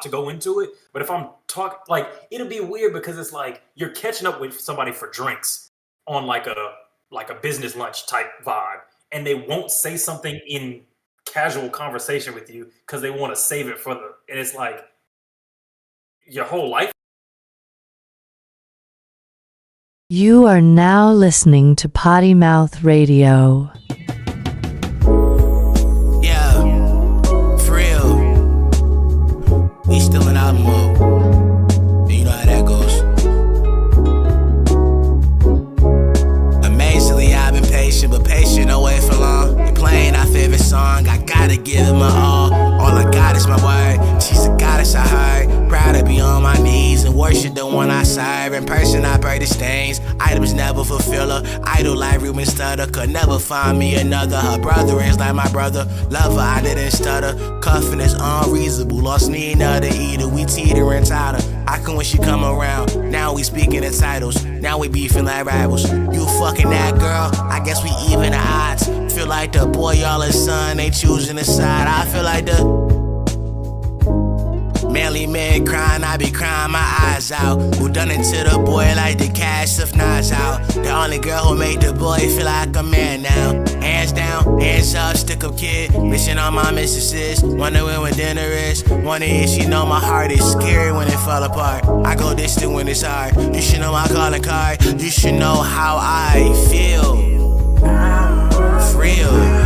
to go into it. But if I'm talking, like, it'll be weird because it's like you're catching up with somebody for drinks on like a business lunch type vibe, and they won't say something in casual conversation with you because they want to save it for and it's like your whole life. You are now listening to Potty Mouth Radio. Yeah, for real. We still in album mode. You know how that goes. Amazingly, I've been patient, but patient don't wait for long. You're playing our favorite song, I gotta give it my all. All I got is my word. She's a goddess, I heard. Proud to be on my knees and worship the one I serve. In person, I pray the stains. Items never fulfill her. Idol like Ruben Stutter. Could never find me another. Her brother is like my brother. Lover, I didn't stutter. Cuffing is unreasonable. Lost me another eater. We teetering tighter. I can when she come around. Now we speaking in titles. Now we beefing like rivals. You fucking that girl. I guess we even the odds. Feel like the boy, y'all his son. They choosing a side. I feel like the manly man crying, I be crying my eyes out. Who done it to the boy like the cash of knives out? The only girl who made the boy feel like a man now. Hands down, hands up, stick up kid. Missing all my mistresses. Wondering when dinner is. Wondering if she know my heart is scary when it fall apart. I go distant when it's hard. You should know my calling card. You should know how I feel. For real.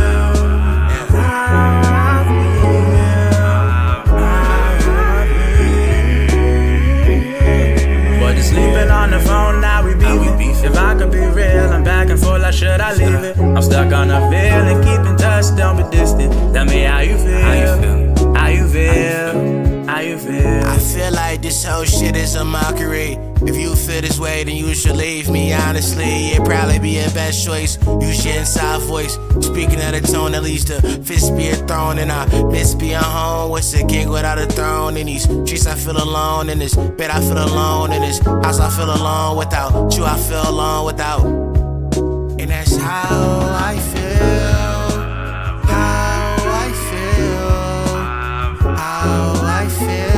Sleeping on the phone, now we beefing. If I could be real, I'm back and forth, like should I leave it? I'm stuck on a feeling, keep in touch, don't be distant. Tell me how you feel, how you feel, how you feel, how you feel. I feel like this whole shit is a mockery. If you feel this way, then you should leave me. Honestly, it'd probably be a best choice. You shit soft voice, speaking at a tone that leads to fist be a throne. And I miss being home. What's a king without a throne? In these streets I feel alone. In this bed I feel alone. In this house I feel alone. Without you I feel alone. Without, and that's how I feel. How I feel. How I feel.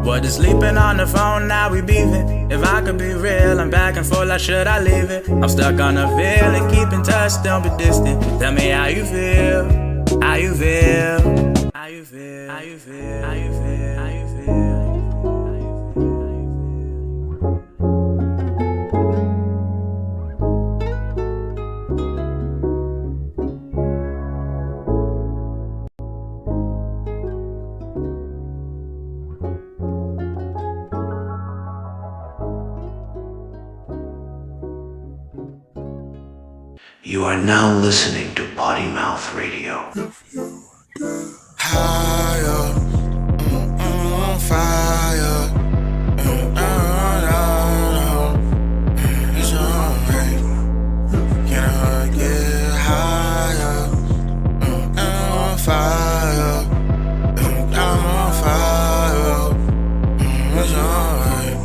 But sleeping on the phone, now we beefing. If I could be real, I'm back and forth, like should I leave it? I'm stuck on a feeling, keep in touch, don't be distant. Tell me how you feel, how you feel, how you feel, how you feel, how you feel, how you feel. You are now listening to Potty Mouth Radio. Higher, fire, it's alright. Can I get higher? Fire, I'm on fire. It's alright.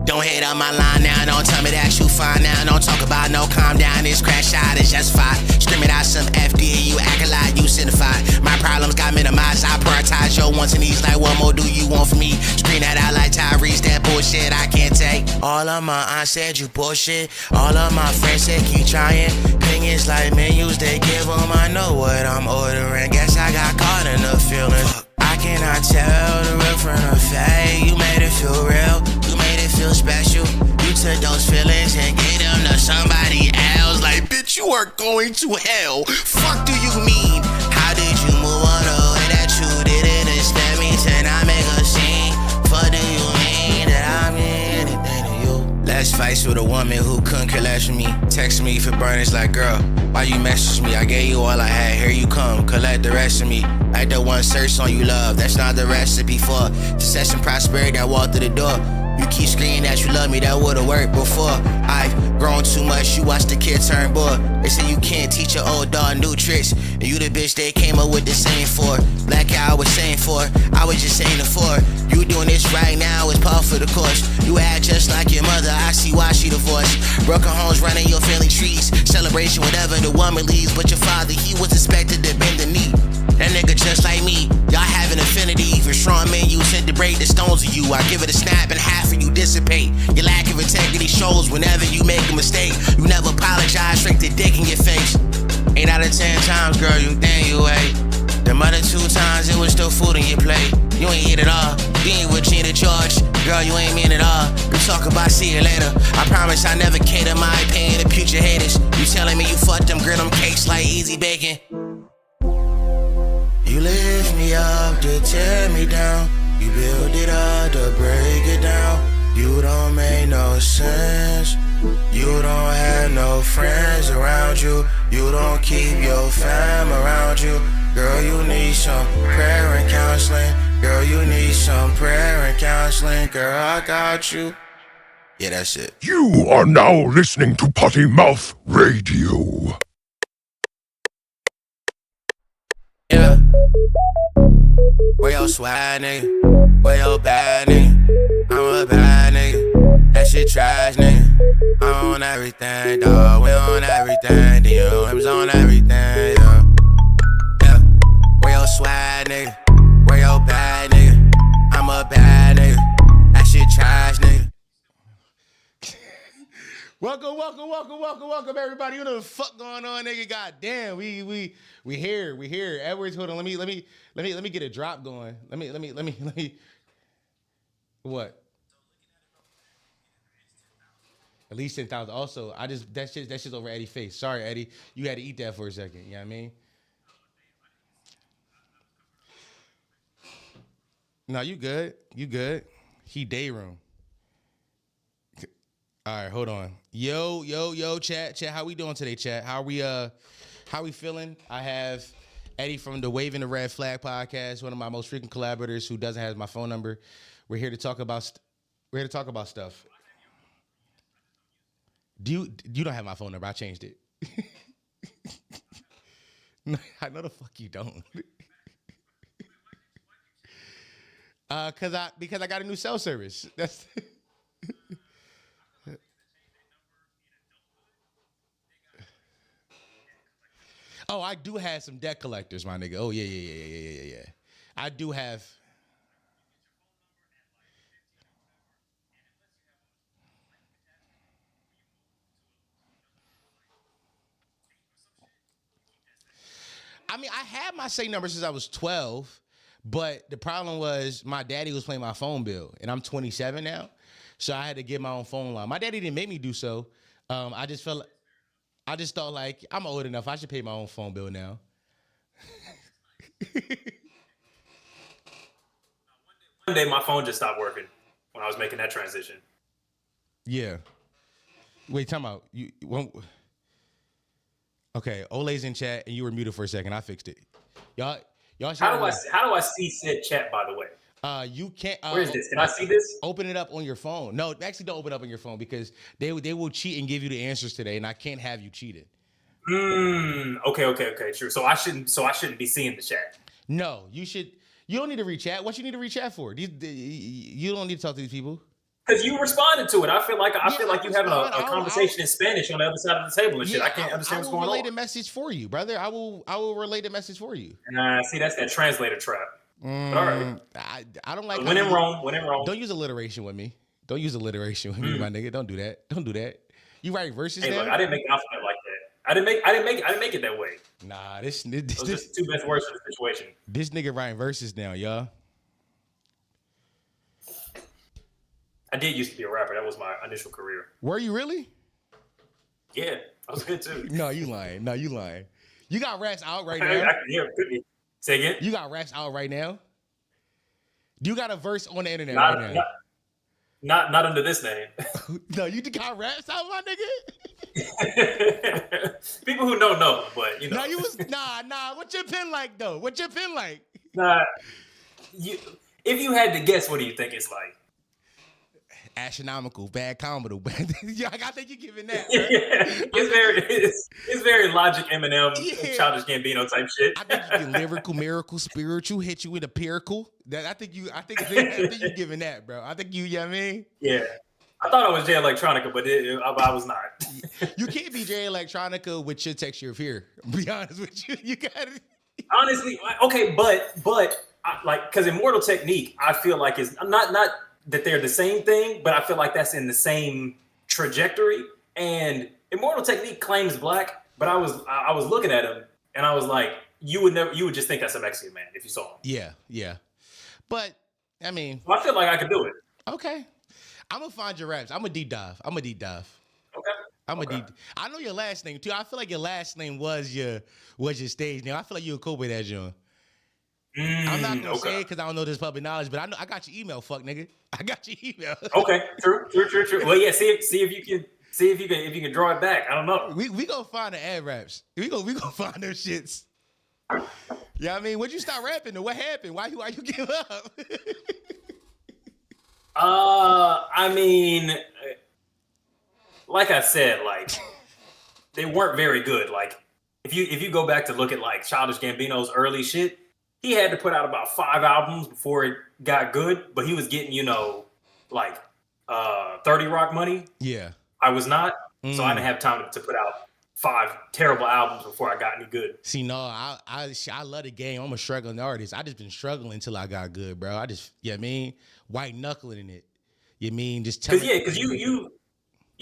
Don't hit on my line now, don't tell me that you fine now. Don't talk about no calm down, this crash out is just fine. Screaming out some FD, you acting like you certified. My problems got minimized, I prioritize your wants and needs. Like what more do you want from me? Scream that out like Tyrese, that bullshit I can't take. All of my aunts said you bullshit. All of my friends said keep trying. Opinions like menus, they give them. I know what I'm ordering. Guess I got caught in the feelings. I cannot tell the real from the fake. You made it feel real, you made it feel special. You took those feelings and gave them to somebody else. Like, bitch, you are going to hell. Fuck do you mean? How did you move on the way that you did it? Instead me to not make a scene. Fuck do you mean that I mean anything to you? Last fights with a woman who couldn't care less for me. Text me for burners like, girl, why you message me? I gave you all I had, here you come, collect the rest of me. Like the one search on you love, that's not the recipe for success and prosperity that walked through the door. You keep screaming that you love me, that would've worked before. I've grown too much, you watch the kid turn bored. They say you can't teach your old dog new tricks, and you the bitch they came up with the same for. Black I was saying for, I was just saying it for. You doing this right now is par for the course. You act just like your mother, I see why she divorced. Broken homes running your family trees, celebration whatever the woman leaves, but your father he you. I give it a snap and half of you dissipate. Your lack of integrity shows whenever you make a mistake. You never apologize, straight to dick in your face. 8 out of 10 times, girl, you think you ate. The other 2 times, it was still food in your plate. You ain't eat it all. You ain't with Gina George. Girl, you ain't mean it all. We talk about see you later. I promise I never cater my opinion to future haters. You telling me you fucked them, grill them cakes like easy bacon. You lift me up to tear me down. You build it up to break it down. You don't make no sense. You don't have no friends around you. You don't keep your fam around you. Girl, you need some prayer and counseling. Girl, you need some prayer and counseling. Girl, I got you. Yeah, that's it. You are now listening to Potty Mouth Radio. Yeah. Where your swag, nigga? Where your bad, nigga? I'm a bad nigga. That shit trash, nigga. I'm on everything, dawg. We on everything. DMs on everything, yeah. Yeah. Where your swag, nigga? Where your bad, nigga? I'm a bad nigga. That shit trash, nigga. Welcome, everybody. You know the fuck going on, nigga? Goddamn, we here. Edwards, hold on. Let me get a drop going. Let me. What? At least 10,000. Also, that shit's over Eddie's face. Sorry, Eddie. You had to eat that for a second. You know what I mean? No, you good. He day room. All right, hold on. Yo, chat. How we doing today, chat? How we feeling? I have Eddie from the Waving the Red Flag podcast, one of my most frequent collaborators who doesn't have my phone number. We're here to talk about stuff. You don't have my phone number? I changed it. No, I know the fuck you don't. Because I got a new cell service. That's. Oh, I do have some debt collectors, my nigga. Oh, yeah. I do have. I mean, I had my same number since I was 12, but the problem was my daddy was paying my phone bill, and I'm 27 now, so I had to get my own phone line. My daddy didn't make me do so. I just thought like I'm old enough. I should pay my own phone bill now. One day my phone just stopped working when I was making that transition. Yeah. Wait, time out. You won't. Okay, Ole's in chat, and you were muted for a second. I fixed it. Y'all. How do I see said chat? By the way, you can't. Where is this? Can I see this? Open it up on your phone. No, actually, don't open it up on your phone because they will cheat and give you the answers today, and I can't have you cheated. Okay. True. So I shouldn't be seeing the chat. No, you should. You don't need to reach chat. What you need to reach chat for? You don't need to talk to these people. Because you responded to it. I feel like you're having a conversation in Spanish on the other side of the table and shit. I can't understand what's going on. I will relay the message for you, brother. I will relay the message for you. See, that's that translator trap. All right. I don't like. When in Rome. Don't use alliteration with me. My nigga. Don't do that. You write verses. Hey, now? look, I didn't make the alphabet like that. I didn't make it that way. Nah, this just two best words for the situation. This nigga writing verses now, y'all. I did used to be a rapper. That was my initial career. Were you really? Yeah, I was good too. No, you lying. You got raps out right now. Yeah, could be. Say again. You got raps out right now. You got a verse on the internet right now. Not under this name. No, you got raps out, my nigga. People who don't know, but you know. No, you was nah. What's your pen like though? Nah. If you had to guess, what do you think it's like? Astronomical, bad comedy. I think you're giving that. Yeah, it's very Logic, Eminem, Childish Gambino type shit. I think you get lyrical, miracle, spiritual, hit you with empirical. I think you're giving that, bro. I think you know what I mean? Yeah. I thought I was Jay Electronica, but I was not. You can't be Jay Electronica with your texture of here. Be honest with you. You got it. Honestly, okay, but because Immortal Technique, I feel like is not that they're the same thing, but I feel like that's in the same trajectory. And Immortal Technique claims black, but I was looking at him and I was like, you would just think that's a Mexican man if you saw him. Yeah. But I mean, I feel like I could do it. okay. I'm gonna find your raps. I'm a deep dive. Okay. I know your last name too. I feel like your last name was your stage name. I feel like you a Kobe that joint. I'm not gonna say it because I don't know this public knowledge, but I got your email, fuck nigga. I got your email. Okay, true. Well, yeah. See if you can draw it back. I don't know. We gonna find the ad raps. We gonna find those shits. Yeah, I mean, when you start rapping, what happened? Why you give up? I mean, like I said, like they weren't very good. Like if you go back to look at like Childish Gambino's early shit, he had to put out about 5 albums before it got good, but he was getting, like 30 Rock money. Yeah. I was not, so I didn't have time to put out 5 terrible albums before I got any good. See, no, I love the game. I'm a struggling artist. I just been struggling until I got good, bro. I just, you know what I mean? White knuckling in it. You mean just tell me. Because you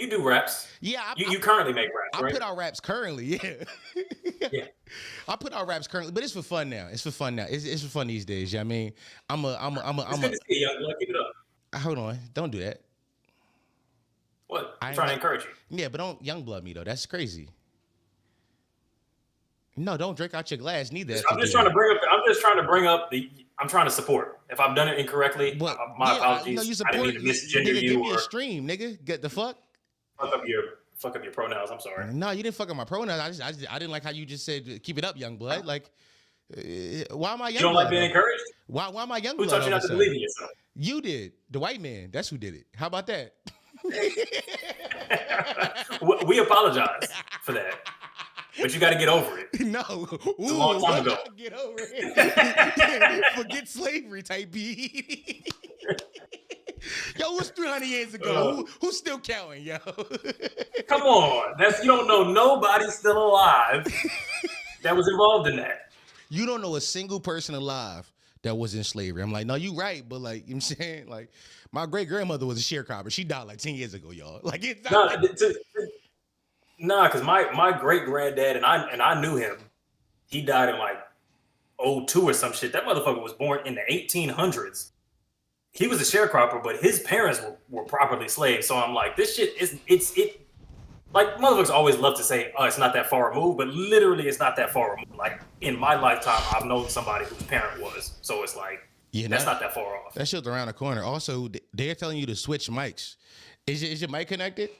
do raps. Yeah. You currently make raps, right? I put out raps currently, yeah. Yeah. I put out raps currently, but it's for fun now. It's for fun these days. You know what I mean? It's good to see you, young blood. Keep it up. Hold on. Don't do that. What? I'm trying to encourage you. Yeah, but don't young blood me though. That's crazy. No, don't drink out your glass neither. I'm just trying to bring up I'm trying to support. If I've done it incorrectly, my apologies. No, you support. I didn't mean to misgender nigga, you give me or a stream, nigga. Get the fuck. Fuck up your pronouns. I'm sorry. No, you didn't fuck up my pronouns. I didn't like how you just said keep it up, young blood. Like, why am I young? You don't blood, like being encouraged? Why am I young? Who blood taught you not to believe in yourself? You did. The white man. That's who did it. How about that? We apologize for that. But you got to get over it. No. It's a long time ago. Get over it. Forget slavery type B. Yo, what's 300 years ago? Who's still counting, yo? Come on. You don't know nobody still alive that was involved in that. You don't know a single person alive that was in slavery. I'm like, no, you right, but like, you know what I'm saying? Like, my great-grandmother was a sharecropper. She died like 10 years ago, y'all. Like, it's not because my great-granddad, and I knew him, he died in like 2002 or some shit. That motherfucker was born in the 1800s. He was a sharecropper, but his parents were properly slaves. So I'm like, this shit it like motherfuckers always love to say, oh, it's not that far removed, but literally it's not that far removed. Like in my lifetime, I've known somebody whose parent was. So it's like, that's not that far off. That shit's around the corner. Also, they're telling you to switch mics. Is your mic connected?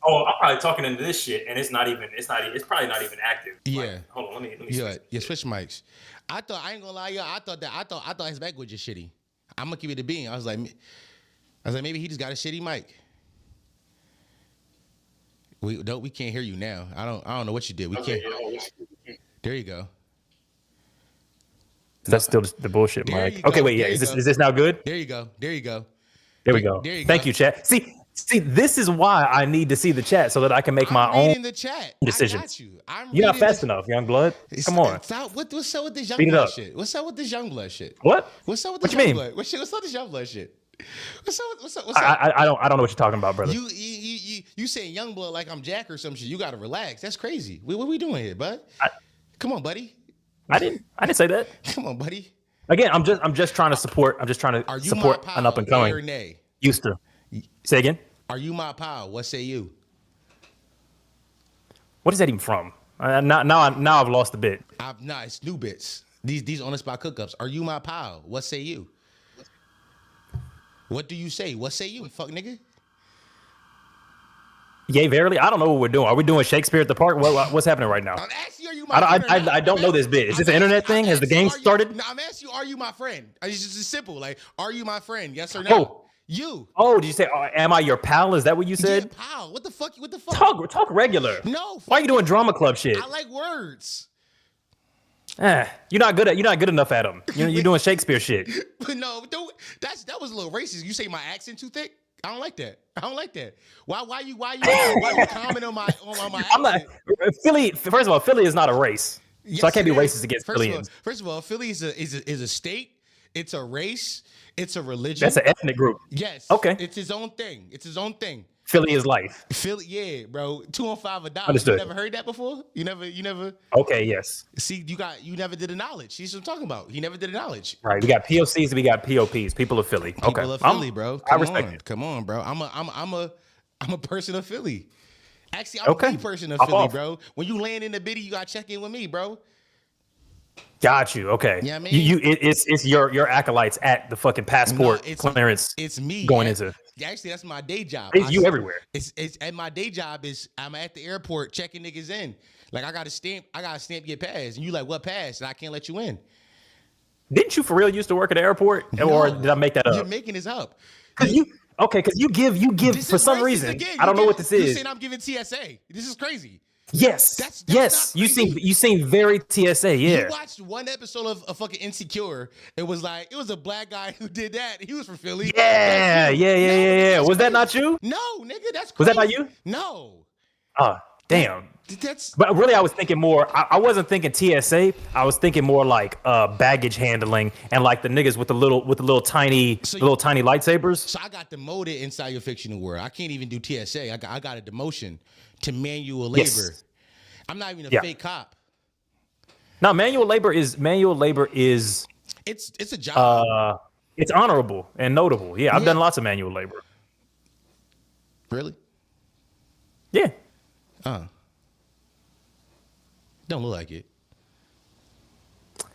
Oh, I'm probably talking into this shit, and it's probably not even active. Yeah. Like, hold on, let me switch mics. I ain't gonna lie, y'all. I thought his mic was just shitty. I'm gonna keep it a bean. I was like, maybe he just got a shitty mic. We can't hear you now. I don't know what you did. We can't. There you go. That's still the bullshit mic. Okay, wait, yeah. Is this now good? There you go. There we go. Thank you, chat. See, this is why I need to see the chat so that I can make my own decisions. I got you. You're not fast enough, young blood. Come on. What's up with this young blood shit? What's up with this young blood shit? What? What's up with this young blood? What's up with this young blood shit? What's up? I don't know what you're talking about, brother. You saying young blood like I'm Jack or some shit? You gotta relax. That's crazy. What we doing here, bud? Come on, buddy. I didn't say that. Come on, buddy. Again, I'm just trying to support. I'm just trying to support an up and coming. Used to. Say again. Are you my pal? What say you? What is that even from? Now I've lost the bit. Nah, it's new bits. These on the spot cookups. Are you my pal? What say you? What do you say? What say you, fuck nigga? Yay, verily. I don't know what we're doing. Are we doing Shakespeare at the park? What's happening right now? I'm asking you, are you my friend? I don't know this bit. Is this an internet thing? Has the game started? No, I'm asking you, are you my friend? It's just simple. Like, are you my friend? Yes or no? Oh. You. Oh, did you say, am I your pal? Is that what you said? Yeah, pal. What the fuck? Talk regular. No. Why are you doing drama club shit? I like words. You're not good enough at them. You're doing Shakespeare shit. But no, that was a little racist. You say my accent too thick? I don't like that. Why you comment on my accent? I'm not Philly. First of all, Philly is not a race. Yes, so I can't be racist against Phillians. First of all, Philly is a state. It's a race. It's a religion. That's an ethnic group. Yes. Okay. It's his own thing. It's his own thing. Philly is life. Philly, yeah, bro. 2 on 5 $1. Understood. You never heard that before? You never. Okay, yes. See, you never did a knowledge. See what I'm talking about? He never did a knowledge. Right. We got POCs. We got POPs. People of Philly. Okay. People of Philly, bro. I respect it. Come on, bro. I'm a person of Philly. Actually, I'm the person of Hop Philly, off. bro. When you land in the biddy, you gotta check in with me, bro. Got you. Okay. Yeah, I mean, it's your acolytes at the fucking passport clearance. It's me going into. Actually, that's my day job. It's you everywhere. It's at my day job is I'm at the airport checking niggas in. Like I got a stamp your pass, and you like what pass? And I can't let you in. Didn't you for real used to work at the airport, or did I make that up? You're making this up. Because you give for some reason. Again. I don't know what this is. You're saying I'm giving TSA. This is crazy. Yes. That's You seem very TSA. Yeah. You watched one episode of fucking Insecure. It was a black guy who did that. He was from Philly. Yeah. Was that not you? No, nigga, that's crazy. Was that not you? No. Oh, damn. But really, I was thinking more. I wasn't thinking TSA. I was thinking more like baggage handling and like the niggas with the little tiny lightsabers. So I got demoted inside your fictional world. I can't even do TSA. I got a demotion to manual labor. Yes. I'm not even a fake cop. No, manual labor is it's a job. It's honorable and notable. Yeah, I've done lots of manual labor. Really? Yeah. Don't look like it.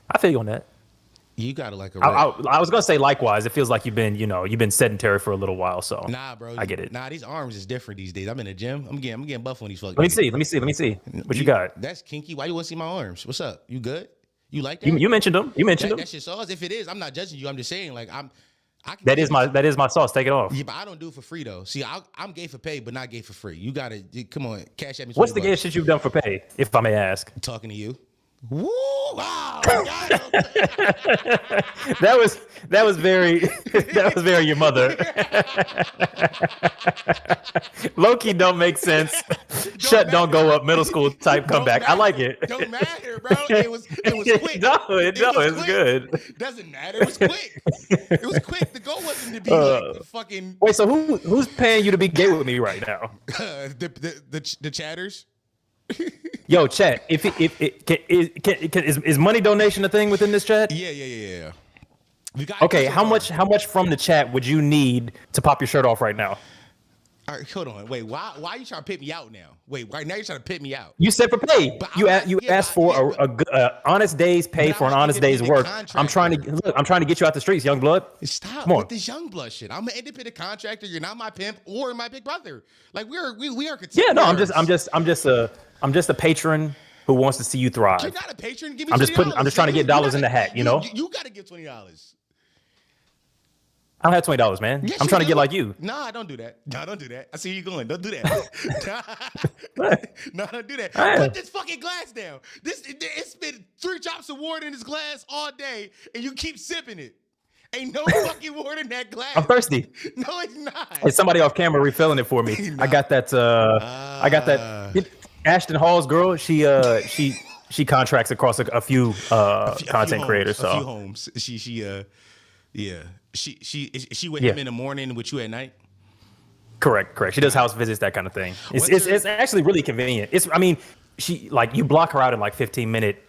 I feel you on that. You got to like a. I was gonna say likewise. It feels like you've been sedentary for a little while. So nah, bro. I get it. Nah, these arms is different these days. I'm in the gym. I'm getting buff on these fucking. Let me see. What you got? That's kinky. Why you want to see my arms? What's up? You good? You like that? You mentioned them. That's your sauce. If it is, I'm not judging you. I'm just saying like that is my sauce. Take it off. Yeah, but I don't do it for free though. See, I'm gay for pay, but not gay for free. You gotta come on, cash at me. What's the gayest shit you've done for pay, if I may ask? Talking to you. Woo! Wow! that was very your mother. Low-key don't make sense. Don't go up. Middle school type comeback. I like it. Don't matter, bro. It was quick. It's good. Doesn't matter. It was quick. It was quick. The goal wasn't to be like fucking. Wait, so who's paying you to be gay with me right now? The chatters. Yo, chat. Is money donation a thing within this chat? Yeah. Okay, how much from the chat would you need to pop your shirt off right now? All right, hold on. Wait, why are you trying to pit me out now? Wait, right now you're trying to pit me out. You said for pay. You asked for a honest day's pay for an honest day's work. I'm trying to get you out the streets, young blood. Stop with this young blood shit. I'm an independent contractor. You're not my pimp or my big brother. Like we are. Yeah, no, I'm just a patron who wants to see you thrive. You're not a patron. Give me I'm just trying to get dollars in the hat. You know. You got to give $20. I don't have $20, man. Yes, I'm trying to get like you. Nah, don't do that. No, don't do that. I see you going. Don't do that. No, don't do that. Put this fucking glass down. It's been 3 drops of water in this glass all day, and you keep sipping it. Ain't no fucking water in that glass. I'm thirsty. No, it's not. It's somebody off camera refilling it for me. Nah. I got that. Ashton Hall's girl. She contracts across a few content creators. A few homes. She with him in the morning, with you at night. Correct. She does house visits, that kind of thing. It's actually really convenient. You block her out in like 15-minute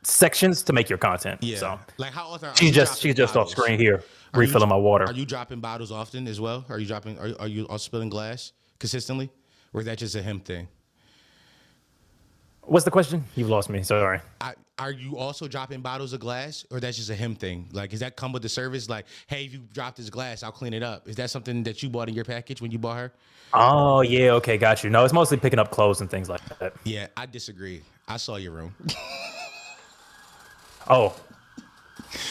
sections to make your content. Yeah. So like how often she's just off screen here refilling my water. Are you dropping bottles often as well? Are you all spilling glass consistently, or is that just a him thing? What's the question? You've lost me. Sorry. Are you also dropping bottles of glass, or that's just a him thing? Like, does that come with the service? Like, hey, if you drop this glass, I'll clean it up. Is that something that you bought in your package when you bought her? Oh, yeah. Okay, got you. No, it's mostly picking up clothes and things like that. Yeah, I disagree. I saw your room. Oh.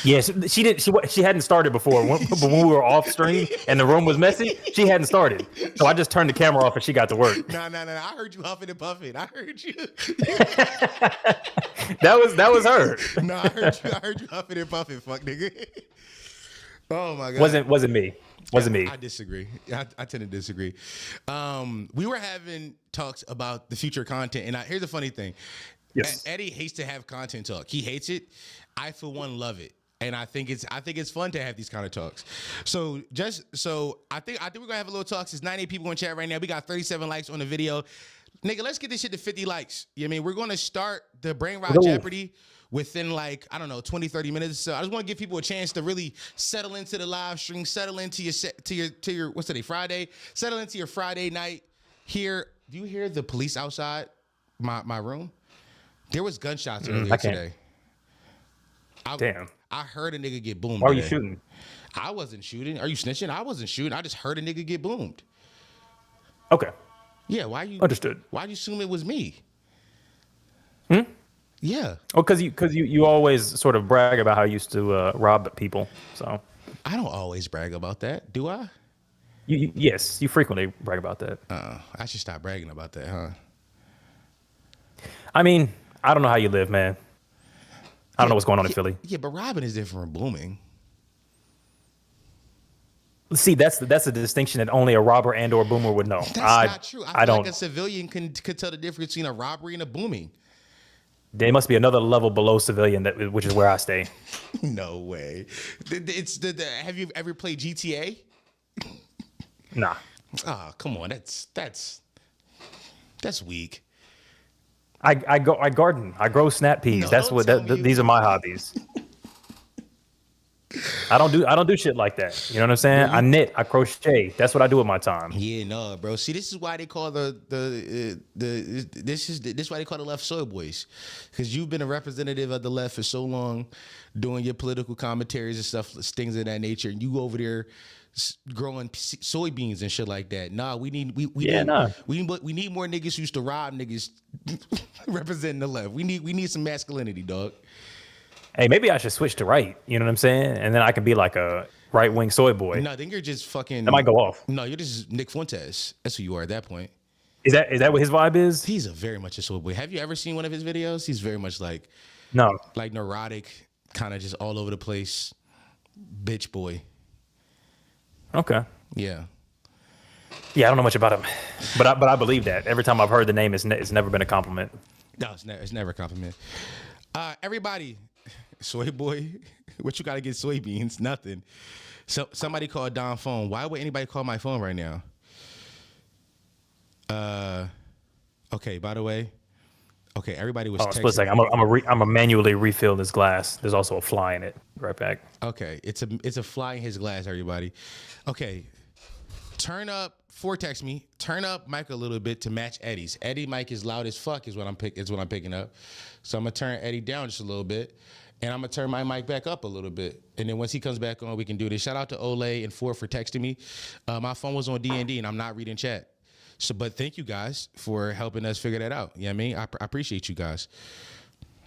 Yeah, she hadn't started before. But when we were off stream and the room was messy, she hadn't started. So I just turned the camera off and she got to work. No. I heard you huffing and puffing. I heard you. That was her. No, I heard you huffing and puffing, fuck nigga. Oh my God. Wasn't me. Wasn't me. I disagree. I tend to disagree. We were having talks about the future content, and here's the funny thing. Yes. Eddie hates to have content talk. He hates it. I, for one, love it. And I think it's fun to have these kind of talks. So I think we're gonna have a little talks. It's 98 people in chat right now. We got 37 likes on the video. Nigga, let's get this shit to 50 likes. You know what I mean? We're gonna start the Brain Rot Jeopardy within like, I don't know, 20, 30 minutes. So I just want to give people a chance to really settle into the live stream, settle into your what's today, Friday? Settle into your Friday night. Do you hear the police outside my room? There was gunshots earlier today. Damn. I heard a nigga get boomed. Why are you shooting? I wasn't shooting. Are you snitching? I wasn't shooting. I just heard a nigga get boomed. Okay. Yeah, why you understood? Why'd you assume it was me? Yeah. Oh, because you always sort of brag about how you used to rob people. So I don't always brag about that, do I? Yes, you frequently brag about that. I should stop bragging about that, huh? I mean, I don't know how you live, man. I don't know what's going on in Philly. Yeah, but robbing is different from booming. See, that's a distinction that only a robber and or boomer would know. That's not true. I feel don't. like a civilian could tell the difference between a robbery and a booming. There must be another level below civilian, which is where I stay. No way. Have you ever played GTA? Nah. Oh, come on. That's weak. I garden. I grow snap peas. No, That's what these are my hobbies. I don't do shit like that. You know what I'm saying? I knit, I crochet. That's what I do with my time. Yeah, no, bro. See, this is why they call this is why they call the left soy boys, because you've been a representative of the left for so long, doing your political commentaries and stuff, things of that nature, and you over there growing soybeans and shit like that. Nah, we need more niggas who used to rob niggas representing the left. We need some masculinity, dog. Hey, maybe I should switch to right. You know what I'm saying? And then I can be like a right-wing soy boy. No, then you're just fucking. That might go off. No, you're just Nick Fuentes. That's who you are at that point. Is that what his vibe is? He's very much a soy boy. Have you ever seen one of his videos? He's very much like neurotic, kind of just all over the place, bitch boy. Okay. Yeah. Yeah, I don't know much about him, but I believe that. Every time I've heard the name, it's never been a compliment. No, it's never a compliment. Everybody, soy boy, what you got to get soybeans? Nothing. So somebody called Don phone. Why would anybody call my phone right now? Okay. By the way, okay. Everybody was. Split second. I'm a manually refill this glass. There's also a fly in it. Right back. Okay, it's a fly in his glass. Everybody. Okay. Turn up. Vortex me. Turn up mic a little bit to match Eddie's. Eddie mic is loud as fuck. Is what I'm picking up. So I'm gonna turn Eddie down just a little bit, and I'm gonna turn my mic back up a little bit. And then once he comes back on, we can do this. Shout out to Olay and Ford for texting me. My phone was on D&D, and I'm not reading chat. So, but thank you guys for helping us figure that out. You know what I mean? I appreciate you guys.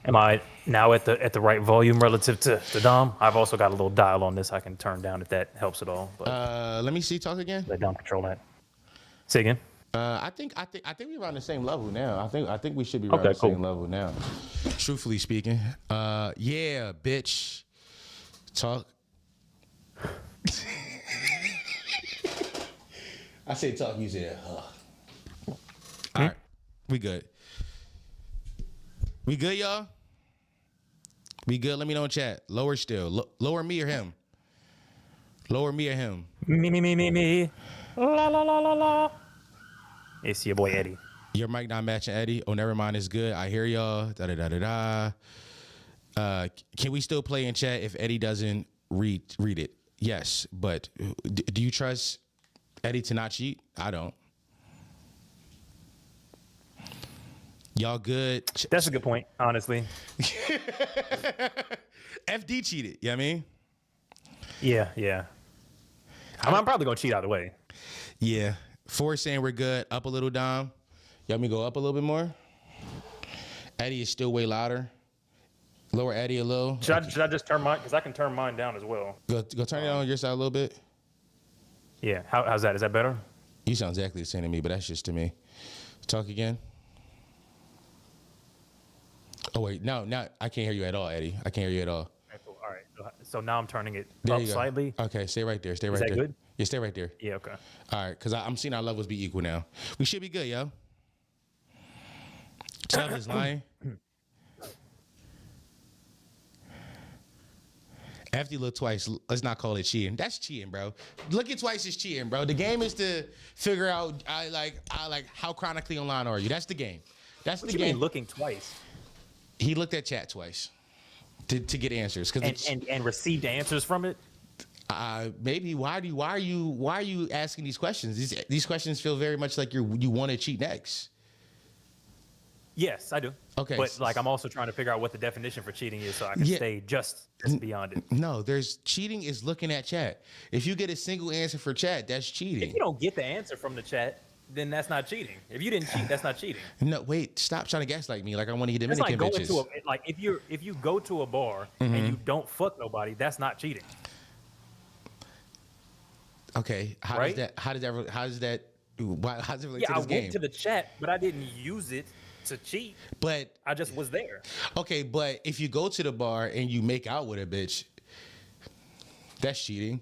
Am I now at the right volume relative to Dom? I've also got a little dial on this I can turn down if that helps at all. But let me see. Talk again. Let Dom control that. Say again. I think we're on the same level now. I think we should be on the same level now. Truthfully speaking, yeah, bitch. Talk. I say talk. You say that. All right, we good. We good, y'all. We good. Let me know in chat. Lower still. Lower me or him. Lower me or him. Me. La la la la la. It's your boy Eddie. Your mic not matching Eddie. Oh, never mind. It's good. I hear y'all. Da da da da da. Can we still play in chat if Eddie doesn't read it? Yes, but do you trust Eddie to not cheat? I don't. Y'all good? That's a good point, honestly. FD cheated. You know what I mean? Yeah. I'm probably gonna cheat either way. Yeah. Ford saying we're good. Up a little, Dom. You want me to go up a little bit more? Eddie is still way louder. Lower Eddie a little. Should I just turn mine? Because I can turn mine down as well. Go turn it on your side a little bit. Yeah. How's that? Is that better? You sound exactly the same to me, but that's just to me. Talk again. Oh, wait. No, I can't hear you at all, Eddie. I can't hear you at all. Okay, cool. All right. So now I'm turning it There up you go. slightly. Okay, stay right there. Stay right Is that there. good? Yeah, stay right there. Yeah, okay. All right, because I'm seeing our levels be equal now. We should be good, yo. Chubb is lying. After you look twice, let's not call it cheating. That's cheating, bro. Looking twice is cheating, bro. The game is to figure out how chronically online are you. That's the game. That's What the you game. mean looking twice? He looked at chat twice to get answers And received answers from it. Maybe why are you asking these questions? These questions feel very much like you want to cheat next. Yes, I do. Okay. But like I'm also trying to figure out what the definition for cheating is so I can stay just beyond it. No, there's cheating is looking at chat. If you get a single answer for chat, that's cheating. If you don't get the answer from the chat, then that's not cheating. If you didn't cheat, that's not cheating. No, wait, stop trying to gaslight me like I want to get It's like Dominican going bitches. to like if you go to a bar and you don't fuck nobody, that's not cheating. Okay, how does that relate to I this game? went to the chat, but I didn't use it to cheat. But I just was there. okay, but if you go to the bar and you make out with a bitch, that's cheating.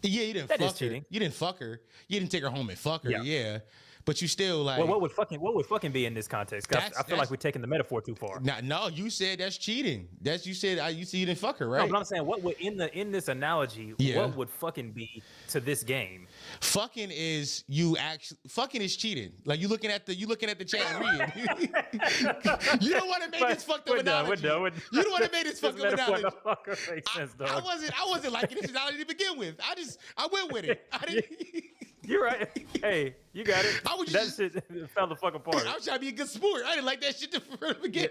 Yeah, you didn't That fuck is cheating. her. You didn't fuck her. You didn't take her home and fuck her. Yeah. Yeah. But you still like Well, what would fucking be in this context? 'Cause I feel like we're taking the metaphor too far. No, you said that's cheating. You said you didn't fuck her, No, right? but I'm saying what would in this analogy, Yeah. what would fucking be to this game? Fucking is cheating. Like you looking at the chat and reading. You don't want to make this fucked up analogy. You don't want to make this fucked up analogy. Makes sense, dog. I wasn't liking this analogy to begin with. I went with it. I didn't. You're right. Hey, you got it. That shit fell the fuck apart. I was trying to be a good sport. I didn't like that shit from the beginning.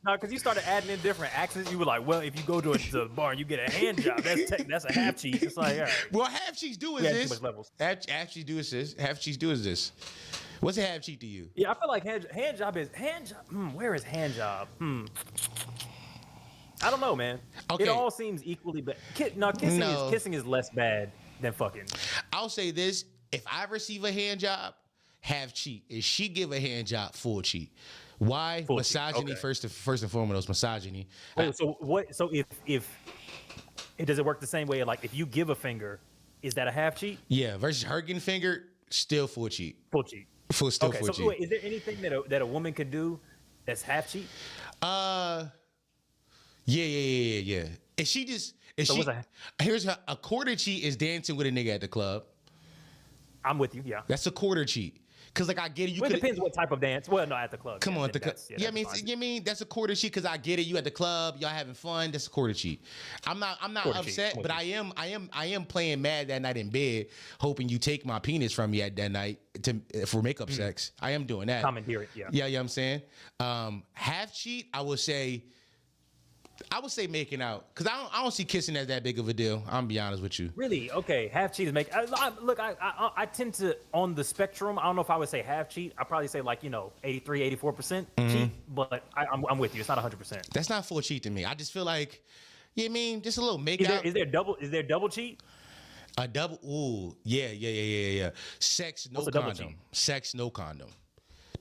No, because you started adding in different accents. You were like, well, if you go to a bar and you get a hand job, that's a half cheat. It's like, all right. Well, half cheats do is We had this. too much levels. Half cheats do is this. Half cheats do is this. What's a half cheat to you? Yeah, I feel like hand job is hand job. Where is hand job? I don't know, man. Okay. It all seems equally bad. Kissing is less bad than fucking. I'll say this: if I receive a hand job, half cheat. If she give a hand job, full cheat. Why? Full misogyny cheat. Okay. first and foremost. Misogyny. Oh, so what? So if it does it work the same way? Like if you give a finger, is that a half cheat? Yeah. Versus her getting fingered, still full cheat. Full cheat. Full So cheat. wait, is there anything that a woman could do that's half cheat? Yeah. If she here's a quarter cheat is dancing with a nigga at the club. I'm with you. Yeah. That's a quarter cheat. Cause like I get it. Well, it depends what type of dance. Well, no, at the club. Come on, that's I mean that's a quarter cheat because I get it. You at the club, y'all having fun. That's a quarter cheat. I'm not Quarter upset, cheat. but I am playing mad that night in bed, hoping you take my penis from me at that night for makeup sex. I am doing that. Commandeer it. Yeah. Yeah, I'm saying. Half cheat, I would say making out because I don't see kissing as that big of a deal. I'm gonna be honest with you. Really? Okay. Half cheat is make. Look, I tend to on the spectrum. I don't know if I would say half cheat. I probably say 83, 84% cheat. But I'm with you. It's not 100%. That's not full cheat to me. I just feel like, just a little make out. Is there double cheat? A double? Ooh, yeah. Sex no What's a double condom. cheat? Sex no condom.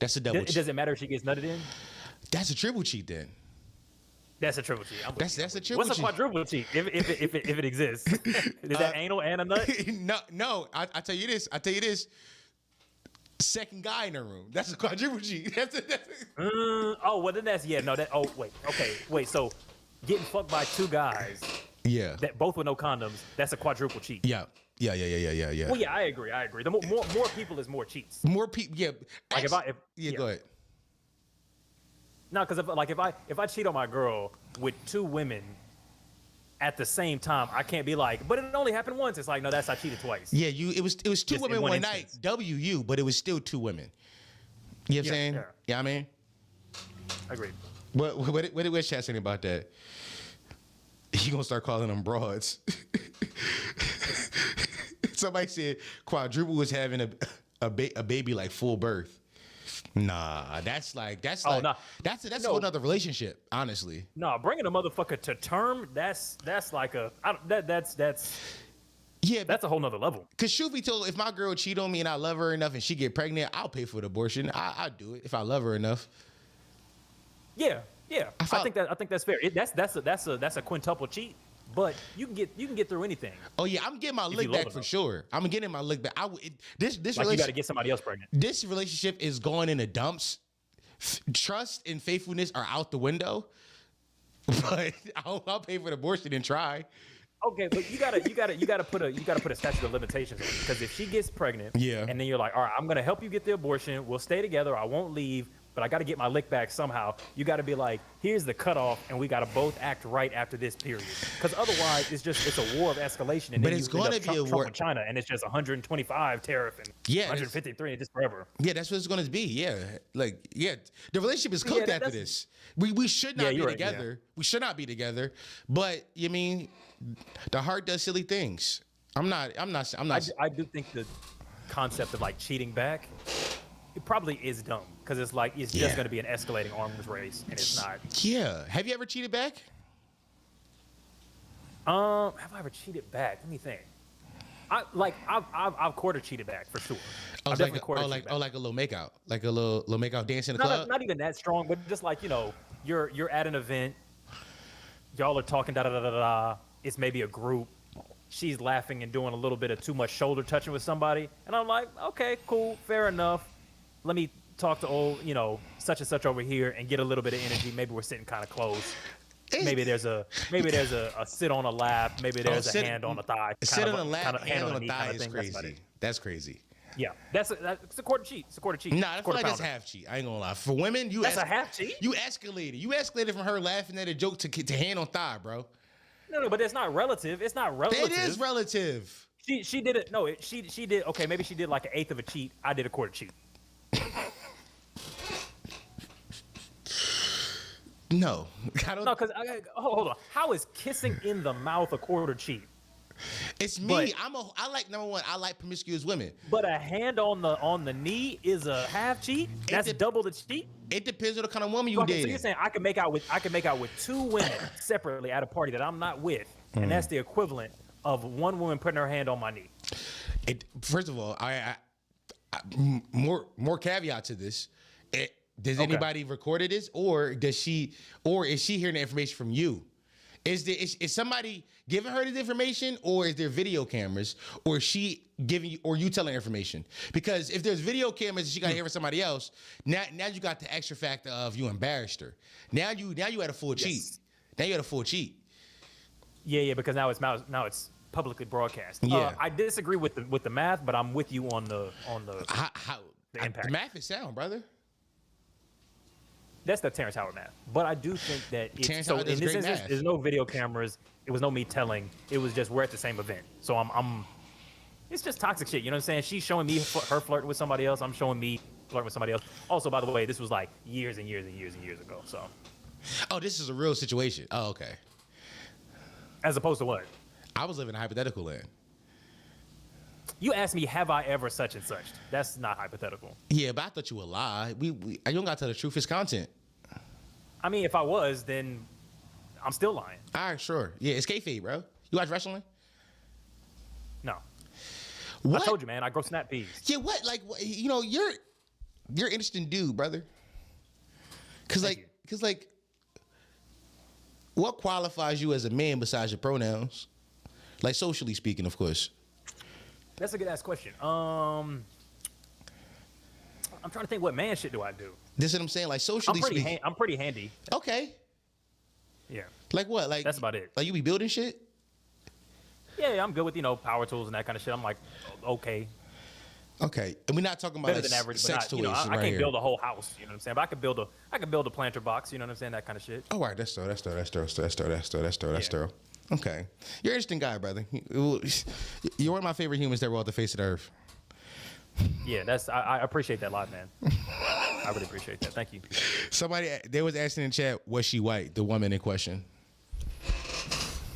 That's a double cheat. Does it matter if she gets nutted in? That's a triple cheat then. That's a triple cheat. That's a triple What's cheat. a quadruple cheat if it exists? Is that anal and a nut? No. I tell you this. Second guy in the room. That's a quadruple cheat. Oh well, then that's that. Oh wait. So getting fucked by two guys Yeah. that both with no condoms. That's a quadruple cheat. Yeah. Well, yeah, I agree. The more people is more cheats. More people. Yeah. Like Go ahead. No, because if I cheat on my girl with two women at the same time, I can't be like, but it only happened once. It's like, no, I cheated twice. Yeah, it was two Just women in one instance. night. WU, but it was still two women. You know what I'm saying? Yeah. Yeah, I mean. Agreed. What did chat saying about that? You gonna start calling them broads? Somebody said quadruple was having a baby like full birth. Nah, that's nah. a whole nother relationship. Honestly, No, bringing a motherfucker to term, that's like that's a whole nother level. Cause truth be told, if my girl cheat on me and I love her enough and she get pregnant, I'll pay for the abortion. I'll do it if I love her enough. Yeah. I think that's fair. That's a quintuple cheat, but you can get through anything. Oh yeah, I'm getting my lick love back for enough. sure. I'm getting my lick back. This Like you got relationship, to get somebody else pregnant. this relationship is going in the dumps. Trust and faithfulness are out the window. but I'll pay for the abortion and try. Okay, but you gotta put a statute of limitations on it, because if she gets pregnant, and then you're like, all right, I'm gonna help you get the abortion. We'll stay together. I won't leave, but I got to get my lick back somehow. You got to be like, here's the cutoff, and we got to both act right after this period, because otherwise it's a war of escalation. And but then it's going to be a war with China, and it's just 125 tariff and 153 and just forever. Yeah, that's what it's going to be. Yeah, the relationship is cooked after this. We should not be together. Right, we should not be together. But you mean the heart does silly things. I'm not. I do think the concept of like cheating back, it probably is dumb, because it's like it's just going to be an escalating arms race, and it's not. Yeah. Have you ever cheated back? Have I ever cheated back? Let me think. I've quarter cheated back for sure. Like a little makeout, like a little makeout dance in the club. Not even that strong, but just like, you're at an event, y'all are talking da da da da da. It's maybe a group. She's laughing and doing a little bit of too much shoulder touching with somebody, and I'm like, okay, cool, fair enough. Let me talk to old, such and such over here and get a little bit of energy. Maybe we're sitting kind of close. Maybe there's a sit on a lap. Maybe there's a hand on a thigh. Sit on a lap, hand on a thigh is crazy. That's crazy. Yeah, that's a quarter cheat. It's a quarter cheat. Nah, I feel like it's half cheat. I ain't gonna lie. For women, that's a half cheat. You escalated. You escalated from her laughing at a joke to hand on thigh, bro. No, but it's not relative. It's not relative. It is relative. She did it. No, she did. Okay, maybe she did like an eighth of a cheat. I did a quarter cheat. No, I don't. No, because hold on. How is kissing in the mouth a quarter cheat? It's me. I like, number one, I like promiscuous women. But a hand on the knee is a half cheat? That's double the cheat? It depends on the kind of woman you dating. So you're saying I can make out with two women separately at a party that I'm not with, and that's the equivalent of one woman putting her hand on my knee. First of all, I more caveat to this. Does anybody recorded this, or is she hearing the information from you? Is somebody giving her this information, or is there video cameras, or is she giving you, or you telling her information? Because if there's video cameras and she got to hear from somebody else, now you got the extra factor of you embarrassed her. Now you had a full cheat. Now you had a full cheat. Yeah, because now it's publicly broadcast. Yeah, I disagree with the math, but I'm with you on the impact. The math is sound, brother. That's the Terrence Howard math. But I do think that in this instance, there's no video cameras. It was no me telling. It was just we're at the same event. So I'm it's just toxic shit. You know what I'm saying? She's showing me her flirting with somebody else. I'm showing me flirting with somebody else. Also, by the way, this was like years and years and years and years ago. So. Oh, this is a real situation. Oh, okay. As opposed to what? I was living a hypothetical land. You asked me, have I ever such and such? That's not hypothetical. Yeah, but I thought you would lie. You don't got to tell the truth. It's content. I mean, if I was, then I'm still lying. All right, sure. Yeah, it's kayfabe, bro. You watch wrestling? No. What? I told you, man. I grow snap peas. Yeah, what? Like, you're an interesting dude, brother. Cause what qualifies you as a man besides your pronouns? Like, socially speaking, of course. That's a good ass question. I'm trying to think, what man shit do I do? This is what I'm saying. Like, socially speaking, I'm pretty handy. Okay. Yeah. Like what? Like, that's about it. Like, you be building shit? Yeah, I'm good with power tools and that kind of shit. I'm like, okay. Okay, and we're not talking about better than average, sex toys. I can't build a whole house. You know what I'm saying? But I can build a planter box. You know what I'm saying? That kind of shit. Oh, all right, that's thorough. Okay, you're an interesting guy, brother. You're one of my favorite humans that walk the face of the earth. Yeah, I appreciate that a lot, man. I really appreciate that. Thank you. They was asking in chat, was she white? The woman in question.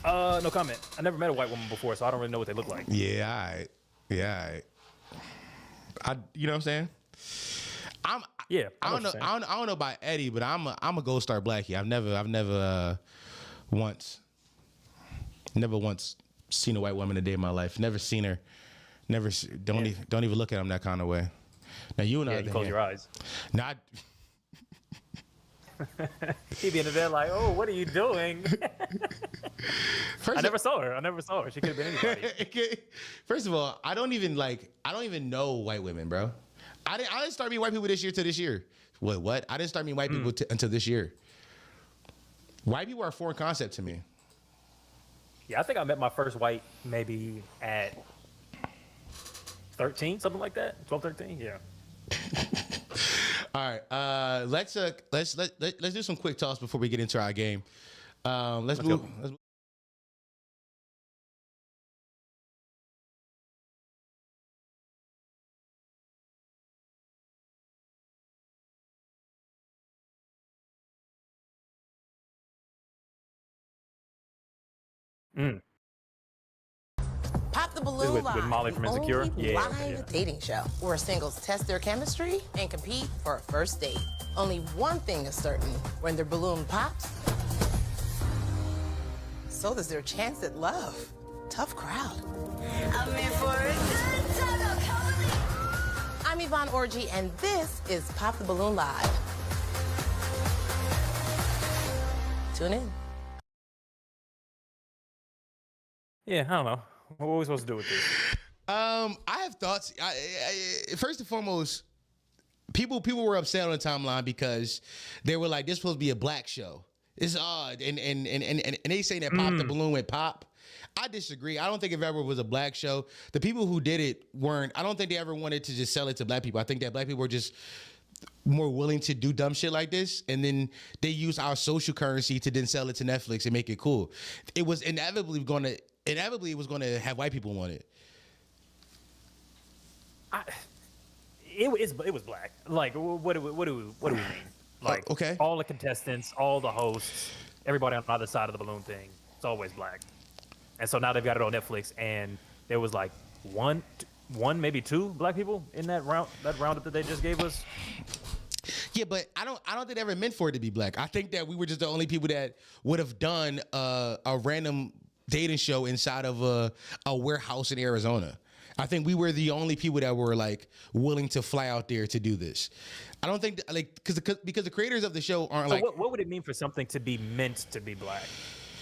No comment. I never met a white woman before, so I don't really know what they look like. Yeah, all right. You know what I'm saying? I don't know about Eddie, but I'm a Gold Star Blackie. I've never once seen a white woman a day in my life. Never seen her. Don't even look at them that kind of way. Now you and you close your eyes. Not. He'd be in the bed like, oh, what are you doing? I never saw her. She could have been anybody. First of all, I don't even know white women, bro. I didn't start meeting white people this year to this year. What? I didn't start meeting white people until this year. White people are a foreign concept to me. Yeah, I think I met my first white maybe at 13, something like that. 12, 13, yeah. All right, let's do some quick talks before we get into our game. Let's move. Pop the Balloon With Live, Molly from the Insecure? only Yeah, live yeah. dating show where singles test their chemistry and compete for a first date. Only one thing is certain: when their balloon pops, so does their chance at love. Tough crowd. I'm in for a good time. I'm Yvonne Orji, and this is Pop the Balloon Live. Tune in. Yeah, I don't know. What are we supposed to do with this? I have thoughts. First and foremost, people were upset on the timeline because they were like, "This supposed to be a black show." It's odd, and they saying that Pop the Balloon went pop. I disagree. I don't think it ever was a black show. The people who did it weren't. I don't think they ever wanted to just sell it to black people. I think that black people were just more willing to do dumb shit like this, and then they use our social currency to then sell it to Netflix and make it cool. It was inevitably going to have white people want it. It was black. Like, what do we mean? Like, okay, all the contestants, all the hosts, everybody on either side of the balloon thing, it's always black. And so now they've got it on Netflix, and there was like one, maybe two black people in that roundup that they just gave us. Yeah, but I don't think they ever meant for it to be black. I think that we were just the only people that would have done a random dating show inside of a warehouse in Arizona. I think we were the only people that were like willing to fly out there to do this. I don't think that, like, because the creators of the show aren't so like. What would it mean for something to be meant to be black?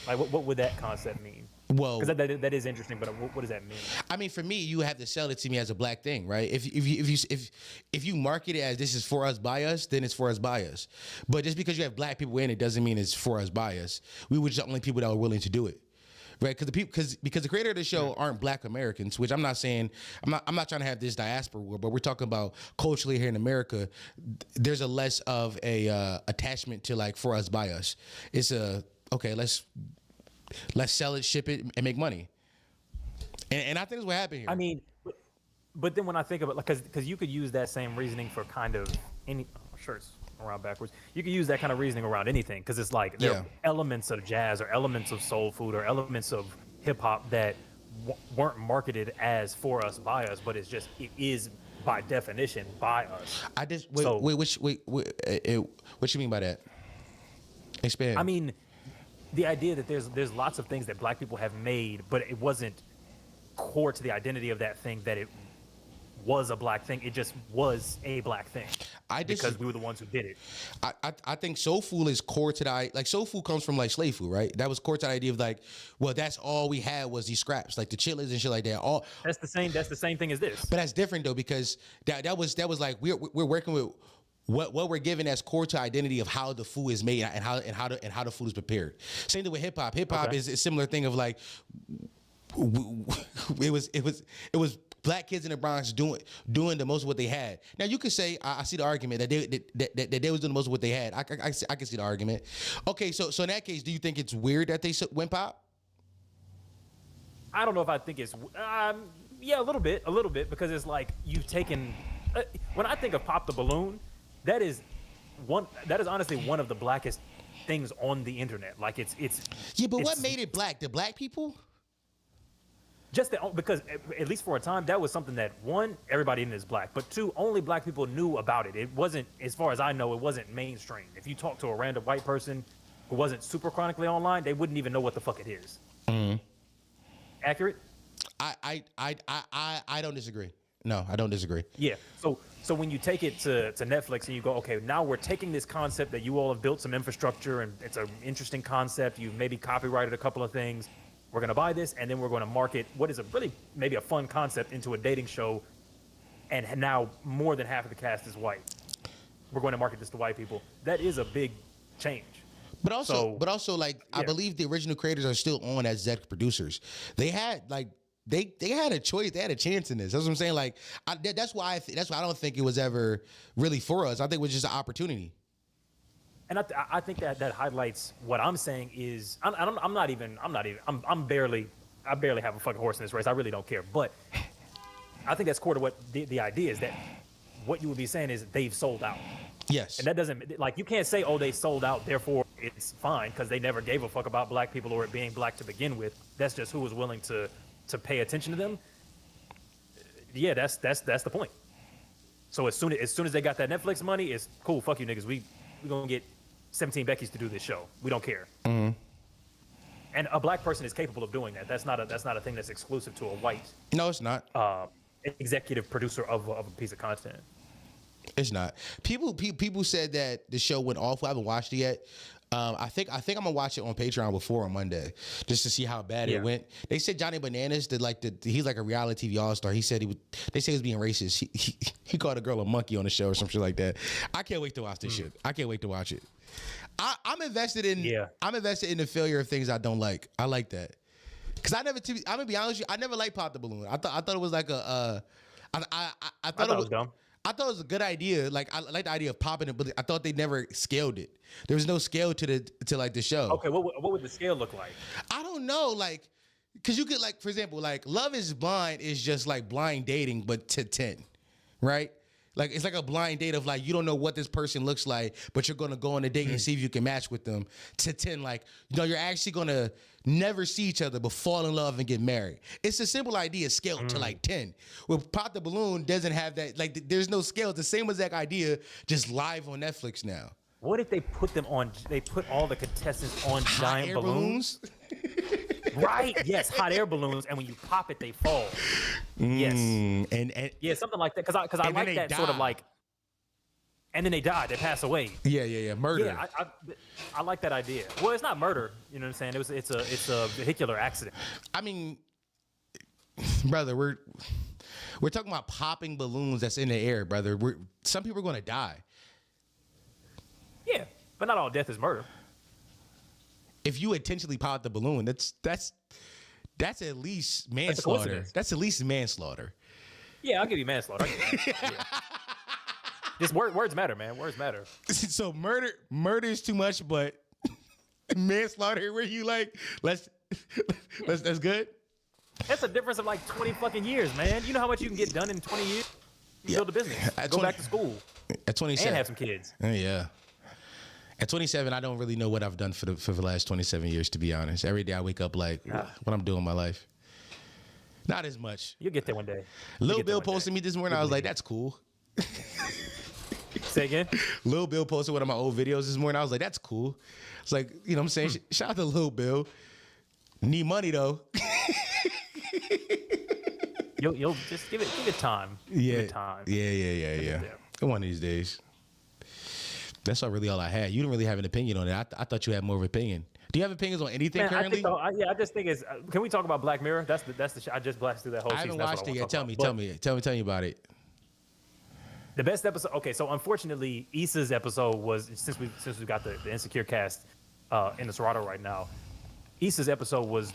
Like, what would that concept mean? Well, because that is interesting, but what does that mean? I mean, for me, you have to sell it to me as a black thing, right? If you market it as this is for us by us, then it's for us by us. But just because you have black people in it doesn't mean it's for us by us. We were just the only people that were willing to do it. Right, because the creator of the show aren't black Americans, which I'm not saying. I'm not trying to have this diaspora war, but we're talking about culturally here in America. There's a less of a attachment to like for us by us. It's okay. Let's sell it, ship it, and make money. And I think that's what happened here. I mean, but then when I think about because you could use that same reasoning for kind of any shirts around backwards. You could use that kind of reasoning around anything because it's like there are elements of jazz or elements of soul food or elements of hip hop that weren't marketed as for us by us, but it is by definition by us. I just what you mean by that? Expand. I mean, the idea that there's lots of things that black people have made, but it wasn't core to the identity of that thing that it was a black thing. It just was a black thing. Because we were the ones who did it. I think soul food is core to the soul food comes from like slave food, right? That was core to the idea of like, well, that's all we had was these scraps, like the chitlins and shit like that. That's the same thing as this. But that's different though, because that was like we're working with what we're given as core to identity of how the food is made and how the food is prepared. Same thing with hip hop. Hip hop is a similar thing of like it was black kids in the Bronx doing the most of what they had. Now you could say I see the argument that they was doing the most of what they had. I can see the argument. Okay, so in that case, do you think it's weird that they went pop? I don't know if I think it's yeah, a little bit because it's like you've taken when I think of Pop the Balloon, that is honestly one of the blackest things on the internet. Like it's yeah, but what made it black? The black people? Just because, at least for a time, that was something that, one, everybody in it is black, but two, only black people knew about it. It wasn't, as far as I know, it wasn't mainstream. If you talk to a random white person who wasn't super chronically online, they wouldn't even know what the fuck it is. Mm-hmm. Accurate? I don't disagree. No, I don't disagree. Yeah. So when you take it to Netflix and you go, okay, now we're taking this concept that you all have built some infrastructure and it's an interesting concept. You've maybe copyrighted a couple of things. We're going to buy this, and then we're going to market what is maybe a fun concept into a dating show, and now more than half of the cast is white. We're going to market this to white people. That is a big change. But also, like I believe the original creators are still on as exec producers. They had like they had a choice. They had a chance in this. That's what I'm saying. Like that's why I don't think it was ever really for us. I think it was just an opportunity. And I think that highlights what I'm saying is I barely have a fucking horse in this race. I really don't care. But I think that's core to what the idea is, that what you would be saying is they've sold out. Yes. And that doesn't, like, you can't say, oh, they sold out, therefore it's fine, because they never gave a fuck about black people or it being black to begin with. That's just who was willing to pay attention to them. Yeah, that's the point. So as soon as they got that Netflix money, it's cool. Fuck you niggas. We gonna get 17 Beckys to do this show. We don't care. Mm-hmm. And a black person is capable of doing that. That's not a thing that's exclusive to a white. No, it's not. Executive producer of a piece of content. It's not. People said that the show went awful. I haven't watched it yet. I think I'm gonna watch it on Patreon before on Monday, just to see how bad it went. They said Johnny Bananas he's like a reality TV all-star. He said they say he was being racist. He called a girl a monkey on the show or some shit like that. I can't wait to watch this shit. I can't wait to watch it. I'm invested in the failure of things I don't like. I like that. Cause I'm gonna be honest with you, I never liked Pop the Balloon. I thought it was like I thought it was dumb. I thought it was a good idea. Like I like the idea of popping it, but I thought they never scaled it. There was no scale to the show. Okay, what would the scale look like? I don't know, like, cause you could, like, for example, like Love is Blind is just like blind dating, but to 10, right? Like it's like a blind date of like you don't know what this person looks like, but you're gonna go on a date and see if you can match with them. To 10, like you're actually gonna never see each other but fall in love and get married. It's a simple idea scaled to like 10. With Pop the Balloon doesn't have that. Like there's no scale. It's the same exact idea, just live on Netflix now. What if they put all the contestants on giant balloons? Right. Yes, hot air balloons, and when you pop it, they fall. Yes. And yeah, something like that. Because I like that sort of like. And then they die. They pass away. Yeah. Murder. Yeah, I like that idea. Well, it's not murder. You know what I'm saying? It's a vehicular accident. I mean, brother, we're talking about popping balloons that's in the air, brother. Some people are going to die. Yeah, but not all death is murder. If you intentionally pop the balloon, that's at least manslaughter. That's at least manslaughter. Yeah, I'll give you manslaughter. Just words matter, man. Words matter. So murder is too much, but manslaughter, where you like, that's good. That's a difference of like 20 fucking years, man. You know how much you can get done in 20 years? You build a business, go back to school, at 27, and have some kids. Yeah. At 27, I don't really know what I've done for the last 27 years, to be honest. Every day I wake up like, what I'm doing in my life. Not as much. You'll get there one day. Lil Bill posted me this morning. I was like, that's cool. Say again? Lil Bill posted one of my old videos this morning. I was like, that's cool. It's like, you know what I'm saying? Shout out to Lil Bill. Need money, though. You'll just give it time. Yeah. Give it time. Yeah. One of these days. That's not really all I had. You didn't really have an opinion on it. I thought you had more of an opinion. Do you have opinions on anything currently? I just think it's. Can we talk about Black Mirror? That's the show. I just blasted through that whole season. I haven't watched it yet. Tell me about it. The best episode. Okay, so unfortunately, Issa's episode was since we got the Insecure cast in the Serato right now. Issa's episode was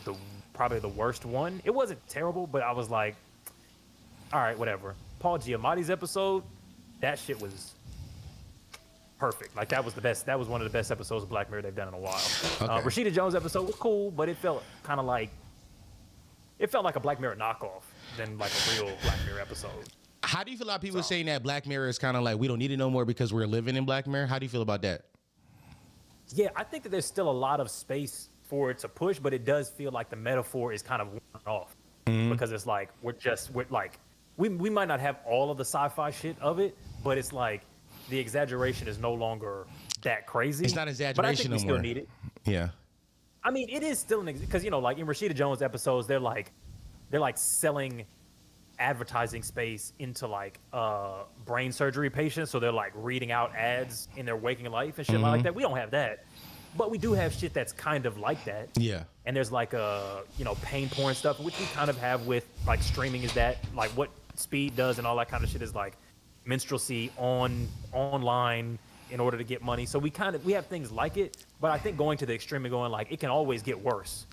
probably the worst one. It wasn't terrible, but I was like, all right, whatever. Paul Giamatti's episode, that shit was perfect. Like that was the best. That was one of the best episodes of Black Mirror they've done in a while. Okay. Rashida Jones' episode was cool, but it felt kind of like a Black Mirror knockoff than like a real Black Mirror episode. How do you feel about people saying that Black Mirror is kind of like we don't need it no more because we're living in Black Mirror? How do you feel about that? Yeah, I think that there's still a lot of space for it to push, but it does feel like the metaphor is kind of worn off because it's like we might not have all of the sci-fi shit of it, but it's like the exaggeration is no longer that crazy. It's not exaggeration but I think we no more. Still need it. Yeah. I mean, it is still because like in Rashida Jones episodes, they're like selling advertising space into like brain surgery patients, so they're like reading out ads in their waking life and shit like that. We don't have that, but we do have shit that's kind of like that. Yeah. And there's like pain porn stuff, which we kind of have with like streaming. Is that like what Speed does and all that kind of shit is like minstrelsy online in order to get money. So we have things like it, but I think going to the extreme and going like it can always get worse.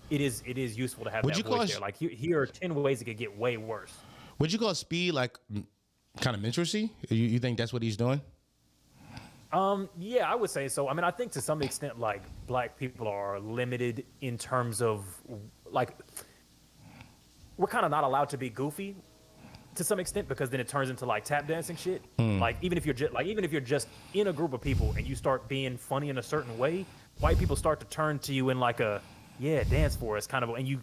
It is useful to have that voice there. Like here are 10 ways it could get way worse. Would you call Speed like kind of minstrelsy? You think that's what he's doing? Yeah, I would say so. I mean, I think to some extent, like black people are limited in terms of like we're kind of not allowed to be goofy to some extent because then it turns into like tap dancing shit. Like even if you're just in a group of people and you start being funny in a certain way, white people start to turn to you in like a dance for us kind of, and you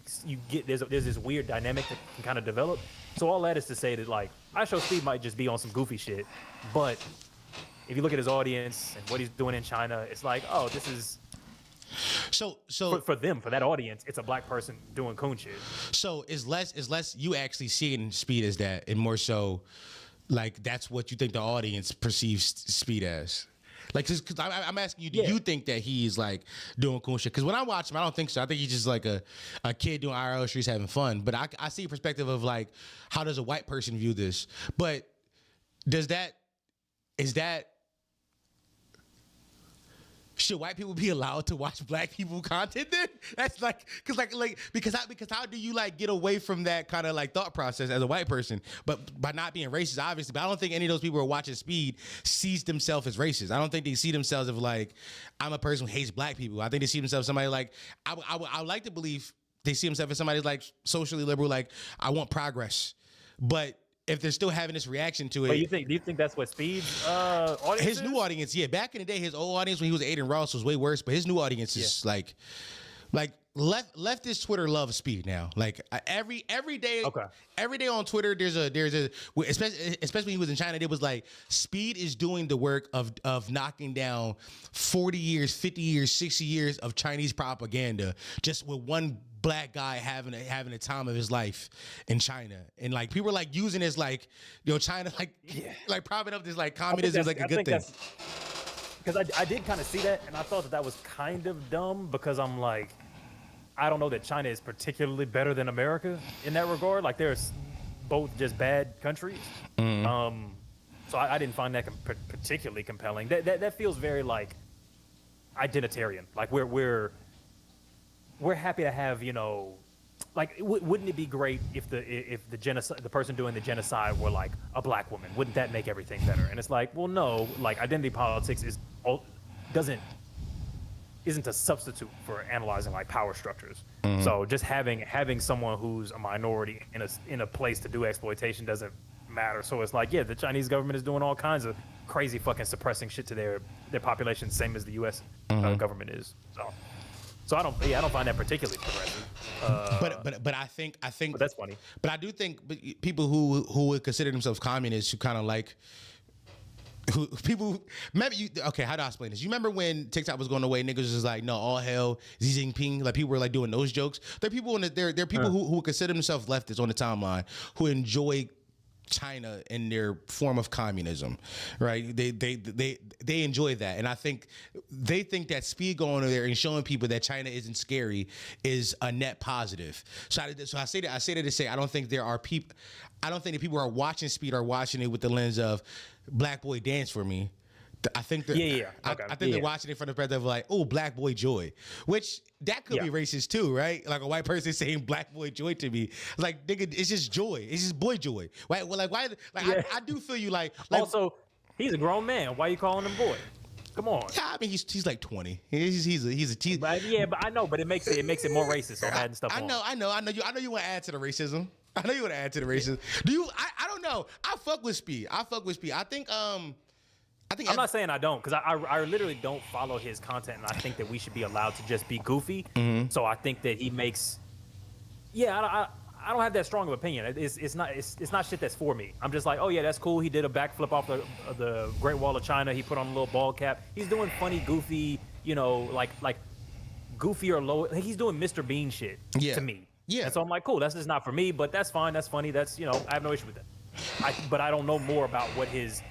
get there's this weird dynamic that can kind of develop. So all that is to say that like I Show Speed might just be on some goofy shit, but if you look at his audience and what he's doing in China, it's like, oh, this is so for them, for that audience, it's a black person doing coon shit. So is less you actually seeing Speed as that, and more so like that's what you think the audience perceives Speed as. Like, cause I'm asking you, do you think that he's like doing cool shit? Because when I watch him, I don't think so. I think he's just like a kid doing IRL streets having fun. But I see a perspective of like, how does a white person view this? But should white people be allowed to watch black people content then? That's like, because how do you like get away from that kind of like thought process as a white person? But by not being racist, obviously. But I don't think any of those people who are watching Speed sees themselves as racist. I don't think they see themselves as like, I'm a person who hates black people. I think they see themselves as somebody like, I would like to believe they see themselves as somebody like socially liberal, like I want progress. But if they're still having this reaction to it, but do you think that's what Speed's audience? His new audience, yeah. Back in the day, his old audience when he was Aiden Ross was way worse, but his new audience is like leftist Twitter loves Speed now. Like every day, every day on Twitter, there's a especially when he was in China, it was like Speed is doing the work of knocking down 40 years, 50 years, 60 years of Chinese propaganda just with one black guy having a time of his life in China, and like people are like using this like, you know, China like propping up this like communism is like a good thing. Because I did kind of see that, and I thought that was kind of dumb because I'm like, I don't know that China is particularly better than America in that regard. Like they're both just bad countries. So I didn't find that particularly compelling. That feels very like identitarian. Like we're happy to have, you know, like wouldn't it be great if the genocide, the person doing the genocide were like a black woman? Wouldn't that make everything better? And it's like, well, no, like identity politics isn't a substitute for analyzing like power structures. So just having someone who's a minority in a place to do exploitation doesn't matter. So it's like, yeah, the Chinese government is doing all kinds of crazy fucking suppressing shit to their population, same as the U.S. Government is. So I don't find that particularly progressive. But I think but that's funny. But I do think people who would consider themselves communists, who kind of like remember how do I explain this? You remember when TikTok was going away, niggas was just like, no, all hell Xi Jinping, like people were like doing those jokes. There are people there are people who consider themselves leftists on the timeline who enjoy China in their form of communism, right? They enjoy that, and I think they think that Speed going over there and showing people that China isn't scary is a net positive. So I say that to say I don't think there are people. I don't think that people who are watching Speed are watching it with the lens of black boy dance for me. I think that I think they're watching it from the perspective of like, oh, black boy joy, which that could be racist too, right? Like a white person saying black boy joy to me, like nigga, it's just joy, it's just boy joy. Why? Well, like why? Like I do feel you like. Also, he's a grown man. Why are you calling him boy? Come on. Yeah, I mean he's like 20. He's a tease. But I know, but it makes it more racist. So adding stuff. I know you want to add to the racism. I know you want to add to the racism. Do you? I don't know. I fuck with Speed. I think I'm not saying I don't, because I literally don't follow his content, and I think that we should be allowed to just be goofy. So I think that he makes, I don't have that strong of opinion. It's not shit that's for me. I'm just like, oh yeah, that's cool. He did a backflip off the Great Wall of China. He put on a little ball cap. He's doing funny, goofy, you know, like goofy or low. Like he's doing Mr. Bean shit to me. Yeah. And so I'm like, cool. That's just not for me, but that's fine. That's funny. That's, you know, I have no issue with that. But I don't know more about what his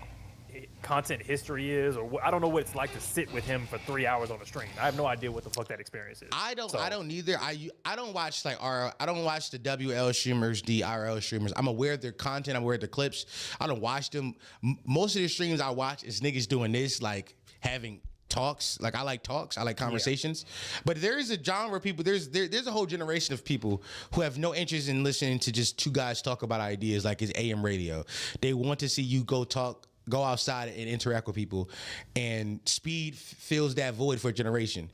content history is, or I don't know what it's like to sit with him for 3 hours on a stream. I have no idea what the fuck that experience is. I don't either. I don't watch I don't watch the WL streamers, the IRL streamers. I'm aware of their content. I'm aware of their clips. I don't watch them. Most of the streams I watch is niggas doing this, like having talks. Like I like talks, I like conversations. But there is a genre of people. There's a whole generation of people who have no interest in listening to just two guys talk about ideas like it's AM radio. They want to see you go outside and interact with people, and Speed fills that void for a generation.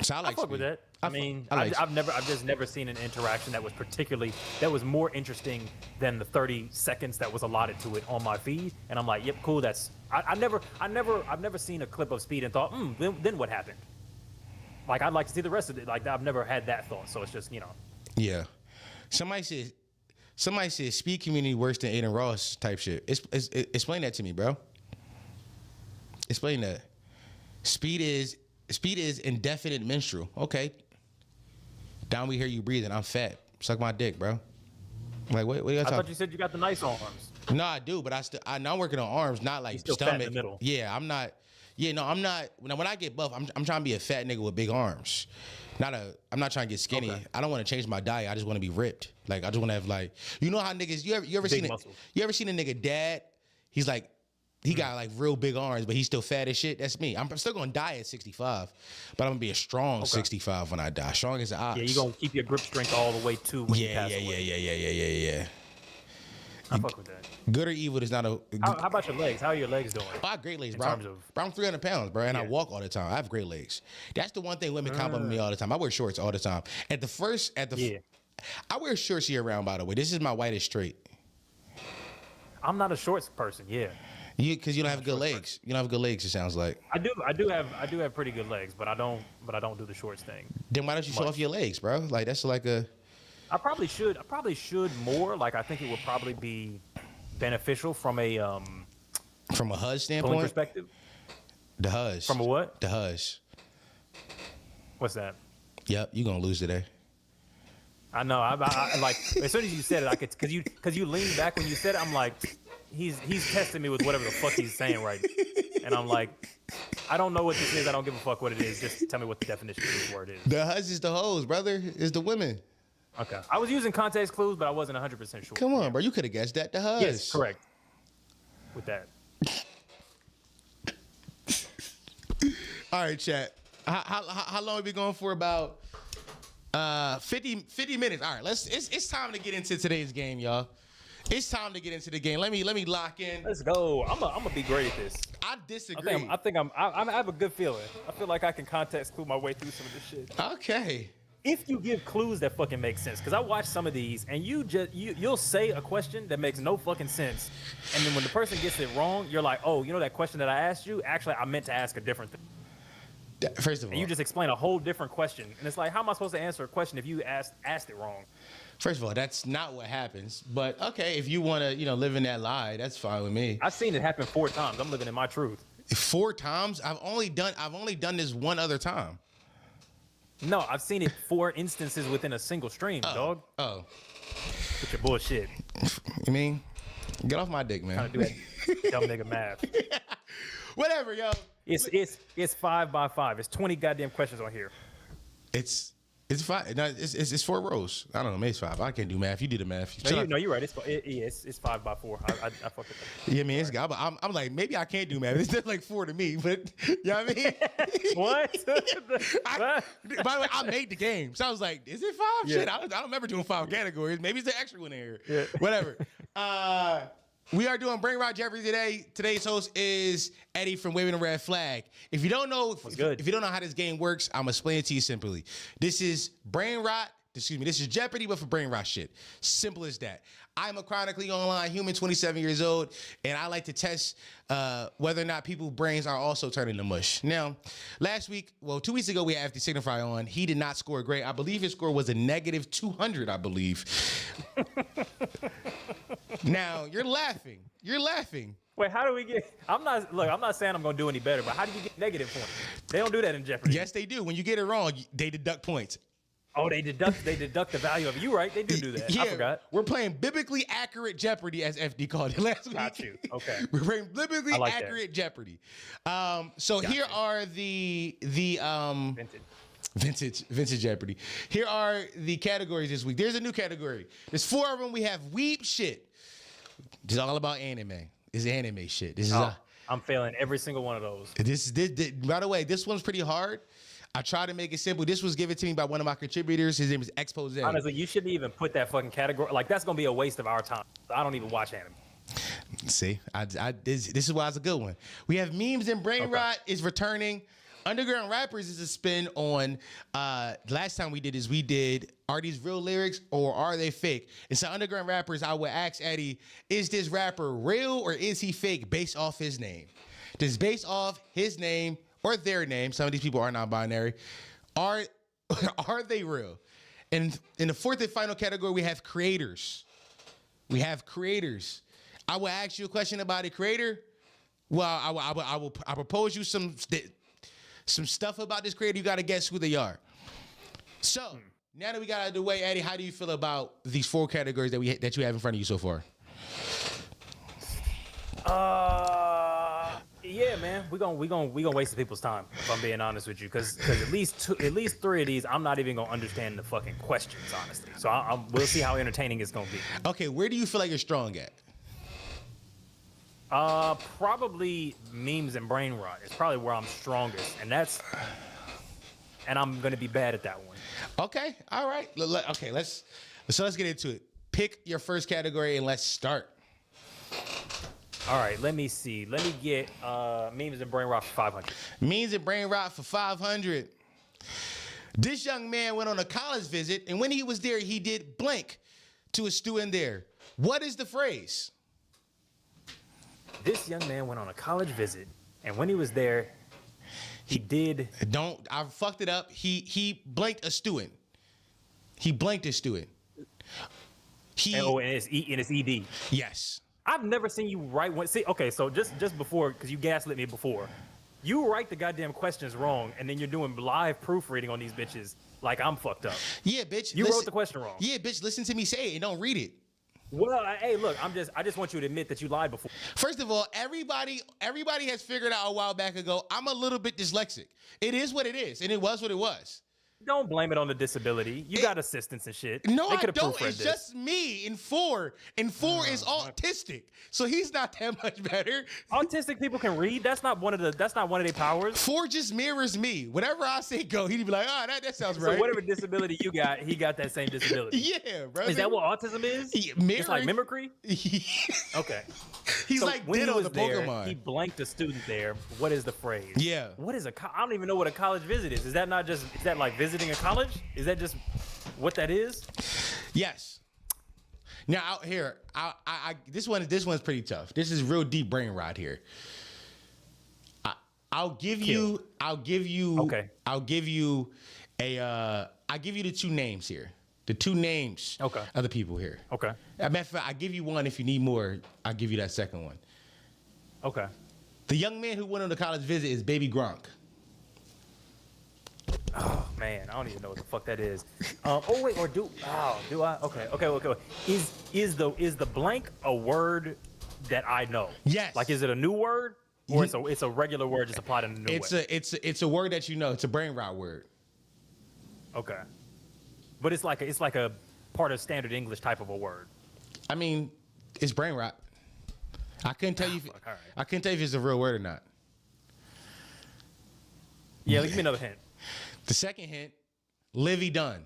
So I like fuck Speed. with that. I've just never seen an interaction that was more interesting than the 30 seconds that was allotted to it on my feed. And I'm like, yep, cool. I've never seen a clip of Speed and thought, then what happened? Like, I'd like to see the rest of it. Like, I've never had that thought. So it's just, Yeah. Somebody said Speed community worse than Aiden Ross type shit. Explain that to me, bro. Explain that. Speed is indefinite menstrual. Okay. Down we hear you breathing. I'm fat. Suck my dick, bro. Like, what are you I talking? thought you said you got the nice arms. No, I do, but I'm working on arms, not like still stomach. fat in the middle. Yeah, I'm not. Yeah, no, I'm not. When I get buff, I'm trying to be a fat nigga with big arms. I'm not trying to get skinny. Okay. I don't want to change my diet. I just want to be ripped. Like, I just want to have like, you know how niggas. You ever Big seen muscles. You ever seen a nigga dad? He's like. He got like real big arms, but he's still fat as shit. That's me. I'm still gonna die at 65, but I'm gonna be a strong 65 when I die. Strong as an ox. Yeah, you're going to keep your grip strength all the way to when you pass away. Yeah. I fuck with that. Good or evil is not a. How about your legs? How are your legs doing? I have great legs, In bro. terms of- Bro, I'm 300 pounds, bro, and I Yeah. walk all the time. I have great legs. That's the one thing women compliment me all the time. I wear shorts all the time. I wear shorts year round, by the way. This is my whitest straight. I'm not a shorts person. Yeah. Because you don't have good legs. You don't have good legs, it sounds like. I do have pretty good legs, but I don't do the shorts thing. Then why don't you show off your legs, bro? Like, that's like a. I probably should more. Like, I think it would probably be beneficial from a From a HUD bone standpoint? perspective. The HUDs. From a what? The HUDs. What's that? Yep, you gonna lose today. I know. I like as soon as you said it, I could because you leaned back when you said it. I'm like, he's testing me with whatever the fuck he's saying right now. And I'm like, I don't know what this is. I don't give a fuck what it is. Just tell me what the definition of this word is. The HUDs is the hoes, brother. Is the women. Okay. I was using context clues, but I wasn't 100% sure. Come on, bro. You could have guessed that. The HUDs. Yes, correct. With that. All right, chat. How long are we going for? About 50 minutes. All right, it's time to get into today's game, y'all. It's time to get into the game. Let me lock in. Let's go. I'm gonna be great at this. I disagree. I have a good feeling. I feel like I can context clue my way through some of this shit. Okay. If you give clues that fucking make sense, because I watch some of these and you'll say a question that makes no fucking sense, and then when the person gets it wrong, you're like, oh, you know that question that I asked you? Actually, I meant to ask a different thing. First of all, And you just explain a whole different question, and it's like, how am I supposed to answer a question if you asked it wrong? first of all, that's not what happens. But okay, if you want to, live in that lie, that's fine with me. I've seen it happen 4 times. I'm living in my truth. 4 times? I've only done this one other time. No, I've seen it 4 instances within a single stream, dog. Oh. With your bullshit. You mean? Get off my dick, man. Trying to do that dumb nigga math. Whatever, yo. It's 5 by 5. It's 20 goddamn questions on here. It's 5. No, it's 4 rows. I don't know. Maybe it's 5. I can't do math. You do the math. No, you're right. It's 5 by 4. I fucked it up. Yeah, I mean, it's I'm like, maybe I can't do math. It's just like 4 to me, but you know what I mean? What? By the way, I made the game, so I was like, is it 5? Yeah. Shit, I don't remember doing 5 categories. Maybe it's an extra one in here. Yeah. Whatever. We are doing Brain Rot Jeopardy today. Today's host is Eddie from Waving the Red Flag. If you don't know, if you don't know how this game works, I'm gonna explain it to you simply. This is Brain Rot. This is Jeopardy, but for brain rot shit. Simple as that. I'm a chronically online human, 27 years old, and I like to test whether or not people's brains are also turning to mush. Now, 2 weeks ago, we had After Signify on. He did not score great. I believe his score was a negative 200, I believe. Now, you're laughing. Wait, how do we get? I'm not saying I'm gonna do any better, but how do you get negative points? They don't do that in Jeopardy. Yes, they do. When you get it wrong, they deduct points. Oh, they deduct the value of it. You right? They do that. Yeah, I forgot. We're playing biblically accurate Jeopardy, as FD called it last week. Got you. Okay. We're playing biblically like accurate Jeopardy. Here are the vintage Jeopardy. Here are the categories this week. There's a new category. There's 4 of them. We have weep shit. This is all about anime. This is anime shit. This is I'm failing every single one of those. This, by the way, this one's pretty hard. I tried to make it simple. This was given to me by one of my contributors. His name is Expo Zei. Honestly, you shouldn't even put that fucking category. Like, that's gonna be a waste of our time. I don't even watch anime. See, this is why it's a good one. We have memes and brain rot is returning. Underground rappers is a spin on. Last time we did are these real lyrics or are they fake? And so underground rappers, I would ask Eddie, is this rapper real or is he fake based off his name? Just based off his name or their name. Some of these people are non-binary. Are they real? And in the fourth and final category, we have creators. I will ask you a question about a creator. Well, I will propose you some stuff about this creator. You got to guess who they are. So now that we got out of the way, Eddie, how do you feel about these 4 categories that you have in front of you so far? Yeah, man, we gonna waste people's time if I'm being honest with you, because at least 3 of these I'm not even gonna understand the fucking questions, honestly. So we'll see how entertaining it's gonna be. Okay, where do you feel like you're strong at? Probably memes and brain rot. It's probably where I'm strongest, and I'm gonna be bad at that one. Okay, all right. Okay, let's get into it. Pick your first category and let's start. All right, let me see. Let me get memes and brain rot for 500. Memes and brain rot for 500. This young man went on a college visit, and when he was there, he did blank to a student there. What is the phrase? This young man went on a college visit, and when he was there, he did. I fucked it up. He blanked a student. He blanked a student. And it's ED. Yes. I've never seen you write one. See, okay, so just before, because you gaslit me before, you write the goddamn questions wrong, and then you're doing live proofreading on these bitches like I'm fucked up. Yeah, bitch. You wrote the question wrong. Yeah, bitch. Listen to me say it and don't read it. Well, hey, look, I just want you to admit that you lied before. First of all, everybody has figured out a while back ago, I'm a little bit dyslexic. It is what it is, and it was what it was. Don't blame it on the disability. You got assistants and shit. No, I don't. It's just me in 4. And 4 is autistic, so he's not that much better. Autistic people can read. That's not one of their powers. 4 just mirrors me. Whatever I say go, he'd be like, that sounds right. So whatever disability you got, he got that same disability. Yeah, bro. Is that what autism is? Yeah, it's like mimicry? Okay. He's so like Ditto the Pokemon. He blanked a student there. What is the phrase? Yeah. What is I don't even know what a college visit is. Is that like visiting a college? Is that just what that is? Yes. Now out here, this one's pretty tough. This is real deep brain rot here. I'll give you the 2 names here. The 2 names of the people here. Okay. As a matter of fact, I give you one. If you need more, I'll give you that second one. Okay. The young man who went on the college visit is Baby Gronk. Oh man, I don't even know what the fuck that is. Do I? Okay. Is the blank a word that I know? Yes. Like, is it a new word, or it's a regular word just applied in a new way? It's a word that you know. It's a brain rot word. Okay. But it's like a part of standard English type of a word. I mean, it's brain rot. I couldn't tell you. All right. I couldn't tell you if it's a real word or not. Yeah, give me another hint. The second hint, Livy Dunn.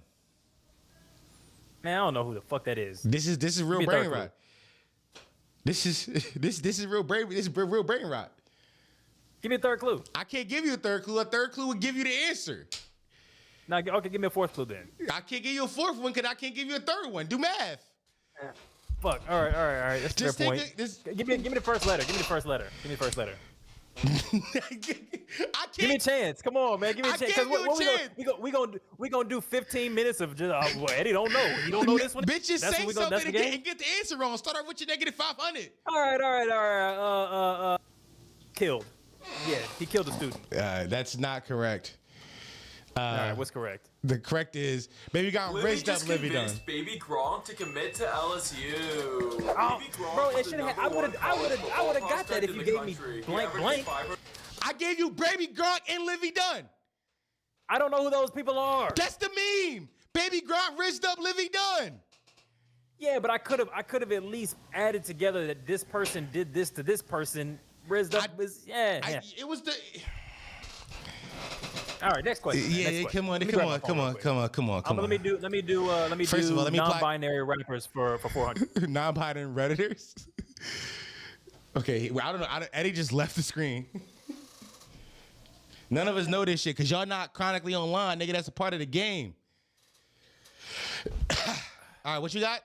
Man, I don't know who the fuck that is. This is real brain rot. This is real brain. This is real brain rot. Give me a third clue. I can't give you a third clue. A third clue would give you the answer. Now, okay, give me a fourth clue then. I can't give you a fourth one because I can't give you a third one. Do math. Fuck. All right. That's a fair point. Give me the first letter. I can't. Give me a chance. Come on, man. Give me a chance. Give you a chance. We gonna do 15 minutes of just. Eddie don't know. He don't know this one. Bitches say something and get the answer wrong. Start off with your negative 500. All right. Killed. Yeah, he killed a student. That's not correct. All right, what's correct? The correct is Baby Gronk raised up Livy Dunn. Baby Gronk to commit to LSU. Oh, bro, it should have. I would have got that if you gave me blank. I gave you Baby Gronk and Livy Dunn. I don't know who those people are. That's the meme. Baby Gronk raised up Livy Dunn. Yeah, but I could have at least added together that this person did this to this person Rizzed up. It was the. All right, next question. Yeah, next come on, come on. Let me do First of all, let me non-binary rappers for 400. Non-binary Redditors. Okay, well, I don't know. Eddie just left the screen. None of us know this shit because y'all not chronically online, nigga. That's a part of the game. All right, what you got?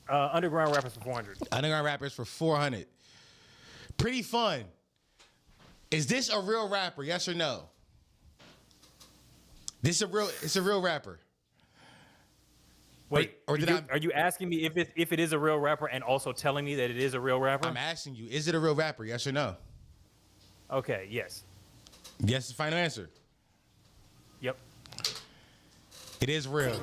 Underground rappers for 400. Underground rappers for 400. Pretty fun. Is this a real rapper? Yes or no? It's a real rapper. Wait, are you asking me if it is a real rapper and also telling me that it is a real rapper? I'm asking you, is it a real rapper? Yes or no? Okay, yes. Yes is the final answer. Yep. It is real.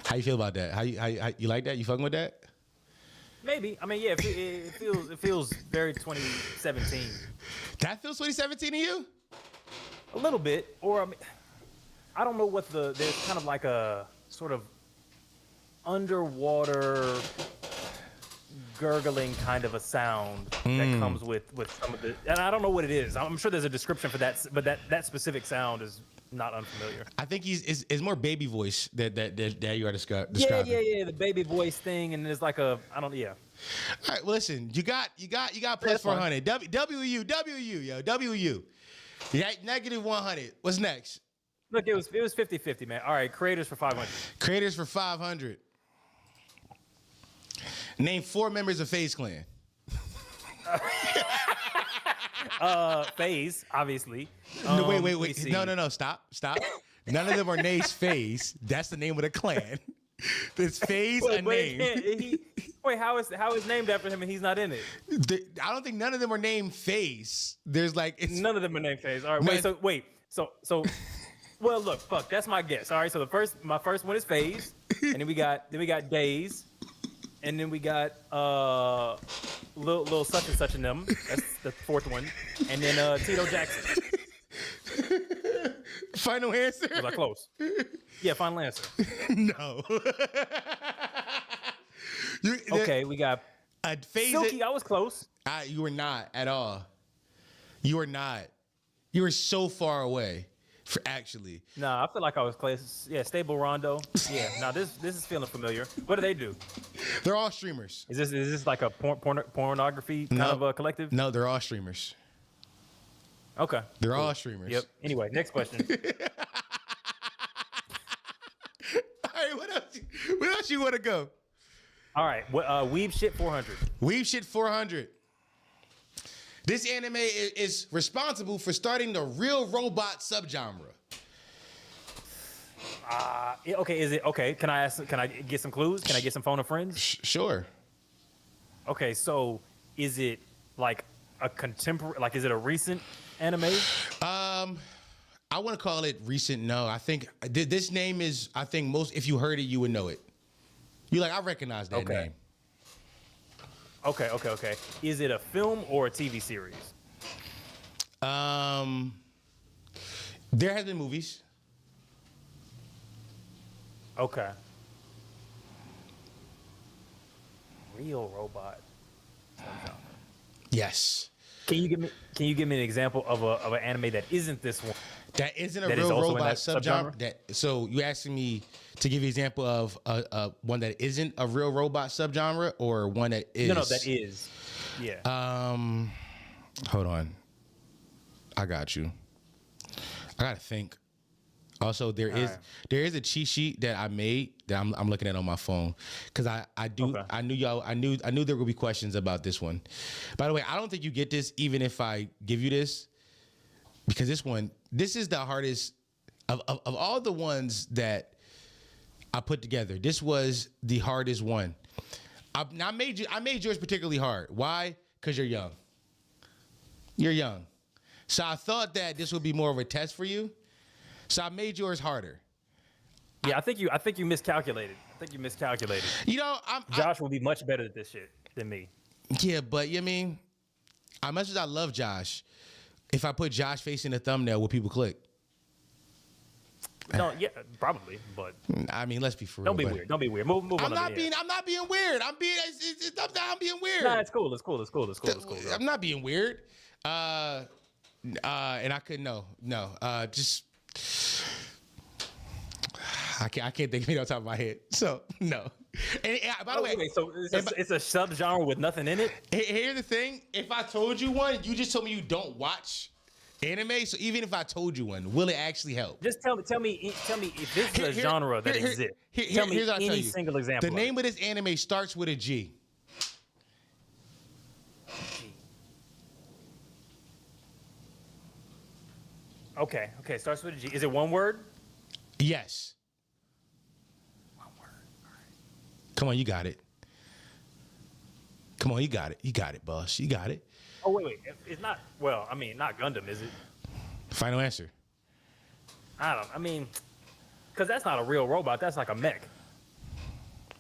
How you feel about that? How you like that? You fucking with that? Maybe. I mean, yeah, it feels very 2017. That feels 2017 to you? A little bit. Or I mean, I don't know what there's kind of like a sort of underwater gurgling kind of a sound that comes with some of the, and I don't know what it is. I'm sure there's a description for that, but that specific sound is not unfamiliar. I think it's more baby voice that you are describing. Yeah, the baby voice thing, and there's like a All right, well, listen, you got plus 400. WU, yo, WU. You got negative 100. What's next? Look, it was 50-50, man. All right, creators for 500. Creators for 500. Name 4 members of FaZe Clan. FaZe, obviously. No, wait. No. Stop. None of them are named FaZe. That's the name of the clan. There's FaZe a name. How is named after him and he's not in it? I don't think none of them are named FaZe. There's like none of them are named FaZe. All right, so well, look, fuck. That's my guess. All right, so my first one is FaZe, and then we got Daze, and then we got little such and such in them. That's the fourth one, and then Tito Jackson. Final answer? Was I close? Yeah, final answer. No. Okay, we got FaZe. Silky. I was close. You were not at all. You were not. You were so far away. Actually. Nah, I feel like I was close. Yeah, Stable Rondo. Yeah. Now this is feeling familiar. What do they do? They're all streamers. Is this like a pornography kind of a collective? No, they're all streamers. Okay. They're all streamers. Yep. Anyway, next question. All right, what else you want to go? All right. Weeb Shit 400. Weeb Shit 400. This anime is responsible for starting the real robot subgenre. Okay, is it okay? Can I get some clues? Can I get some phone of friends? Sure. Okay, so is it like a contemporary? Like, is it a recent anime? I want to call it recent. No, I think this name is. I think most. If you heard it, you would know it. You I recognize that name. Okay. Is it a film or a TV series? There has been movies. Okay. Real robot. Yes. Can you give me an example of an anime that isn't this one? That isn't a real robot subgenre. So you asking me to give you an example of one that isn't a real robot subgenre or one that is? No, that is. Yeah. Hold on. I got you. I gotta think. Also, there is a cheat sheet that I made that I'm looking at on my phone because I knew there would be questions about this one. By the way, I don't think you get this even if I give you this because this is the hardest of all the ones that I put together. This was the hardest one. I made yours particularly hard. Why? Because you're young. You're young. So I thought that this would be more of a test for you. So I made yours harder. Yeah, I think you miscalculated. You know, Josh will be much better at this shit than me. Yeah, but you mean, as much as I love Josh, If I put Josh face in the thumbnail, will people click? No, yeah, probably, but I mean, let's be for real. don't be weird. Don't be weird. Move I'm on. not being weird. I'm being weird. Nah, it's cool. It's cool. Bro. I'm not being weird. And I couldn't. No. Just I can't think of it on top of my head. So no. And by the way, so it's a subgenre with nothing in it. Here's the thing: if I told you one, you just told me you don't watch anime. So even if I told you one, will it actually help? Just tell me if this is a genre that exists. Tell me any single example. The name of this anime starts with a G. Okay, starts with a G. Is it one word? Yes. One word. All right. Come on, you got it. Come on, you got it. You got it, boss. You got it. Oh, wait. It's not, well, I mean, not Gundam, is it? Final answer. Because that's not a real robot. That's like a mech.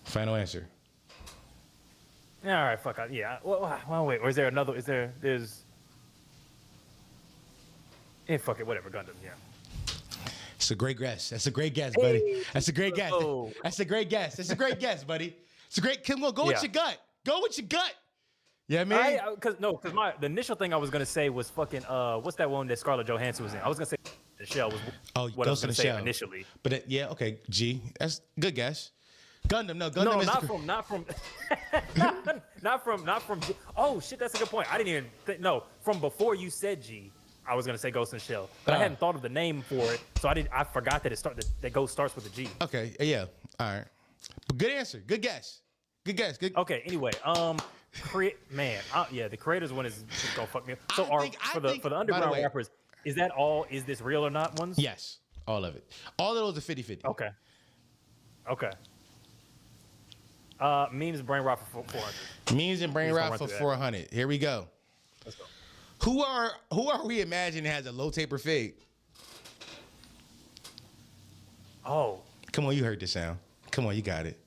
Final answer. Yeah, all right, fuck. Yeah. Well, wait. Or is there another? There's. Yeah, fuck it. Whatever. Gundam. Yeah. It's a great guess. That's a great guess, buddy. Hey, That's a great guess. oh. That's a great guess. That's a great guess, buddy. It's a great. Come on, go with your gut. Go with your gut. Yeah, man. Because the initial thing I was gonna say was fucking what's that one that Scarlett Johansson was in? I was gonna say the Shell was what I was gonna say initially. But yeah, okay, G. That's a good guess. Gundam, no, Gundam is not from. Oh shit, that's a good point. I didn't even no from before you said G. I was gonna say Ghost in the Shell, but I hadn't thought of the name for it, so I forgot that that Ghost starts with a G. Okay, yeah, all right. But good answer, good guess, good guess. Good. Okay, anyway, the creators one is just gonna fuck me up. So for the underground rappers, is that all? Is this real or not ones? Yes, all of it. All of those are 50-50. Okay. Memes and brain rot for 400. Memes and brain rot for 400. Here we go. Let's go. Who are we imagining has a low taper fade? Oh. Come on, you heard the sound. Come on, you got it.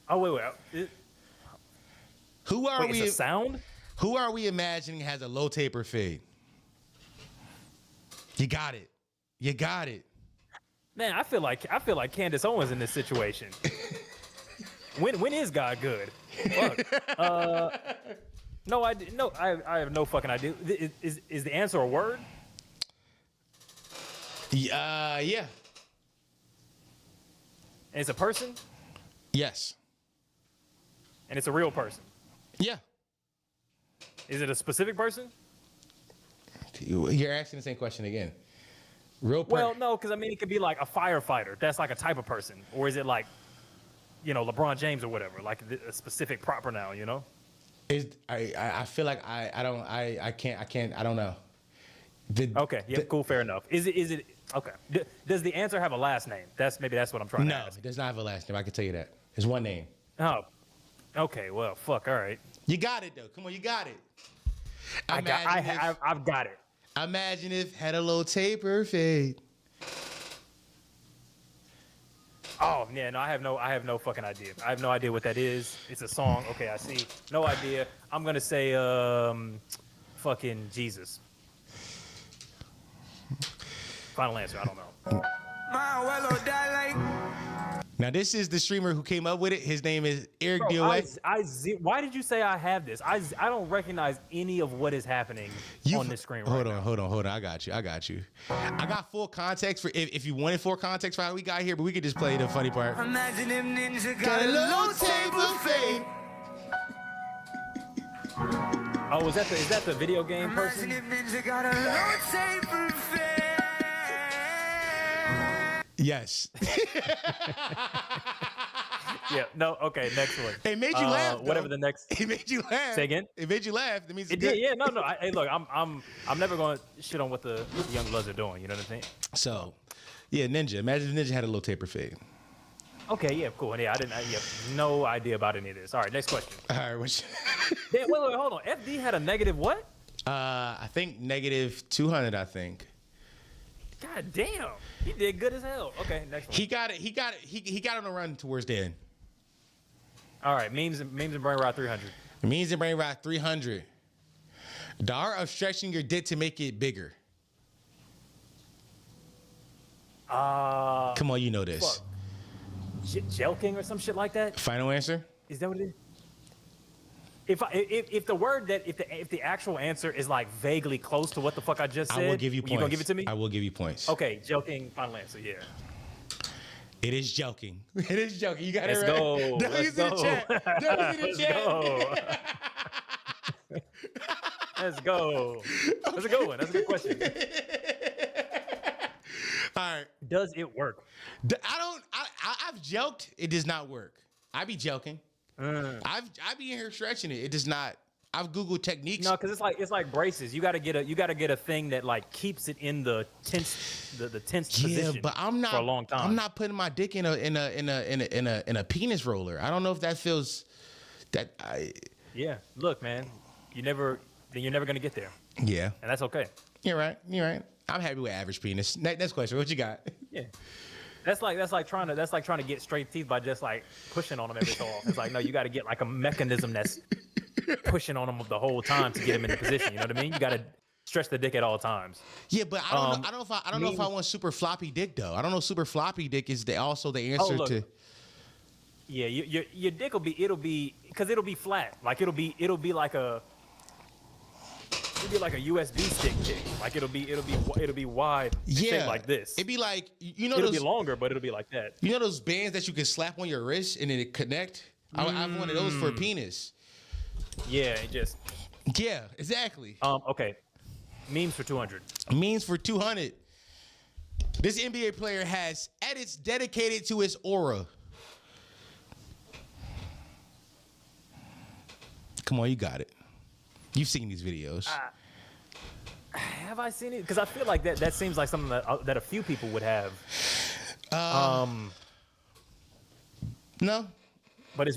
Oh wait. It's a sound? Who are we imagining has a low taper fade? You got it. You got it. Man, I feel like Candace Owens in this situation. When is God good? Fuck. I have no fucking idea. Is the answer a word? Yeah. And it's a person? Yes. And it's a real person? Yeah. Is it a specific person? You're asking the same question again. Real person. Well, no, because it could be like a firefighter. That's like a type of person. Or is it like, LeBron James or whatever, like a specific proper noun, I feel like I don't know. Cool, fair enough. Is it okay? Does the answer have a last name? That's what I'm trying to ask. No, it does not have a last name. I can tell you that. It's one name. Oh, okay. Well, fuck. All right. You got it though. Come on, you got it. I've got it. Imagine if had a little taper fade. Oh yeah, no, I have no fucking idea. I have no idea what that is. It's a song. Okay, I see. No idea. I'm gonna say fucking Jesus. Final answer. I don't know. Now this is the streamer who came up with it. His name is Eric DOA. Why did you say I have this? I don't recognize any of what is happening on this screen right now. Hold on. I got you. I got full context for if you wanted full context for how we got here, but we could just play the funny part. Imagine if ninja got a low taper fade. Oh, is that the video game person? Imagine if ninja got a low taper fade. Yes. Yeah. No. Okay. Next one. It made you laugh. Whatever the next. It made you laugh. Say again. It made you laugh. That means it did. Yeah. No. Hey, look. I'm never going to shit on what the young bloods are doing. You know what I'm saying? So, yeah, Ninja. Imagine if Ninja had a little taper fade. Okay. Yeah. Cool. Yeah. I have no idea about any of this. All right. Next question. All right. Wait. Hold on. FD had a negative what? I think negative 200. I think. God damn. He did good as hell. Okay, next one. He got it. He got on a run towards the end. All right, memes and brain rot 300. Memes and brain rot 300. The art of stretching your dick to make it bigger. Come on, you know this. Jelking or some shit like that? Final answer? Is that what it is? If the actual answer is like vaguely close to what the fuck I just said, I will give you points. You gonna give it to me? I will give you points. Okay, joking. Final answer. Yeah. It is joking. It is joking. You got Let's it right. go. W's in the chat. W's in the chat. Let's go. That's a good one. That's a good question. All right. Does it work? I've joked. It does not work. I be joking. I be in here stretching it. It does not. I've Googled techniques. No, because it's like braces. You gotta get a thing that like keeps it in the tense position. But I'm not for a long time. I'm not putting my dick in a penis roller. I don't know if that feels that I. Yeah. Look, man. You're never gonna get there. Yeah. And that's okay. You're right. I'm happy with average penis. Next question. What you got? Yeah. That's like trying to get straight teeth by just like pushing on them every so often. It's like, no, you got to get like a mechanism that's pushing on them the whole time to get them in the position. You know what I mean? You got to stretch the dick at all times. Yeah, but I don't know if I want super floppy dick though. I don't know if super floppy dick is also the answer to. Yeah, your dick will be because it'll be flat. Like it'll be like a USB stick dick. Like it'll be wide. Yeah, like this. It'd be like it'll be longer, but it'll be like that. You know those bands that you can slap on your wrist and then it connect. I have one of those for a penis. Yeah, it just. Yeah, exactly. Okay. Memes for 200. Memes for 200. This NBA player has edits dedicated to his aura. Come on, you got it. You've seen these videos. Have I seen it? Because I feel like that seems like something that a few people would have. No. But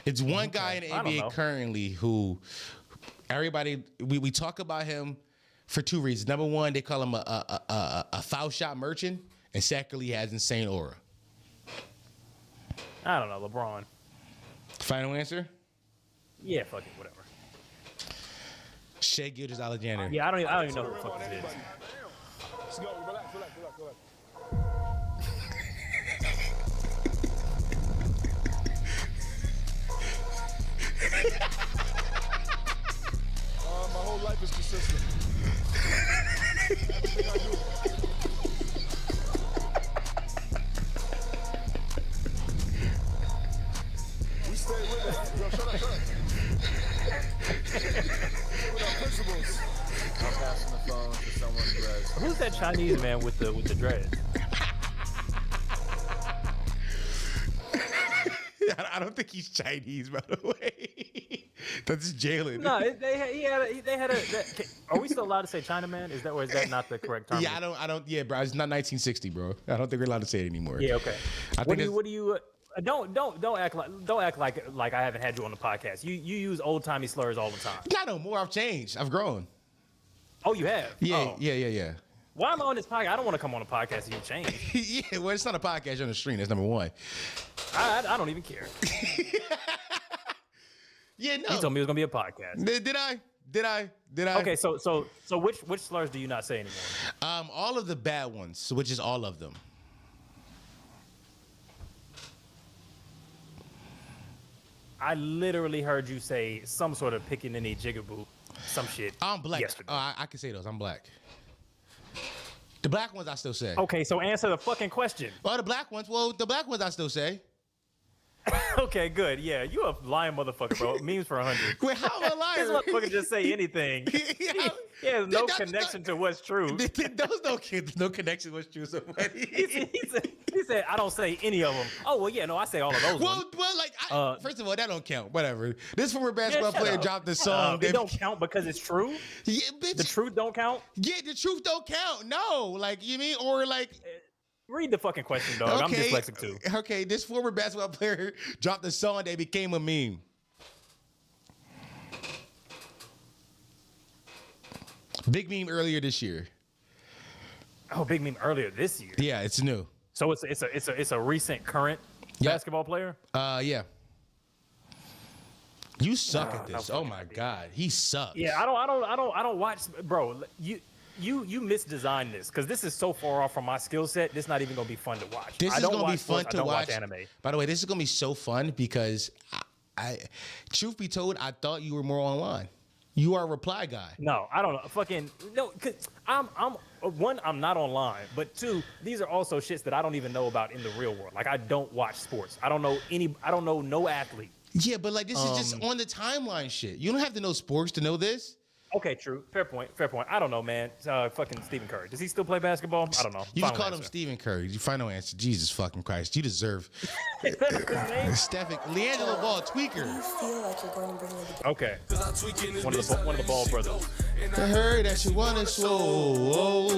it's one guy in the NBA currently who everybody we talk about him for two reasons. Number one, they call him a foul shot merchant, and secondly, he has insane aura. I don't know, LeBron. Final answer? Yeah, fuck it, whatever. Shea Gilgeous-Alexander. Yeah, I don't even know who the fuck this is. Let's go. Relax. My whole life is consistent. Everything I do. We stay with it. Yo, shut up. With our principles. I'm passing the phone to someone who has. Who's that Chinese man with the dreads? I don't think he's Chinese, by the way. That's Jalen. No, they had a. Are we still allowed to say Chinaman? Is that not the correct term? Yeah, I don't. Yeah, bro, it's not 1960, bro. I don't think we're allowed to say it anymore. Yeah, okay. What do you? Don't act like I haven't had you on the podcast. You use old timey slurs all the time. Not no more. I've changed. I've grown. Oh, you have? Yeah, oh. yeah. Why am I on this podcast? I don't want to come on a podcast and you change. Yeah, well, it's not a podcast. You're on the stream. That's number one. I don't even care. Yeah, no. You told me it was gonna be a podcast. Did I? Okay, so which slurs do you not say anymore? All of the bad ones, which is all of them. I literally heard you say some sort of pickaninny jigaboo, some shit. I'm black. Yesterday. I can say those. I'm black. The black ones I still say. Okay, so answer the fucking question. Well, the black ones I still say. Okay, good. Yeah, you a lying mototherfucker, bro. Memes for 100. Wait, how am I lying? This motherfucker just say anything. He has no connection to what's true. There's no connection to what's true. So he said, I don't say any of them. Oh, well, yeah, no, I say all of those ones. Well, like, first of all, that don't count. Whatever. This former basketball player dropped the song. It don't count because it's true? Yeah, bitch. The truth don't count? Yeah, the truth don't count. No. Like, you mean? Or like... Read the fucking question, dog. Okay. I'm dyslexic, too. Okay, this former basketball player dropped a song that became a meme. Big meme earlier this year. Oh, big meme earlier this year. Yeah, it's new. So it's a recent current basketball player? Yeah. You suck at this. Oh my God, he sucks. Yeah, I don't watch, bro. You misdesigned this because this is so far off from my skill set. This is not even gonna be fun to watch. This I is don't gonna be watch fun sports, to I don't watch. watch anime. By the way, this is gonna be so fun because I truth be told, I thought you were more online. You are a reply guy. No, I don't know. Fucking no, cause I'm one, I'm not online, but two, these are also shits that I don't even know about in the real world. Like I don't watch sports. I don't know no athlete. Yeah, but like this is just on the timeline shit. You don't have to know sports to know this. Okay, true. Fair point. I don't know, man. Fucking Stephen Curry. Does he still play basketball? I don't know. You just called him Stephen Curry. You final answer. Jesus fucking Christ. You deserve. Stephen LeAngelo Ball tweaker. You feel like you're going to bring the Okay. One of the Ball brothers. I heard that you wanna slow.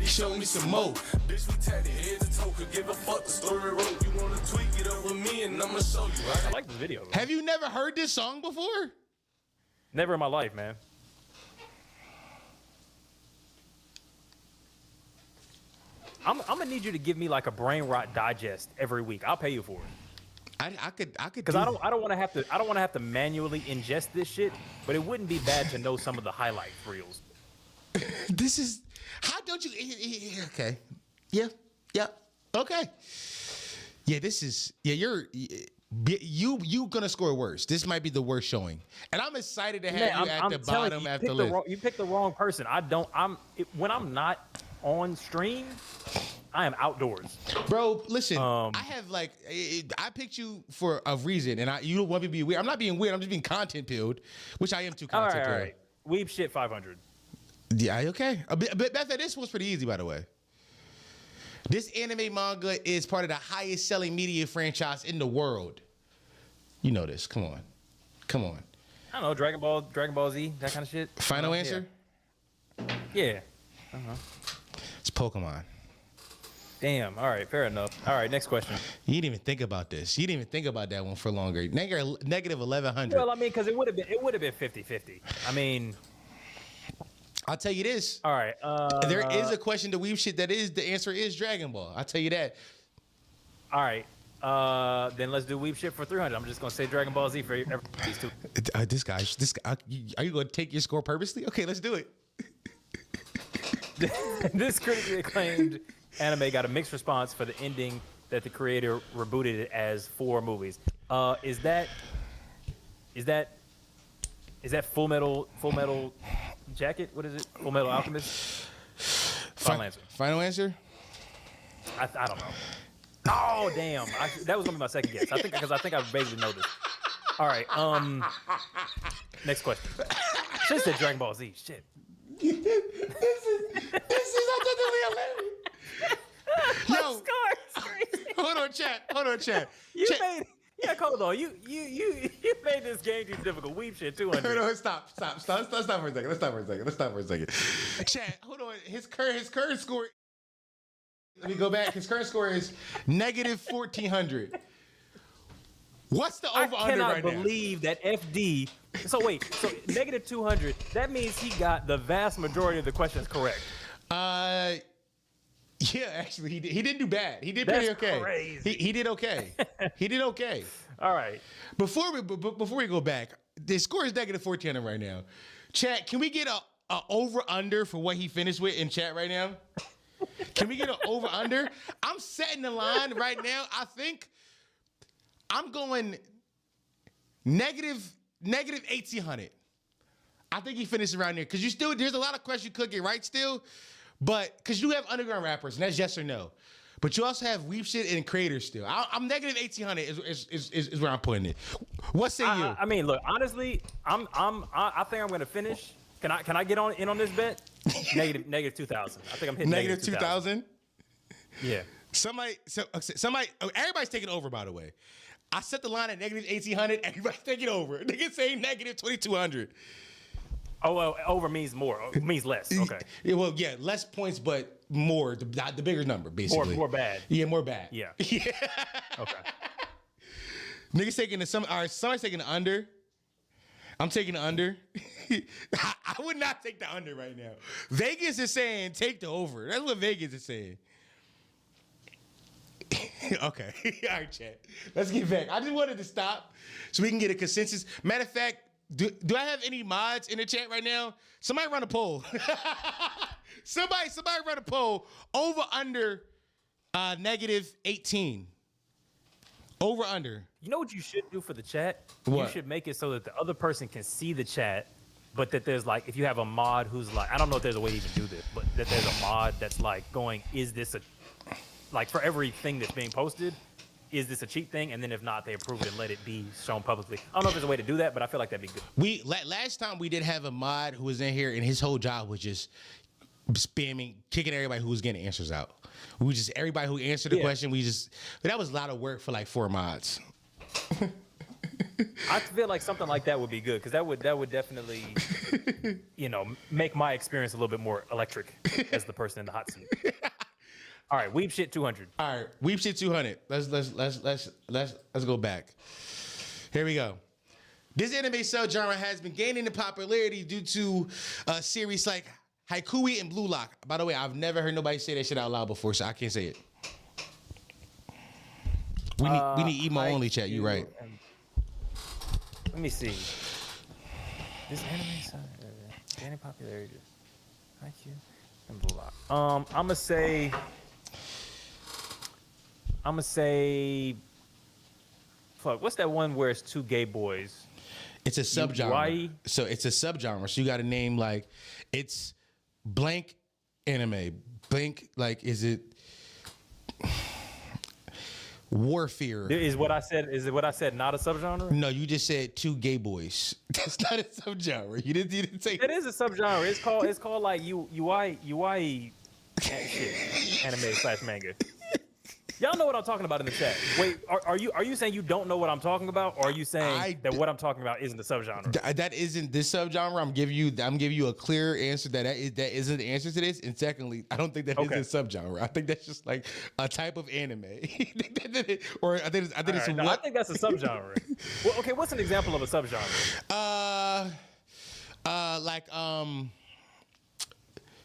Show me some more. Bitch, we tatted head to toe. Could give a fuck the story wrote. You wanna tweak it up with me and I'ma show you. I like this video. Man. Have you never heard this song before? Never in my life, man. I'm gonna need you to give me like a brain rot digest every week. I'll pay you for it. I could because I don't want to have to manually ingest this shit, but it wouldn't be bad to know some of the highlight reels. This is how don't you? Okay, yeah, okay, yeah. This is you gonna score worse. This might be the worst showing, and I'm excited to have you at the bottom after list. You picked the wrong person. When I'm not on stream, I am outdoors. Bro, listen, I have like I picked you for a reason, and you don't want me to be weird. I'm not being weird. I'm just being content pilled, which I am too content pilled. All right. Weeb shit 500. Yeah, okay. But Beth, this was pretty easy, by the way. This anime manga is part of the highest selling media franchise in the world. You know this. Come on. I don't know, Dragon Ball Z, that kind of shit. Final answer? Yeah. It's Pokemon. Damn. All right, fair enough. All right, next question. You didn't even think about this. You didn't even think about that one for longer. Negative 1100. Well, I mean, because it would have been 50-50. I mean, I'll tell you this. All right. There is a question to Weeb shit that is the answer is Dragon Ball. I'll tell you that. All right. Then let's do Weeb shit for 300. I'm just gonna say Dragon Ball Z for these two. This guy. Are you gonna take your score purposely? Okay, let's do it. This critically acclaimed anime got a mixed response for the ending that the creator rebooted it as 4 movies. Is that Full Metal Jacket? What is it? Full Metal Alchemist? Final answer. Final answer? I don't know. Oh damn! That was gonna be my second guess. I think I vaguely know this. All right. Next question. Should said Dragon Ball Z. Shit. This is absolutely hilarious. Yo, hold on, chat. Hold on. You made this game too difficult. Weeb shit 200. No, stop for a second. Chat, hold on. His current score. Let me go back. His current score is negative 1400. What's the over under right now? I cannot believe that FD. So wait, so negative 200. That means he got the vast majority of the questions correct. Yeah, actually, he didn't do bad. He did pretty okay. Crazy. He did okay. He did okay. All right. Before we go back, the score is negative 1400 right now. Chat, can we get a over under for what he finished with in chat right now? Can we get an over under? I'm setting the line right now. I think I'm going negative 1800. I think he finished around there because there's a lot of questions you could get right still, but because you have underground rappers and that's yes or no, but you also have weeb shit and creators still. I'm negative 1800 is where I'm putting it. What say you? I mean, look, honestly, I think I'm going to finish. Can I get in on this bet? negative 2000. I think I'm hitting negative 2000. Yeah. Everybody's taking over, by the way. I set the line at negative 1800. Everybody's taking over. Niggas saying negative 2200. Oh, well, over means more. It means less. Okay. Yeah, well, yeah, less points, but more. The bigger number, basically. More bad. Yeah, more bad. Yeah. Yeah. Okay. Niggas taking somebody's taking the under. I'm taking the under. I would not take the under right now. Vegas is saying take the over. That's what Vegas is saying. Okay. All right, chat. Let's get back. I just wanted to stop so we can get a consensus. Matter of fact, do I have any mods in the chat right now? Somebody run a poll. somebody run a poll. Over under -18. Over under. You know what you should do for the chat? What? You should make it so that the other person can see the chat, but that there's like, if you have a mod who's like, I don't know if there's a way to even do this, but that there's a mod that's like going, is this a, like for everything that's being posted, is this a cheat thing? And then if not, they approve it and let it be shown publicly. I don't know if there's a way to do that, but I feel like that'd be good. Last time we did have a mod who was in here and his whole job was just spamming, kicking everybody who was getting answers out. We just, everybody who answered the question, but that was a lot of work for like 4 mods. I feel like something like that would be good because that would definitely, make my experience a little bit more electric as the person in the hot seat. All right, Weeb Shit 200. All right, Weeb Shit 200. Let's go back. Here we go. This anime subgenre has been gaining in popularity due to series like Haikui and Blue Lock. By the way, I've never heard nobody say that shit out loud before, so I can't say it. We need emo only chat. You right? Let me see. This anime gaining popularity. Haikui and Blue Lock. I'ma say. Fuck. What's that one where it's 2 gay boys? It's a subgenre. So it's a subgenre. So you got to name like it's blank anime. Blank, like, is it warfare? Is what I said not a subgenre? No, you just said 2 gay boys. That's not a subgenre. You didn't say it is a subgenre. It's called like UI shit, anime / manga. Y'all know what I'm talking about in the chat. Wait, are you saying you don't know what I'm talking about, or are you saying that what I'm talking about isn't a subgenre? That isn't this subgenre. I'm giving you a clear answer that isn't the answer to this. And secondly, I don't think that is a subgenre. I think that's just like a type of anime. Or I think it's I think that's a subgenre. Well, okay, what's an example of a subgenre? Like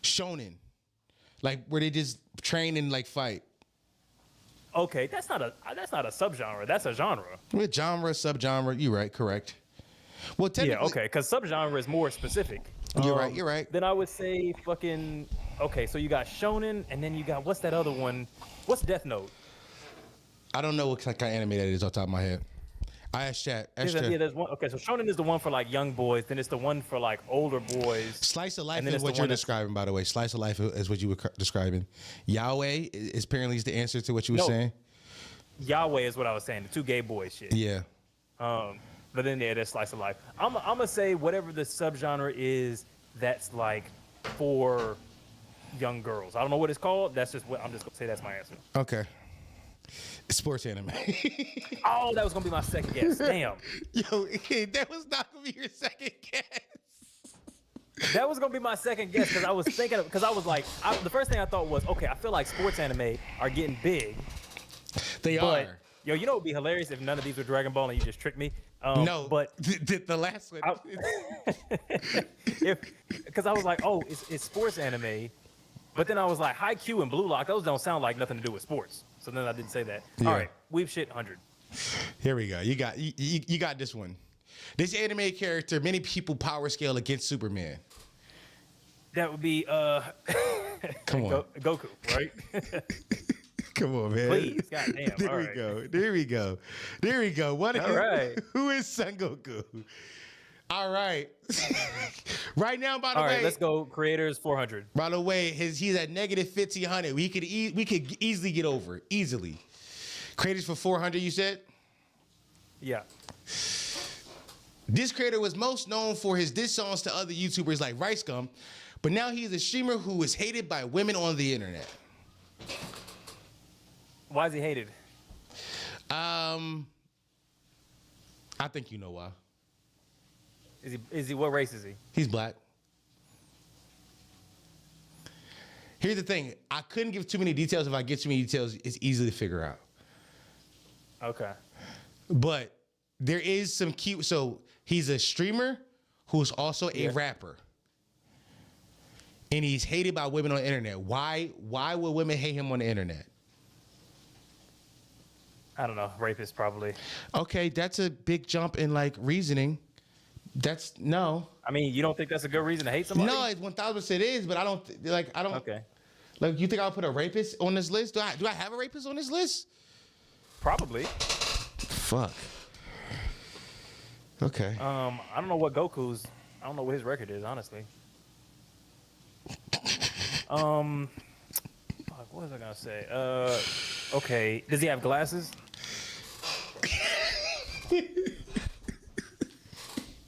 shonen, like where they just train and like fight. Okay, that's not a subgenre. That's a genre. With genre, subgenre, you're right, correct. Well, technically, yeah, okay, because subgenre is more specific. You're right. Then I would say fucking okay. So you got shonen, and then you got what's that other one? What's Death Note? I don't know what kind of anime that is off the top of my head. I asked chat. There's one. Okay, so shonen is the one for like young boys. Then it's the one for like older boys. Slice of life is what you're describing, by the way. Slice of life is what you were describing. Yahweh is apparently the answer to what you were saying. Yahweh is what I was saying. The 2 gay boys shit. Yeah. But then there's slice of life. I'm gonna say whatever the subgenre is that's like for young girls. I don't know what it's called. That's just what I'm just gonna say. That's my answer. Okay. Sports anime. Oh, that was gonna be my second guess. Damn. Yo, that was not gonna be your second guess. That was gonna be my second guess because I was thinking because I was like, the first thing I thought was, okay, I feel like sports anime are getting big. They are. Yo, you know what would be hilarious if none of these were Dragon Ball and you just tricked me? No, but the last one. Because I was like, oh, it's sports anime, but then I was like, Haikyuu and Blue Lock, those don't sound like nothing to do with sports. So then I didn't say that. Yeah. All right, Weeb Shit 100. Here we go. You got this one. This anime character, many people power scale against Superman. That would be come on, Goku, right? Come on, man. Please, goddamn. There we go. All right. Who is Son Goku? All right. Right now, by the way. All right, let's go. Creators 400. By the way, he's at -1500. We could easily get over. Easily. Creators for 400, you said? Yeah. This creator was most known for his diss songs to other YouTubers like Rice Gum, but now he's a streamer who is hated by women on the internet. Why is he hated? I think you know why. Is he what race is he? He's black. Here's the thing. I couldn't give too many details. If I get too many details, it's easy to figure out. Okay. But there is some cute. So he's a streamer who's also a rapper. And he's hated by women on the internet. Why would women hate him on the internet? I don't know. Rapist probably. Okay, that's a big jump in like reasoning. That's no. I mean, you don't think that's a good reason to hate somebody? No, it 1000% is, but I don't I don't. Okay. Like, you think I'll put a rapist on this list? Do I have a rapist on this list? Probably. Fuck. Okay. I don't know what Goku's. I don't know what his record is, honestly. Fuck, what was I gonna say? Okay. Does he have glasses?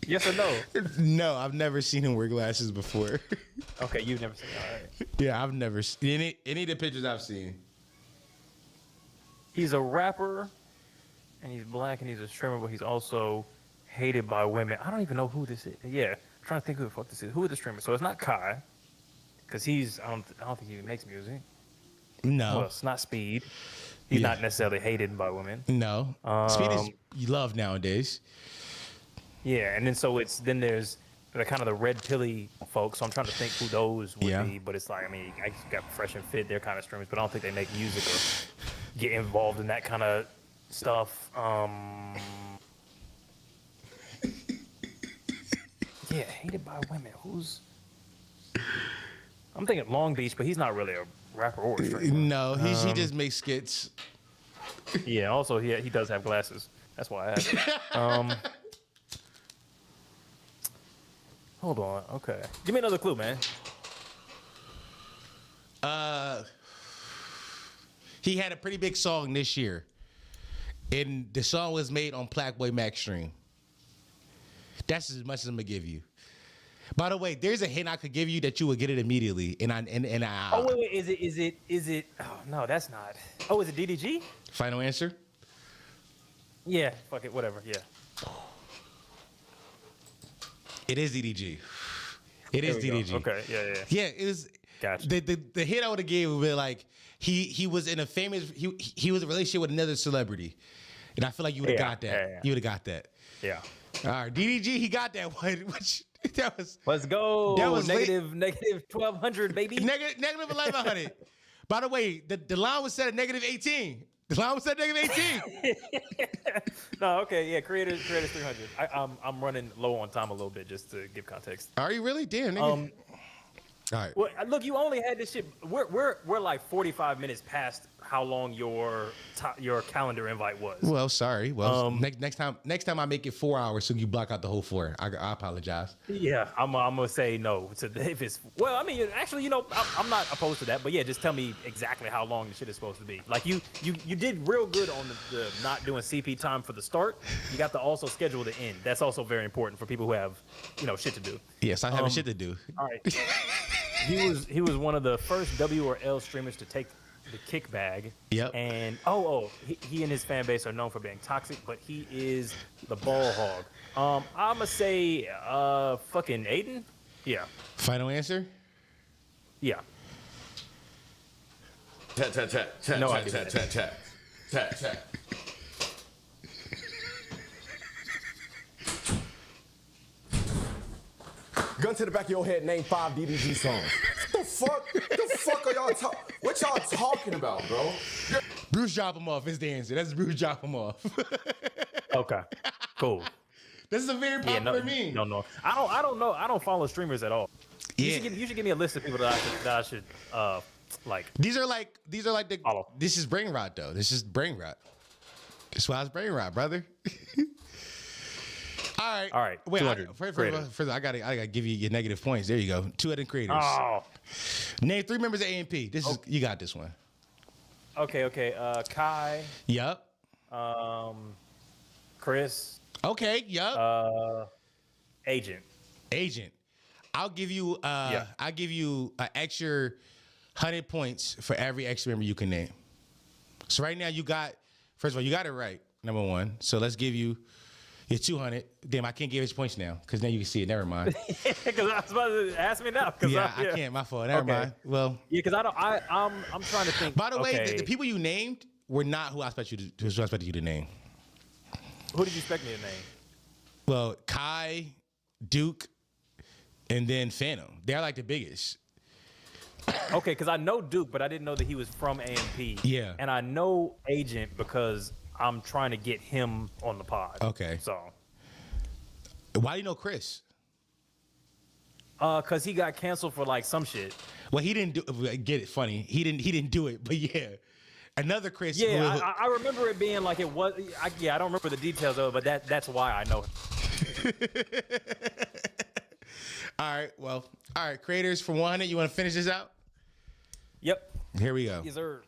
Yes or no? No, I've never seen him wear glasses before. Okay, you've never seen. All right. Yeah, I've never seen any of the pictures I've seen. He's a rapper, and he's black, and he's a streamer, but he's also hated by women. I don't even know who this is. Yeah, I'm trying to think who the fuck this is. Who is the streamer? So it's not Kai, because he's. I don't think he makes music. No. Well, it's not Speed. He's not necessarily hated by women. No. Speed is loved nowadays. Yeah, and then there's the kind of the red pilly folks. So I'm trying to think who those would be, but it's like, I mean, I got Fresh and Fit, they're kind of streamers, but I don't think they make music or get involved in that kind of stuff. Yeah, hated by women. I'm thinking Long Beach, but he's not really a rapper or a streamer. No, he just makes skits. Yeah, also he does have glasses. That's why I asked. Hold on. Okay. Give me another clue, man. He had a pretty big song this year. And the song was made on Blackboy Max Stream. That's as much as I'm gonna give you. By the way, there's a hint I could give you that you would get it immediately. And I Oh wait, is it oh no, that's not. Oh, is it DDG? Final answer? Yeah, fuck it, whatever, yeah. It is DDG. It is DDG. Go. Okay, yeah. Yeah, it was. Gotcha. The hit I would have gave would be like he was in a famous he was in a relationship with another celebrity, and I feel like you would have got that. Yeah. You would have got that. Yeah. All right, DDG, he got that one. Which that was. Let's go. That was negative 1,200, baby. Negative 1,100. By the way, the line was set at -18. The line was set at -18. No, okay, yeah. Creators 300. I'm running low on time a little bit just to give context. Are you really? Damn, nigga. All right. Well, look, you only had this shit. We're like 45 minutes past how long your calendar invite was. Well, sorry. Well, next time I make it 4 hours, so you block out the whole 4. I apologize. Yeah, I'm gonna say no to if it's. Well, I mean, actually, I'm not opposed to that, but yeah, just tell me exactly how long the shit is supposed to be. Like you did real good on the not doing CP time for the start. You got to also schedule the end. That's also very important for people who have shit to do. Yes, I have shit to do. All right. He was one of the first W or L streamers to take the kick bag. Yep. And he and his fan base are known for being toxic, but he is the ball hog. I'm gonna say fucking Aiden. Yeah. Final answer? Yeah. Tap. No idea. Tap. Gun to the back of your head, name 5 DDG songs. What the fuck are y'all talking? What y'all talking about, bro? Bruce drop him off is the answer. That's Bruce drop him off. Okay. Cool. This is a very popular meme. No. I don't know. I don't follow streamers at all. Yeah. You should give me a list of people that I should like. These are like the follow. This is brain rot though. This is brain rot. That's why it's brain rot, brother. All right. Wait, 200. First, I gotta give you your negative points. There you go. 2 other creators. Oh. Name 3 members of AMP. This is you got this one. Okay. Kai. Yup. Chris. Okay. Yup. Agent. I'll give you. I'll give you an extra 100 points for every extra member you can name. So right now you got. First of all, you got it right. Number 1. So let's give you. You're 200. Damn, I can't give his points now because now you can see it. Never mind. Because I was about to ask me now. Yeah, I can't. My fault. Never mind. Well, yeah, because I'm trying to think. By the way, the people you named were not who I expected you to name. Who did you expect me to name? Well, Kai, Duke, and then Phantom. They're like the biggest. Okay, because I know Duke, but I didn't know that he was from AMP. Yeah. And I know Agent because I'm trying to get him on the pod. Okay. So. Why do you know Chris? Cause he got canceled for like some shit. Well, he didn't do. Get it? Funny. He didn't do it. But yeah, another Chris. Yeah, I remember it being like it was. I don't remember the details of it, but that's why I know him. All right. Creators for 100. You want to finish this out? Yep. Here we go. Yes, sir.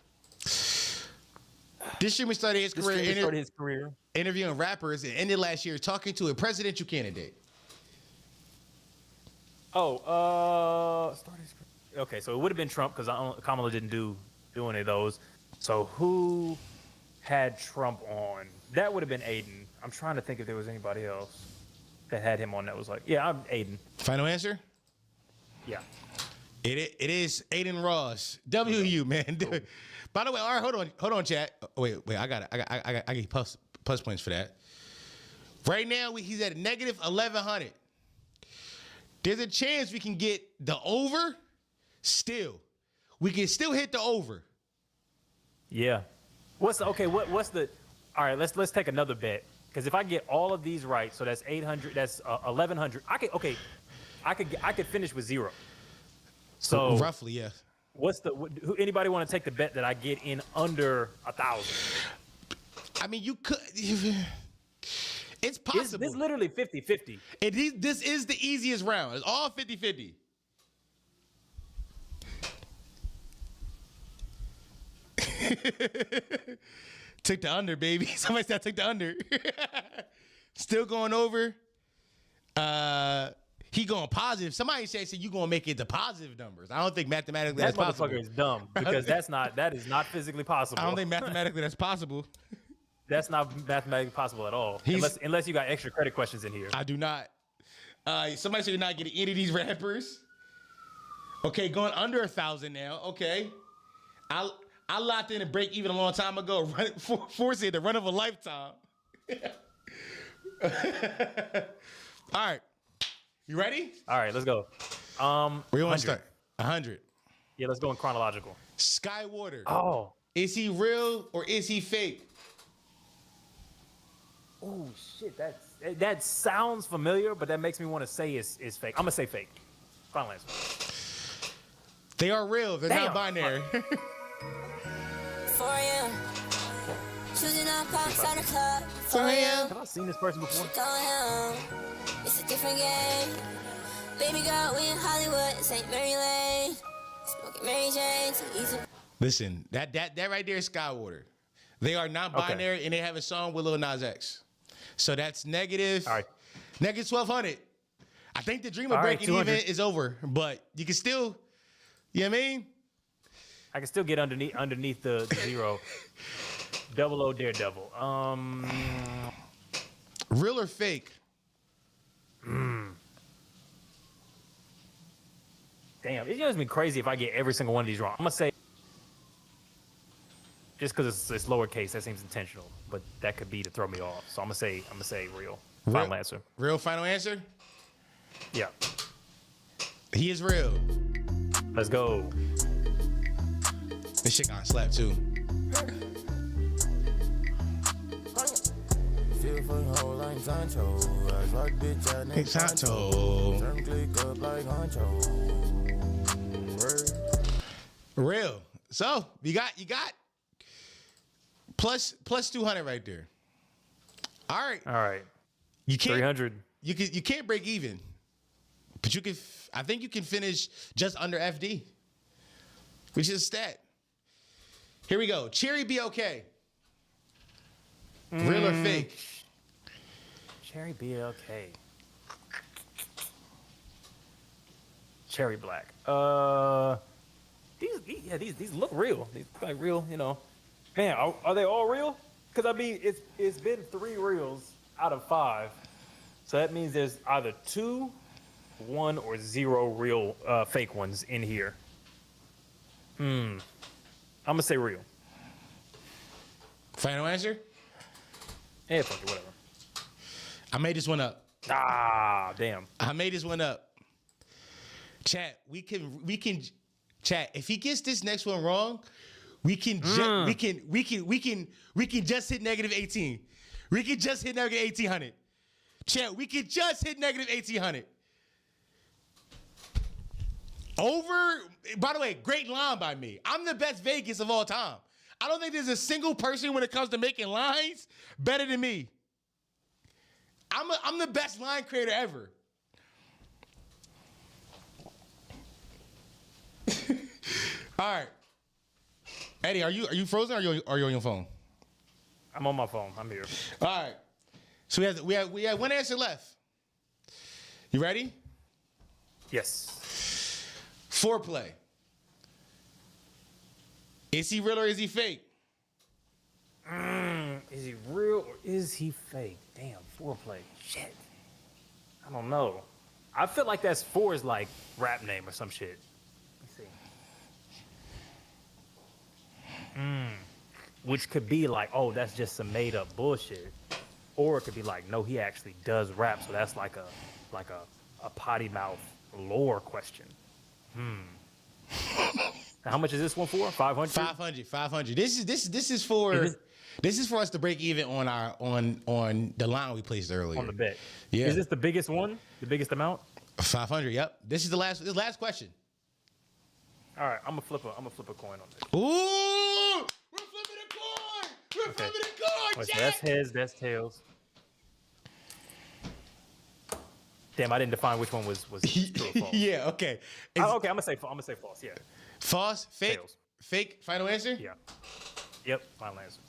This streamer started his career career interviewing rappers and ended last year talking to a presidential candidate. Okay, so it would have been Trump because Kamala didn't do any of those. So who had Trump on? That would have been Aiden. I'm trying to think if there was anybody else that had him on that was like, yeah, I'm Aiden. Final answer? Yeah. It is Aiden Ross. WU, man. Cool. By the way, all right, hold on, chat. Wait, I got it. I get plus points for that. Right now, he's at negative 1,100. There's a chance we can get the over still. We can still hit the over. Yeah. What's the all right, let's take another bet. Because if I get all of these right, so that's 800, that's 1,100. I could finish with 0. So roughly, yeah. Anybody want to take the bet that I get in under 1,000? I mean, you could. It's possible. It's literally 50-50. This is the easiest round. It's all 50-50. Took the under, baby. Somebody said I took the under. Still going over. He going positive. Somebody said you going to make it to positive numbers. I don't think mathematically that's possible. That motherfucker is dumb because that is not physically possible. I don't think mathematically that's possible. That's not mathematically possible at all. Unless you got extra credit questions in here. I do not. Somebody said you're not getting any of these rappers. Okay, going under 1,000 now. Okay. I locked in a break even a long time ago. Forcing the run of a lifetime. All right. You ready? All right, let's go. Where you want to start? 100. Yeah, let's go in chronological. Skywater. Oh. Is he real or is he fake? Oh shit, that sounds familiar, but that makes me want to say it's fake. I'm gonna say fake. Final answer. They are real. They're not binary. 4 a.m. Choosing up outside the club. 4 a.m. Have I seen this person before? It's a different game. Baby girl, we in Hollywood. St. Mary Lane. Smoking Mary Jane. Too easy. Listen, that right there is Skywater. They are not binary, and they have a song with Lil Nas X. So that's negative. All right. Negative 1,200. I think the dream of breaking even is over, but you can still, you know what I mean? I can still get underneath the 0. 00 Daredevil. Real or fake? Damn, it's just been crazy if I get every single one of these wrong. I'm gonna say, just because it's lowercase, that seems intentional, but that could be to throw me off. So I'm gonna say real. Final answer. Real final answer? Yeah. He is real. Let's go. This shit got slapped too. Feel for the whole like Sancho. I rock bitch out next Sancho. Turn click up like Honcho. Real. So you got plus 200 right there. All right. You can't 300. You can't break even, but you can. I think you can finish just under FD, which is a stat. Here we go. Cherry be okay. Real or fake? Cherry be okay. Cherry black. These look real. These look like real, you know. Man, are they all real? Because I mean, it's been 3 reels out of 5, so that means there's either 2, 1, or 0 real fake ones in here. I'm gonna say real. Final answer? Yeah, fuck it, whatever. I made this one up. Ah, damn. I made this one up. Chat, we can chat. If he gets this next one wrong, We can just hit negative 18. We can just hit negative 1800. Chat, we can just hit negative 1800. By the way, great line by me. I'm the best Vegas of all time. I don't think there's a single person when it comes to making lines better than me. I'm the best line creator ever. All right. Eddie, are you frozen or are you on your phone? I'm on my phone. I'm here. All right. So we have one answer left. You ready? Yes. Foreplay. Is he real or is he fake? Is he real or is he fake? Damn, foreplay. Shit. I don't know. I feel like that's Four's like rap name or some shit. Let's see. Which could be like, oh, that's just some made up bullshit. Or it could be like, no, he actually does rap, so that's like a potty mouth lore question. How much is this one for? 500? 500. This is for us to break even on the line we placed earlier. On the bet. Yeah. Is this the biggest one? The biggest amount? 500. Yep. This is the last question. All right, I'm gonna flip a coin on this. Ooh! We're flipping a coin! We're flipping a coin, Wait, so Jack! that's heads, that's tails. Damn, I didn't define which one was true or false. Yeah, okay. Okay, I'm gonna say false, yeah. False? Fake? Tails. Fake? Final answer? Yeah. Yep, final answer.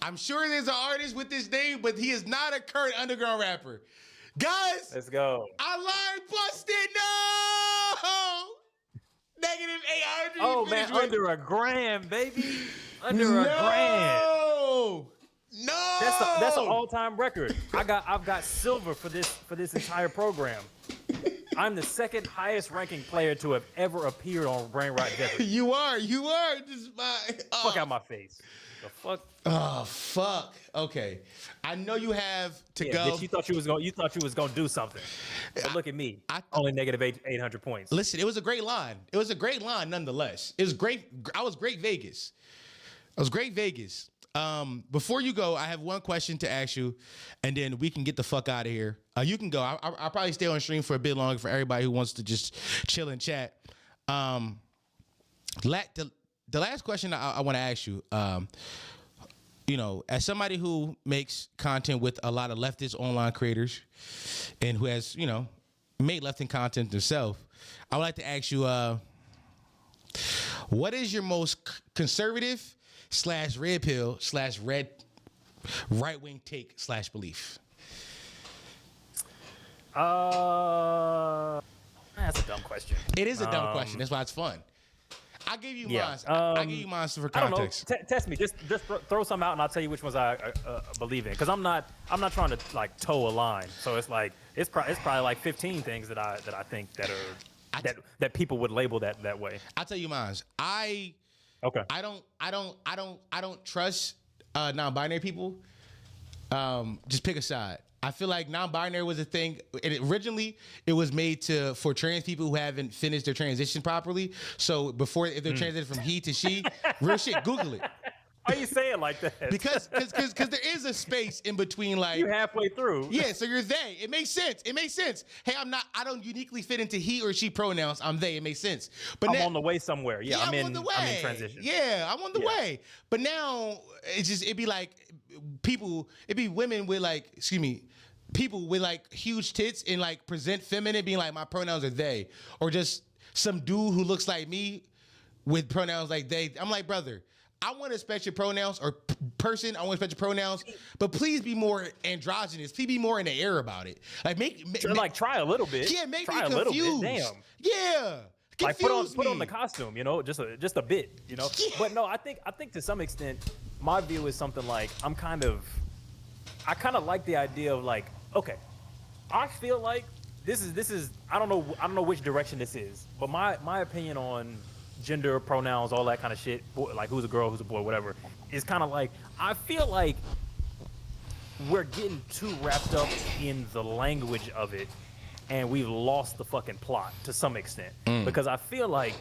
I'm sure there's an artist with this name, but he is not a current underground rapper. Guys! Let's go. I line busted! No! Negative 800. Oh, man, under a grand, baby. Under a grand. No! That's an all-time record. I've got silver for this entire program. I'm the second highest ranking player to have ever appeared on Brain Rot Jeopardy. You are. Just Fuck out my face. The fuck? Oh fuck. Okay. I know you have to go. Bitch, you thought you was gonna do something. But look at me. Only negative 800 points. Listen, it was a great line. It was a great line nonetheless. It was great. I was great Vegas. Before you go, I have one question to ask you, and then we can get the fuck out of here. You can go. I'll probably stay on stream for a bit longer for everybody who wants to just chill and chat. The last question I want to ask you, as somebody who makes content with a lot of leftist online creators and who has, made left-wing content themselves, I would like to ask you, what is your most conservative / red pill / red right-wing take / belief? That's a dumb question. It is a dumb question. That's why it's fun. I'll give you mine. I'll give you mine for context. I don't know. Test me. Just throw some out, and I'll tell you which ones I believe in. Because I'm not trying to like toe a line. So it's like it's probably like 15 things that I think that are that people would label that way. I'll tell you mine. I don't trust non-binary people. Just pick a side. I feel like non-binary was a thing, and originally it was made for trans people who haven't finished their transition properly. So if they're transitioning from he to she, real shit, Google it. Why are you saying like that? Because there is a space in between, like you halfway through. Yeah, so you're they. It makes sense. Hey, I don't uniquely fit into he or she pronouns. I'm they. It makes sense. But I'm on the way somewhere. Yeah, I'm in transition. Yeah, I'm on the way. But now it'd be like women with people with like huge tits and like present feminine, being like my pronouns are they, or just some dude who looks like me with pronouns like they. I'm like, brother, I want to respect your pronouns, or person, I want to respect your pronouns, but please be more androgynous. Please be more in the air about it. Like try a little bit. Yeah, make try me confused. A little bit. Damn. Yeah. Like put on the costume, just a bit, Yeah. But no, I think to some extent, my view is something like I kind of like the idea of like, okay, I feel like this is I don't know which direction this is, but my opinion on gender, pronouns, all that kind of shit, like who's a girl, who's a boy, whatever, is kind of like, I feel like we're getting too wrapped up in the language of it, and we've lost the fucking plot to some extent. Because I feel like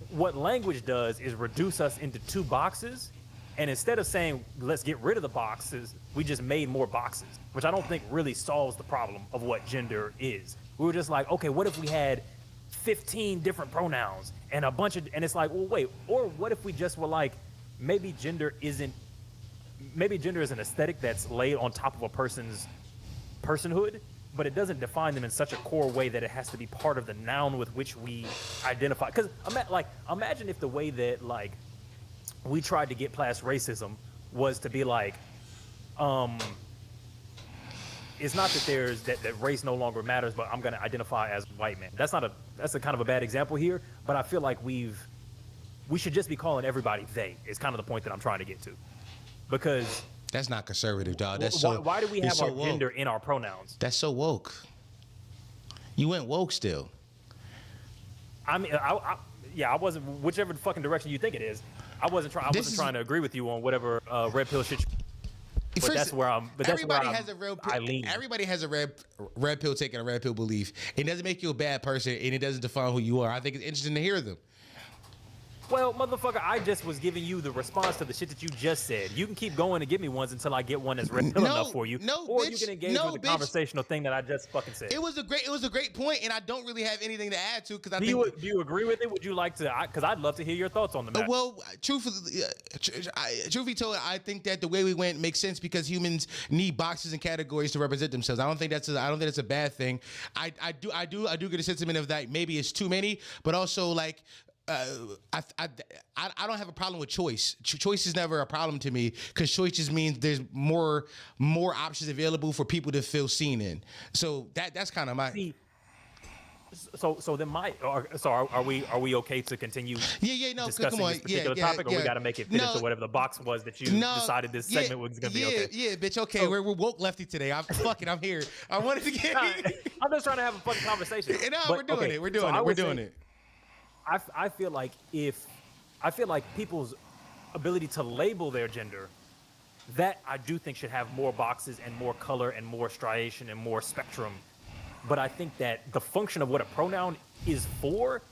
what language does is reduce us into two boxes, and instead of saying let's get rid of the boxes, we just made more boxes, which I don't think really solves the problem of what gender is. We were just like, okay, what if we had 15 different pronouns and a bunch of, and it's like, well, wait, or what if we just were like, maybe gender is an aesthetic that's laid on top of a person's personhood, but it doesn't define them in such a core way that it has to be part of the noun with which we identify. Because imagine if the way that like we tried to get past racism was to be like, it's not that there's that race no longer matters, but I'm going to identify as white man. That's a kind of a bad example here, but I feel like we should just be calling everybody they. Is kind of the point that I'm trying to get to, because that's not conservative, dog. That's why do we have our woke. gender in our pronouns? That's so woke. You went woke still. I mean, I wasn't, whichever fucking direction you think it is. I wasn't trying to agree with you on whatever red pill shit. But that's where I'm. But that's everybody where has a red pill. I lean. Everybody has a red pill take and a red pill belief. It doesn't make you a bad person, and it doesn't define who you are. I think it's interesting to hear them. Well, motherfucker, I just was giving you the response to the shit that you just said. You can keep going and give me ones until I get one that's red pill enough for you. Or you can engage with the conversational thing that I just fucking said. It was a great point, and I don't really have anything to add to because do you agree with it? Would you like to? Because I'd love to hear your thoughts on the matter. Well, truth be told, I think that the way we went makes sense because humans need boxes and categories to represent themselves. I don't think that's a bad thing. I do get a sentiment of that. Maybe it's too many, but also like. I don't have a problem with choice. Choice is never a problem to me because choice just means there's more options available for people to feel seen in. So that's kind of my. So then are we okay to continue? No, discussing come on, this particular topic, or we got to make it fit into whatever the box was that you decided this segment was gonna be okay. Yeah, bitch. Okay, we're woke lefty today. I'm here. I wanted to get. I'm just trying to have a fucking conversation. No, we're doing it. We're doing it. I feel like people's ability to label their gender, that I do think should have more boxes and more color and more striation and more spectrum. But I think that the function of what a pronoun is for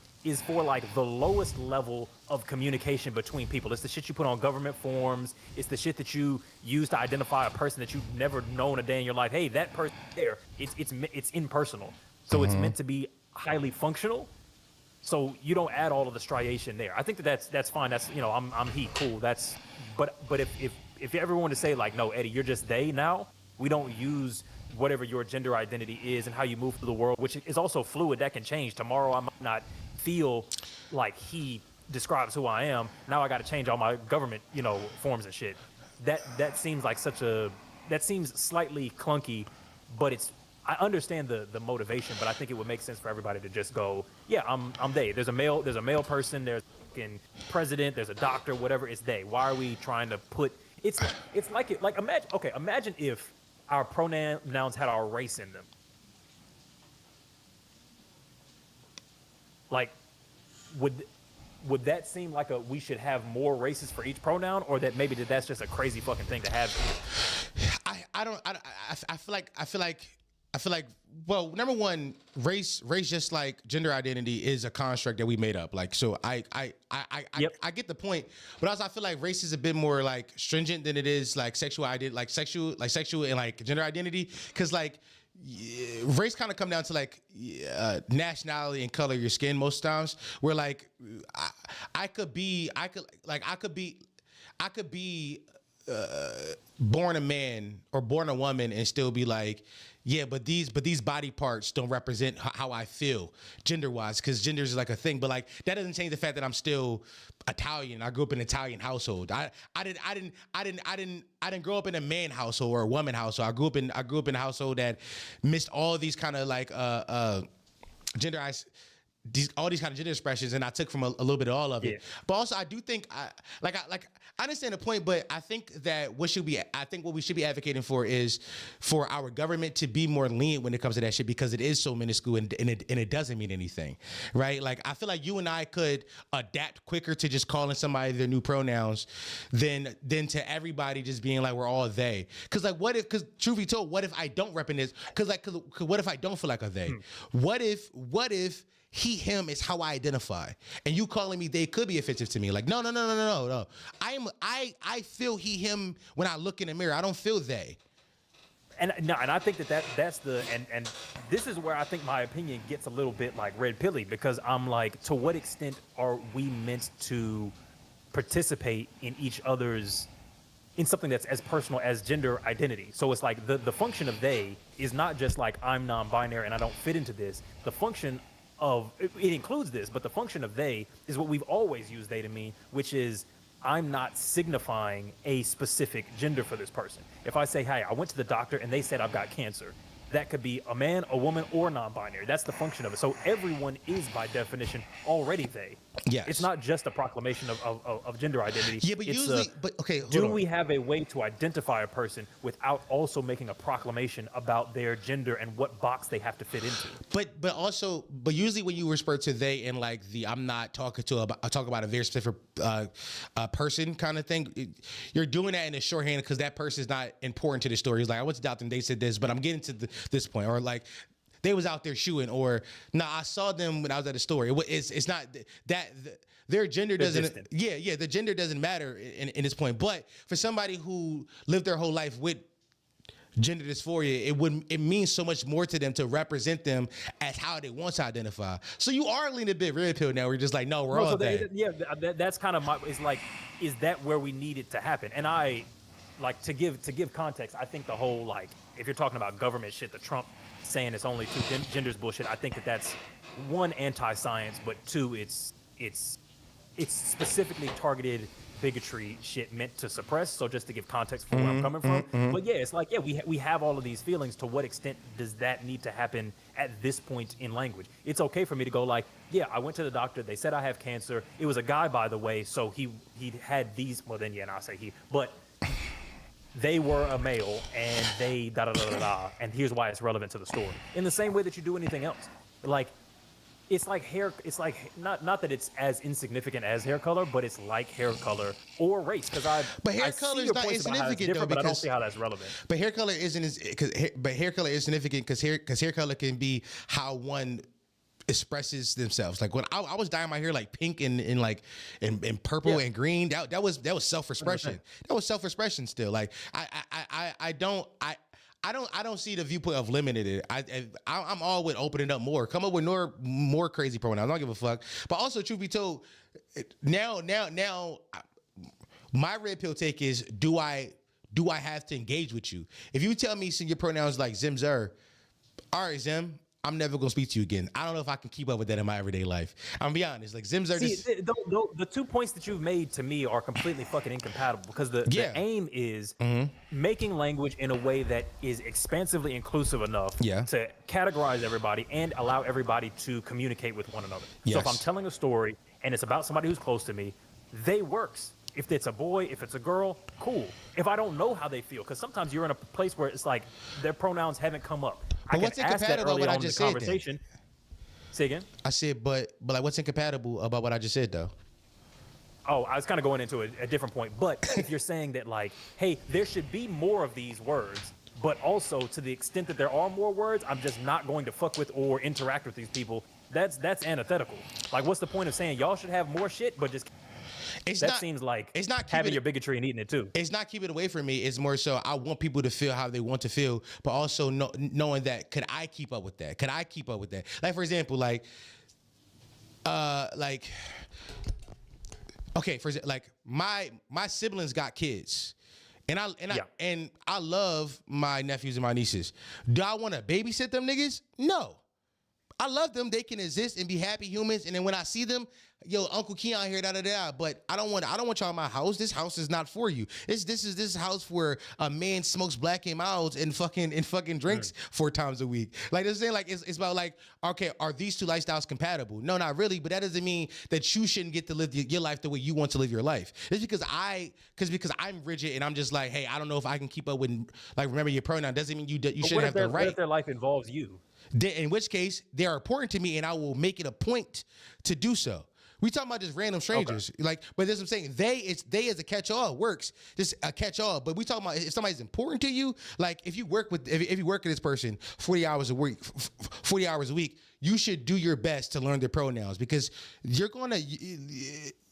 like the lowest level of communication between people. It's the shit you put on government forms. It's the shit that you use to identify a person that you've never known a day in your life. Hey, that person there. It's impersonal. So it's meant to be highly functional. So you don't add all of the striation there. I think that's fine. That's I'm he cool. But if you ever want to say like, no, Eddie, you're just they now. We don't use whatever your gender identity is and how you move through the world, which is also fluid. That can change. Tomorrow I might not feel like he describes who I am. Now I got to change all my government forms and shit. That seems like that seems slightly clunky, but I understand the motivation, but I think it would make sense for everybody to just go, yeah, I'm they. There's a male person, there's a president, there's a doctor, whatever, it's they. Why are we trying to put it's like imagine if our pronouns had our race in them. Like would that seem like we should have more races for each pronoun, or that maybe that's just a crazy fucking thing to have? I feel like, well, number one, race just like gender identity is a construct that we made up. Like, so I get the point, but also I feel like race is a bit more like stringent than it is like sexual sexual and like gender identity. Cause like race kind of come down to like nationality and color of your skin most times, where like I could be born a man or born a woman and still be like, yeah, but these body parts don't represent how I feel gender wise, because gender is like a thing. But like that doesn't change the fact that I'm still Italian. I grew up in an Italian household. I didn't grow up in a man household or a woman household. I grew up in a household that missed all these kind of like genderized. All these kind of gender expressions, and I took from a little bit of all of it. Yeah. But also, I do think I understand the point, but I think that what we should be advocating for is for our government to be more lenient when it comes to that shit, because it is so minuscule and it doesn't mean anything, right? Like I feel like you and I could adapt quicker to just calling somebody their new pronouns than to everybody just being like we're all they. Because truth be told, what if I don't represent this? Because what if I don't feel like a they? What if he, him is how I identify. And you calling me they could be offensive to me. Like, no. I feel he, him when I look in the mirror. I don't feel they. And I think that's the and this is where I think my opinion gets a little bit like red pilly, because I'm like, to what extent are we meant to participate in each other's, in something that's as personal as gender identity? So it's like the function of they is not just like I'm non-binary and I don't fit into this. The function of it includes this, but the function of they is what we've always used they to mean, which is I'm not signifying a specific gender for this person. If I say, hey, I went to the doctor and they said I've got cancer, that could be a man, a woman, or non-binary. That's the function of it. So everyone is, by definition, already they. Yes. It's not just a proclamation of gender identity. Yeah, but it's usually, okay, hold do on. we have a way to identify a person without also making a proclamation about their gender and what box they have to fit into? But usually when you refer to they in like the I'm not talking to about, I talk about a very specific person kind of thing, you're doing that in a shorthand because that person is not important to the story. It's like, I went to the doctor and they said this, but I'm getting to this point, or like they was out there shooting, or I saw them when I was at the store. It's not that their gender doesn't. Yeah, the gender doesn't matter in this point. But for somebody who lived their whole life with gender dysphoria, it means so much more to them to represent them as how they want to identify. So you are leaning a bit red pill now. We're just like, no, we're all that. Yeah, that's kind of my. It's like, is that where we need it to happen? And I like to give context. I think the whole, like, if you're talking about government shit, the Trump saying it's only two genders bullshit. I think that's one, anti-science, but two, it's specifically targeted bigotry shit meant to suppress. So just to give context for where I'm coming from. But yeah, it's like, yeah, we have all of these feelings. To what extent does that need to happen at this point in language? It's okay for me to go like, yeah, I went to the doctor. They said I have cancer. It was a guy, by the way. So he had these. Well, then yeah, and I'll say he, but they were a male and they da-da-da-da-da, and here's why it's relevant to the story. In the same way that you do anything else. Like, it's like hair, it's like, not that it's as insignificant as hair color, but it's like hair color or race. But hair color is not insignificant though, but I don't see how that's relevant. But hair color hair color is significant because hair color can be how one expresses themselves. Like when I was dyeing my hair like pink and in purple and green, that was self-expression. That was self-expression still. Like I don't see the viewpoint of limited it. I'm all with opening up more. Come up with more crazy pronouns. I don't give a fuck. But also, truth be told, now my red pill take is, do I have to engage with you? If you tell me your pronouns like Zim Zer, all right, Zim, I'm never gonna speak to you again. I don't know if I can keep up with that in my everyday life. I'm gonna be honest. Like Zim Zer, the 2 points that you've made to me are completely fucking incompatible, because the aim is making language in a way that is expansively inclusive enough to categorize everybody and allow everybody to communicate with one another. Yes. So if I'm telling a story and it's about somebody who's close to me, they works. If it's a boy, if it's a girl, cool. If I don't know how they feel, because sometimes you're in a place where it's like their pronouns haven't come up. But what's incompatible about what I just said? Conversation. Say again? I said, but like, what's incompatible about what I just said though? Oh, I was kind of going into a different point. But if you're saying that, like, hey, there should be more of these words, but also to the extent that there are more words, I'm just not going to fuck with or interact with these people. That's antithetical. Like, what's the point of saying y'all should have more shit, but just seems like it's not having your bigotry and eating it too. It's not keeping it away from me. It's more so I want people to feel how they want to feel, but also knowing that, could I keep up with that? Could I keep up with that? Like, for example, like my siblings got kids. And I love my nephews and my nieces. Do I want to babysit them niggas? No. I love them. They can exist and be happy humans. And then when I see them, yo, Uncle Keon here, da-da-da. But I don't want y'all in my house. This house is not for you. This is house where a man smokes black and milds and fucking drinks 4 times a week. Like, they're saying, like, it's about like, okay, are these two lifestyles compatible? No, not really. But that doesn't mean that you shouldn't get to live your life the way you want to live your life. It's because I'm rigid and I'm just like, hey, I don't know if I can keep up with, like, remember your pronoun. Doesn't mean you shouldn't have the right. What if their life involves you? In which case, they are important to me and I will make it a point to do so. We talking about just random strangers. Like, but that's what I'm saying. They as a catch-all works. Just a catch-all. But we talking about if somebody's important to you, like if you work with this person 40 hours a week, you should do your best to learn their pronouns because you're gonna.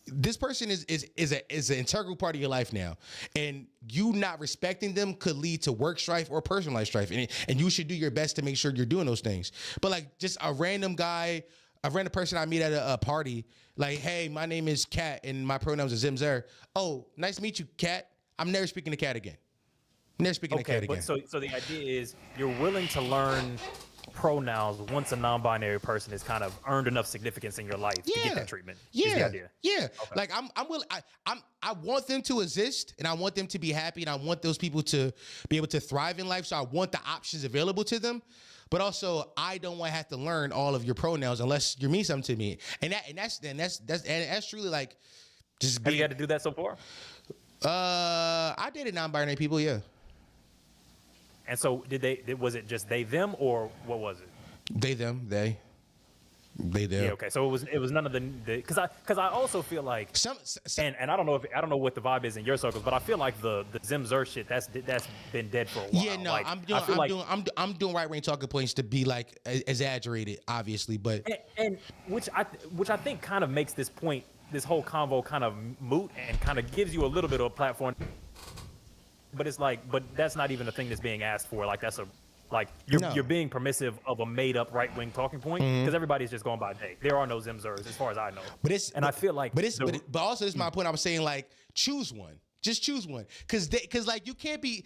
This person is an integral part of your life now, and you not respecting them could lead to work strife or personal life strife, and you should do your best to make sure you're doing those things. But like just a random guy, a random person I meet at a party, like, hey, my name is Kat and my pronouns are Zimzer. Oh, nice to meet you, Kat. I'm never speaking to Kat again. Never speaking to Kat again. So the idea is you're willing to learn pronouns once a non-binary person has kind of earned enough significance in your life to get that treatment. Yeah, is the idea. Yeah. Okay. Like I'm willing. I want them to exist, and I want them to be happy, and I want those people to be able to thrive in life. So I want the options available to them, but also I don't want to have to learn all of your pronouns unless you mean something to me. And that's truly like just. Have you had to do that so far? I dated non-binary people. Yeah. And so was it just they, them, or what was it? They, them, they, them. Yeah, okay. So it was none of the because I also feel like and I don't know what the vibe is in your circles, but I feel like the Zimzer shit that's been dead for a while. Yeah, no, like, I'm doing right wing talking points to be like exaggerated, obviously, but and which I think kind of makes this whole convo kind of moot and kind of gives you a little bit of a platform. But it's like, but that's not even a thing that's being asked for. Like you're being permissive of a made up right wing talking point because everybody's just going by day. There are no Zimzers as far as I know. I feel like, but also this is my point. I was saying like choose one. Just choose one, cause like you can't be.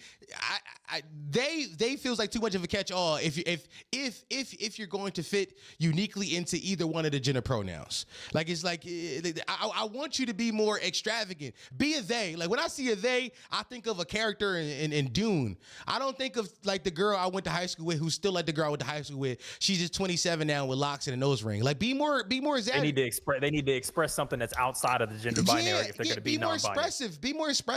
They feels like too much of a catch-all if you're going to fit uniquely into either one of the gender pronouns. Like it's like I want you to be more extravagant. Be a they. Like when I see a they, I think of a character in Dune. I don't think of like the girl I went to high school with, who's still like the girl I went to high school with. She's just 27 now with locks and a nose ring. Like be more exaggerated. They need to express something that's outside of the gender binary if they're going to be non-binary. Be more expressive.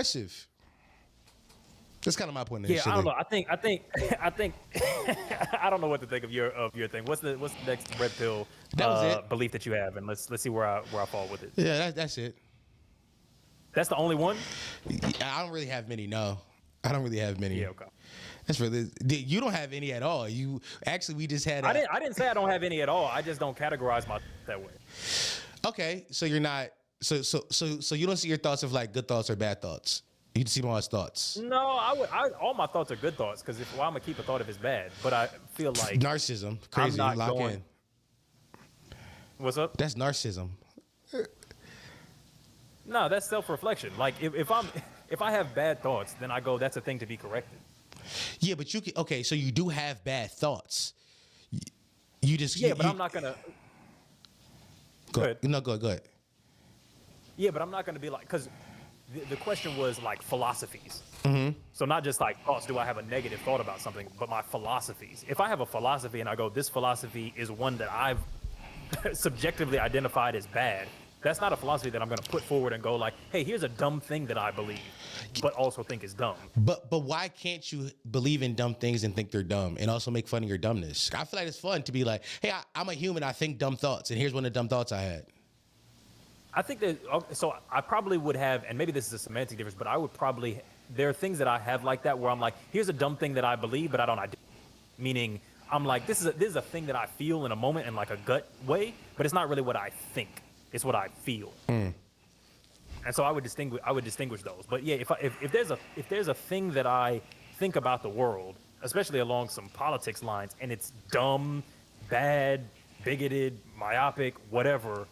That's kind of my point. Yeah, I don't know. I think I don't know what to think of your thing. What's the next red pill belief that you have, and let's see where I fall with it. Yeah, that's it. That's the only one. I don't really have many. No, I don't really have many. Yeah, okay. That's really you don't have any at all. You actually we just had. I didn't say I don't have any at all. I just don't categorize my that way. Okay, so you're not. So you don't see your thoughts of like good thoughts or bad thoughts. You see more as thoughts. No, all my thoughts are good thoughts because I'm gonna keep a thought if it's bad. But I feel like narcissism, crazy. Lock in. What's up? That's narcissism. No, that's self-reflection. Like if I have bad thoughts, then I go, that's a thing to be corrected. Yeah, but so you do have bad thoughts. You just but I'm not gonna. Go ahead. No, go ahead. Yeah, but I'm not going to be like, because the question was like philosophies. Mm-hmm. So not just like thoughts, do I have a negative thought about something, but my philosophies. If I have a philosophy and I go, this philosophy is one that I've subjectively identified as bad, that's not a philosophy that I'm going to put forward and go like, hey, here's a dumb thing that I believe, but also think is dumb. But why can't you believe in dumb things and think they're dumb and also make fun of your dumbness? I feel like it's fun to be like, hey, I'm a human, I think dumb thoughts, and here's one of the dumb thoughts I had. I think that, so I probably would have, and maybe this is a semantic difference, but I would probably, there are things that I have like that where I'm like, here's a dumb thing that I believe, but I don't identify. Meaning, I'm like, this is a thing that I feel in a moment in like a gut way, but it's not really what I think. It's what I feel. And so I would distinguish those. But yeah, if there's a thing that I think about the world, especially along some politics lines, and it's dumb, bad, bigoted, myopic, whatever,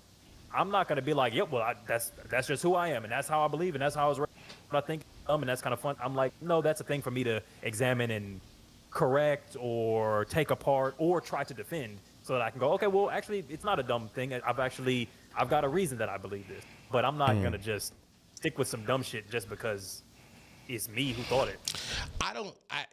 I'm not going to be like, yep, well, that's just who I am, and that's how I believe, and that's how I was raised. But I think, and that's kind of fun. I'm like, no, that's a thing for me to examine and correct or take apart or try to defend so that I can go, okay, well, actually, it's not a dumb thing. I've got a reason that I believe this. But I'm not going to just stick with some dumb shit just because it's me who thought it.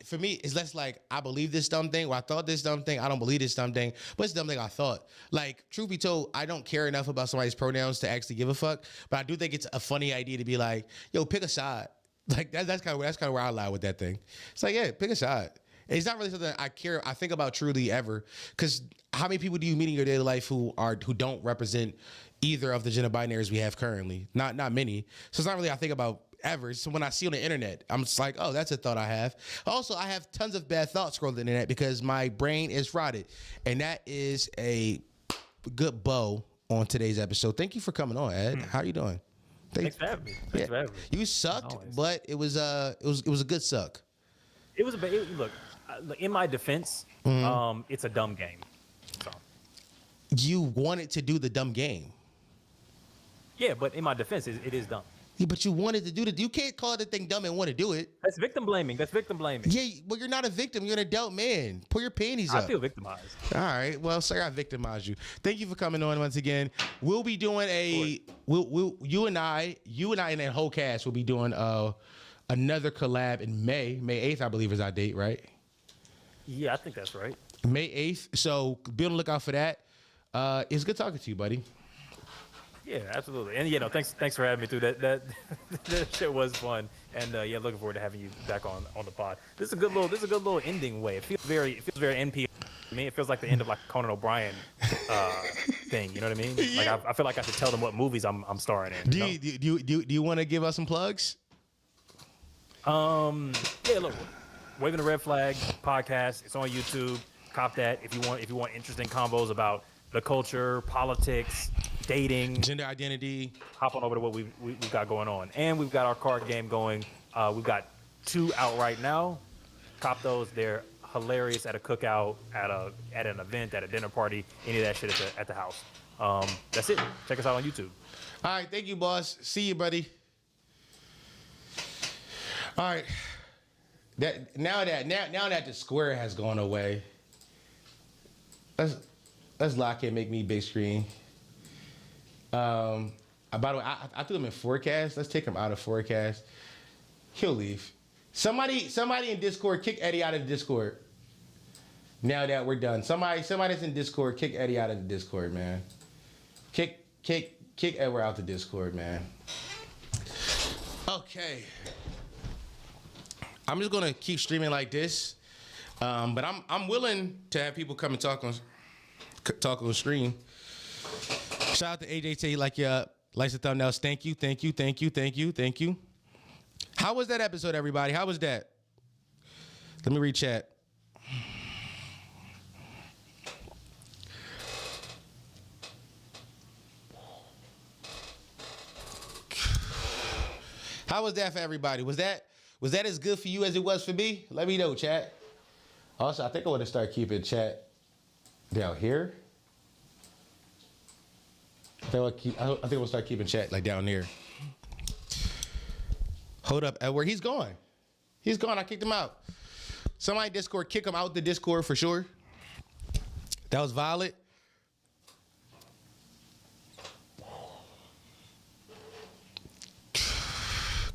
For me, it's less like I believe this dumb thing or I thought this dumb thing. I don't believe this dumb thing, but it's a dumb thing I thought. Like, truth be told, I don't care enough about somebody's pronouns to actually give a fuck, but I do think it's a funny idea to be like, yo, pick a side. Like that's kind of where I lie with that thing. It's like, yeah, pick a side. It's not really something I think about truly ever, because how many people do you meet in your daily life who don't represent either of the gender binaries we have currently. Not many. So it's not really I think about ever. So when I see on the internet, I'm just like, oh, that's a thought I have. Also, I have tons of bad thoughts scrolling the internet because my brain is rotted. And that is a good bow on today's episode. Thank you for coming on, Ed. How you doing? Thanks for having me. Thanks for having me. You sucked, but it was a good suck. It was look, in my defense, it's a dumb game. So. You wanted to do the dumb game. Yeah, but in my defense, it is dumb. Yeah, but you wanted to do it. You can't call the thing dumb and want to do it. That's victim blaming. Yeah, well, you're not a victim. You're an adult man. Pull your panties up. I feel victimized. All right. Well, sorry I victimized you. Thank you for coming on once again. We'll be doing you and I and that whole cast will be doing another collab in May 8th, I believe is our date, right? Yeah, I think that's right. May 8th. So be on the lookout for that. It's good talking to you, buddy. Yeah, absolutely. And thanks for having me through that. That shit was fun. And looking forward to having you back on the pod. This is a good little ending way. It feels very NPR to me. It feels like the end of like a Conan O'Brien thing. You know what I mean? Like I feel like I should tell them what movies I'm starring in. Do you want to give us some plugs? Look, Waving the Red Flag podcast. It's on YouTube. Cop that if you want interesting combos about the culture, politics, dating, gender identity. Hop on over to what we've got going on, and we've got our card game going. We've got 2 out right now. Cop those; they're hilarious at a cookout, at an event, at a dinner party, any of that shit at the house. That's it. Check us out on YouTube. All right, thank you, boss. See you, buddy. All right. Now that the square has gone away, let's lock in, make me big screen. By the way, I threw him in forecast. Let's take him out of forecast. He'll leave. Somebody in Discord, kick Eddie out of the Discord. Now that we're done, somebody's in Discord, kick Eddie out of the Discord, man. Kick Edward out the Discord, man. Okay. I'm just gonna keep streaming like this, but I'm willing to have people come and talk on stream. Shout out to AJT, likes the thumbnails. Thank you. How was that episode, everybody? How was that? Let me read chat. How was that for everybody? Was that as good for you as it was for me? Let me know, chat. Also, I think I want to start keeping chat down here. I think we'll start keeping chat like down there. Hold up, Edward. He's gone. I kicked him out. Somebody Discord, kick him out the Discord for sure. That was Violet.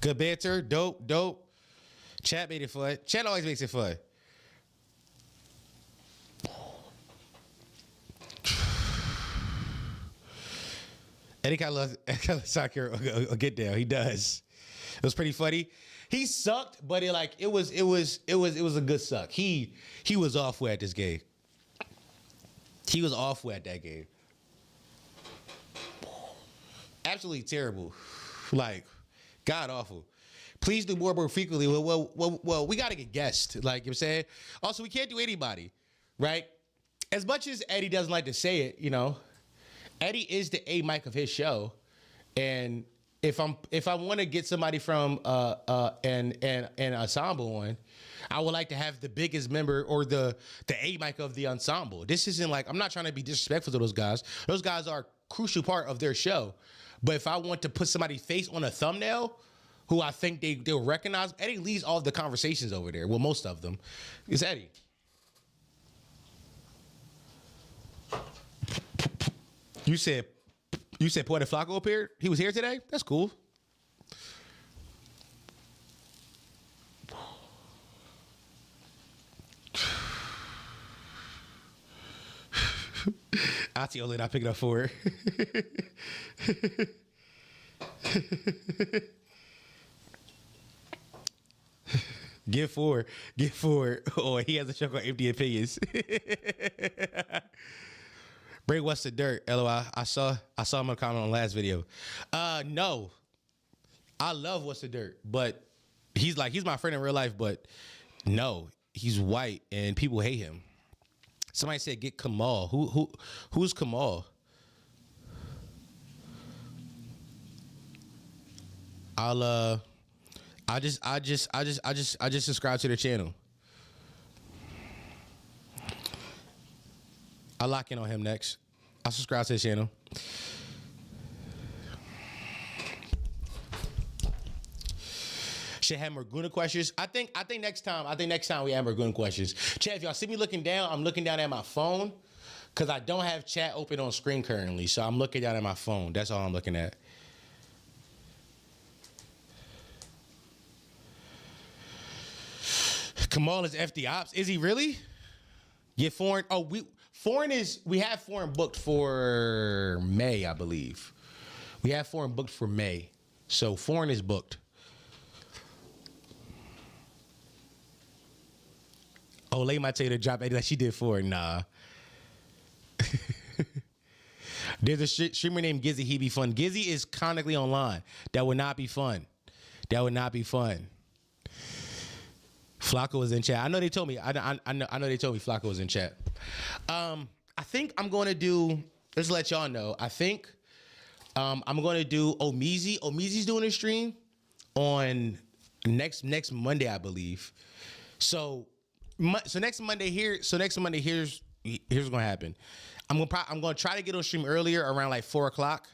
Good banter. Dope. Chat made it fun. Chat always makes it fun. Eddie kind of loves soccer. Get down. He does. It was pretty funny. He sucked, but it was a good suck. He was awful at this game. He was awful at that game. Absolutely terrible. Like, god awful. Please do more frequently. Well, we gotta get guests. Like, you know what I'm saying? Also, we can't do anybody, right? As much as Eddie doesn't like to say it, Eddie is the A mic of his show, and if I want to get somebody from an ensemble on, I would like to have the biggest member or the A mic of the ensemble. This isn't like, I'm not trying to be disrespectful to those guys. Those guys are a crucial part of their show. But if I want to put somebody's face on a thumbnail, who I think they'll recognize, Eddie leads all of the conversations over there. Well, most of them. It's Eddie. You said Puerto Flaco appeared? He was here today? That's cool. Auntie only not picking up for it. Get forward. Oh, he has a show called Empty Opinions. Bray, what's the dirt? LOI. I saw him in a comment on the last video. No. I love What's the Dirt, but he's my friend in real life, but no, he's white and people hate him. Somebody said get Kamal. Who's Kamal? I just subscribe to their channel. I'll lock in on him next. I'll subscribe to his channel. Should have more Guna questions. I think next time we have more Guna questions. Chat, if y'all see me looking down, I'm looking down at my phone because I don't have chat open on screen currently. So I'm looking down at my phone. That's all I'm looking at. Kamal is FD Ops. Is he really? Yeah, foreign. Oh, we have foreign booked for May, I believe. We have foreign booked for May. So foreign is booked. Olay might tell you to drop 80 like she did for it. Nah. There's a streamer named Gizzy. He be fun. Gizzy is chronically online. That would not be fun. That would not be fun. Flacco was in chat. I know they told me. I know they told me Flacco was in chat. I think I'm going to do. Let's let y'all know. I think I'm going to do Omizi. Omizi's doing a stream on next Monday, I believe. So next Monday here's what's gonna happen. I'm gonna try to get on stream earlier around like 4 o'clock.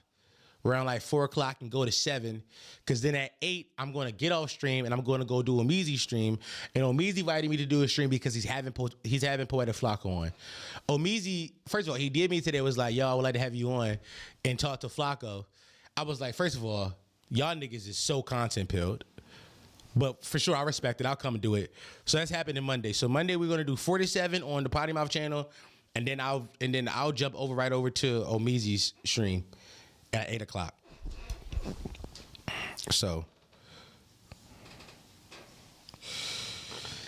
Around like 4 o'clock and go to 7. Cause then at 8, I'm gonna get off stream and I'm gonna go do a Omizi stream. And Omizi invited me to do a stream because he's having Poetic Flacco on. Omizi, first of all, he did me today, was like, yo, I would like to have you on and talk to Flacco. I was like, first of all, y'all niggas is so content pilled. But for sure, I respect it. I'll come and do it. So that's happening Monday. So Monday we're gonna do 47 on the Potty Mouth channel, and then I'll jump right over to Omizi's stream at 8 o'clock. So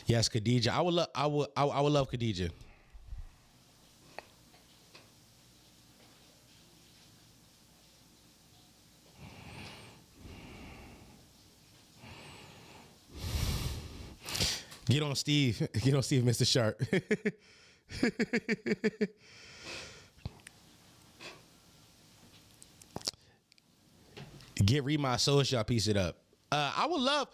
yes, Khadija. I would love Khadija. Get on Steve, Mr. Sharp. Get Read My Soul, y'all piece it up. I would love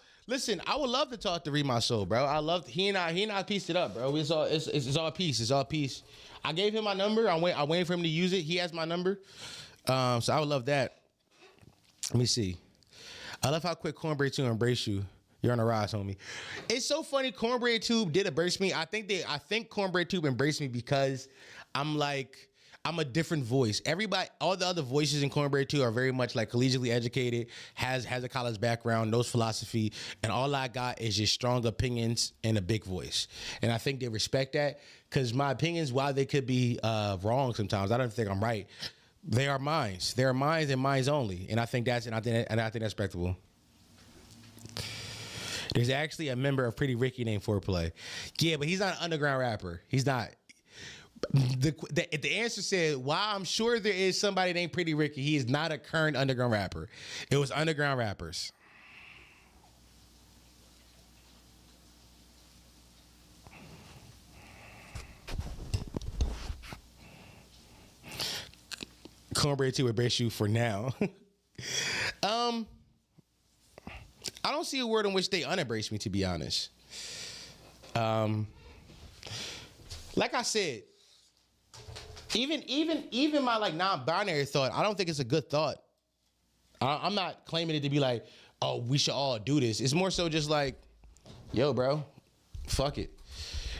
to talk to Read My Soul, bro. He and I pieced it up, bro. It's all peace. I gave him my number. I'm waiting for him to use it. He has my number. So I would love that. Let me see. I love how quick Cornbread to embrace you. You're on a rise, homie. It's so funny. Cornbread Tube did embrace me. I think Cornbread Tube embraced me because I'm a different voice. Everybody, all the other voices in Cornbread Tube are very much like collegiately educated, has a college background, knows philosophy, and all I got is just strong opinions and a big voice. And I think they respect that because my opinions, while they could be wrong sometimes, I don't think I'm right. They are mine. They are mine and mine only. And I think that's that's respectable. There's actually a member of Pretty Ricky named Foreplay. Yeah, but he's not an underground rapper. He's not. The answer said, while I'm sure there is somebody named Pretty Ricky, he is not a current underground rapper. It was underground rappers. Cornbread to embrace you for now. I don't see a word in which they unembrace me, to be honest. Like I said, even my like non-binary thought, I don't think it's a good thought. I'm not claiming it to be like, oh, we should all do this. It's more so just like, yo, bro, fuck it.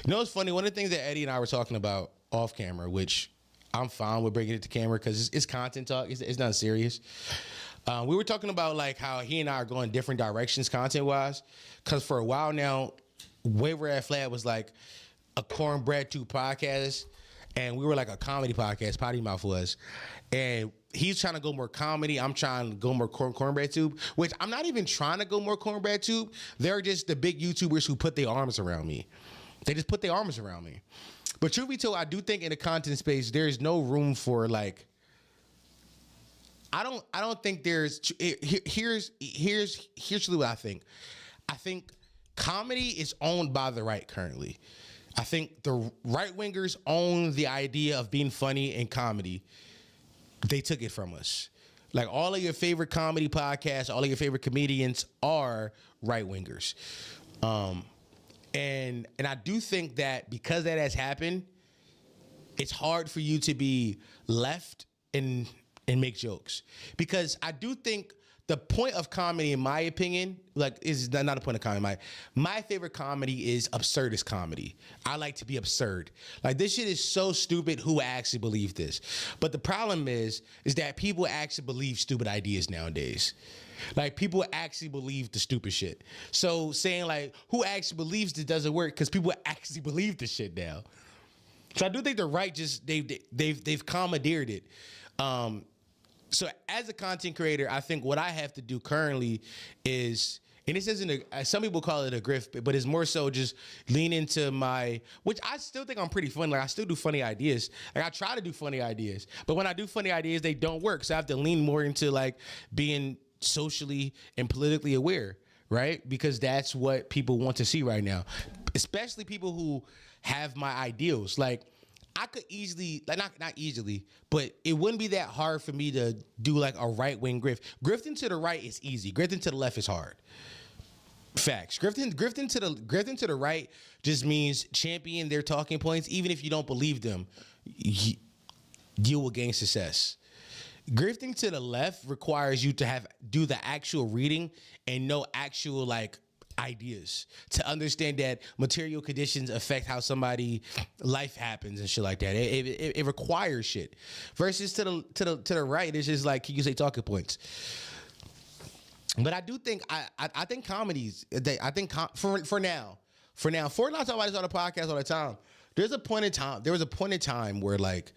You know what's funny? One of the things that Eddie and I were talking about off camera, which I'm fine with bringing it to camera because it's content talk. It's not serious. We were talking about like how he and I are going different directions content-wise. Because for a while now, Way We're At Flat was like a Cornbread 2 podcast. And we were like a comedy podcast, Potty Mouth was. And he's trying to go more comedy. I'm trying to go more Cornbread Tube, which I'm not even trying to go more Cornbread Tube. They're just the big YouTubers who put their arms around me. They just put their arms around me. But truth be told, I do think in the content space, there's no room for like. I don't think there's. Here's really what I think. I think comedy is owned by the right currently. I think the right wingers own the idea of being funny in comedy. They took it from us. Like all of your favorite comedy podcasts, all of your favorite comedians are right wingers. And I do think that because that has happened, it's hard for you to be left and make jokes. Because I do think the point of comedy, in my opinion, like is not a point of comedy. My favorite comedy is absurdist comedy. I like to be absurd. Like this shit is so stupid. Who actually believe this? But the problem is that people actually believe stupid ideas nowadays. Like people actually believe the stupid shit. So saying like who actually believes this doesn't work because people actually believe this shit now. So I do think the right just they've commandeered it. So as a content creator, I think what I have to do currently is, and this isn't some people call it a grift, but it's more so just lean into which I still think I'm pretty funny. Like I still do funny ideas. Like I try to do funny ideas, but when I do funny ideas, they don't work. So I have to lean more into like being socially and politically aware, right? Because that's what people want to see right now, especially people who have my ideals. Like I could easily, like not easily, but it wouldn't be that hard for me to do like a right wing grift. Grifting to the right is easy. Grifting to the left is hard. Facts. Grifting to the right just means champion their talking points, even if you don't believe them. You will gain success. Grifting to the left requires you to do the actual reading and know actual like ideas to understand that material conditions affect how somebody life happens and shit like that. It requires shit. Versus to the right, it's just like you say talking points. But I do think I think comedies. I think for now, for not talking about this on the podcast all the time. There was a point in time where like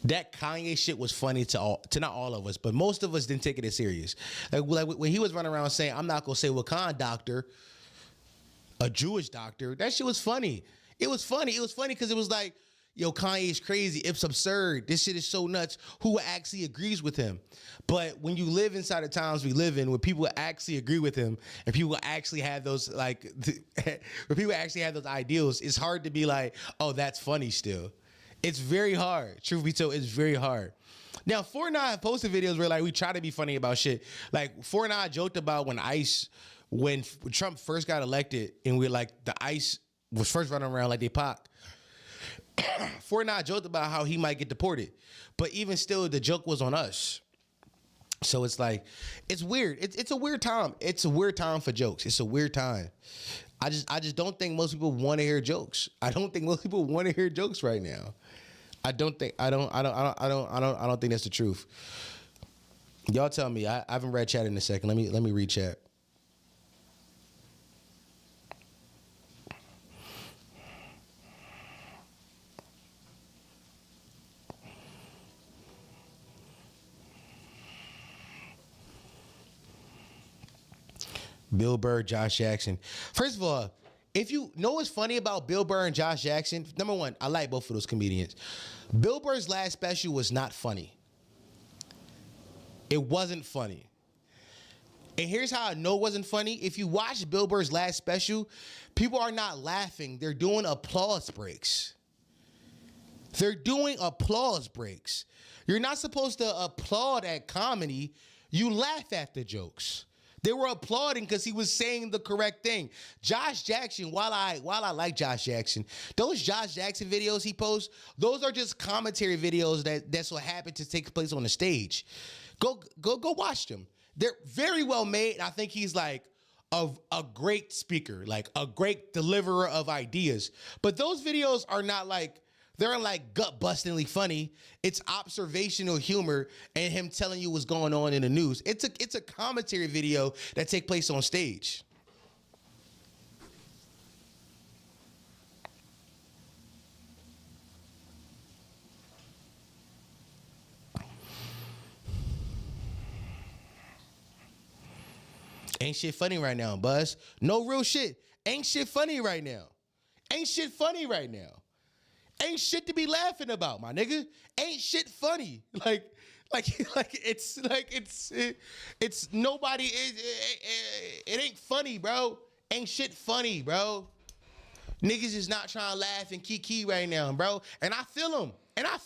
that Kanye shit was funny to not all of us, but most of us didn't take it as serious. Like when he was running around saying, "I'm not gonna say Wakan doctor, a Jewish doctor," that shit was funny. It was funny. It was funny because it was like, yo, Kanye's crazy. It's absurd. This shit is so nuts. Who actually agrees with him? But when you live inside the times we live in, where people actually agree with him and people actually have those like, where people actually have those ideals, it's hard to be like, oh, that's funny still. It's very hard. Truth be told, it's very hard. Now, 4ix9ine posted videos where like we try to be funny about shit. Like 4ix9ine joked about when Trump first got elected and we're like the ICE was first running around like they Pac. 4ix9ine joked about how he might get deported. But even still, the joke was on us. So it's like, it's weird. It's a weird time. It's a weird time for jokes. It's a weird time. I just don't think most people want to hear jokes. I don't think most people want to hear jokes right now. I don't think that's the truth. Y'all tell me. I haven't read chat in a second. Let me read chat. Bill Burr, Josh Jackson. First of all, if you know what's funny about Bill Burr and Josh Jackson, number one, I like both of those comedians. Bill Burr's last special was not funny. It wasn't funny. And here's how I know it wasn't funny. If you watch Bill Burr's last special, people are not laughing. They're doing applause breaks. They're doing applause breaks. You're not supposed to applaud at comedy. You laugh at the jokes. They were applauding because he was saying the correct thing. Josh Jackson, while I like Josh Jackson, those Josh Jackson videos he posts, those are just commentary videos that's what happened to take place on the stage. Go watch them. They're very well made. And I think he's like a great speaker, like a great deliverer of ideas. But those videos are not like, they're like gut-bustingly funny. It's observational humor and him telling you what's going on in the news. It's a commentary video that takes place on stage. Ain't shit funny right now, Buzz. No real shit. Ain't shit funny right now. Ain't shit funny right now. Ain't shit to be laughing about, my nigga. Ain't shit funny. It's nobody. It ain't funny, bro. Ain't shit funny, bro. Niggas is not trying to laugh and kiki right now, bro. And I feel them. I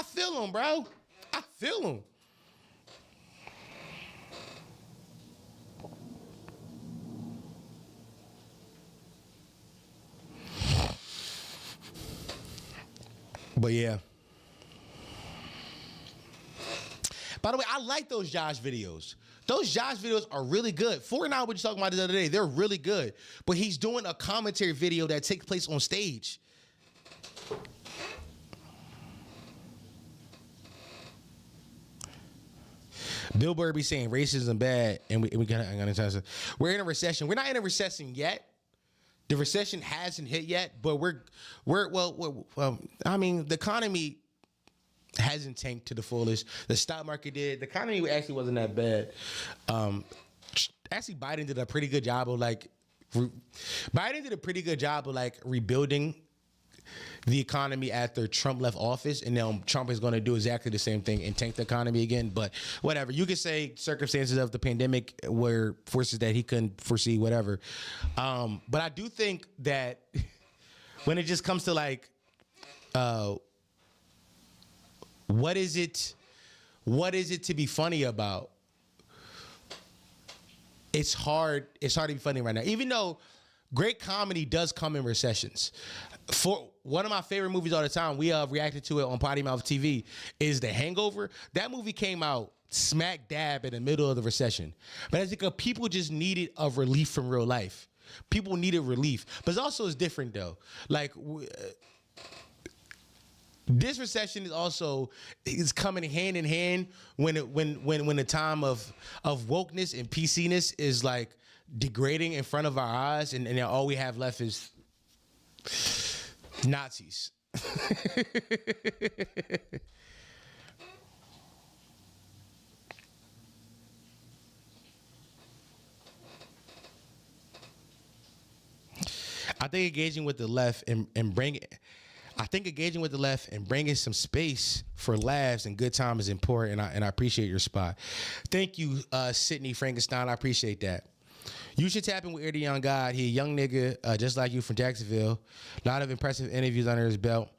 feel them, bro. I feel them. But yeah. By the way, I like those Josh videos. Those Josh videos are really good. Fortnite, what you talking about the other day, they're really good. But he's doing a commentary video that takes place on stage. Bill Burr be saying racism bad, and we're in a recession. We're not in a recession yet. The recession hasn't hit yet, but I mean, the economy hasn't tanked to the fullest. The stock market did. The economy actually wasn't that bad. Actually, Biden did a pretty good job of rebuilding the economy after Trump left office, and now Trump is going to do exactly the same thing and tank the economy again. But whatever, you could say circumstances of the pandemic were forces that he couldn't foresee, whatever. But I do think that when it just comes to like, what is it to be funny about? It's hard to be funny right now, even though great comedy does come in recessions. For one of my favorite movies all the time, we reacted to it on Potty Mouth TV, is The Hangover. That movie came out smack dab in the middle of the recession. But I think people just needed a relief from real life. People needed relief. But also it's different though. Like this recession is coming hand in hand when the time of wokeness and PCness is like degrading in front of our eyes, and then all we have left is Nazis. I think engaging with the left and bringing some space for laughs and good time is important, and I appreciate your spot. Thank you, Sydney Frankenstein. I appreciate that. You should tap in with Ear the Young God. He a young nigga, just like you, from Jacksonville. A lot of impressive interviews under his belt.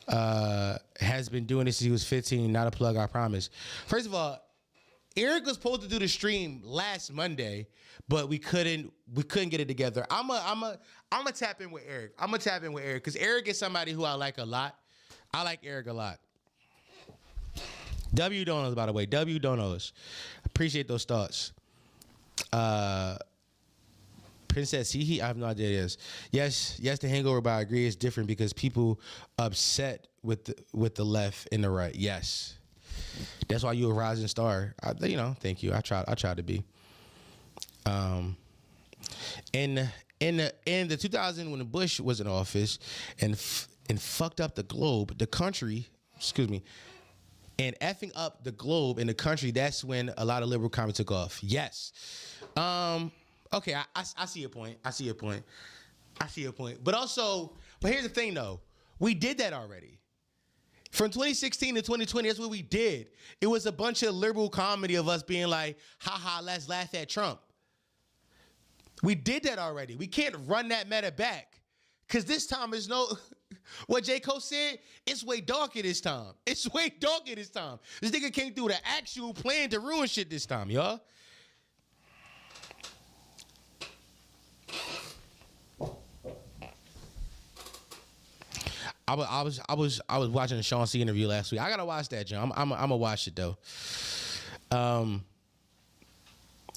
Has been doing this since he was 15. Not a plug, I promise. First of all, Eric was supposed to do the stream last Monday, but we couldn't get it together. I'm a tap in with Eric. I'm gonna tap in with Eric because Eric is somebody who I like a lot. I like Eric a lot. W Donos, by the way. W Donos. Appreciate those thoughts. Princess Hihi, I have no idea what it is. Yes, The Hangover, but I agree it's different because people upset with the left and the right. Yes. That's why you a rising star. Thank you. I tried to be. In the 2000 when Bush was in office and fucked up the globe, the country, and effing up the globe in the country, that's when a lot of liberal comedy took off. Yes. Okay, I see your point. I see your point. But here's the thing though. We did that already. From 2016 to 2020, that's what we did. It was a bunch of liberal comedy of us being like, haha, let's laugh at Trump. We did that already. We can't run that meta back. Because this time is what J. Cole said, it's way darker this time. This nigga came through with an actual plan to ruin shit this time, y'all. I was watching the Sean C interview last week. I gotta watch that, John. I'm gonna watch it though.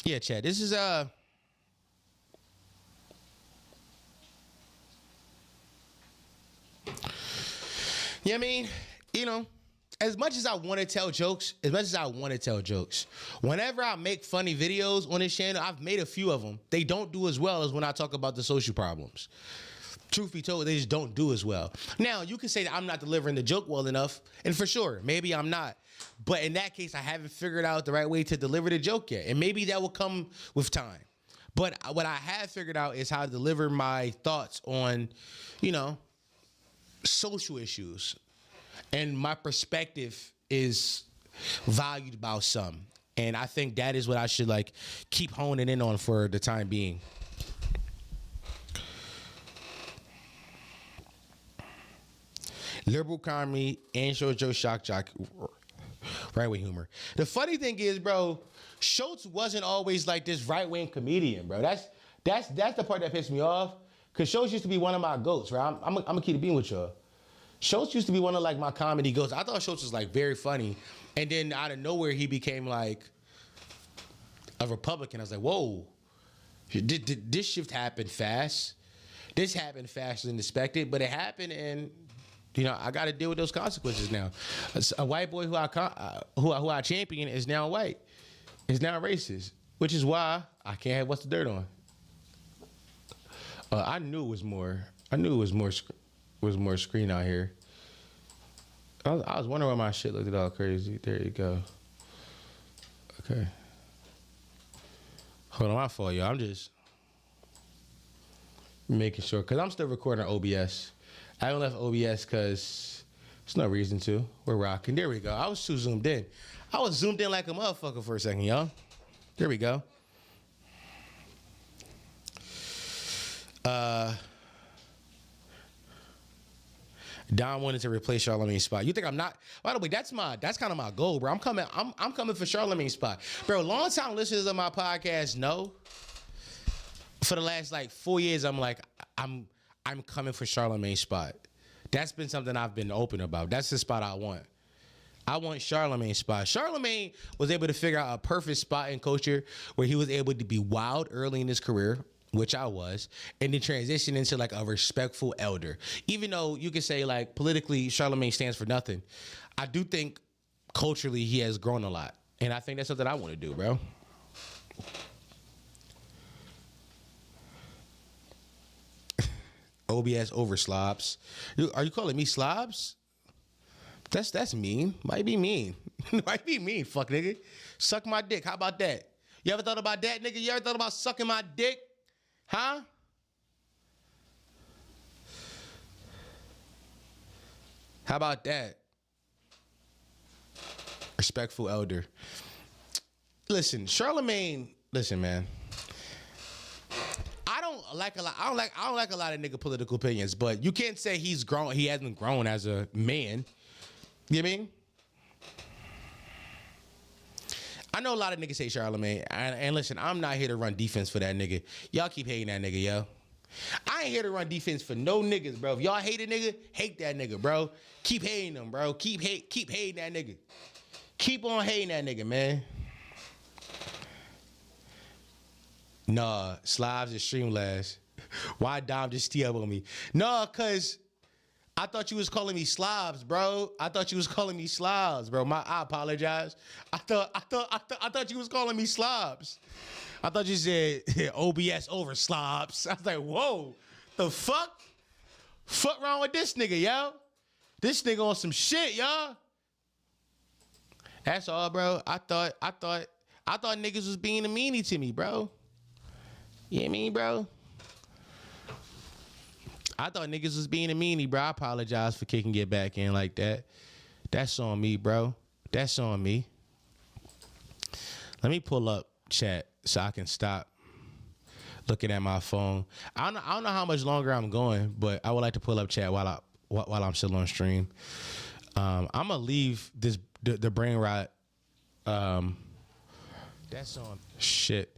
Yeah, Chad. This is yeah, I mean, as much as I want to tell jokes, whenever I make funny videos on this channel, I've made a few of them. They don't do as well as when I talk about the social problems. Truth be told, they just don't do as well. Now, you can say that I'm not delivering the joke well enough, and for sure, maybe I'm not. But in that case, I haven't figured out the right way to deliver the joke yet, and maybe that will come with time. But what I have figured out is how to deliver my thoughts on, social issues, and my perspective is valued by some. And I think that is what I should like keep honing in on for the time being. Liberal comedy and Joe Shock Jock, right wing humor. The funny thing is, bro, Schultz wasn't always like this right wing comedian, bro. That's the part that pissed me off. Cause Schultz used to be one of my goats, right? I'm gonna keep it being with y'all. Schultz used to be one of like my comedy goats. I thought Schultz was like very funny, and then out of nowhere he became like a Republican. I was like, whoa, did this shift happen fast? This happened faster than expected, but it happened, and you know I got to deal with those consequences now. A white boy who I champion is now white, is now racist, which is why I can't have What's the Dirt on. I knew it was more. I knew it was more screen out here. I was wondering why my shit looked all crazy. There you go. Okay. Hold on, my fault, y'all. I'm just making sure, because I'm still recording on OBS. I haven't left OBS because there's no reason to. We're rocking. There we go. I was too zoomed in. I was zoomed in like a motherfucker for a second, y'all. There we go. Don wanted to replace Charlamagne's spot. You think I'm not? By the way, that's kind of my goal, bro. I'm coming for Charlamagne's spot, bro. Long time listeners of my podcast know. For the last like 4 years, I'm coming for Charlamagne's spot. That's been something I've been open about. That's the spot I want. I want Charlamagne's spot. Charlamagne was able to figure out a perfect spot in culture where he was able to be wild early in his career, which I was, and then transition into like a respectful elder. Even though you could say like politically Charlamagne stands for nothing, I do think culturally he has grown a lot. And I think that's something I want to do, bro. OBS over slobs. Are you calling me slobs? That's mean. Might be mean. Might be mean, fuck nigga. Suck my dick. How about that? You ever thought about that, nigga? You ever thought about sucking my dick? Huh? How about that? Respectful elder. Listen, Charlamagne, listen, man. I don't like a lot of nigga political opinions, but you can't say he hasn't grown as a man. You know what I mean? I know a lot of niggas hate Charlamagne, and listen, I'm not here to run defense for that nigga. Y'all keep hating that nigga, yo. I ain't here to run defense for no niggas, bro. If y'all hate a nigga, hate that nigga, bro. Keep hating them, bro. Keep hating that nigga. Keep on hating that nigga, man. Nah, Slives is Streamlabs. Why Dom just tee up on me? Nah, cause I thought you was calling me slobs, bro. I thought you was calling me slobs, bro. I apologize. I thought you was calling me slobs. I thought you said OBS over slobs. I was like, whoa, the fuck? Fuck wrong with this nigga, yo? This nigga on some shit, y'all. That's all, bro. I thought niggas was being a meanie to me, bro. You know what I mean, bro? I thought niggas was being a meanie, bro. I apologize for kicking it back in like that. That's on me, bro. That's on me. Let me pull up chat so I can stop looking at my phone. I don't know how much longer I'm going, but I would like to pull up chat while I'm still on stream. I'm gonna leave the brain rot. That's on shit.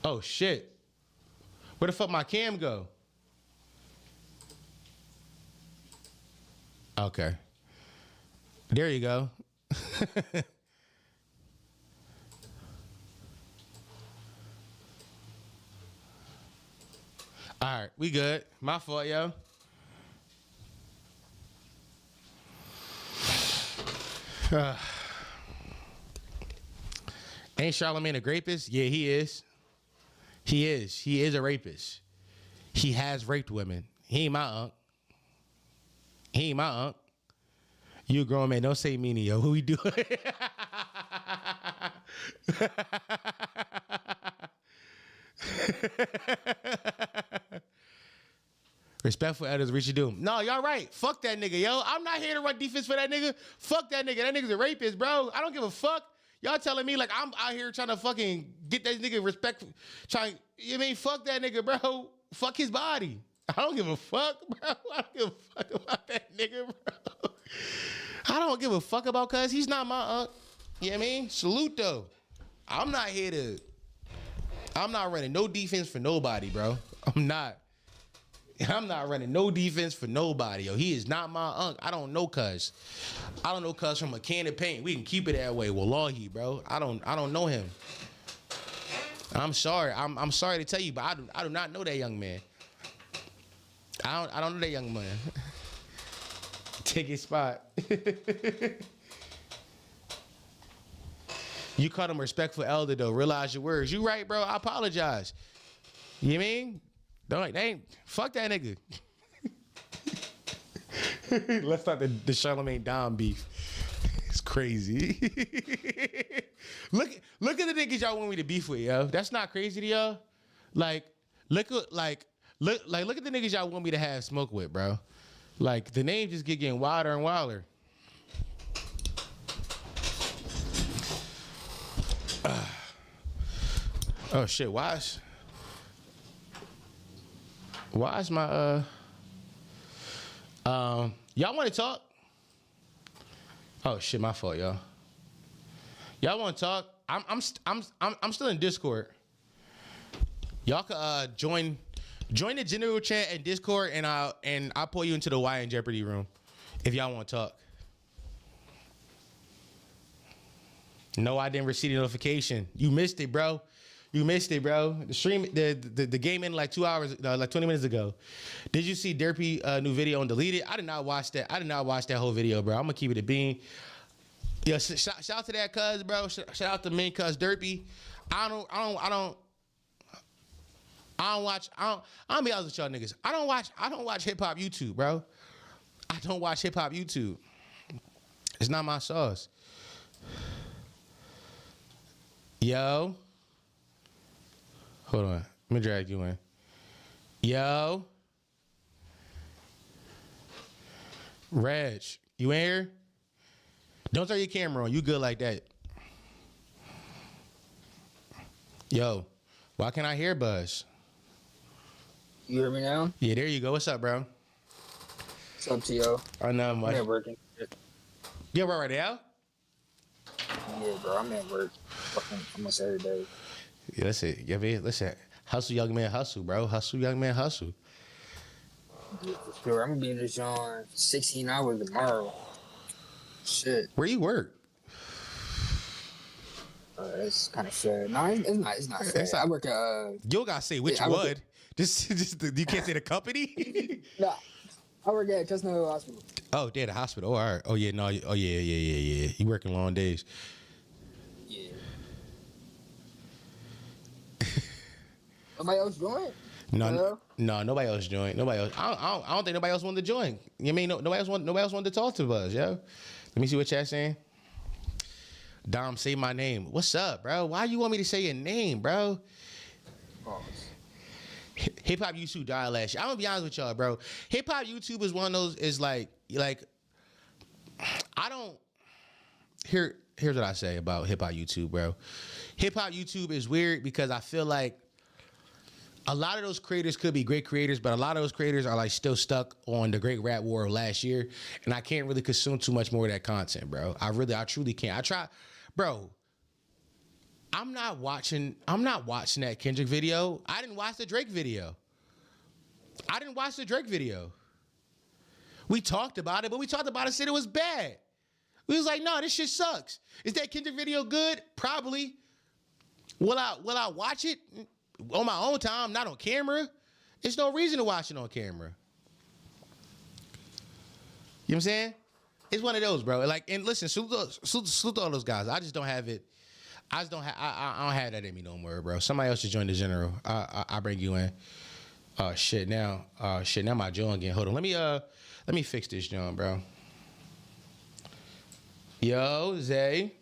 Oh shit. Where the fuck my cam go? Okay. There you go. All right, we good. My fault, yo. Ain't Charlamagne a rapist? Yeah, he is. He is. He is a rapist. He has raped women. He ain't my unk. He ain't my unk. You a grown man. Don't say meanie, yo. Who we doing? Respectful elders reach your doom. No, y'all right. Fuck that nigga, yo. I'm not here to run defense for that nigga. Fuck that nigga. That nigga's a rapist, bro. I don't give a fuck. Y'all telling me like I'm out here trying to fucking get that nigga respect. You mean fuck that nigga, bro? Fuck his body. I don't give a fuck, bro. I don't give a fuck about that nigga, bro. I don't give a fuck about cuz he's not my you know what I mean? Salute though. I'm not running no defense for nobody, bro. I'm not running no defense for nobody, yo. He is not my unk. I don't know cuz. I don't know cuz from a can of paint. We can keep it that way. Wallahi, bro. I don't know him. I'm sorry. I'm sorry to tell you, but I do not know that young man. I don't know that young man. Ticket spot. You called him a respectful elder though. Realize your words. You right, bro. I apologize. You know what I mean? Fuck that nigga. Let's start the Charlemagne Dom beef. It's crazy. Look at the niggas y'all want me to beef with, yo. That's not crazy to y'all. Look at the niggas y'all want me to have smoke with, bro. Like the name just getting wilder and wilder. Oh shit, why is my y'all want to talk? Oh shit, my fault, y'all. Y'all want to talk? I'm still in Discord. Y'all can join the general chat in Discord, and I'll pull you into the Rot Jeopardy room if y'all want to talk. No, I didn't receive the notification. You missed it, bro. The stream, the game ended like 2 hours, like 20 minutes ago. Did you see Derpy new video on deleted? I did not watch that. I did not watch that whole video, bro. I'm gonna keep it a bean. Yeah, shout out to that cuz, bro. Shout out to me, cuz Derpy. I'll be honest with y'all niggas. I don't watch hip hop YouTube, bro. I don't watch hip hop YouTube. It's not my sauce. Yo. Hold on. Let me drag you in. Yo. Reg, you in here? Don't turn your camera on. You good like that. Yo, why can't I hear Buzz? You hear me now? Yeah, there you go. What's up, bro? What's up to y'all? I know much. I'm at work. You right now? Yeah, bro. I'm at work fucking almost every day. Yeah, listen. Hustle, young man, hustle, bro. Hustle, young man, hustle. Yeah, for sure. I'm gonna be in this joint 16 hours tomorrow. Shit. Where you work? It's kind of sad. No, it's not sad. I work at you don't gotta say which one. Just you can't say the company. No, I work at Chestnut Hill Hospital. Oh, they're the hospital. Oh, all right. Oh yeah, no. Oh yeah. You working long days. Yeah. Somebody else join? No, nobody else joined. Nobody else. I don't think nobody else wanted to join. You mean nobody else wanted to talk to us, yo? Let me see what chat's saying. Dom, say my name. What's up, bro? Why you want me to say your name, bro? Hip hop YouTube died last year. I'm gonna be honest with y'all, bro. Hip hop YouTube is one of those. Is like I don't. Here's what I say about hip hop YouTube, bro. Hip hop YouTube is weird because I feel like a lot of those creators could be great creators, but a lot of those creators are like still stuck on the great rap war of last year, and I can't really consume too much more of that content, bro. I truly can't. I try, bro. I'm not watching that Kendrick video. I didn't watch the Drake video. We talked about it, but we talked about it, said it was bad. We was like, no, this shit sucks. Is that Kendrick video good? Probably. Will I watch it on my own time, not on camera? There's no reason to watch it on camera. You know what I'm saying? It's one of those, bro. Like, and listen, salute all those guys. I just don't have it. I don't have that in me no more, bro. Somebody else should join the general. I bring you in. Shit now my John again. Hold on. Let me fix this John, bro. Yo, Zay.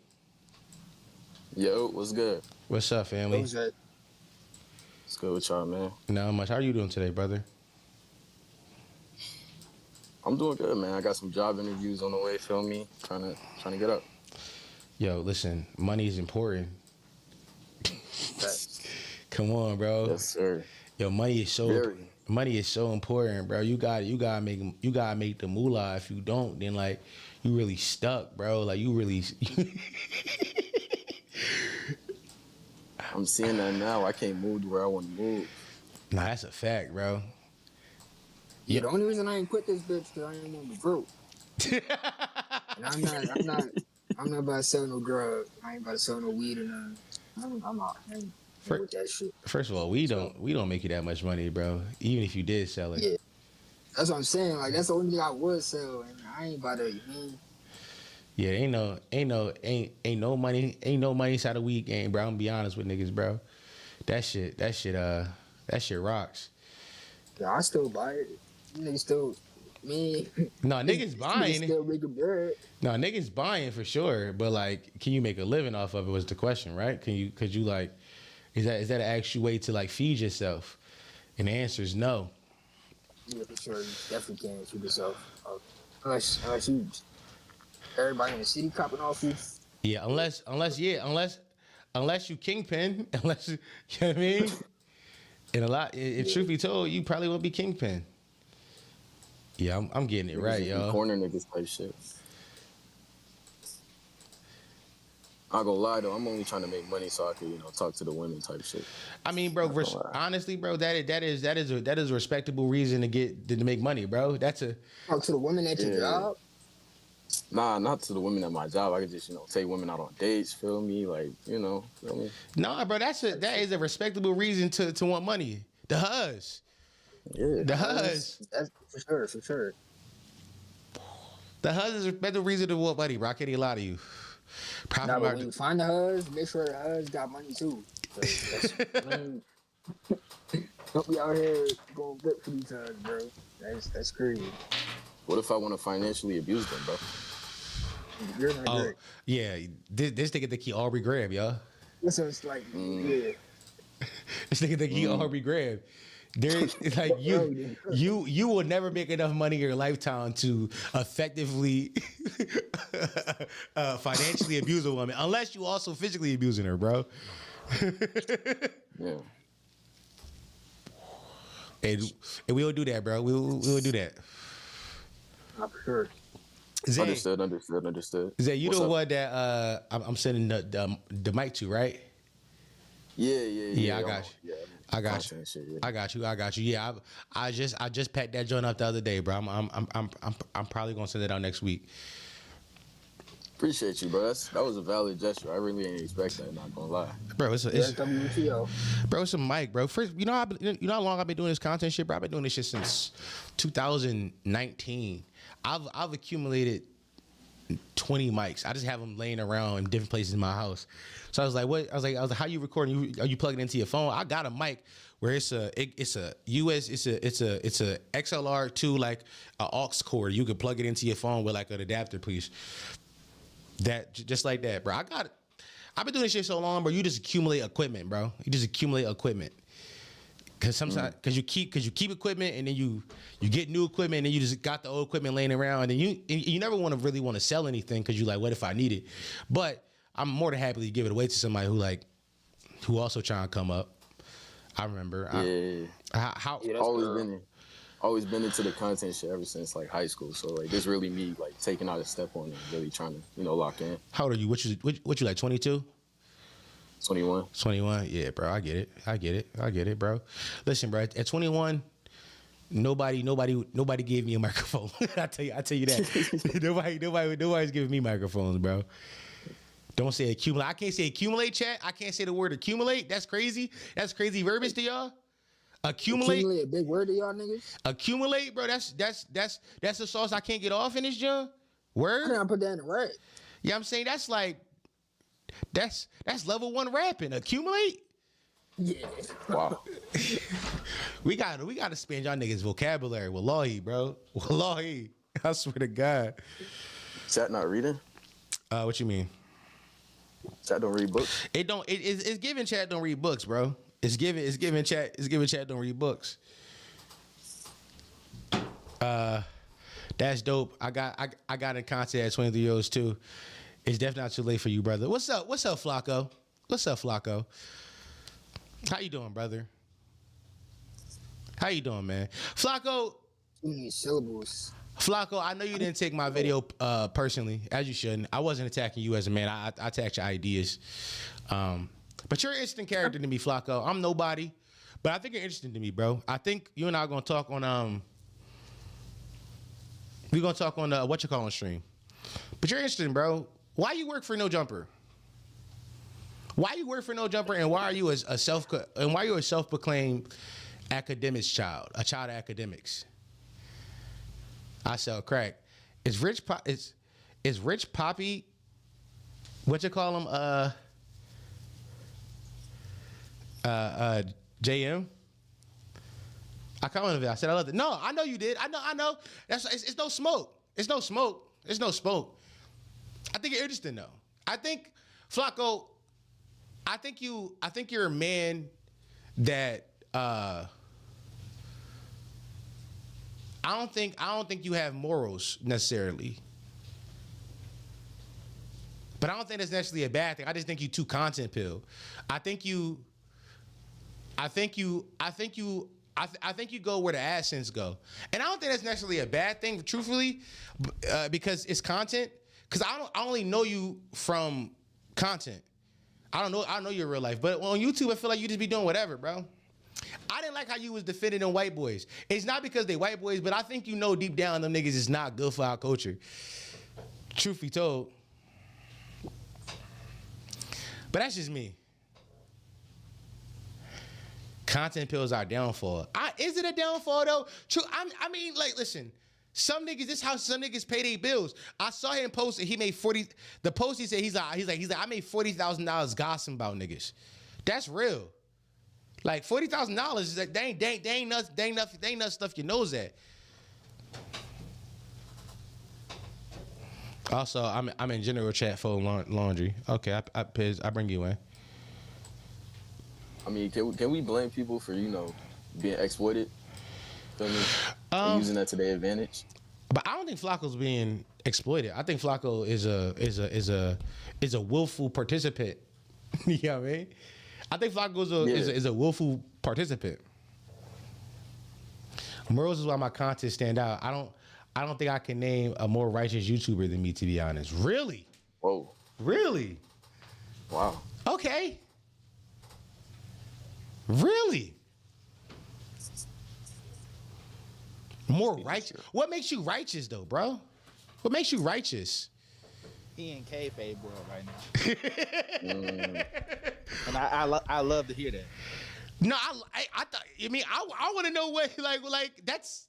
Yo, what's good? What's up, family? What's good with y'all, man? Not much. How are you doing today, brother? I'm doing good, man. I got some job interviews on the way. Feel me? Trying to get up. Yo, listen, money is important. Come on, bro. Yes, sir. Yo, money is so important, bro. You gotta make the moolah. If you don't, then like you really stuck, bro. Like you really. I'm seeing that now. I can't move to where I want to move. Nah, that's a fact, bro. Yeah, the only reason I ain't quit this bitch because I ain't want to be broke. And I'm not about to sell no drugs. I ain't about to sell no weed or nothing. I'm out. I ain't with that shit. First of all, we don't make you that much money, bro. Even if you did sell it. Yeah, that's what I'm saying. Like that's the only thing I would sell, and I ain't about to. Yeah, ain't no money inside of weed game, bro. I'm gonna be honest with niggas, bro. That shit rocks. Yeah, I still buy it. Niggas still, me. No, niggas buying. Still making bread. No, niggas buying for sure. But like, can you make a living off of it? Was the question, right? Could you like, is that an actual way to like feed yourself? And the answer is no. Yeah, for sure. You definitely can't feed yourself. Unless you, everybody in the city copping off you. Yeah, unless you kingpin, unless you know what I mean. And if truth be told, you probably won't be kingpin. Yeah, I'm getting it right, y'all. Corner niggas type shit. Not gonna lie though, I'm only trying to make money so I can, talk to the women type shit. I mean, bro, honestly, bro, that is a respectable reason to make money, bro. That's a talk to the women at your job. Nah, not to the women at my job. I could just, take women out on dates, feel me? Like, feel me? Nah, bro, that is a respectable reason to want money. The huzz. Yeah. The huzz. That's for sure. The huzz is a better reason to want money, bro. I can't even lie to you. Nah, but when you find the huzz, make sure the huzz got money too. Don't be out here going flip for these huzz, bro. That's crazy. What if I want to financially abuse them, bro? You're not great. Yeah. This nigga think he Aubrey Graham, y'all. Listen, it's like, yeah. This nigga think he Aubrey Graham. There's like you will never make enough money in your lifetime to effectively financially abuse a woman unless you also physically abusing her, bro. Yeah. And we will do that, bro. We will do that. Not for sure. Zay, Understood. Zay, you know what that I'm sending the mic to, right? Yeah. I got you. Yeah, I just packed that joint up the other day, bro. I'm probably gonna send it out next week. Appreciate you, bro. That was a valid gesture. I really ain't expect that. Not gonna lie, bro. It's a mic, bro. First, you know how long I've been doing this content shit, bro. I've been doing this shit since 2019. I've accumulated 20 mics. I just have them laying around in different places in my house. So I was like, what? I was like, how you recording? Are you plugging into your phone? I got a mic where it's a US, it's a XLR to like a aux cord. You can plug it into your phone with like an adapter, please. That just like that, bro. I've been doing this shit so long, bro. You just accumulate equipment, bro. You just accumulate equipment. Cause sometimes, cause you keep equipment, and then you get new equipment, and then you just got the old equipment laying around, and then you never want to sell anything, cause you like, what if I need it? But I'm more than happy to give it away to somebody who also trying to come up. I remember. Always been into the content shit ever since like high school. So like this really me like taking out a step on it, really trying to lock in. How old are you? What you like? 22? 21. 21. Yeah, bro. I get it, bro. Listen, bro. At 21, nobody gave me a microphone. I tell you that. Nobody's giving me microphones, bro. Don't say accumulate. I can't say accumulate, chat. I can't say the word accumulate. That's crazy. That's crazy verbiage to y'all. Accumulate a big word to y'all niggas. Accumulate, bro. That's the sauce I can't get off in this joint. Word. I gotta put that in the right. Yeah, I'm saying that's like that's level 1 rapping. Accumulate. Yeah. Wow. we gotta expand y'all niggas vocabulary. Wallahi, bro. Wallahi. I swear to God. Chat not reading? What you mean? Chat don't read books? It's giving chat don't read books, bro. It's giving chat don't read books. That's dope. I got in contact at 23 years old too. It's definitely not too late for you, brother. What's up? What's up, Flacco? What's up, Flacco? How you doing, brother? How you doing, man? Flacco. Too many syllables. Flacco, I know you didn't take my video personally, as you shouldn't. I wasn't attacking you as a man. I attacked your ideas. But you're an interesting character to me, Flacco. I'm nobody, but I think you're interesting to me, bro. I think you and I are gonna talk on we're gonna talk on what you call on stream. But you're interesting, bro. Why you work for No Jumper? Why you work for No Jumper, and why are you a self-proclaimed academics child, a child of academics? I sell crack. Is Rich Poppy? What you call him? JM. I commented it. I said I loved it. No, I know you did. I know. It's no smoke. It's no smoke. It's no smoke. I think you're interesting though. I think Flacco. I think you're a man that. I don't think you have morals necessarily. But I don't think that's necessarily a bad thing. I just think you too content pill. I think you go where the AdSense go. And I don't think that's necessarily a bad thing, truthfully, because it's content. Because I only know you from content. I don't know your real life. But on YouTube, I feel like you just be doing whatever, bro. I didn't like how you was defending them white boys. It's not because they white boys, but I think you know deep down them niggas is not good for our culture. Truth be told. But that's just me. Content pills are downfall. Is it a downfall though? True. I mean, like, listen. Some niggas, this is how some niggas pay their bills. I saw him post it. He made 40. The post he said he's like I made $40,000 gossiping about niggas. That's real. Like $40,000 is like they ain't nothing stuff your nose at. Also, I'm in general chat for laundry. Okay, I bring you in. I mean, can we blame people for being exploited? Feel me? And using that to their advantage. But I don't think Flacco's being exploited. I think Flacco is a willful participant. You know what I mean? I think Flacco is a willful participant. Morals is why my content stand out. I don't think I can name a more righteous YouTuber than me, to be honest. Really? Whoa. Really? Wow. Okay. Really? More righteous? What makes you righteous, though, bro? What makes you righteous? He in kayfabe world right now. And I love to hear that. No, I thought. I mean, I want to know what like that's.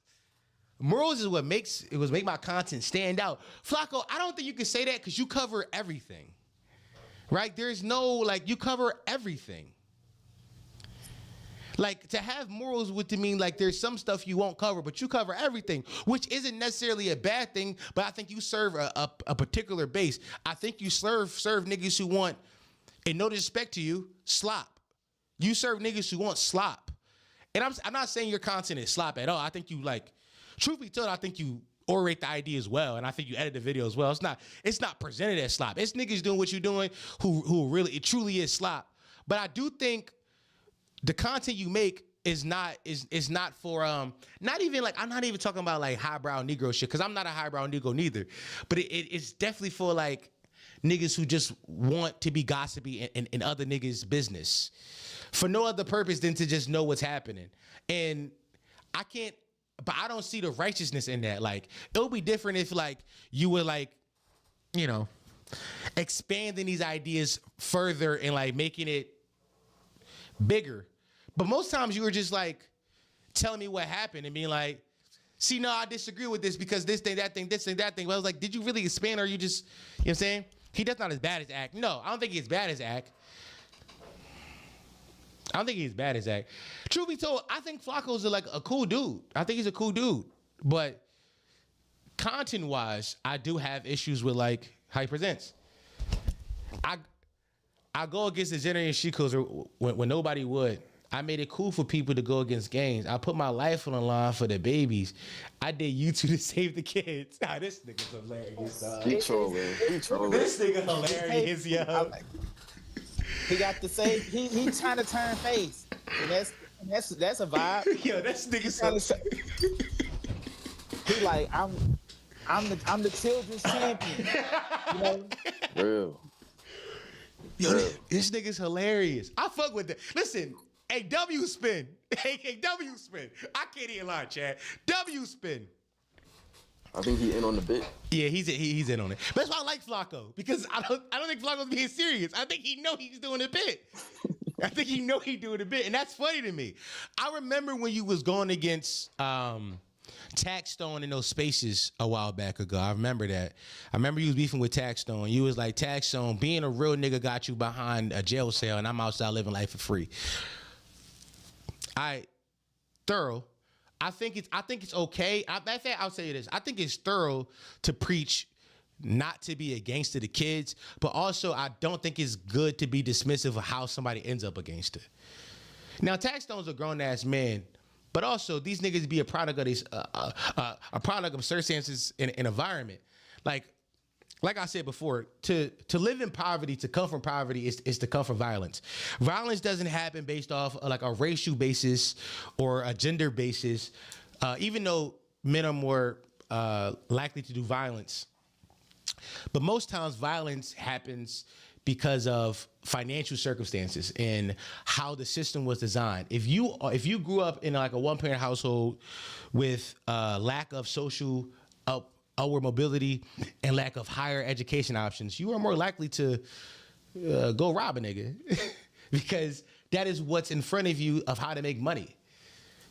Morals is what makes my content stand out. Flacco, I don't think you can say that because you cover everything, right? There's no you cover everything. Like, to have morals would to mean like there's some stuff you won't cover, but you cover everything, which isn't necessarily a bad thing. But I think you serve a particular base. I think you serve niggas who want, and no disrespect to you, slop. You serve niggas who want slop. And I'm not saying your content is slop at all. I think you truth be told, I think you orate the idea as well, and I think you edit the video as well. It's not presented as slop. It's niggas doing what you're doing who really it truly is slop. But I do think the content you make is not for not even I'm not even talking about highbrow Negro shit, because I'm not a highbrow Negro neither. But it's definitely for niggas who just want to be gossipy in other niggas' business for no other purpose than to just know what's happening. And but I don't see the righteousness in that. It would be different if you were expanding these ideas further and making it bigger. But most times you were just telling me what happened and being see, no, I disagree with this because this thing, that thing, this thing, that thing. But I was did you really expand, or you just, you know what I'm saying? That's not as bad as Act. No, I don't think he's bad as Act. I don't think he's bad as Act. Truth be told, I think Flacco's a cool dude. I think he's a cool dude. But content-wise, I do have issues with how he presents. I go against the generation she calls when nobody would. I made it cool for people to go against gangs. I put my life on the line for the babies. I did YouTube to save the kids. Ah, this nigga's hilarious, dog. He trolling. He trolling. This nigga hilarious, yo. He got to say he trying to turn face, and that's a vibe. Yo, this nigga so. He like I'm the children's champion. You know? Real. Yo, this nigga's hilarious. I fuck with that. Listen, hey, W spin. Hey, W spin. I can't even lie, Chad. W spin. I think he in on the bit. Yeah, he's in on it. But that's why I like Flacco, because I don't think Flacco's being serious. I think he know he's doing a bit. I think he know he doing a bit, and that's funny to me. I remember when you was going against Taxstone in those spaces a while back ago. I remember that. I remember you was beefing with Taxstone. You was like, Taxstone, being a real nigga got you behind a jail cell, and I'm outside living life for free. Thorough. I think it's okay. I'll say this. I think it's thorough to preach not to be a gangster to kids, but also I don't think it's good to be dismissive of how somebody ends up a gangster. Now, Taxstone's a grown ass man, but also these niggas be a product of these a product of circumstances and environment. Like I said before, to live in poverty, to come from poverty is to come from violence. Violence doesn't happen based off like a racial basis or a gender basis, even though men are more likely to do violence. But most times violence happens because of financial circumstances and how the system was designed. If you grew up in like a one-parent household with lack of social upward mobility and lack of higher education options, you are more likely to go rob a nigga because that is what's in front of you of how to make money.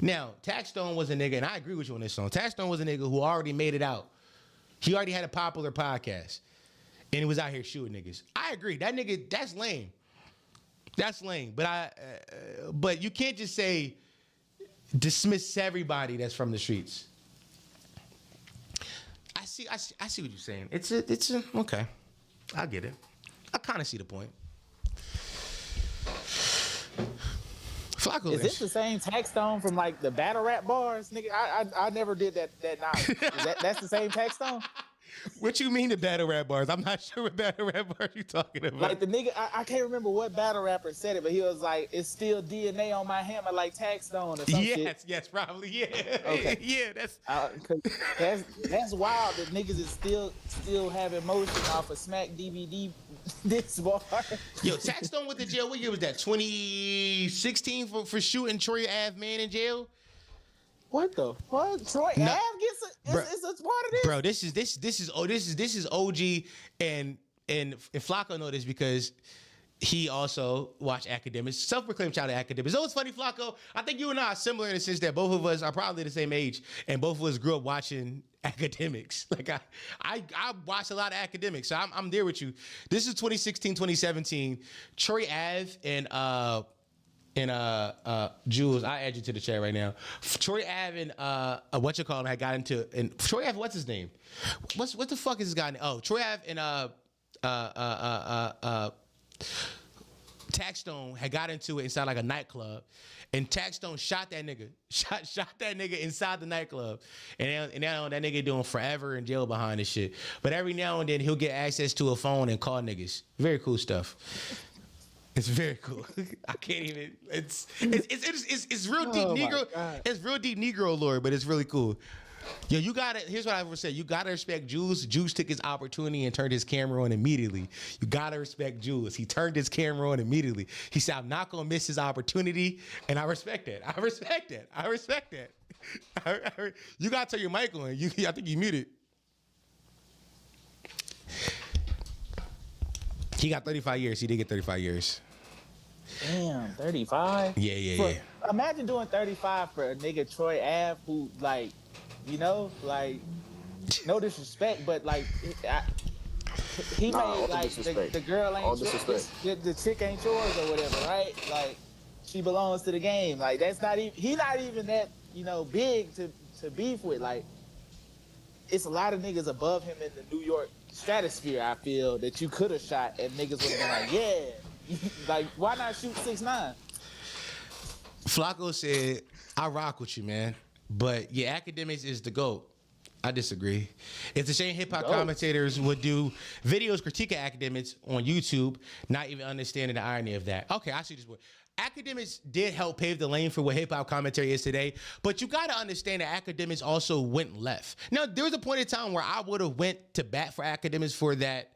Now, Taxstone was a nigga, and I agree with you on this song. Taxstone was a nigga who already made it out. He already had a popular podcast, and he was out here shooting niggas. I agree. That nigga, that's lame. That's lame. But you can't just say dismiss everybody that's from the streets. I see what you're saying. It's okay. I get it. I kind of see the point. Flacco is this the same Taxstone from like the battle rap bars, nigga? I never did that knowledge. That's the same Taxstone? What you mean the battle rap bars? I'm not sure what battle rap bars you talking about. Like the nigga, I can't remember what battle rapper said it, but he was like, "It's still DNA on my hammer, like Taxstone or some shit." Yes, probably, yeah. Okay. Yeah, that's wild that niggas is still having motion off a Smack DVD this bar. Yo, Taxstone went to jail. What year was that? 2016 for shooting Troy Ave man in jail. What the fuck? Troy Ave gets it's a part of this. Bro, this is OG and Flacco know this because he also watched Academics, self-proclaimed child of Academics. So it's funny, Flacco. I think you and I are similar in the sense that both of us are probably the same age, and both of us grew up watching Academics. Like I watched a lot of Academics, so I'm there with you. This is 2016, 2017. Troy Ave and Jules, I add you to the chat right now. Troy Ave and had got into, and Troy Ave, what's his name? What the fuck is this guy name? Oh, Troy Ave and Taxstone had got into it inside like a nightclub, and Taxstone shot that nigga, shot that nigga inside the nightclub, and now that nigga doing forever in jail behind this shit. But every now and then he'll get access to a phone and call niggas. Very cool stuff. It's very cool. I can't even. It's real deep Negro. It's real deep Negro lore, but it's really cool. Yo, you gotta. Here's what I would say. You gotta respect Jules. Jules took his opportunity and turned his camera on immediately. You gotta respect Jules. He turned his camera on immediately. He said, "I'm not gonna miss his opportunity," and I respect that. I respect that. You gotta turn your mic on. I think you muted. He got 35 years. He did get 35 years. Damn, 35? Yeah. Imagine doing 35 for a nigga Troy Ave who, like, no disrespect, but, like, he made, like, the girl ain't yours, the chick ain't yours or whatever, right? Like, she belongs to the game. Like, that's not even, he not even that, big to beef with. Like, it's a lot of niggas above him in the New York stratosphere, I feel, that you could have shot and niggas would have been like, yeah. Like, why not shoot 6'9"? Flacco said, I rock with you, man. But yeah, Academics is the GOAT. I disagree. It's a shame hip-hop commentators would do videos critiquing Academics on YouTube, not even understanding the irony of that. Okay, I see this one. Academics did help pave the lane for what hip-hop commentary is today, but you got to understand that Academics also went left. Now, there was a point in time where I would have went to bat for Academics for that,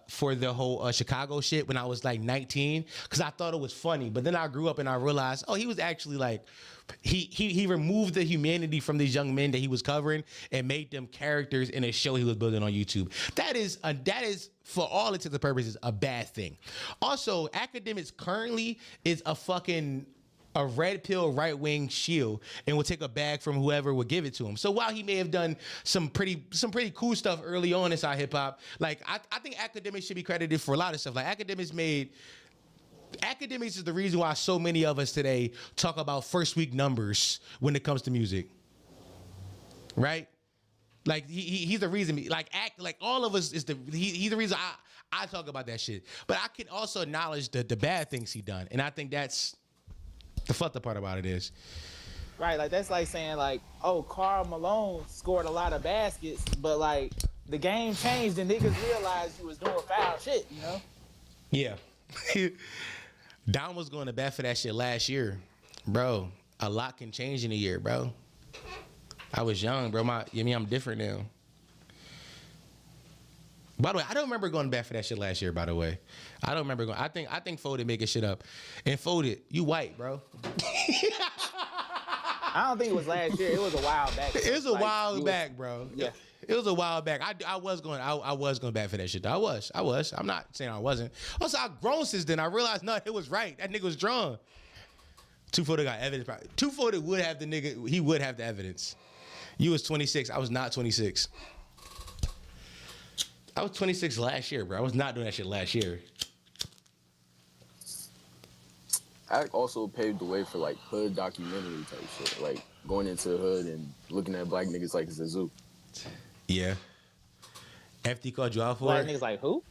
for the whole Chicago shit when I was like 19, because I thought it was funny. But then I grew up and I realized, oh, he was actually like, he removed the humanity from these young men that he was covering and made them characters in a show he was building on YouTube. That is for all intents and purposes a bad thing. Also, Academics currently is a red pill right wing shield and will take a bag from whoever would give it to him. So while he may have done some pretty cool stuff early on inside hip hop, like I think Academics should be credited for a lot of stuff. Like Academics is the reason why so many of us today talk about first week numbers when it comes to music. Right? Like he's the reason. Like all of us he's the reason I talk about that shit. But I can also acknowledge the bad things he done, and I think that's the fucked up part about it is. Right, like that's like saying like, oh, Karl Malone scored a lot of baskets, but like the game changed and niggas realized you was doing foul shit, you know? Yeah. Don was going to bat for that shit last year. Bro, a lot can change in a year, bro. I was young, bro. I'm different now. By the way, I don't remember going to bat for that shit last year, by the way. I don't remember going. I think Folded making shit up. And Folded, you white, bro. I don't think it was last year. It was a while back. It was a while back, bro. Yeah. It was a while back. I was going back for that shit. I was. I'm not saying I wasn't. Also, I've grown since then. I realized, no, it was right. That nigga was drawn. 240 got evidence. 240 would have the nigga. He would have the evidence. You was 26. I was not 26. I was 26 last year, bro. I was not doing that shit last year. Act also paved the way for like hood documentary type shit, like going into the hood and looking at black niggas like it's a zoo. Yeah. FD called you out for black it? Niggas like who?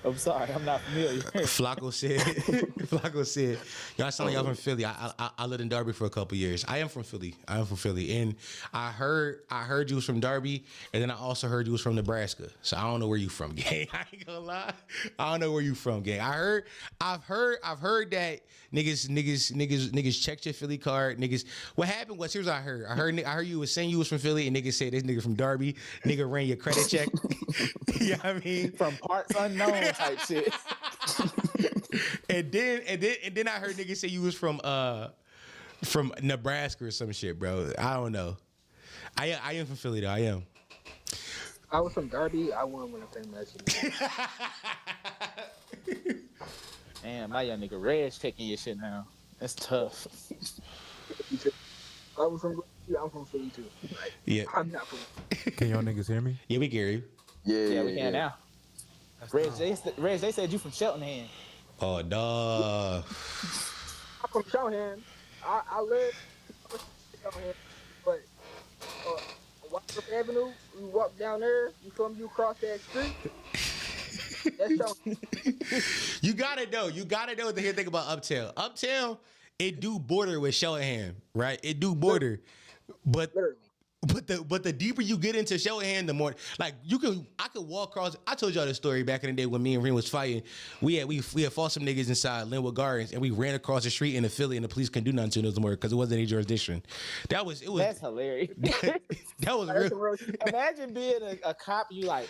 I'm sorry, I'm not familiar. Flacco said, y'all sound like y'all from Philly. I lived in Derby for a couple years. I am from Philly. And I heard you was from Derby, and then I also heard you was from Nebraska. So I don't know where you from, gang. I ain't gonna lie. I don't know where you from, gang. I've heard that niggas checked your Philly card. Niggas, what happened was, here's what I heard. I heard you was saying you was from Philly, and niggas said this nigga from Derby. Nigga ran your credit check. You know what I mean? From parts unknown type shit. and then I heard niggas say you was from Nebraska or some shit, bro. I don't know. I am from Philly though. I am. I was from Derby. I won when I played Messi. Damn, my young nigga Red's taking your shit now. That's tough. I was from. I'm from Philly too. Like, yeah. I'm not from. Can y'all niggas hear me? Yeah, we can hear you. Yeah, we can now. Reg, they said you from Cheltenham. Oh, dog. I'm from Cheltenham. I live in Cheltenham, but Wadsworth Avenue, you walk down there, you feel me, you cross that street. That's Cheltenham. You gotta know what the thing about Uptown. Uptown, it do border with Cheltenham, right? It do border. But literally. But the deeper you get into Cheltenham, the more like I could walk across. I told y'all the story back in the day when me and Reem was fighting. We had fought some niggas inside Linwood Gardens, and we ran across the street into Philly, and the police couldn't do nothing to us more because it wasn't any jurisdiction. That's hilarious. that was real. Imagine being a cop. You like,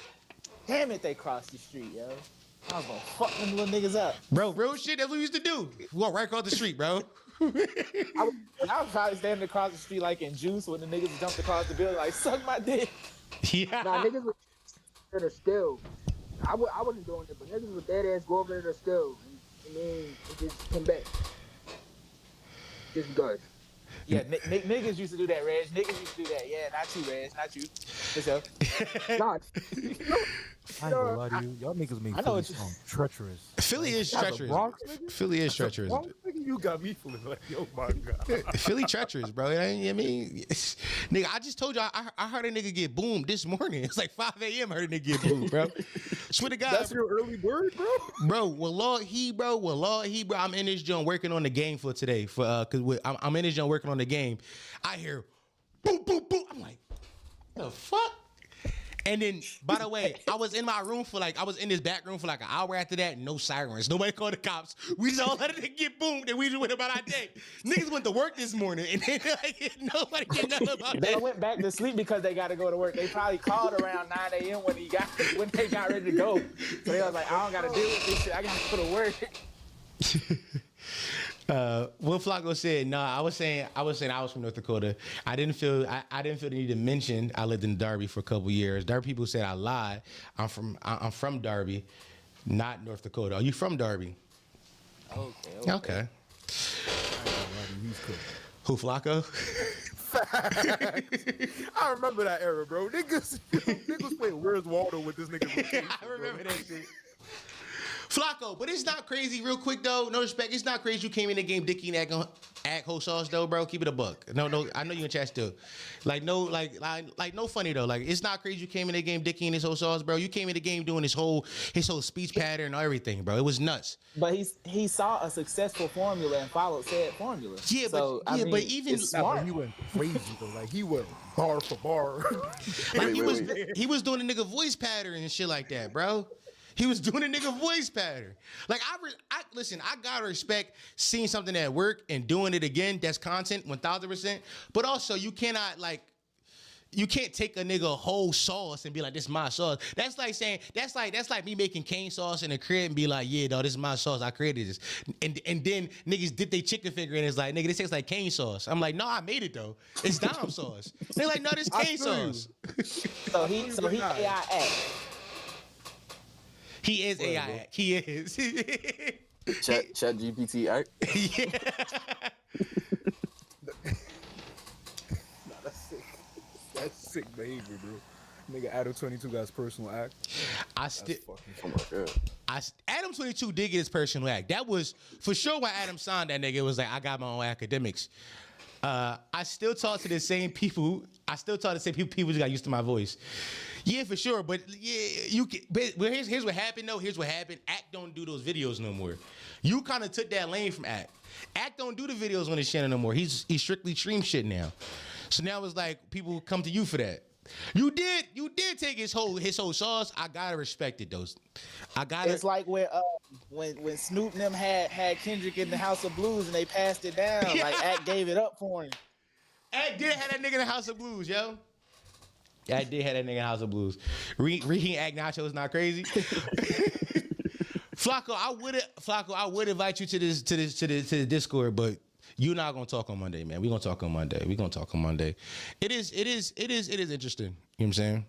damn it, they crossed the street, yo. I was gonna fuck them little niggas up, bro. Real shit. That's what we used to do. Walk right across the street, bro. I was probably standing across the street like in Juice when the niggas jumped across the building like, suck my dick. Yeah. Nah, niggas were there to steal. I wasn't doing it, but niggas with dead ass go over there to steal. And then it just come back. Just because. Yeah, niggas used to do that, Reg. Niggas used to do that. Yeah, not you, Reg. Not you. What's up? I ain't gonna lie to you. Y'all niggas make Philly sound treacherous. Philly is treacherous. Philly is treacherous. You got me feeling like, oh my God. Philly treacherous, bro. I mean, nigga, I just told you I heard a nigga get boomed this morning. It's like 5 a.m. I heard a nigga get boomed, bro. Swear to God. That's your early bird, bro? Bro, wallahi, bro. I'm in this joint working on the game for today. Cause I'm in this joint working on the game. I hear boom, boom, boom. I'm like, the fuck? And then, by the way, I was in this back room for like an hour after that. No sirens. Nobody called the cops. We just all let it get boomed and we just went about our day. Niggas went to work this morning and then nobody did nothing about that. They went back to sleep because they got to go to work. They probably called around 9 a.m. when they got ready to go. So they was like, I don't got to deal with this shit. I got to go to work. What Flacco said, I was saying I was from North Dakota. I didn't feel the need to mention I lived in Darby for a couple years. Darby people said I lied. I'm from Darby, not North Dakota. Are you from Darby? Okay. Who, Flacco? I remember that era, bro. Niggas playing Where's Waldo with this nigga. I remember that shit. Flacco, but it's not crazy. Real quick though, no respect. It's not crazy you came in the game dicky and act whole sauce though, bro. Keep it a buck. No. I know you in chat still. No funny though. Like it's not crazy you came in the game dicky and his whole sauce, bro. You came in the game doing his whole speech pattern and everything, bro. It was nuts. But he saw a successful formula and followed said formula. Yeah, so, but even smart. He went crazy though. Like he went bar for bar. He was doing a nigga voice pattern and shit like that, bro. He was doing a nigga voice pattern. Like listen, I gotta respect seeing something at work and doing it again. That's content, 1000%. But also, you can't take a nigga whole sauce and be like, this is my sauce. That's like saying, that's like me making cane sauce in a crib and be like, yeah, dog, this is my sauce. I created this. And then niggas dip their chicken finger and it's like, nigga, this tastes like cane sauce. I'm like, no, I made it though. It's Dom sauce. They're like, no, this is cane sauce. So he AI act. He is AI. He is. Chat GPT act. Yeah. That's sick. That's sick behavior, bro. Nigga, Adam 22 got his personal act. Adam 22 did get his personal act. That was for sure why Adam signed that nigga. It was like, I got my own academics. I still talk to the same people. People just got used to my voice. Yeah, for sure. But yeah, you can. But here's what happened though. Here's what happened. Act don't do those videos no more. You kind of took that lane from Act. Act don't do the videos on his channel no more. He's strictly stream shit now. So now it's like people come to you for that. You did take his whole sauce. I gotta respect it though. It's like when Snoop and them had Kendrick in the House of Blues and they passed it down. Like Act gave it up for him. Act did have that nigga in the House of Blues, yo. I did have that nigga in House of Blues. Reading Act Nacho is not crazy. Flacco, I would invite you to the Discord, but you're not gonna talk on Monday, man. We're gonna talk on Monday. It is interesting. You know what I'm saying?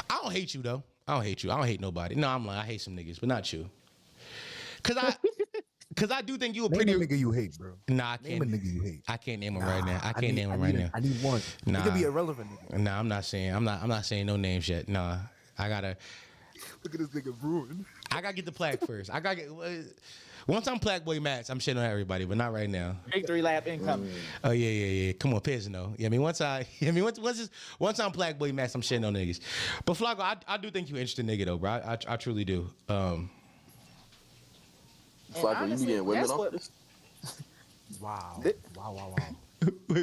I don't hate you though. I don't hate nobody. No, I'm lying. I hate some niggas, but not you. Cause I do think you a pretty nigga you hate, bro. Nah, I can't. Name a nigga you hate. I can't name him right now. I can't name him right now. I need one. Nah, it could be irrelevant. Nigga. Nah, I'm not saying no names yet. Nah, I gotta. Look at this nigga brewing. I gotta get the plaque first. Once I'm Plaque Boy Mats, I'm shitting on everybody, but not right now. Victory lap incoming. Oh yeah. Come on, Pisno. Yeah, I mean once I'm Plaque Boy Mats, I'm shitting on niggas. But Flacco, I do think you an interesting nigga though, bro. I truly do. Flacco, you be getting women off this? Wow. Wait,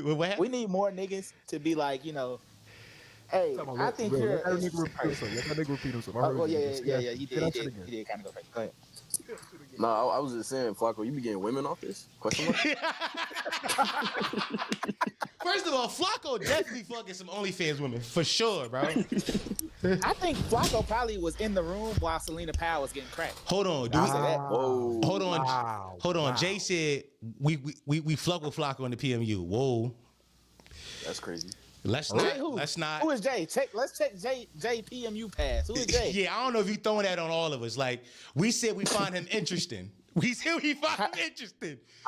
what happened? We need more niggas to be like, hey, I think you're. Let that nigga repeat himself. Oh, yeah. He did kind of go crazy. Go ahead. Nah, I was just saying, Flacco, you be getting women off this? Question mark? First of all, Flacco definitely fucking some OnlyFans women. For sure, bro. I think Flacco probably was in the room while Selena Powell was getting cracked. Hold on, dude. Hold on. Jay said we fuck with Flacco in the PMU. Whoa. That's crazy. Let's not. Who is Jay? Let's check Jay PMU pass. Who is Jay? Yeah, I don't know if you throwing that on all of us. Like we said, we find him interesting. I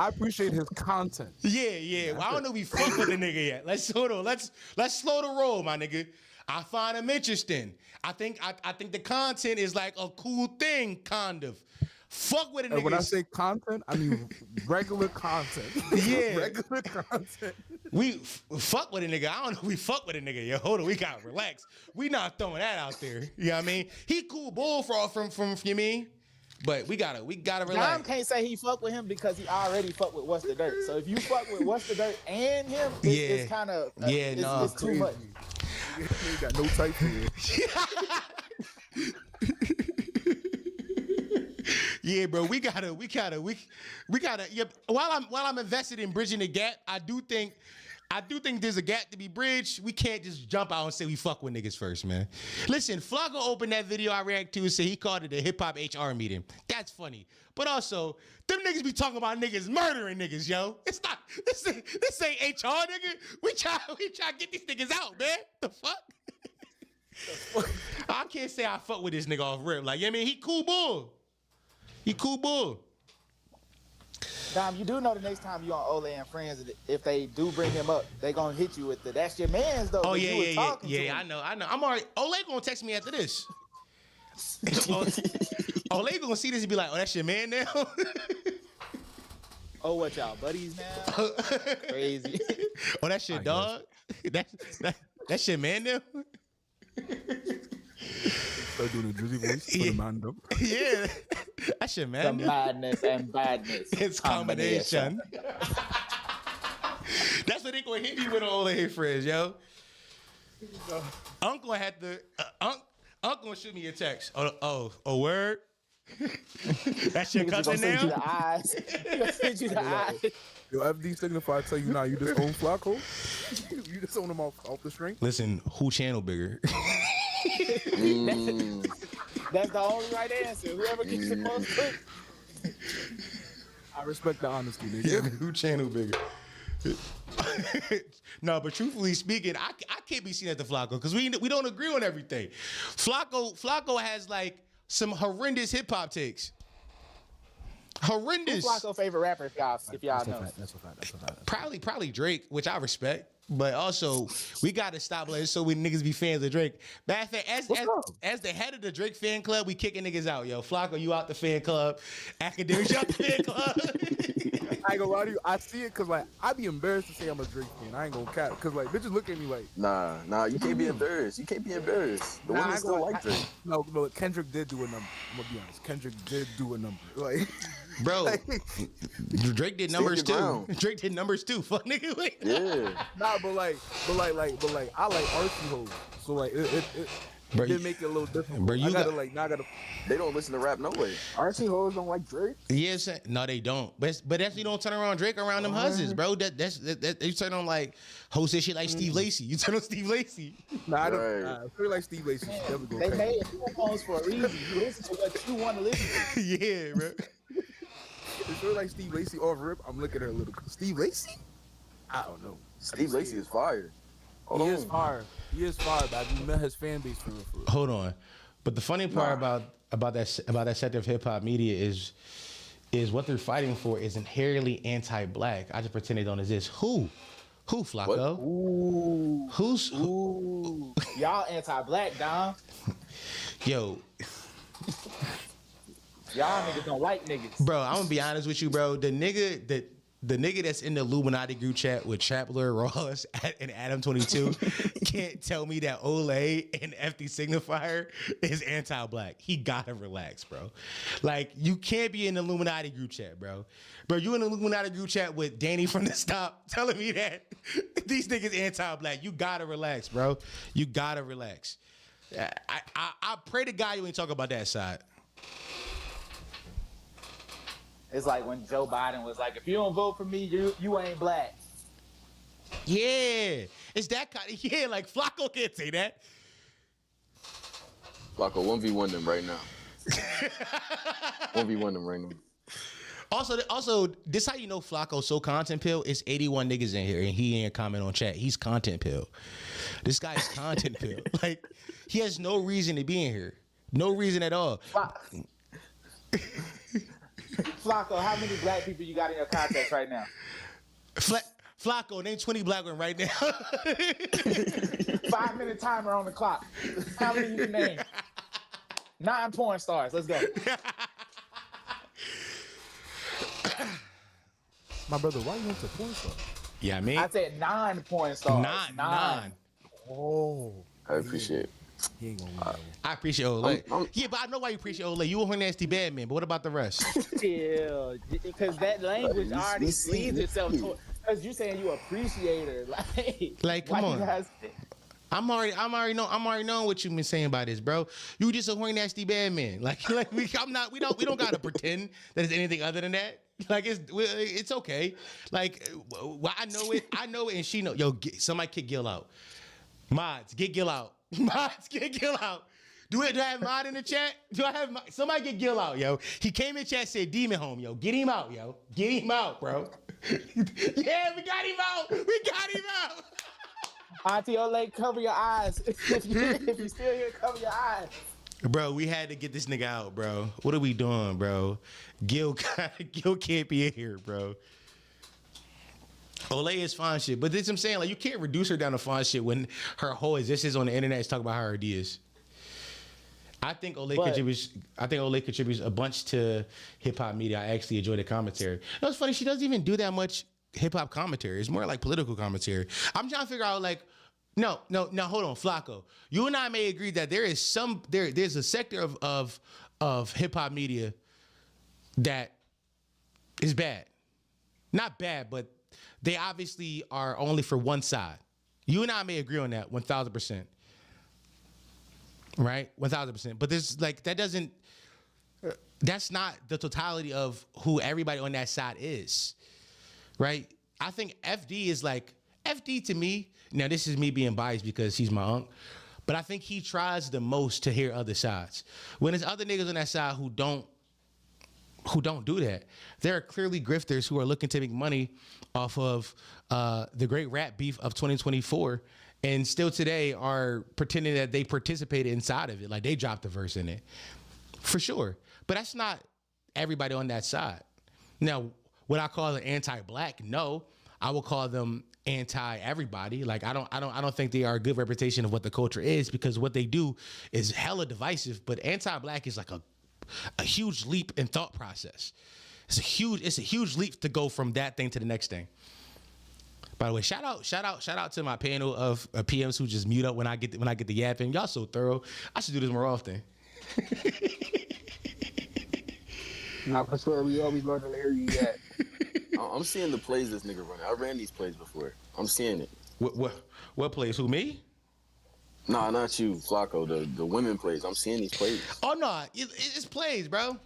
appreciate his content. Yeah. Well, I don't know if we fuck with the nigga yet. Let's slow the roll, my nigga. I find him interesting. I think the content is like a cool thing, kind of. Fuck with a nigga. And when I say content, I mean regular content. Yeah. Regular content. We fuck with a nigga. I don't know. We fuck with a nigga. Yo, hold on. We gotta relax. We not throwing that out there. You know what I mean? He cool bull for all from you mean? But we gotta relax. Dom can't say he fuck with him because he already fuck with What's the Dirt. So if you fuck with What's the Dirt and him, it's kind of it's too much. He ain't got no type for you. Yeah, bro, we gotta. Yeah, while I'm invested in bridging the gap, I do think there's a gap to be bridged. We can't just jump out and say we fuck with niggas first, man. Listen, Flocko opened that video I react to and said he called it a hip hop HR meeting. That's funny, but also them niggas be talking about niggas murdering niggas, yo. It's not this ain't HR, nigga. We try to get these niggas out, man. The fuck. I can't say I fuck with this nigga off rip. Like, you know what I mean? He cool bull. Dom, you do know the next time you on Ole and Friends, if they do bring him up, they gonna hit you with that's your man's though. Oh yeah. I know. I'm already. Ole gonna text me after this. Ole gonna see this and be like, "Oh, that's your man now." Oh, what y'all buddies now? Crazy. Oh, that's your dog. That's your man now. Start doing a Drizzy voice for the man up. Yeah, that's your man. The madness and badness. It's combination. That's what they gonna hit me with on All the Hate Friends, yo. Uncle had to. Uncle gonna shoot me a text. Oh, word. That's your cousin now. Send you the eyes. Send you the eyes. Yo, FD Signify tell you now you just own Flocko. You just own him off the string. Listen, who channel bigger? That's the only right answer. Whoever gets the most quick. I respect the honesty, nigga. Yeah, who channel bigger? No, but truthfully speaking, I can't be seen at the Flocko because we don't agree on everything. Flocko has like some horrendous hip hop takes. Horrendous. Who's Flocko's favorite rapper if y'all know? That's a fact. Probably Drake, which I respect. But also, we got to stop letting so many niggas be fans of Drake. Matter of fact, as the head of the Drake fan club, we kicking niggas out, yo. Flocko, you out the fan club. Academics, you out the fan club. I ain't gonna lie to you. I see it because, like, I be embarrassed to say I'm a Drake fan. I ain't gonna cap. Because, like, bitches look at me like... Nah, you can't be embarrassed. You can't be embarrassed. The women still like Drake. No, Kendrick did do a number. I'm gonna be honest. Kendrick did do a number. Like... Bro, Drake did numbers too. Drake did numbers too. Fuck nigga. Like, yeah. Nah, but like, I like Archie hoes. So like, it did make it a little different. Bro, They don't listen to rap no way. Archie hoes don't like Drake. Yes, no, they don't. But that's you don't turn around Drake around them husbands, bro. That's you turn on like host shit like Steve Lacy. You turn on Steve Lacy. Nah, I don't. I feel like Steve Lacy. They made phones for a reason. You listen to what you want to listen to. Yeah, bro. It feels like Steve Lacy off rip. I'm looking at her a little. Steve Lacy? I don't know. Steve Lacy is fire. He is fire, but I've met his fan base for real. Hold on, but the funny part about that sector of hip hop media is what they're fighting for is inherently anti-black. I just pretend they don't exist. Who Flocko? Who? Y'all anti-black, Dom. Yo. Y'all niggas don't like niggas. Bro, I'm gonna be honest with you, bro. The nigga that's in the Illuminati group chat with Trapler, Ross, and Adam 22 can't tell me that Olay and FD Signifier is anti-black. He gotta relax, bro. Like, you can't be in the Illuminati group chat, bro. Bro, you in the Illuminati group chat with Danny from the Stop telling me that these niggas anti-black. You gotta relax, bro. You gotta relax. I pray to God you ain't talking about that side. It's like when Joe Biden was like, if you don't vote for me, you ain't black. Yeah. It's that kind of, yeah, like Flocko can't say that. Flocko, 1v1 them right now. 1v1 them right now. Also, this how you know Flocko's so content pill. It's 81 niggas in here and he ain't comment on chat. He's content pill. This guy is content pill. Like, he has no reason to be in here. No reason at all. Flocko, how many black people you got in your contacts right now? Flocko, name 20 black ones right now. 5-minute timer on the clock. How many you can name? 9 porn stars. Let's go. My brother, why you into porn stars? Yeah, I mean, I said 9 porn stars. Nine. Oh, I appreciate it. he ain't gonna win that one. I appreciate Olay. Yeah, but I know why you appreciate Olay. You a horny nasty bad man, but what about the rest? Yeah, because that language already leads itself to. Because you saying you appreciate her, Like, come why on. you guys- I'm already knowing what you've been saying about this, bro. You just a horny nasty bad man. We don't gotta pretend that it's anything other than that. Like it's okay. Like well, I know it, and she know. Yo, somebody kick Gil out. Mods, get Gil out. Mods, get Gil out. Do I have Mod in the chat? Do I have somebody get Gil out, yo? He came in chat, said demon home, yo. Get him out, yo. Get him out, bro. Yeah, we got him out. We got him out. Auntie Olay, cover your eyes. If you still here, cover your eyes. Bro, we had to get this nigga out, bro. What are we doing, bro? Gil can't be in here, bro. Olay is fine shit, but this I'm saying, like, you can't reduce her down to fine shit when her whole existence on the internet is talking about her ideas. I think Olay contributes a bunch to hip hop media. I actually enjoy the commentary. No, it's funny, she doesn't even do that much hip hop commentary. It's more like political commentary. I'm trying to figure out, like, no, hold on, Flacco. You and I may agree that there's a sector of hip hop media that is bad. Not bad, but they obviously are only for one side. You and I may agree on that 1,000%. Right? 1,000%. But there's like that's not the totality of who everybody on that side is. Right? I think FD is like, FD to me, now this is me being biased because he's my uncle, but I think he tries the most to hear other sides. When there's other niggas on that side who don't do that. There are clearly grifters who are looking to make money off of the great rap beef of 2024 and still today are pretending that they participated inside of it. Like they dropped a verse in it. For sure. But that's not everybody on that side. Now, would I call them anti-black? No. I will call them anti-everybody. Like I don't think they are a good representation of what the culture is, because what they do is hella divisive, but anti-black is like a huge leap in thought process. It's a huge leap to go from that thing to the next thing. By the way, shout out to my panel of PMs who just mute up when I get the yapping. Y'all so thorough. I should do this more often. Nah, for sure, we always love to hear you yet. I'm seeing the plays this nigga running. I ran these plays before. I'm seeing it. What plays? Who, me? Nah, not you, Flacco. The women plays. I'm seeing these plays. Oh no, it's plays, bro.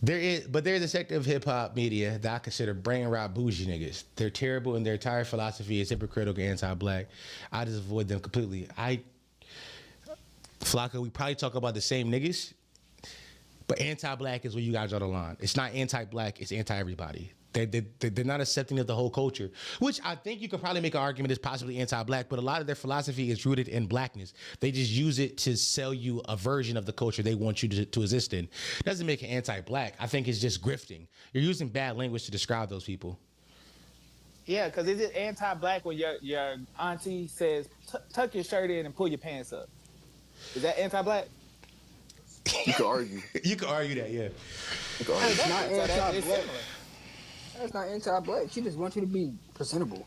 There's a sector of hip hop media that I consider brain rot bougie niggas. They're terrible, and their entire philosophy is hypocritical and anti-black. I just avoid them completely. Flacco, we probably talk about the same niggas, but anti-black is where you guys draw the line. It's not anti-black, it's anti-everybody. They're not accepting of the whole culture, which I think you could probably make an argument is possibly anti-black, but a lot of their philosophy is rooted in blackness. They just use it to sell you a version of the culture they want you to exist in. Doesn't make it anti-black. I think it's just grifting. You're using bad language to describe those people. Yeah, because is it anti-black when your auntie says, tuck your shirt in and pull your pants up? Is that anti-black? You could argue. You could argue that, yeah. It's not anti-black. That's not anti-black. She just wants you to be presentable.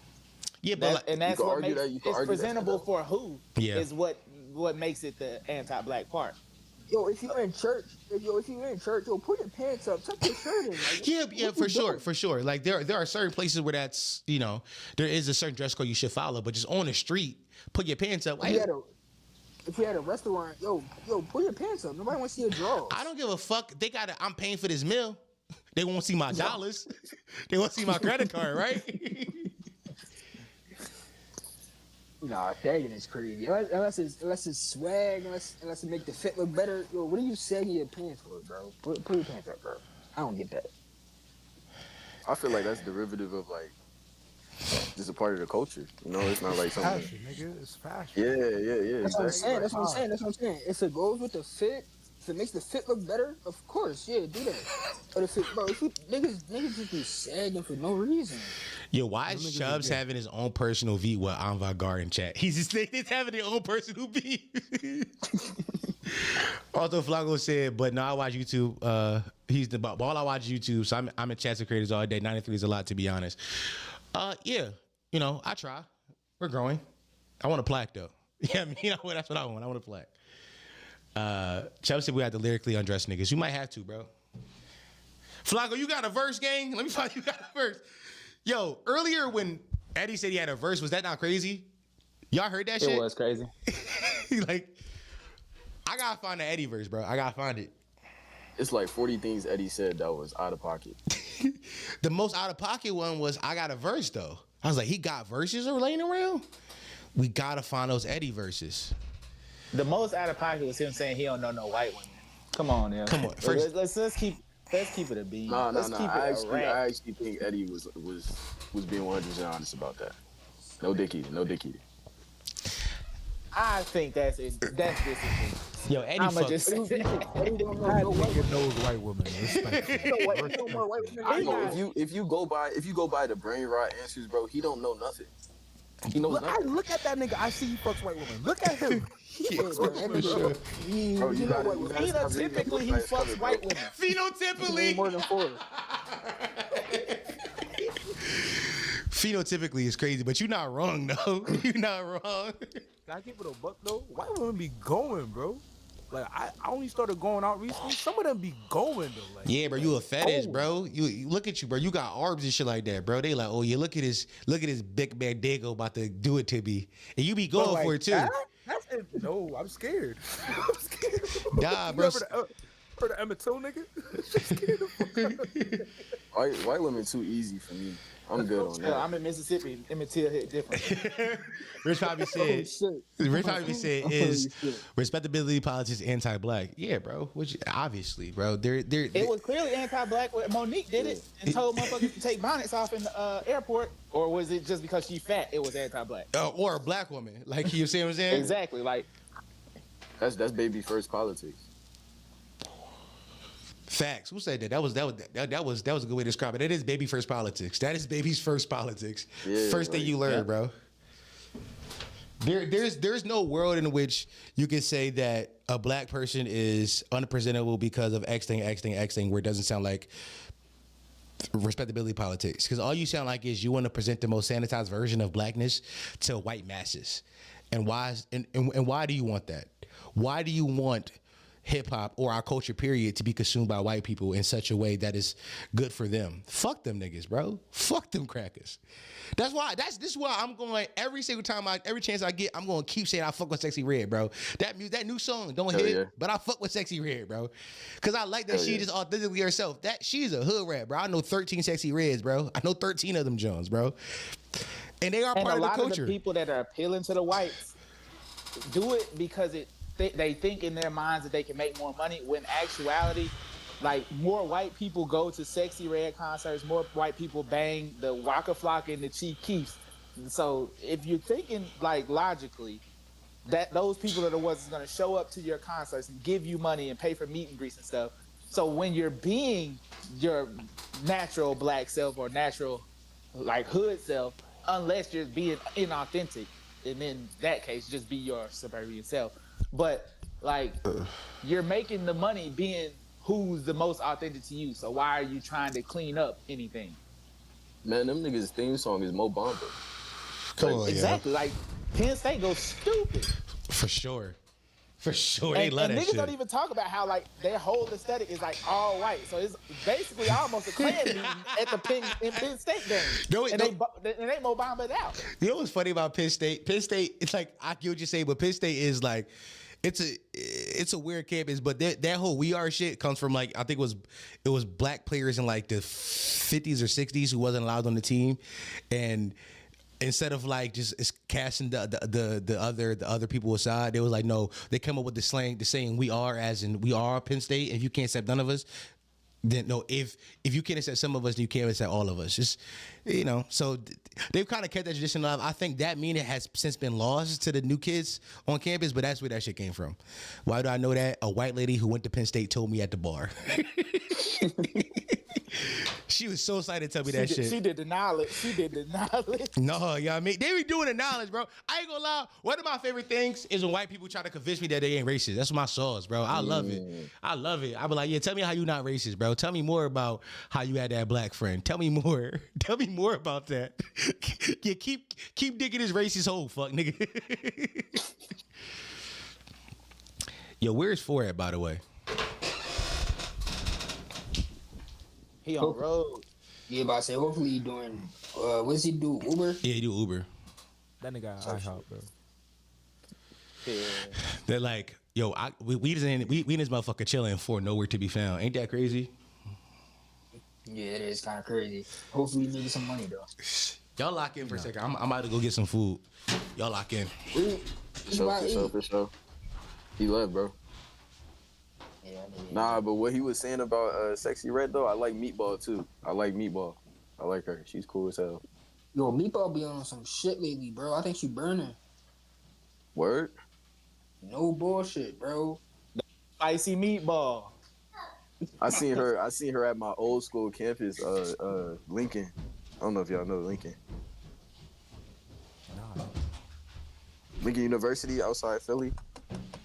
Yeah, but and that's what makes it presentable for who is what makes it the anti-black part. Yo, if you're in church, put your pants up, tuck your shirt in. Like, yeah, for sure. Like there are certain places where that's, there is a certain dress code you should follow, but just on the street, put your pants up. If you had a restaurant, yo, put your pants up. Nobody wants to see your drawers. I don't give a fuck. I'm paying for this meal. They won't see my dollars. They won't see my credit card, right? Nah, sagging is crazy. Unless it's swag, unless it make the fit look better. Yo, what are you sagging your pants for, bro? Put your pants up, bro. I don't get that. I feel like that's derivative of like just a part of the culture. It's not like something. Fashion, nigga. It's fashion. Yeah. That's what I'm saying. That's what I'm saying. If it goes with the fit, if it makes the fit look better, of course, yeah, do that. But if niggas just be sagging for no reason. Yo, why is Chubbs having his own personal beat with Avant Garde in chat? He's just having their own personal beat. Also, Flaco said, but no, I watch YouTube. He's the ball. I watch YouTube, so I'm in chats with creators all day. 93 is a lot, to be honest. Yeah, you know, I try. We're growing. I want a plaque though. Yeah, you know, that's what I want. I want a plaque. Chubb said we have to lyrically undress niggas. You might have to, bro. Flaco, you got a verse, gang? Let me find you got a verse. Yo, earlier when Eddie said he had a verse, was that not crazy? Y'all heard that shit? It was crazy. Like, I gotta find the Eddie verse, bro. I gotta find it. It's like 40 things Eddie said that was out of pocket. The most out of pocket one was I got a verse though. I was like, he got verses laying around? We gotta find those Eddie verses. The most out of pocket was him saying he don't know no white women. Come on, yeah. Come on. First, let's keep it a beat. No. I actually think Eddie was being 100% honest about that. No dick eating. I think that's disrespectful. Yo, Eddie I'ma just say That nigga knows white women. If you go by the brain rot answers, bro, he don't know nothing. He knows nothing. Look at that nigga. I see he fucks white women. Look at him. For sure. Bro, Phenotypically, he fucks white women. Phenotypically. More than 4. Phenotypically is crazy, but you're not wrong, though. You're not wrong. Can I keep it a buck, though? White women be going, bro. Like, I only started going out recently. Some of them be going, though. Like, yeah, bro, you a fetish, bro. You look at you, bro. You got arms and shit like that, bro. They like, oh, yeah, look at this big man Dago about to do it to me. And you be going like, for it, too. No, I'm scared. Nah, bro. Heard of Emmett Till, nigga? White women too easy for me. I'm good on that. I'm in Mississippi. Emmett Till hit different. Rich probably said, is respectability politics anti-black? Yeah, bro. Which obviously, bro. It was clearly anti-black. Monique did it and told motherfuckers to take bonnets off in the airport. Or was it just because she fat? It was anti-black. Or a black woman, like you see what I'm saying? Exactly. Like that's baby first politics. Facts. Who said that? That was a good way to describe it. It is baby first politics. That is baby's first politics. Yeah, first thing you learn, bro. There's no world in which you can say that a black person is unpresentable because of X thing, where it doesn't sound like respectability politics. Because all you sound like is you want to present the most sanitized version of blackness to white masses. And why do you want that? Why do you want hip hop or our culture period to be consumed by white people in such a way that is good for them? Fuck them niggas, bro. Fuck them crackers. This is why I'm going every single time every chance I get, I'm going to keep saying I fuck with Sexy Red, bro. That new song don't hit, but I fuck with Sexy Red, bro. Cause I like that she just authentically herself. That she's a hood rat, bro. I know 13 Sexy Reds, bro. I know 13 of them Jones, bro. And they are part of the culture. A lot of the people that are appealing to the whites do it because they think in their minds that they can make more money, when actuality, like, more white people go to Sexy Red concerts, more white people bang the Waka Flocka and the Chief Keefs. So if you're thinking, like, logically, that those people are the ones that's going to show up to your concerts and give you money and pay for meet and greets and stuff. So when you're being your natural black self or natural, like, hood self, unless you're being inauthentic, and in that case, just be your suburban self. But, like, you're making the money being who's the most authentic to you. So why are you trying to clean up anything? Man, them niggas' theme song is Mo Bamba. Come on, exactly. Like, Penn State goes stupid. For sure. They love that niggas shit. don't even talk about how, like, their whole aesthetic is, like, all white. So it's basically almost a Klan meeting at the Penn State game. And they Mo Bamba'd out. You know what's funny about Penn State? Penn State, it's like, I get what you're saying, but Penn State is like, it's a weird campus, but that whole We Are shit comes from, like, I think it was black players in, like, the 50s or 60s who wasn't allowed on the team, and instead of, like, just casting the other people aside, they was like, no, they come up with the saying we are, as in we are Penn State. If you can't accept none of us, then no. If you can't accept some of us, then you can't accept all of us. Just, you know, so they've kind of kept that tradition alive. I think that meaning has since been lost to the new kids on campus, but that's where that shit came from. Why do I know that? A white lady who went to Penn State told me at the bar. She was so excited to tell me that shit. She did the knowledge. She did the knowledge. No, you know what I mean? They be doing the knowledge, bro. I ain't gonna lie. One of my favorite things is when white people try to convince me that they ain't racist. That's my sauce, bro. I love it. I love it. I be like, yeah, tell me how you not racist, bro. Tell me more about how you had that black friend. Tell me more. Tell me more about that. Yeah, keep digging this racist hole, fuck, nigga. Yo, where's 4 at, by the way? He on the road. Yeah, but I say hopefully he doing. What does he do? Uber? Yeah, he do Uber. That nigga IHOP, bro. Yeah. They're like, yo, we in this motherfucker chilling for nowhere to be found. Ain't that crazy? Yeah, it is kind of crazy. Hopefully he needs some money though. Y'all lock in for a second. I'm about to go get some food. Y'all lock in. For sure. He left, bro. Yeah, nah, but what he was saying about Sexy Red though, I like Meatball too. I like Meatball. I like her. She's cool as hell. Yo, Meatball be on some shit lately, bro. I think she burning. Word? No bullshit, bro. Spicy Meatball. I seen her at my old school campus, Lincoln. I don't know if y'all know Lincoln. Nah. Lincoln University outside Philly.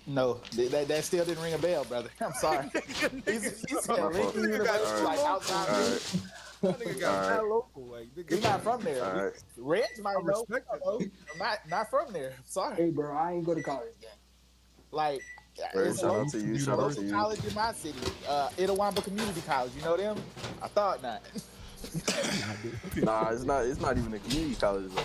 No, that still didn't ring a bell, brother. I'm sorry. He said Lincoln University, like outside. All right. That nigga got mad local. Like, He's not from there. All right. Reg might know. I'm not from there. I'm sorry. Hey, bro, I ain't go to college yet. Like, Shout out to you. Shout out to you. College in my city, Itawamba Community College. You know them? I thought not. Nah, it's not even a community college though.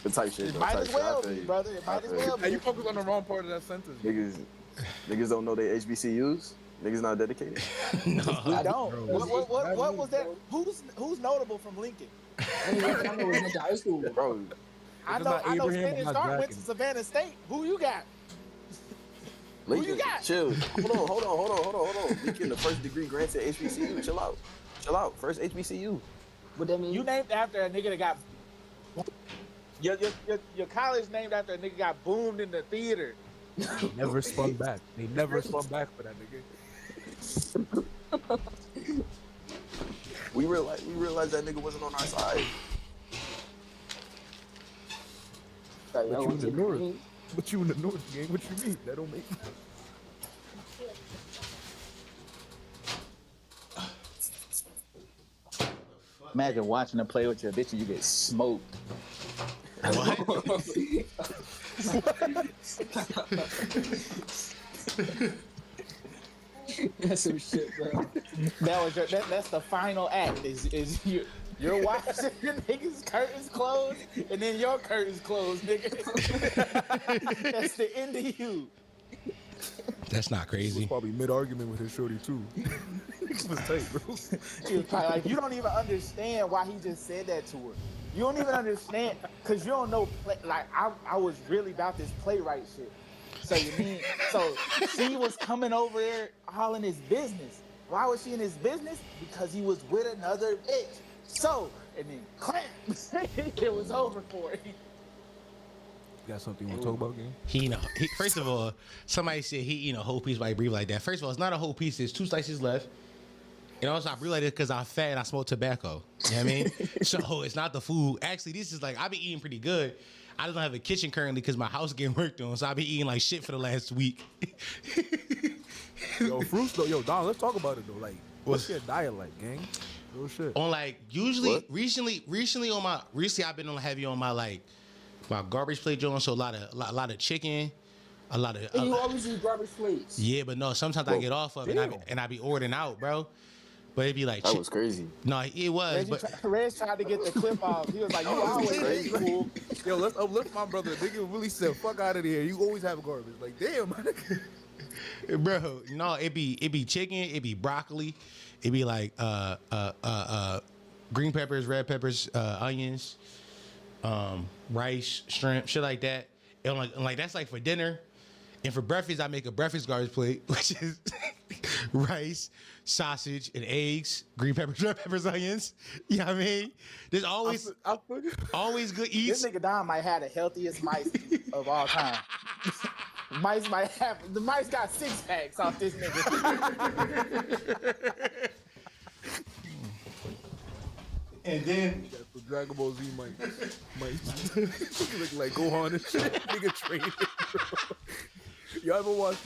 The type shit. It might as well be, brother. It might as well be. Hey, you focus on the wrong part of that sentence. Niggas don't know they HBCUs. Niggas not dedicated. No, we don't. What was that? Who's notable from Lincoln? I know we went to high school, bro. I know. Spanish Star went to Savannah State. Who you got? Lincoln, Who you got? Chill. Hold on. Lincoln, the first degree granted HBCU. Chill out. First HBCU. What that mean? You named after a nigga that got. Your college named after a nigga got boomed in the theater. They never spun back. They never spun back for that nigga. We realized that nigga wasn't on our side. But you in the north. But you in the north, gang. What you mean? That don't make sense. Imagine watching her play with your bitch and you get smoked. What? That's some shit, bro. That's the final act. Is you're watching your niggas' curtains closed and then your curtains closed, nigga. That's the end of you. That's not crazy. He was probably mid-argument with his shorty too. It was tight, bro. He was probably like, you don't even understand why he just said that to her. You don't even understand, because you don't know, like, I was really about this playwright shit. So so she was coming over there all in his business. Why was she in his business? Because he was with another bitch. So, and then clamp, it was over for him. You got something you want to talk about, gang? First of all, somebody said he eating a whole piece while he breathe like that. First of all, it's not a whole piece. There's 2 slices left. And also, I breathe like this because I'm fat and I smoke tobacco. You know what I mean? So it's not the food. Actually, this is like, I be eating pretty good. I don't have a kitchen currently because my house getting worked on. So I be eating like shit for the last week. Yo, fruits though. Yo, Don, let's talk about it though. Like, what's your diet like, gang? Real shit. On like, recently I've been on heavy on my like, my garbage plate joint. So a lot of chicken. A lot of. And you always eat garbage plates. Yeah, but no, sometimes I get off of it and I be ordering out, bro. But it'd be like that was crazy. No, it was. Reg tried to get the clip off. He was like, "You always cool." Yo, let's uplift my brother. Nigga really said, "Fuck out of here." You always have garbage. Like, damn, my nigga. Bro, no, it be chicken, it be broccoli, it be like green peppers, red peppers, onions, rice, shrimp, shit like that. And like that's like for dinner. And for breakfast, I make a breakfast garbage plate, which is rice, sausage, and eggs, green peppers, red peppers, onions. You know what I mean? There's always good eats. This nigga Don might have the healthiest mice of all time. The mice got 6 packs off this nigga. And then the Dragon Ball Z might look like Gohan and shit. Nigga training. Y'all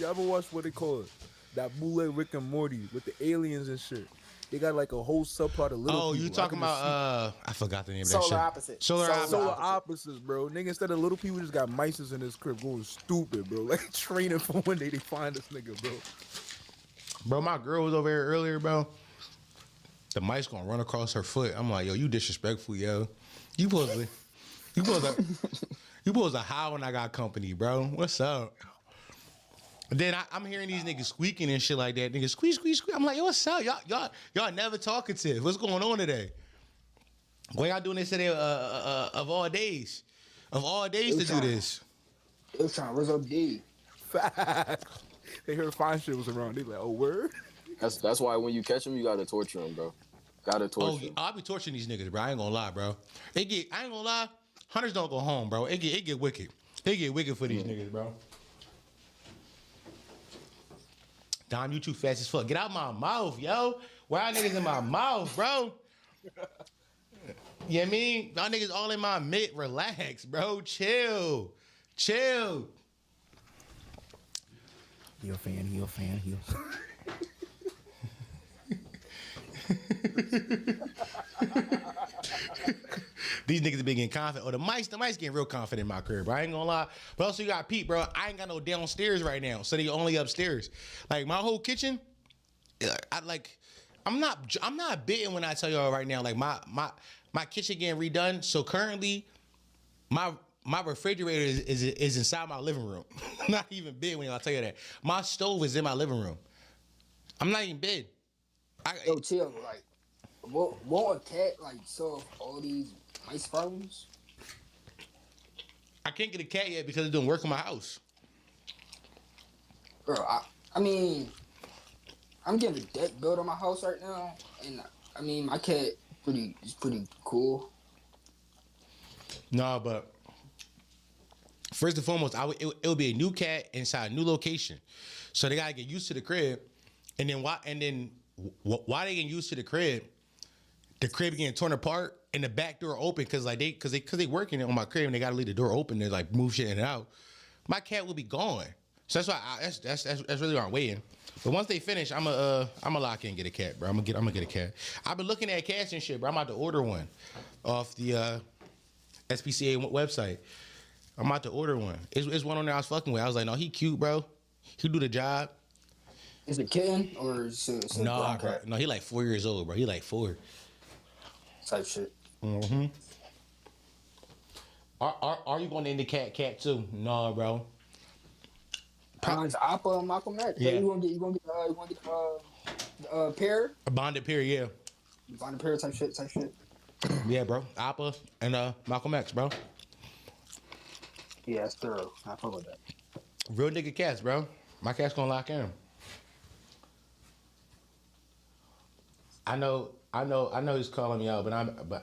ever watch what they call it? That bootleg Rick and Morty with the aliens and shit. They got like a whole subplot of little people. You talking about I forgot the name of that shit. Solar Opposites. Solar Opposites, bro. Nigga, instead of little people just got mice in this crib going stupid, bro. Like training for when they find this nigga, bro. Bro, my girl was over here earlier, bro. The mice gonna run across her foot. I'm like, yo, you disrespectful, yo. You supposed to howl when I got company, bro. What's up? And then I'm hearing these niggas squeaking and shit like that. Niggas squeak, squeak, squeak. I'm like, yo, what's up? Y'all never talkative. What's going on today? What y'all doing this today of all days? Of all days to do this? They was trying to what's up, D? Facts. They heard fine shit was around. They like, oh, word? That's why when you catch them, you gotta torture them, bro. Gotta torture them. I'll be torturing these niggas, bro. I ain't gonna lie, bro. I ain't gonna lie. Hunters don't go home, bro. It get wicked. It get wicked for these niggas, bro. Dom, you too fast as fuck. Get out my mouth, yo. Why y'all niggas in my mouth, bro? You know what I mean? Y'all niggas all in my mid. Relax, bro. Chill. He a fan. These niggas been getting confident. Oh, the mice getting real confident in my career, bro. I ain't gonna lie. But also, you got Pete, bro. I ain't got no downstairs right now, so they only upstairs. Like my whole kitchen, I'm not bitten when I tell y'all right now. Like my kitchen getting redone. So currently, my refrigerator is inside my living room. I'm not even big when I tell you that. My stove is in my living room. I'm not even big. Yo, chill. Like, won't a cat like solve all these mice problems? I can't get a cat yet because it's doing work in my house. Bro, I mean, I'm getting a deck built on my house right now, and I mean, my cat is pretty cool. No, but first and foremost, it would be a new cat inside a new location, so they gotta get used to the crib, and then why they getting used to the crib getting torn apart and the back door open because they working on my crib and they gotta leave the door open to like move shit in and out. My cat will be gone, so that's why that's really why I'm waiting. But once they finish, I'm a lock in and get a cat, bro. I'm gonna get a cat. I've been looking at cats and shit, bro. I'm about to order one off the SPCA website. I'm about to order one. It's one on there I was fucking with. I was like, no, he cute, bro. He do the job. Is it a kitten or is it a no, bro. No, he like 4 years old, bro. He like 4. Type shit. Mm-hmm. Are you going to end the cat too? No, bro. It's Appa and Malcolm X. Yeah. You gonna get a pair? A bonded pair, yeah. Bonded pair type shit. Yeah, bro. Appa and Malcolm X, bro. Yeah, that's thorough. I fuck with that. Real nigga cats, bro. My cat's gonna lock in. I know he's calling me out, but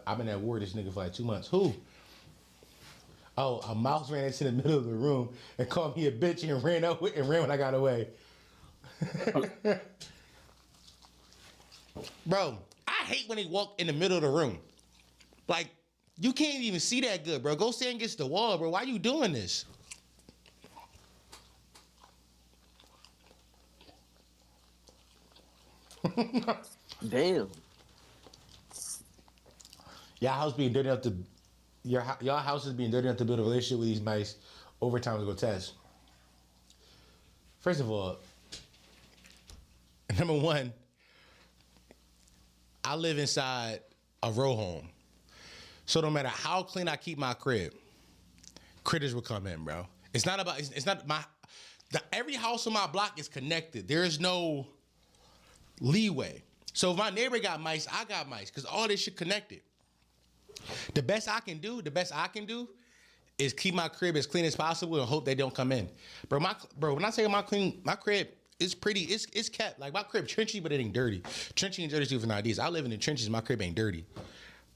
I've been at war with this nigga for like 2 months. Who? Oh, a mouse ran into the middle of the room and called me a bitch and ran when I got away. Bro, I hate when they walk in the middle of the room. Like, you can't even see that good, bro. Go stand against the wall, bro. Why you doing this? Damn. Y'all house being dirty enough to y'all house is being dirty enough to build a relationship with these mice. Overtime is gonna test. First of all, number one, I live inside a row home. So no matter how clean I keep my crib, critters will come in, bro. Every house on my block is connected. There is no leeway. So if my neighbor got mice, I got mice, because all this shit connected. The best I can do is keep my crib as clean as possible and hope they don't come in. Bro, when I say my crib is pretty, it's kept. Like, my crib trenchy, but it ain't dirty. Trenchy and dirty is different ideas. I live in the trenches, my crib ain't dirty.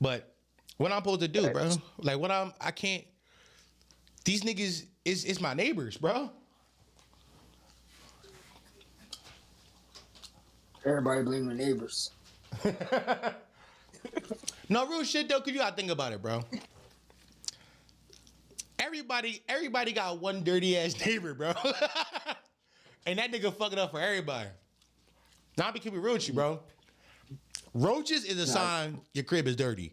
But what I'm supposed to do, bro? Like, I can't, these niggas is my neighbors, bro. Everybody blame the neighbors. No, real shit though, cause you gotta think about it, bro. Everybody got one dirty ass neighbor, bro. And that nigga fucking up for everybody. Now I be keeping real with you, bro. Roaches is a sign your crib is dirty.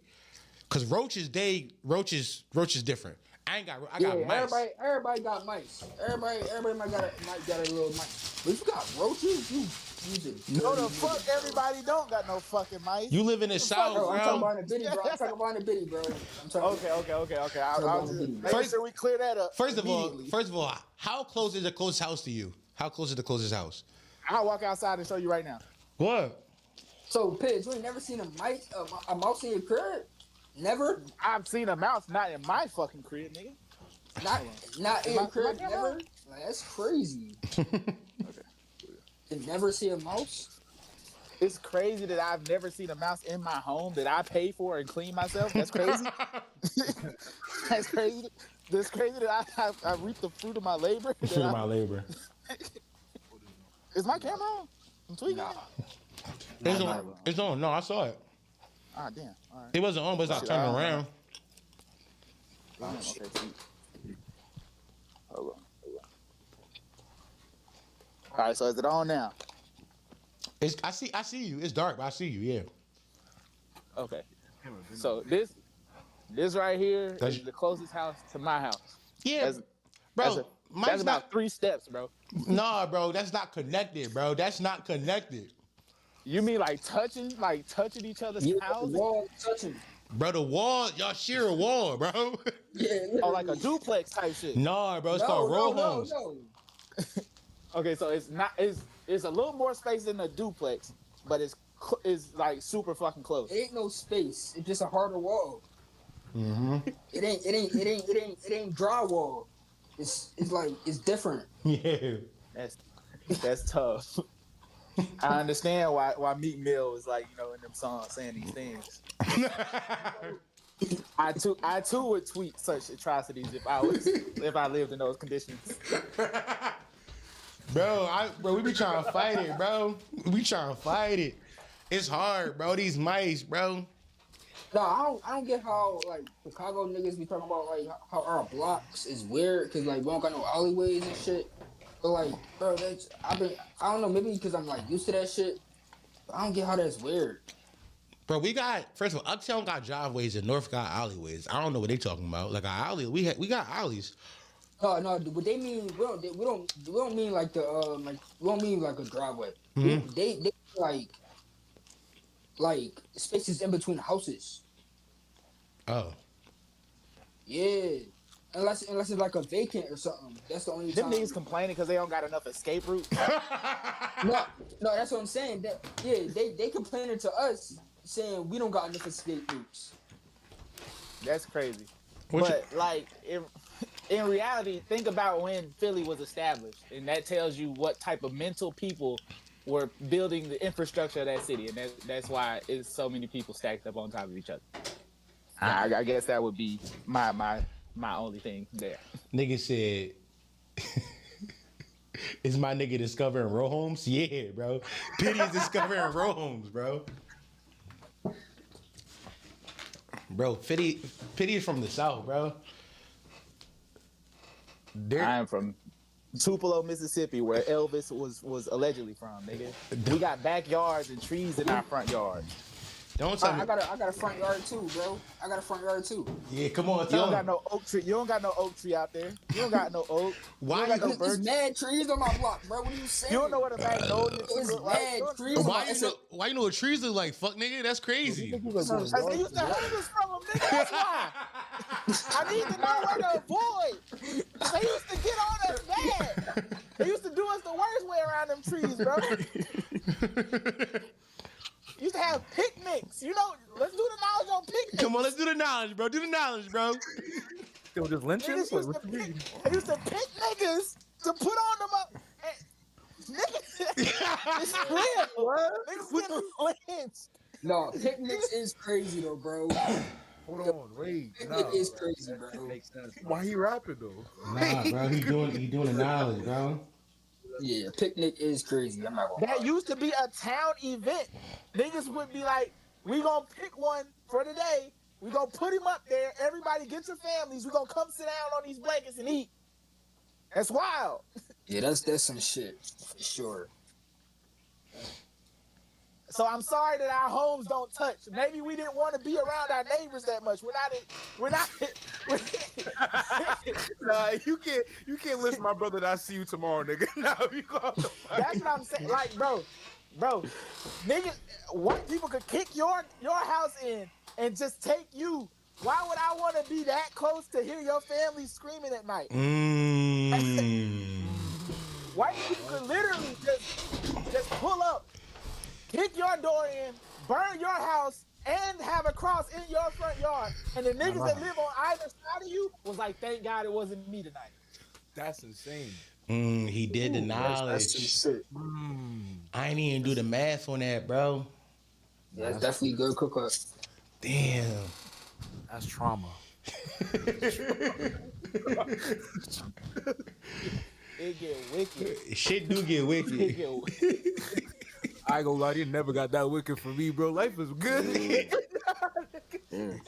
Cause roaches different. I got mice. Everybody got mice. Everybody might got a little mice. But if you got roaches, you no, the fuck everybody don't got no fucking mice. You live in the South, bro. I'm talking about in the bitty, bro. I'm talking about in the bitty, bro. Okay. I'll make sure we clear that up. First of all, how close is the closest house to you? How close is the closest house? I'll walk outside and show you right now. What? So, Pigs, you ain't never seen a mouse in your crib? Never? I've seen a mouse, not in my fucking crib, nigga. Not in your crib, never? Like, that's crazy. You never see a mouse? It's crazy that I've never seen a mouse in my home that I pay for and clean myself. That's crazy. That's crazy. That's crazy that I reap the fruit of my labor. Fruit of my labor. Is my camera on? I'm tweaking. It's on. No, I saw it. Ah, damn. All right. It wasn't on, but it's not turning around. Hold on. All right, so is it on now? I see you. It's dark, but I see you. Yeah. Okay. So this right here is the closest house to my house. Yeah, bro. That's about 3 steps, bro. Nah, bro, that's not connected, bro. That's not connected. You mean like touching each other's houses? The wall touching. Bro, the wall, y'all share a wall, bro. Yeah. Oh, like a duplex type shit. Nah, bro, it's called row homes. No. Okay, so it's a little more space than a duplex, but it's like super fucking close. It ain't no space. It's just a harder wall. Mm-hmm. It ain't drywall. It's like it's different. Yeah. That's tough. I understand why Meek Mill is like, in them songs saying these things. I too would tweet such atrocities if I lived in those conditions. Bro, we be trying to fight it, bro. We trying to fight it. It's hard, bro. These mice, bro. No, I don't get how like Chicago niggas be talking about like how our blocks is weird because like we don't got no alleyways and shit. But like, bro, I don't know, maybe because I'm like used to that shit. But I don't get how that's weird. Bro, first of all, Uptown got driveways and North got alleyways. I don't know what they talking about. Like our alley, we got alleys. No, what they mean, we don't mean like we don't mean like a driveway. Mm-hmm. They like spaces in between houses. Oh. Yeah. Unless it's like a vacant or something. That's the only time. Them niggas complaining because they don't got enough escape routes. No, that's what I'm saying. They complaining to us saying we don't got enough escape routes. That's crazy. Like in reality, think about when Philly was established, and that tells you what type of mental people were building the infrastructure of that city, and that's why it's so many people stacked up on top of each other. I guess that would be my only thing there. Nigga said, is my nigga discovering row homes? Yeah, bro. Pity is discovering row homes, bro. Bro, Pity is from the South, bro. I am from Tupelo, Mississippi, where Elvis was allegedly from, nigga. We got backyards and trees in our front yard. Don't tell me. I got a front yard too, bro. I got a front yard too. Yeah, come on, You don't got no oak tree. You don't got no oak tree out there. You don't got no oak. Why? There's mad trees on my block, bro. What are you saying? You don't know what a magnolia is. It's mad trees. Why you know what trees look like? Fuck, nigga, that's crazy. I used to hang this from them, nigga. That's why. I need to know where to avoid. They used to get on us bad. They used to do us the worst way around them trees, bro. Used to have picnics. Let's do the knowledge on picnics. Come on, let's do the knowledge, bro. Do the knowledge, bro. They were just lynching? They used to pick niggas to put on them up. Niggas, it's clear, bro. Niggas getting lynched. No, picnics is crazy though, bro. Hold on, wait. Picnic is crazy, bro. Makes sense. Why he rapping though? Nah, bro, he doing the knowledge, bro. Yeah, picnic is crazy. I'm not gonna That used to be a town event. Niggas would be like, We gonna pick one for today. We gonna put him up there. Everybody get your families. We gonna come sit down on these blankets and eat. That's wild. Yeah, that's some shit for sure. So I'm sorry that our homes don't touch. Maybe we didn't want to be around our neighbors that much. We're not. Nah, you can't listen, my brother. That I see you tomorrow, nigga. Nah, you go. That's what I'm saying. Like, bro, niggas, white people could kick your house in and just take you. Why would I want to be that close to hear your family screaming at night? White people could literally just pull up, kick your door in, burn your house, and have a cross in your front yard. And the niggas that live on either side of you was like, thank God it wasn't me tonight. That's insane. He did the knowledge. That's some shit. I ain't even do the math on that, bro. Yeah, that's definitely good cook up. Damn. That's trauma. It get wicked. Shit do get wicked. It get wicked. I ain't gonna lie, you never got that wicked for me, bro. Life is good.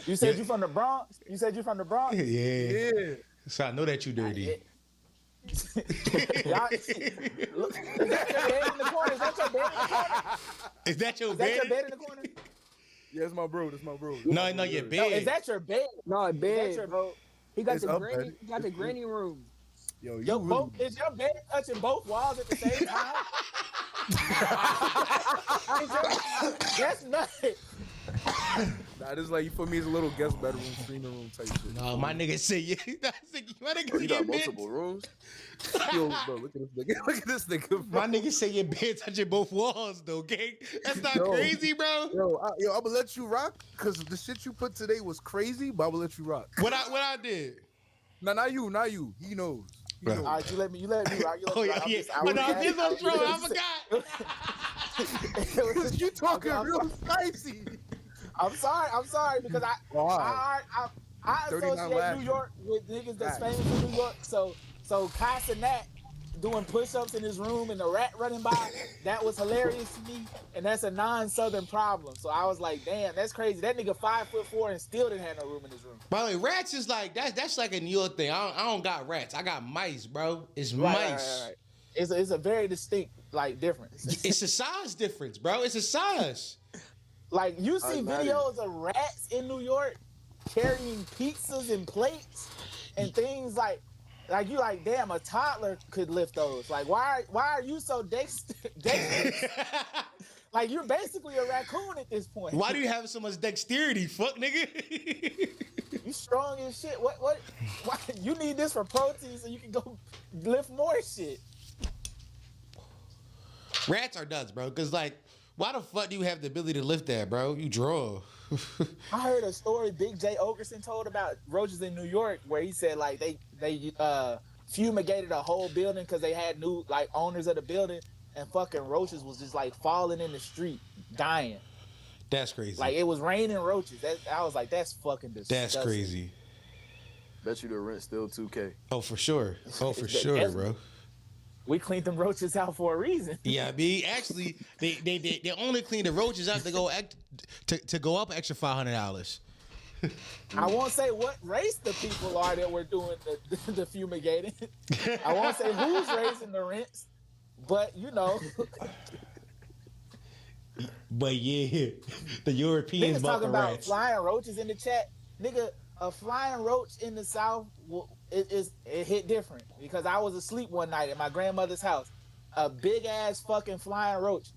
You said you from the Bronx? Yeah. So I know that you dirty. Y'all, look, is that your bed in the corner? Is that your Is bed? that your bed in the corner? Yeah, it's my bro. That's my bro. No, your bed. No, is that your bed? No, bed, your, bro. He got It's the up, granny. man. He got the granny room. Yo, you Your really... both, is your bed touching both walls at the same time? That's nothing. Nah, this is like, for me, it's a little guest bedroom, streaming room type shit. No, my nigga say yeah. My nigga You got multiple rooms? Yo, bro, look at this nigga. Look at this nigga, bro. My nigga say your bed touching both walls, though, gang. That's not crazy, bro. Yo, I'm gonna let you rock, because the shit you put today was crazy, but I'm gonna let you rock. What I did? Nah, not you. He knows. All right, you let me rock. Oh, yeah. But no, this was true. I forgot. You talking real spicy. I'm sorry because I associate New York with niggas that's famous in New York. So Casanat doing push-ups in his room and the rat running by, that was hilarious to me, and that's a non-Southern problem. So I was like, damn, that's crazy. That nigga 5'4" and still didn't have no room in his room. By the way, rats is like that's like a New York thing. I don't got rats. I got mice, bro. It's mice. Right. It's a very distinct difference. It's a size difference, bro. It's a size. Like you see videos of rats in New York carrying pizzas and plates and things like you like, damn, a toddler could lift those. Like, why are you so dexterous? Like, you're basically a raccoon at this point. Why do you have so much dexterity, fuck nigga? You strong as shit. What? Why you need this for protein so you can go lift more shit? Rats are nuts, bro. Cause like, why the fuck do you have the ability to lift that, bro? You draw. I heard a story Big J Ogerson told about roaches in New York where he said like they fumigated a whole building because they had new like owners of the building, and fucking roaches was just like falling in the street dying. That's crazy. Like it was raining roaches. I was like, that's fucking disgusting. That's crazy. Bet you the rent's still $2K. Oh, for sure. Oh, for sure, bro. We cleaned them roaches out for a reason. Yeah, I mean, actually, they only clean the roaches out to go to go up extra $500. I won't say what race the people are that were doing the fumigating. I won't say who's raising the rents, but you know. But yeah, the Europeans niggas talking about rats. Flying roaches in the chat. Nigga, a flying roach in the South, it hit different because I was asleep one night at my grandmother's house. A big ass fucking flying roach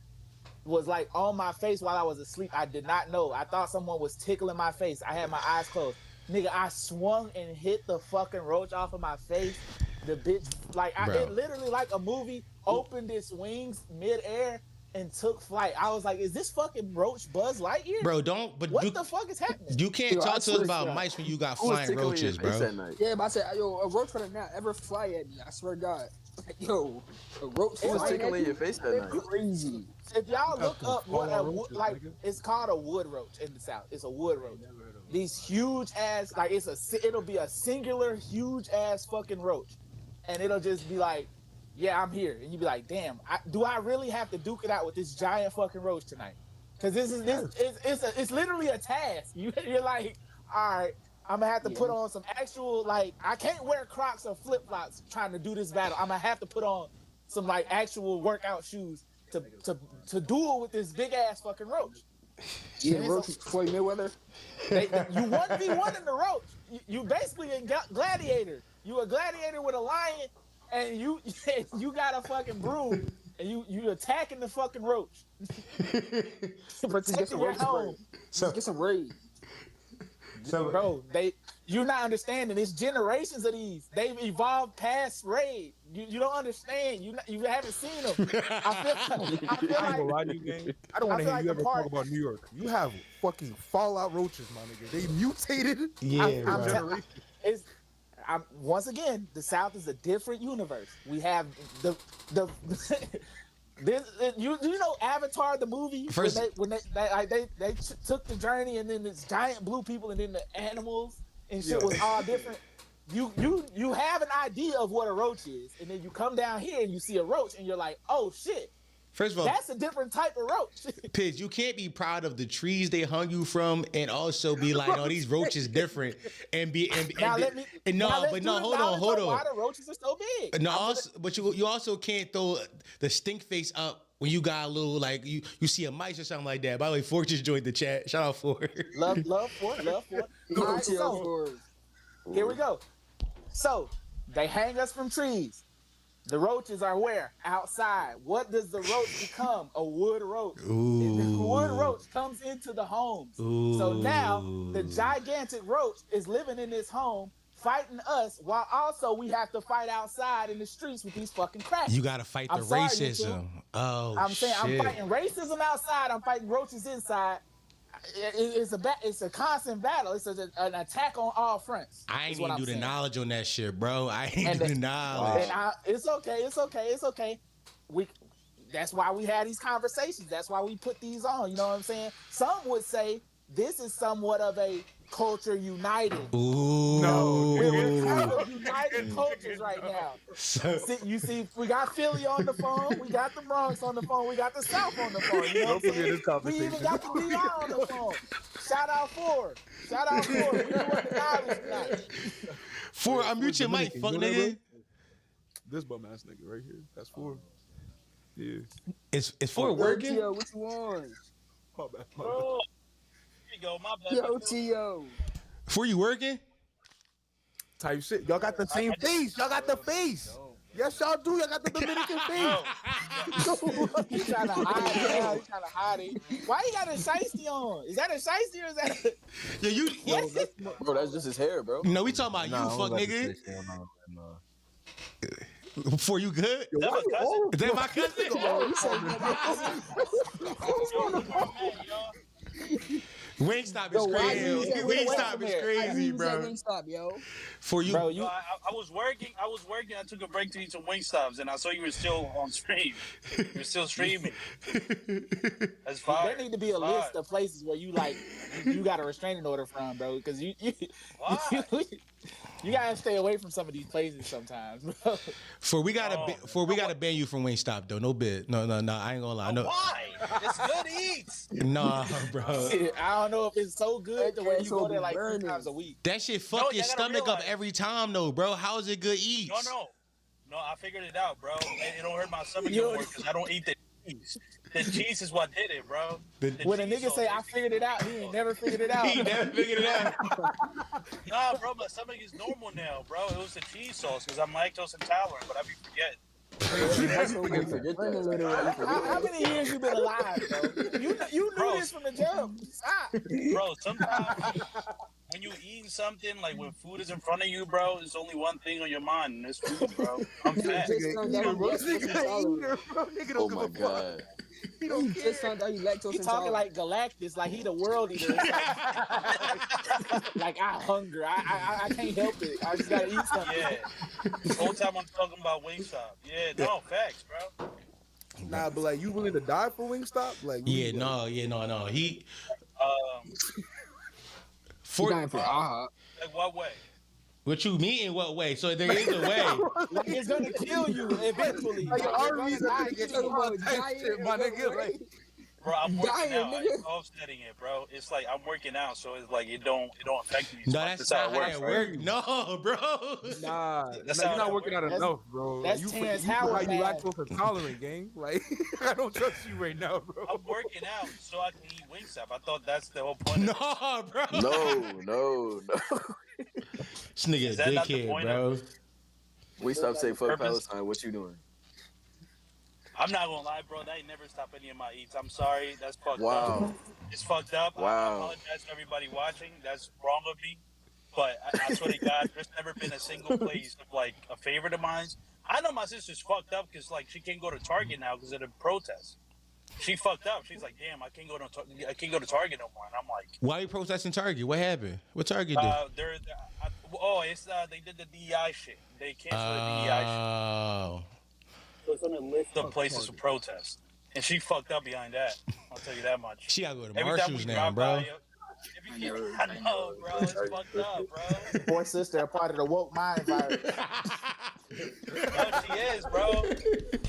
was like on my face while I was asleep. I did not know. I thought someone was tickling my face. I had my eyes closed. Nigga, I swung and hit the fucking roach off of my face. The bitch, like, it literally like a movie, opened its wings mid-air and took flight. I was like, is this fucking roach Buzz Lightyear? Bro, what the fuck is happening? You can't talk to us about mice when you got flying roaches, bro. Yeah, but I said, yo, a roach would not ever fly at me. I swear to God. Like, yo, a roach was tickling your face that night. Crazy. If y'all look up what it's called a wood roach in the South. It's a wood roach. These huge ass, like it'll be a singular huge ass fucking roach, and it'll just be like, yeah, I'm here, and you be like, damn, do I really have to duke it out with this giant fucking roach tonight? Because it's literally a task. You're like, all right, I'm gonna have to put on some actual, like, I can't wear Crocs or flip flops trying to do this battle. I'm gonna have to put on some like actual workout shoes to duel with this big ass fucking roach. Yeah, roach is Floyd Mayweather. You 1v1 in the roach. You basically a gladiator. You a gladiator with a lion, and you got a fucking broom, and you attacking the fucking roach. Protecting your home. Get some raid. Bro, you're not understanding. It's generations of these. They've evolved past raid. You don't understand. You haven't seen them. I feel like I don't want to hear you ever talk about New York. You have fucking Fallout roaches, my nigga. They mutated. Yeah, once again, the South is a different universe. We have the you know Avatar the movie when they took the journey, and then this giant blue people, and then the animals and shit was all different. You have an idea of what a roach is, and then you come down here and you see a roach, and you're like, oh shit. First of all, that's a different type of roach. Piz, you can't be proud of the trees they hung you from, and also be like, "Oh, these roaches different," and hold on. Why the roaches are so big? But you also can't throw the stink face up when you got a little, like, you see a mice or something like that. By the way, Ford just joined the chat. Shout out Ford. Love Ford. All right, so here we go. So they hang us from trees. The roaches are where? Outside. What does the roach become? A wood roach. Ooh. The wood roach comes into the homes. Ooh. So now the gigantic roach is living in this home, fighting us, while also we have to fight outside in the streets with these fucking crackers. You got to fight the racism. I'm saying I'm fighting racism outside. I'm fighting roaches inside. It's a constant battle. It's an attack on all fronts. I ain't even do the knowledge on that shit, bro. I ain't do the knowledge. It's okay. That's why we had these conversations. That's why we put these on. You know what I'm saying? Some would say this is somewhat of a culture united. Ooh. No, we're kind of united cultures right now. You see, we got Philly on the phone, we got the Bronx on the phone, we got the South on the phone. You know what I'm saying? We even got the DR on the phone. Shout out Ford. We doing the knowledge tonight. Ford, unmute your mic, fuck nigga. This bum ass nigga right here. That's Ford. Yeah. Is Ford working? Yo, what you want? My bad. Go, my bad. Yo, T.O. For you working? Type shit. Y'all got the same face. Y'all got the face. Yes, y'all do. Y'all got the Dominican face. He's trying to hide it. Why you got a shiesty on? Is that a shiesty or is that Bro, that's just his hair, bro. No, we talking about you, fuck nigga. Before you good? Is that my cousin? Wingstop is crazy. Wingstop is crazy, bro. Wingstop, yo. For you, bro. I was working. I took a break to eat some Wingstops, and I saw you were still on stream. You're still streaming. That's fine. There need to be a list of places where you got a restraining order from, bro, because you gotta stay away from some of these places sometimes, bro. We gotta ban you from Wingstop though. No bid. No. I ain't gonna lie. No. Why? It's good eats. Nah, bro. I don't know if it's so good the way you go there like 3 times a week. That shit fuck your stomach up every time though, bro. How is it good eats? No, I figured it out, bro. It don't hurt my stomach anymore because I don't eat the cheese. The cheese is what did it, bro. When a nigga say I figured it out, he ain't never figured it out. He never figured it out. Nah, bro, my stomach is normal now, bro. It was the cheese sauce because I'm lactose intolerant, but I be forgetting. How many years you been alive, bro? You knew this from the jump. Stop. Bro, sometimes when you eating something, like when food is in front of you, bro, there's only one thing on your mind, and it's food, bro. I'm fat. Oh my god. He just found out he lactose intolerant. He talking like Galactus, like he the world eater. Like I hunger. I can't help it. I just gotta eat something. Yeah. The whole time I'm talking about Wingstop. Yeah, no, facts, bro. Nah, but like, you willing to die for Wingstop? Like, no. He. Like what way? What you mean in what way? So there is a way. Like it's gonna kill you eventually. Like your armies are gonna get you about that shit, my nigga. Like, Bro, I'm working Dying, out. nigga. I'm offsetting it, bro. It's like I'm working out, so it's like it don't affect me. No, that's not how it works. No, bro. Nah, That's you're how not that working out works. enough, bro. That's you Terrence forgot Howard, you man. lactose intolerant, gang. Like, I don't trust you right now, bro. I'm working out so I can eat Wingstop. I thought that's the whole point. No, bro. No. This nigga Is a that not the dickhead, point bro. We stop saying fuck Purpose? Palestine. What you doing? I'm not gonna lie, bro. That ain't never stopped any of my eats. I'm sorry. That's fucked Wow. up. It's fucked up. I Wow. apologize to everybody watching. That's wrong of me. But I swear to God, there's never been a single place of like a favorite of mine. I know my sister's fucked up because like she can't go to Target now because of the protest. She fucked up. She's like, damn, I can't go to Target no more. And I'm like, Why you protesting Target? What happened? What Target did? it's they did the DEI shit. They canceled the DEI shit. So it's on the list of places for protest. And she fucked up behind that. I'll tell you that much. She gotta go to Every time Marshalls we now, drive bro. by, I know, bro. It's fucked up, bro. Boy, sister, a part of the woke mind virus. No, she is, bro.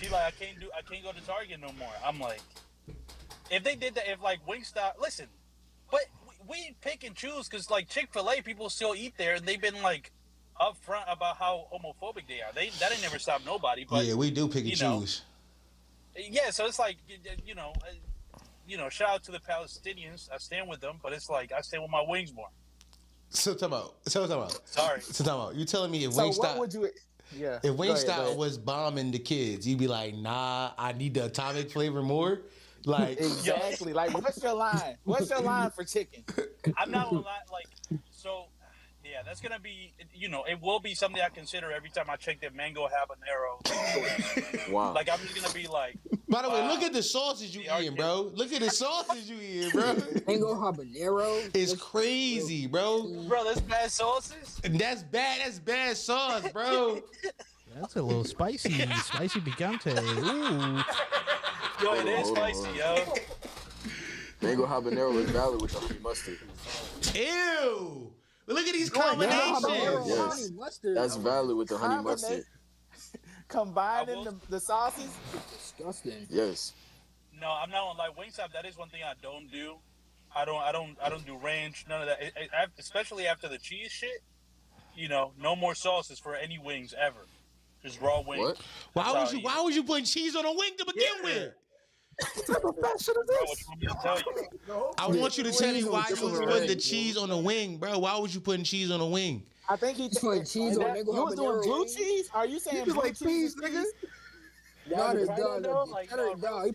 She like, I can't go to Target no more. I'm like, if they did that, if like Wingstop, listen, but we pick and choose because like Chick-fil-A, people still eat there, and they've been like upfront about how homophobic they are. That ain't never stopped nobody. But Yeah, we do pick and choose. Yeah, so it's like shout out to the Palestinians. I stand with them, but it's like I stand with my wings more. So talk about. Sorry. So talk about. You telling me if So Wingstop? what would you? Yeah. If Go ahead, Wingstop was bombing the kids, you'd be like, nah, I need the atomic flavor more. Like Exactly. Like, what's your line? What's your line for chicken? I'm not gonna lie, like, so, yeah, that's gonna be, it will be something I consider every time I check that mango habanero. Wow. Like, I'm just gonna be like. By the way, look at the sauces you eating, bro. Look at the sauces you eating, bro. Mango habanero. It's crazy, bro. Bro, that's bad sauces. That's bad. That's bad sauce, bro. That's a little spicy picante. Ooh. Yo, it is spicy, yo. Mango habanero is valid with the honey mustard. Ew. But look at these combinations. Yes. That's valid with the honey mustard. Combining the sauces. Disgusting. Yes. No, I'm not gonna lie. Wingstop, that is one thing I don't do. I don't do ranch, none of that. Especially after the cheese shit. No more sauces for any wings ever. Just raw wings. What? Why was you putting cheese on a wing to begin with? What type of fashion is this? I want you to tell me why you was putting the cheese on a wing, bro. Why was you putting cheese on a wing? I think he put cheese on mango habanero. You was doing blue cheese? Are you saying blue like cheese, nigga? No, he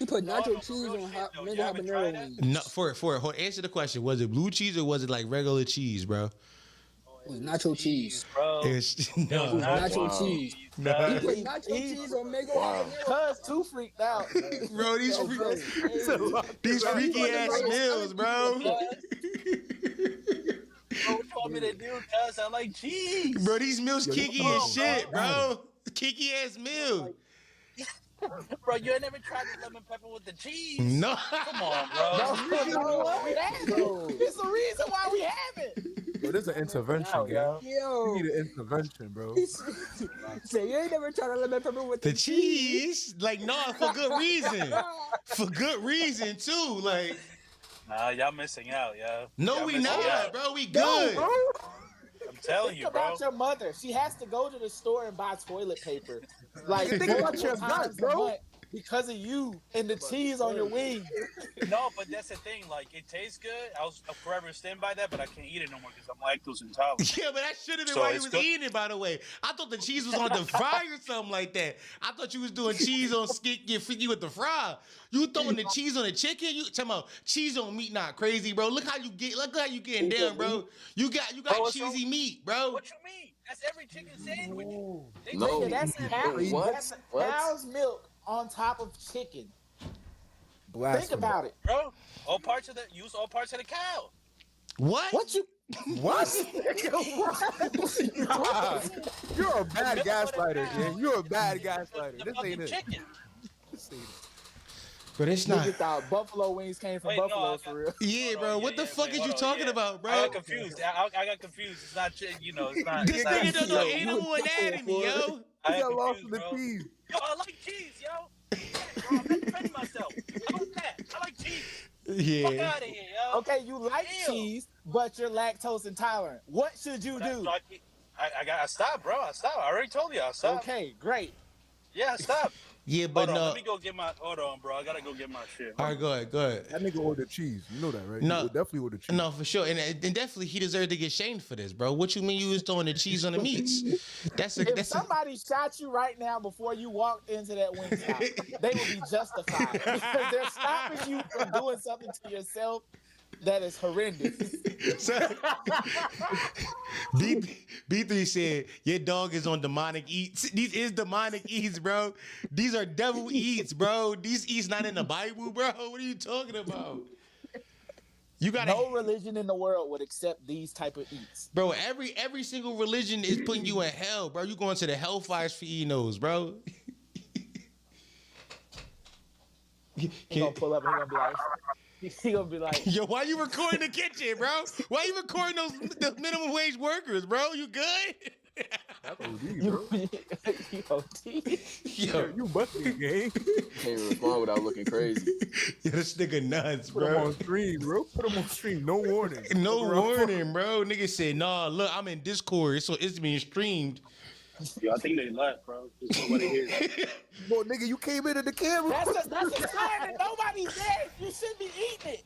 put nacho cheese on mango habanero wings. No, for it. Answer the question. Was it blue cheese or was it like regular cheese, bro? It was nacho cheese. Bro. Nacho cheese. No. He put nacho cheese on mango habanero. Cuz too freaked out. Bro, these freaky ass meals, bro. What you want me to do, cuz? I like cheese. Bro, these meals kinky as shit, bro. Kinky ass meal. Bro, you ain't never tried the lemon pepper with the cheese? No. Come on, bro. No. It's the reason why we haven't. Bro, there's an intervention, gang. Yo. You need an intervention, bro. Say you ain't never tried a lemon pepper with the cheese? Like, no, for good reason. For good reason, too. Like, nah, y'all missing out, yo. No, we not, bro. We good. Bro. I'm telling you, bro. Think about your mother. She has to go to the store and buy toilet paper. Like, think about your gut, bro. Because of you and the cheese on your wings. No, but that's the thing. Like, it tastes good. I'll forever stand by that, but I can't eat it no more because I'm lactose intolerant. Yeah, but that should have been why you was eating it, by the way. I thought the cheese was on the fry or something like that. I thought you was doing cheese on skit, get freaky with the fry. You throwing the cheese on the chicken? You talking about cheese on meat? Not crazy, bro. Look how you getting down, bro. You got cheesy meat, bro. What you mean? That's every chicken sandwich. No. That's cow's milk on top of chicken. Blasphemy. Think about it, bro. Use all parts of the cow. What? What? You're a bad gaslighter, man. You're a bad gaslighter. This ain't it. Chicken. But it's not. You thought buffalo wings came from buffalo for real. Yeah, bro. What the fuck is you talking about, bro? I got confused. I got confused. It's not, it's not. This nigga don't know animal anatomy, yo. I got got lost confused, in the bro. cheese. Yo, I like cheese, yo. Yeah, bro, I'm not defending myself. How about that? Yeah. Fuck out of here, yo. Okay, you like cheese, but you're lactose intolerant. What should you do? I stopped, bro. I stopped. I already told you I stopped. Okay, great. Yeah, I stopped. Yeah, but hold on, no. let me go get my. Hold on, bro. I gotta go get my shit. All right, go ahead. That nigga ordered cheese. You know that, right? No, he definitely ordered cheese. No, for sure, and definitely he deserved to get shamed for this, bro. What you mean you was throwing the cheese on the meats? If somebody shot you right now before you walked into that Wingstop, they would be justified because they're stopping you from doing something to yourself that is horrendous. B3 said, your dog is on demonic eats. These is demonic eats, bro. These are devil eats, bro. These eats not in the Bible, bro. What are you talking about? You got no religion in the world would accept these type of eats. Bro, every single religion is putting you in hell, bro. You going to the hellfires for eating those, bro. He gonna pull up and he gonna be like, yo, why you recording the kitchen, bro? Why you recording those minimum wage workers, bro? You good? That's OD, bro. Yo, you busting, gang. Can't respond without looking crazy. Yo, this nigga nuts, bro. Put him on stream, bro. Put him on stream. No warning. No warning, bro. Nigga said, nah, look, I'm in Discord, so it's being streamed. Yo, I think they left, bro. Nobody here. Boy, nigga, you came into the camera. That's a sign that nobody's there. You should be eating it.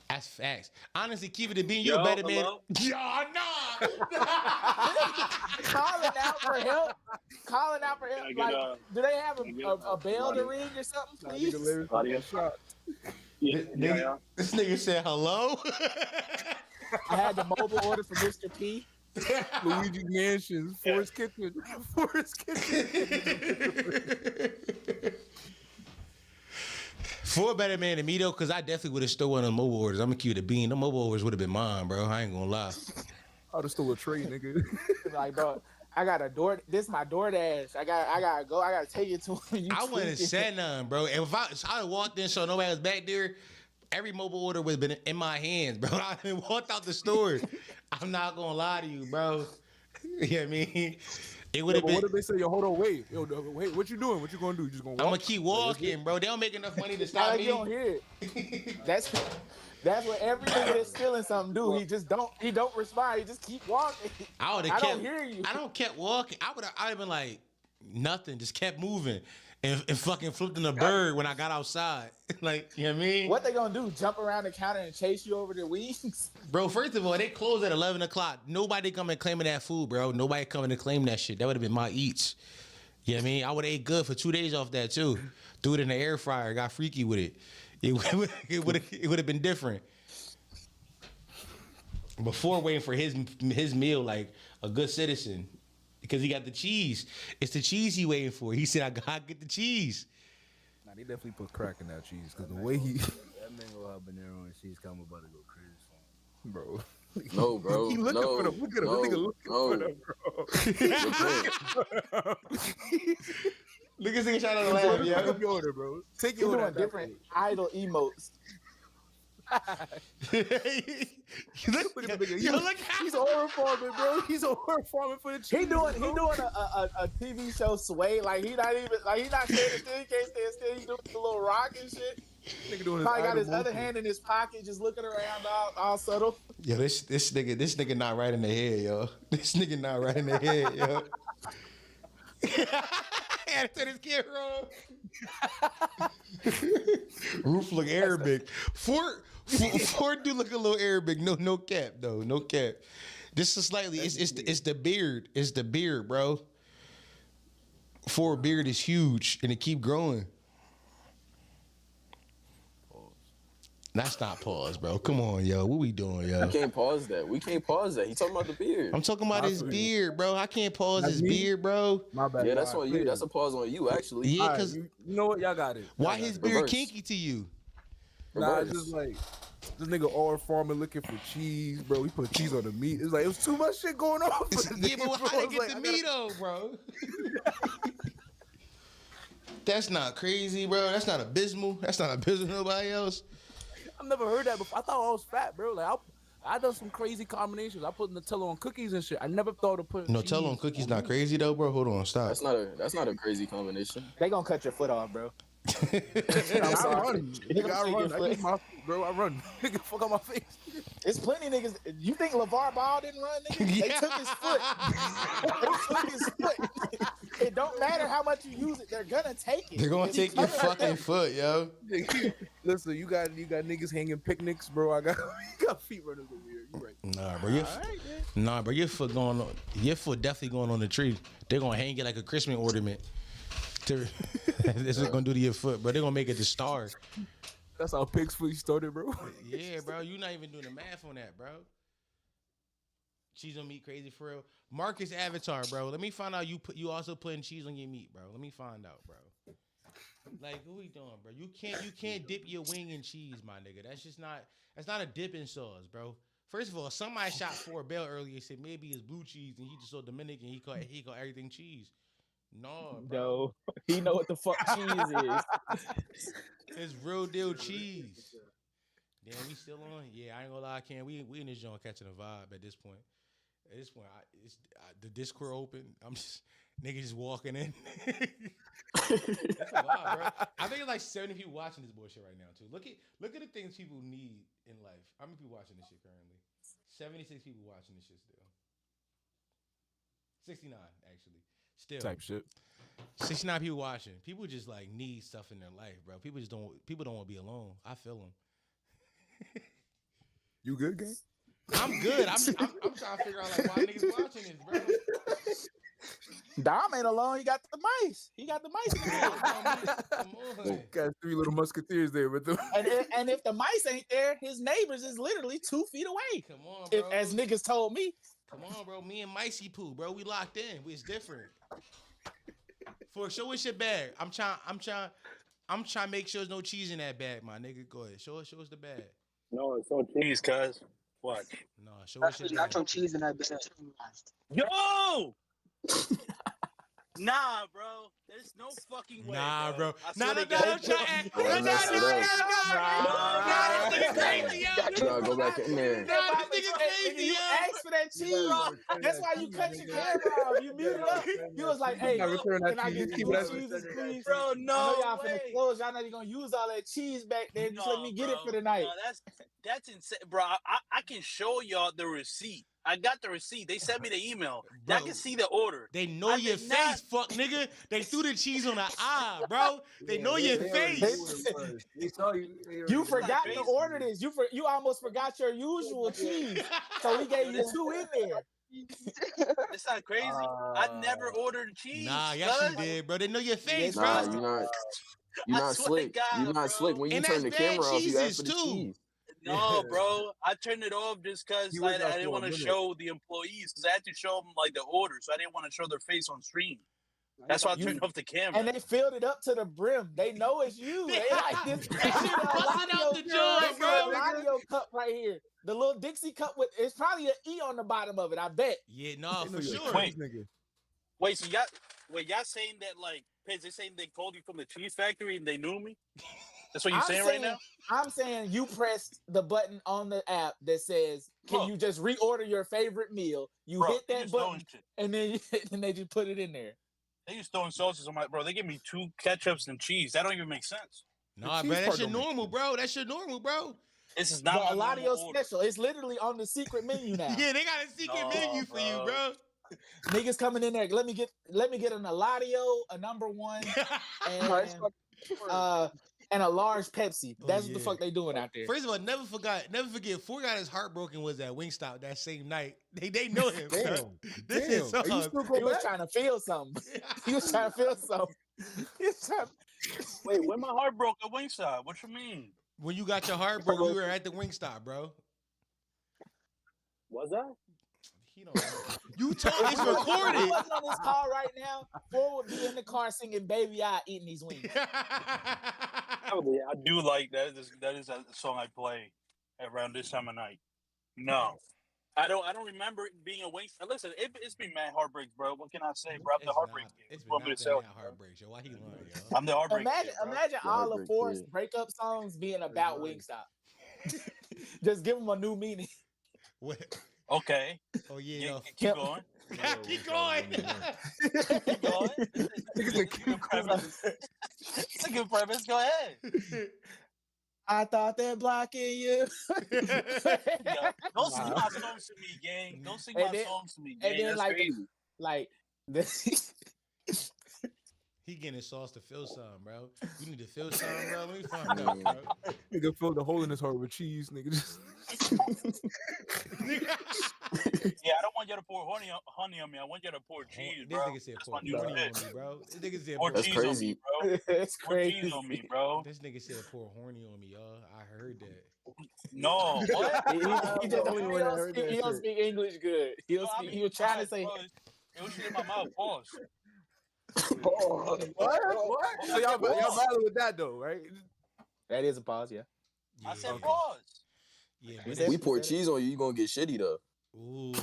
That's facts. Honestly, keep it a bean. You're a better man. Yo, nah. Calling out for help. Like, do they have a bell to ring or something, please? This nigga said hello. I had the mobile order for Mr. P. Luigi Mansions, Forest Kitchen. For a better man than me though, because I definitely would have stole one of the mobile orders. I'm gonna keep it a bean. The mobile orders would have been mine, bro. I ain't gonna lie. I'd have stole a tray, nigga. Like, bro, I got a door. This is my DoorDash. I gotta go. I gotta take it to him. I wouldn't have said nothing, bro. And if I walked in, so nobody was back there, every mobile order would have been in my hands, bro. I didn't walk out the store. I'm not gonna lie to you, bro. You know what I mean? It would have been. What if they say, yo, hold on, wait. Yo, wait, what you doing? What you gonna do? You just gonna walk? I'm gonna keep walking, bro. They don't make enough money to stop me. You don't hear it. That's what every nigga that's stealing something do. He don't respond. He just keep walking. I don't hear you. I don't kept walking. I'd have been like, nothing, just kept moving. And fucking flipped in a bird when I got outside. Like, you know what I mean? What they gonna do? Jump around the counter and chase you over the wings? Bro, first of all, they closed at 11 o'clock. Nobody coming claiming that food, bro. Nobody coming to claim that shit. That would have been my eats. You know what I mean? I would have ate good for 2 days off that too. Threw it in the air fryer, got freaky with it. It would have been different. Before waiting for his meal like a good citizen. Because he got the cheese. It's the cheese he waiting for. He said, I gotta get the cheese. Nah, they definitely put crack in that cheese. Because the way he... That mango habanero and cheese combo about to go crazy for him. Bro. No, bro. He looking for them. Look at him. No, Nigga looking for them, bro. Look at this nigga trying to laugh, yo. Take your order, bro. Take your order. Different idle emotes. Look at the nigga. He's order farming, bro. He's order farming for the cheese. He doing a TV show Sway. Like he not standing still. He can't stand still. He's doing the little rock and shit. Nigga doing probably got his other hand in his pocket, just looking around all subtle. Yo, this nigga not right in the head, yo. This nigga not right in the head, yo. I had to turn his camera on. Roof look Arabic. Ford do look a little Arabic. No cap though. No cap. This is slightly. It's the beard. It's the beard, bro. Ford beard is huge and it keep growing. That's not pause, bro. Come on, yo. What we doing, yo? We can't pause that. He talking about the beard. I'm talking about his beard, bro. I can't pause his beard, bro. My bad. Yeah, that's on you. That's a pause on you, actually. Yeah, because you know what? Y'all got it. Why his beard kinky to you? Nah, it's just like this nigga order farming looking for cheese, bro. He put cheese on the meat. It's like it was too much shit going on. Yeah, but how they get the meat though, bro? That's not crazy, bro. That's not abysmal. That's not abysmal to nobody else. I've never heard that before. I thought I was fat, bro. Like I done some crazy combinations. I put Nutella on cookies and shit. I never thought of putting Nutella on cookies not crazy though, bro. Hold on, stop. That's not a crazy combination. They gonna cut your foot off, bro. I run. Nigga, I run. I use my feet, bro. I run. Nigga, fuck out my face. It's plenty niggas. You think LeVar Ball didn't run, nigga? They took his foot. They took his foot. It don't matter how much you use it. They're gonna take it. They're gonna take your fucking foot, yo. Listen, you got niggas hanging picnics, bro. I got feet runners over here. You right? Nah, bro. Your foot going on. Your foot definitely going on the tree. They're gonna hang it like a Christmas ornament. This is gonna do to your foot, bro. They're gonna make it the star. That's how pig's foot started, bro. Yeah, bro. You're not even doing the math on that, bro. Cheese on meat, crazy for real. Marcus Avatar, bro. Let me find out you also putting cheese on your meat, bro. Let me find out, bro. Like, what we doing, bro? You can't dip your wing in cheese, my nigga. That's not a dipping sauce, bro. First of all, somebody shot for a bell earlier and said maybe it's blue cheese and he just saw Dominican. He called everything cheese. No, bro. No, he know what the fuck cheese is. It's real deal cheese. Damn, we still on? Yeah, I ain't gonna lie, Ken. We in this joint catching a vibe at this point. At this point, the Discord open. I'm just niggas just walking in. That's a lot, bro. I think it's like 70 people watching this bullshit right now too. Look at the things people need in life. How many people watching this shit currently? 76 people watching this shit still. 69 actually. Still type shit. 69 people watching. People just like need stuff in their life, bro. People don't want to be alone. I feel them. You good, gang? I'm good. I'm trying to figure out like why niggas watching this, bro. Dom ain't alone. He got the mice. Come on. Got 3 little musketeers there with them. And if the mice ain't there, his neighbors is literally 2 feet away. Come on, bro. As niggas told me. Come on, bro. Me and Micey Poo, bro. We locked in. It's different. For show us your bag. I'm trying to make sure there's no cheese in that bag, my nigga. Go ahead. Show us the bag. No, it's no cheese, cuz. Watch. No, show us your bag. Nacho cheese in that bag. Yo! Nah, bro. There's no fucking way. Nah, bro. Nah, don't try it. Nah, this nigga crazy, yo. Go back in there. Nah, this nigga crazy, You yo. asked for that cheese. That's why you cut your camera off. You muted up. You was like, hey, can I get 2 cheeses, please? Bro, no I know y'all way. finna close. Y'all not even gonna use all that cheese back there. Just let me get it for the night. No, that's insane. Bro, I can show y'all the receipt. I got the receipt. They sent me the email. Bro, I can see the order. They know your face, fuck nigga. They threw the cheese on the eye, bro. They know your face. They saw you. You forgot to order this. You almost forgot your usual cheese. So we gave you 2 in there. It's not crazy. I never ordered cheese. Nah, yes you did, bro. They know your face, Nah, bro. you're not slick. You're not slick. When you turn the camera off, you ask for the cheese. No, bro. I turned it off just because I didn't want to show the employees because I had to show them like the order, so I didn't want to show their face on stream. That's why I turned off the camera. And they filled it up to the brim. They know it's you. They like this. Busting out the joint, bro. Ladio cup right here. The little Dixie cup with it's probably an E on the bottom of it. I bet. Yeah, no, for sure. Wait, so y'all saying that like Piz, they saying they called you from the cheese factory and they knew me? That's what you're saying right now? I'm saying you pressed the button on the app that says, can you just reorder your favorite meal? You hit that button, and then they just put it in there. They just throwing sauces on my... Bro, they give me 2 ketchups and cheese. That don't even make sense. Nah, bro, that's your normal, bro. That's your normal, bro. This is not a Ladio special. It's literally on the secret menu now. Yeah, they got a secret menu for you, bro. Niggas coming in there. Let me get an Eladio, a number 1, and a large Pepsi. That's what the fuck they doing out there. First of all, never forget. Four got his heartbroken was at Wingstop that same night. They know him. This is so. He was trying to feel something. He was trying to feel something. Wait, when my heart broke at Wingstop? What you mean? When you got your heart broken, you were at the Wingstop, bro. Was that? He don't know. You told it's recorded. If he wasn't on this call right now, Four would be in the car singing "Baby I" eating these wings. I do like that. That is a song I play around this time of night. No, I don't remember it being a Wingstop. Listen, it's been mad heartbreaks, bro. What can I say, bro? I'm the heartbreak kid. It's been not heartbreaks, yo. Why he lying, yo? I'm the heartbreak kid. Imagine all of Four's breakup songs being about Wingstop. Just give them a new meaning. What? Okay. Oh yeah. Keep going. Keep going. Keep going. It's a good premise. Go ahead. I thought that blocking you. Yeah. Don't sing my songs to me, gang. Don't sing my songs to me, gang. And then That's crazy. like He getting his sauce to feel something, bro. You need to feel something, bro. Let me find out, bro. Nigga filled the hole in his heart with cheese, nigga. Just Yeah, I don't want you to pour honey on me. I want you to pour cheese, bro. This nigga said pour honey on me, bro. This nigga said pour cheese on me, bro. That's crazy. Pour cheese on me, bro. This nigga said pour horny on me, y'all. I heard that. No, what? he don't speak English good. He was trying to say. It was shit in my mouth. Pause. What? So y'all battle with that though, right? That is a pause, yeah. I said pause. Yeah, we pour cheese on you, you gonna get shitty though. Ooh.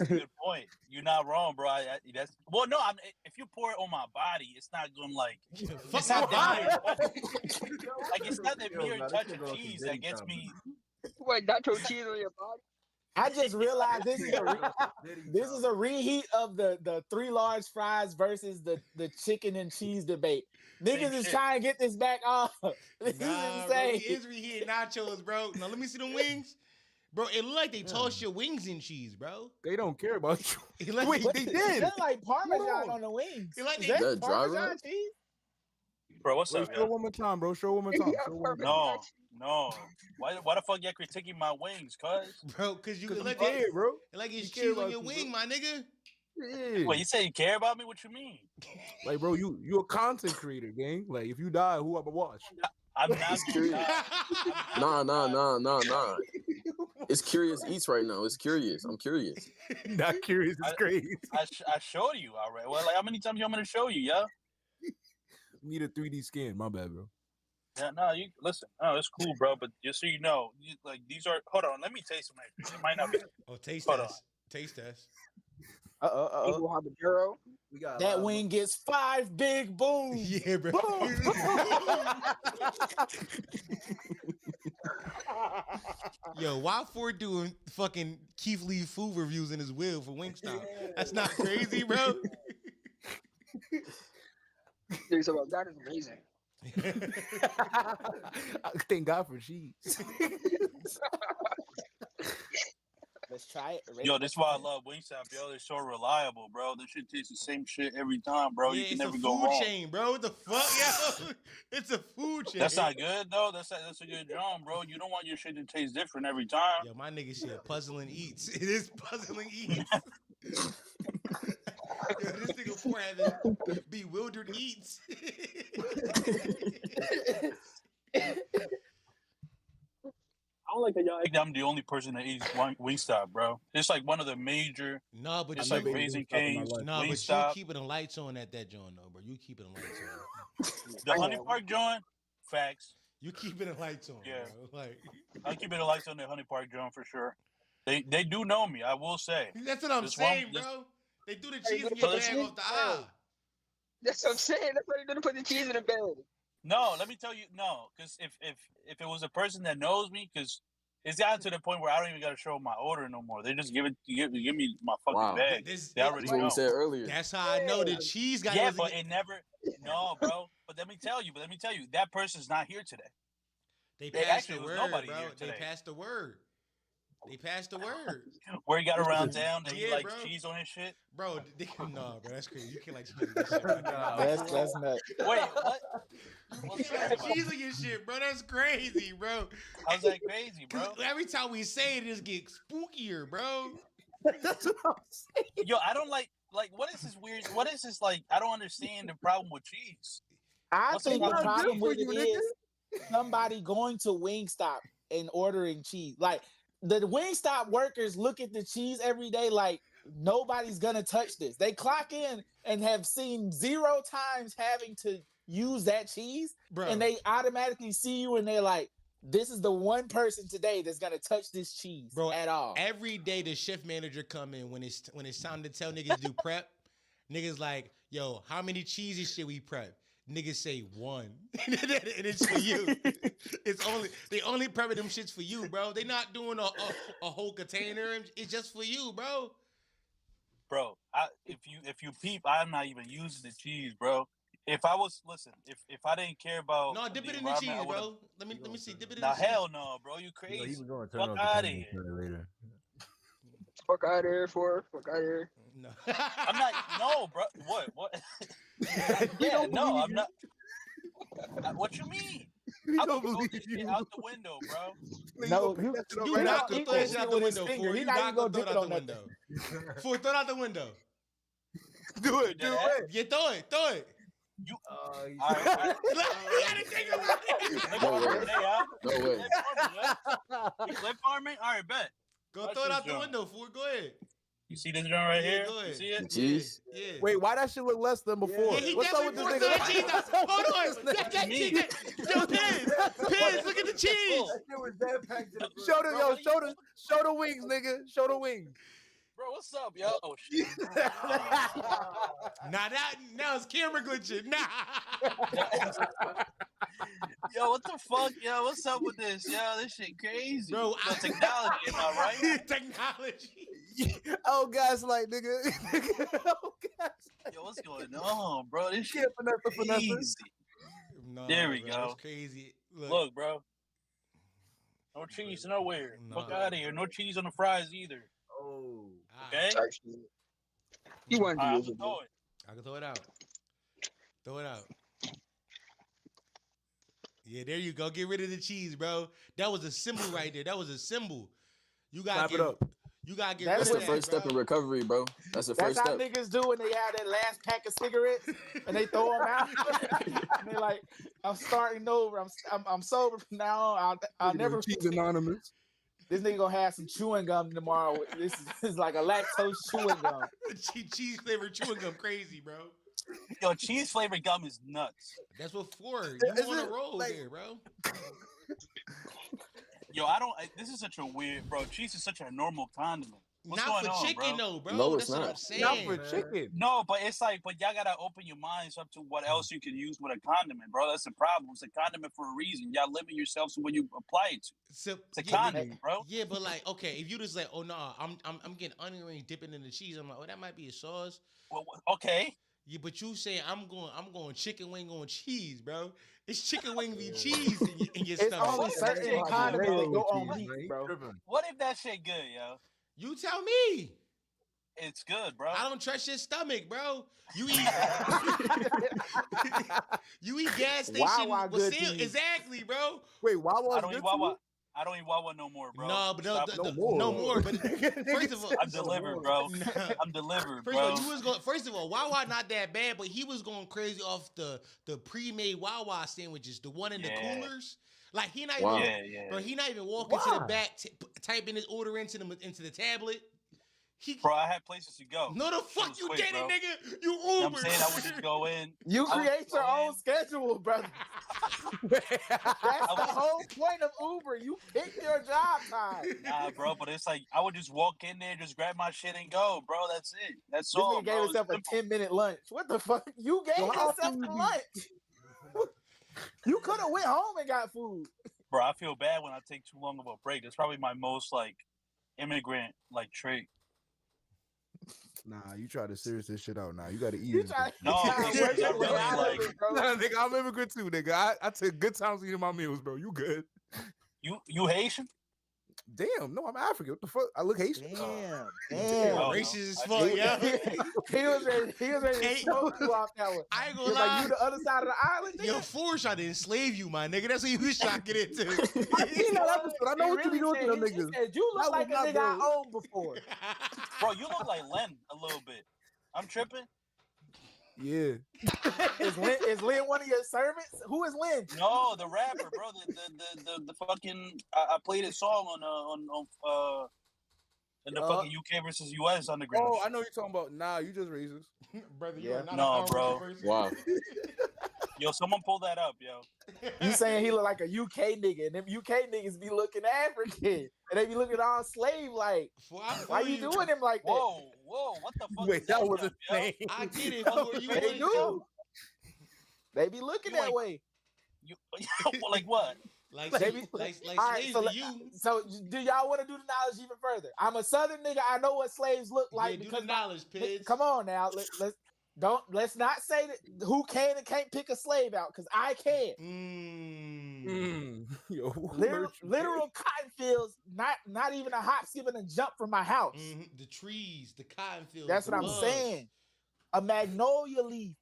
Good point. You're not wrong, bro. That's well, no. If you pour it on my body, it's not gonna like. It's not that. Like it's not that mere touch of cheese that gets me. What, nacho cheese on your body? I just realized this is a reheat of the 3 large fries versus the chicken and cheese debate. Niggas is trying to get this back off. This is insane. Bro, he is reheating nachos, bro. Now let me see them wings. Bro, it look like they toss your wings in cheese, bro. They don't care about you. Wait, they did. They're like Parmesan on the wings. Like is that Parmesan cheese? Bro, what's up? Show one more time, bro. Show one more time. No. Why the fuck y'all critiquing my wings, cuz? Bro, cause you like it, bro. Like it's cheese on your wing, my nigga. Yeah. Wait, you say you care about me? What you mean? Like, bro, you a content creator, gang. Like, if you die, who I'ma watch? I'm not curious. Nah. It's Curious Eats right now. It's curious. I'm curious. Not curious. It's crazy. I showed you already. Well, like how many times you want me to show you, yeah? Need a 3D scan. My bad, bro. Yeah, no, you listen. Oh, it's cool, bro. But just so you know, like these are. Hold on, let me taste them. It might not be. Oh, taste test. Taste test. Habanero. We got that wing gets 5 big booms. Yeah, bro. Boom. Yo, why Ford doing fucking Keith Lee food reviews in his will for Wingstop? That's not crazy, bro. That is amazing. Thank God for cheese. Let's try it. Yo, that's why I love Wingstop, yo. They're so reliable, bro. This shit tastes the same shit every time, bro. Yeah, you can it's never a go food wrong. chain, bro. What the fuck, yo? It's a food chain. That's not good, though. That's a good job, bro. You don't want your shit to taste different every time. Yo, my nigga shit puzzling eats. It is puzzling eats. Yo, this nigga Ford having bewildered eats. I don't like that y'all. I'm the only person that eats Wingstop, bro. It's like one of the major. No, but it's you like Raising Cane's. No, but Wingstop. you keeping the lights on at that joint, though, bro. You keeping the lights on. The Honey Park joint, facts. You keeping the lights on, yeah. Bro. Like I'm keeping the lights on the Honey Park joint for sure. They do know me, I will say. That's what I'm saying, bro. They do the cheese in your bag off the eye. That's what I'm saying. That's why they're gonna put the cheese in the bag. No, let me tell you, no, because if it was a person that knows me, because it's gotten to the point where I don't even got to show my order no more. They just give me my fucking bag. They already know. What we said earlier. That's how I know the cheese guy. Yeah, but it never. No, bro. But let me tell you, that person's not here today. They passed the word, bro. They passed the word. They passed the word. Where he got around town that he likes bro. cheese on his shit? Bro, no, bro, that's crazy. You can't like cheese on your shit. Bro. That's not. Wait, what? You can't like cheese on your shit, bro. That's crazy, bro. How's that crazy, bro? Every time we say it, it just gets spookier, bro. That's what I'm saying. Yo, I don't like what is this weird? What is this like? I don't understand the problem with cheese. I think the problem with it is somebody going to Wingstop and ordering cheese. Like, the Wingstop workers look at the cheese every day like nobody's gonna touch this. They clock in and have seen 0 times having to use that cheese, bro. And they automatically see you and they're like, this is the one person today that's gonna touch this cheese, bro, at all. Every day the shift manager come in when it's time to tell niggas do prep. Niggas like, yo, how many cheeses should we prep? Niggas say 1, and it's for you. They only prepping them shits for you, bro. They not doing a whole container. It's just for you, bro. bro. If you peep, I'm not even using the cheese, bro. If I didn't care about dip it in the cheese, bro. Let me see. Dip it in the cheese. Hell no, bro. You crazy? He was going to Fuck turn out off of the here. camera later. Fuck out of here, fuck out of here. No. I'm not. No, bro. What? Yeah, no, I'm not. What you mean? I'm gonna throw this shit out the window, bro. No, you not gonna throw that shit out the window. He's You not not even gonna gonna throw dip it it out on the nothing. window. Fool, throw it out the window. Do it. Yeah, throw it. You. All right. You gotta think about it. No way. Clip farming? All right, bet. Go throw it out the window, fool. Go ahead. You see this joint right here? Go ahead. You see it? Cheese? Yeah. Wait, why that shit look less than before? Yeah, he What's up with definitely this forced nigga? that cheese out. Hold on. That cheese. Yo, Piz, look at the cheese. Show the wings, nigga. Show the wings. Bro, what's up, yo? Oh, shit. Now it's camera glitching. Yo, what the fuck? Yo, what's up with this? Yo, this shit crazy. Bro, technology, am I right? Technology. Oh, gaslight, nigga. Oh, gaslight. Yo, what's going on, bro? This shit finesse. crazy. No, there we bro, go. It's crazy. Look, bro. No cheese nowhere. Fuck out of here. No cheese on the fries either. Oh. Okay? You want to I use it, throw it. I can throw it out. Throw it out. Yeah, there you go. Get rid of the cheese, bro. That was a symbol right there. That was a symbol. You gotta get up. You gotta get That's rid the of first that, step in recovery, bro. That's the first That's how step. niggas do when they have that last pack of cigarettes and they throw them out. And they're like, I'm starting over. I'm sober from now on. I'll never. Cheese Anonymous. This nigga gonna have some chewing gum tomorrow. This is like a lactose chewing gum. Cheese flavored chewing gum, crazy, bro. Yo, cheese flavored gum is nuts. That's what for. You on a roll there, bro. Yo, this is such a weird, bro. Cheese is such a normal condiment. What's Not going for on, chicken, bro? though, bro. No, That's it's what not. I'm saying. Not for chicken. No, but it's like, but y'all gotta open your minds up to what else you can use with a condiment, bro. That's the problem. It's a condiment for a reason. Y'all limit yourselves to what you apply it to. It's a condiment, bro. Yeah, but like, okay, if you just like, oh no, I'm getting onion rings dipping in the cheese. I'm like, oh, that might be a sauce. Well, okay. Yeah, but you saying I'm going chicken wing on cheese, bro. It's chicken wing v cheese in your It's stomach. only certain condiments that go on meat, bro. What if that shit good, yo? You tell me. It's good, bro. I don't trust your stomach, bro. You eat you eat gas station. Wawa good to you. Exactly, bro. Wait, Wawa. I don't eat Wawa. I don't eat Wawa no more, bro. No, but no more. But first of all, I'm delivered, bro. I'm delivered, first bro. of all, first of all, Wawa not that bad, but he was going crazy off the pre-made Wawa sandwiches, the one in the coolers. Like he not even, bro. He not even walking to the back, typing his order into the tablet. Bro, I had places to go. No, the fuck you quick, did bro. it, nigga. You Uber. You know what I'm saying? I would just go in. You create your own schedule, brother. That's the whole point of Uber. You pick your job time. Nah, bro, but it's like I would just walk in there, just grab my shit and go, bro. That's it. That's This all. nigga gave himself a 10-minute lunch. What the fuck? You gave yourself a lunch. You could have went home and got food. Bro, I feel bad when I take too long of a break. That's probably my most like immigrant like trait. Nah, you try to serious this shit out now. You got to eat it. No, nigga, I'm immigrant too, nigga. I take good times eating my meals, bro. You good? You Haitian? Damn, no, I'm African. What the fuck? I look Haitian. Damn. Racist as fuck, yeah. He was ready to smoke you off that one. I ain't gonna lie. Like you the other side of the island, nigga? Yo, Ford tried to enslave you, my nigga. That's what you was trying to get into. I know what you be doing to them niggas. He said, you look like a nigga I owned before. Bro, you look like Len a little bit. I'm tripping. Yeah. Is Lynn one of your servants? Who is Lynn? No, the rapper, bro. The fucking I played his song on in the fucking UK versus US underground. Oh, I know what you're talking about. Nah, you just racist. Brother, you are not no, a bro. person. Wow. Yo, someone pull that up, yo. You saying he look like a UK nigga, and them UK niggas be looking African, and they be looking all slave like. Why you doing him like that? Whoa, what the fuck? Wait, that was a thing. I get it. Who are you? They do. They be looking that way. You like what? Like All slaves right, to you. so do y'all want to do the knowledge even further? I'm a Southern nigga. I know what slaves look like do because the knowledge, Pids. Come on now. Let's not say that who can and can't pick a slave out because I can. Yo, Literal cotton fields, not even a hop, skip, and a jump from my house. The trees, the cotton fields. That's what I'm saying. A magnolia leaf.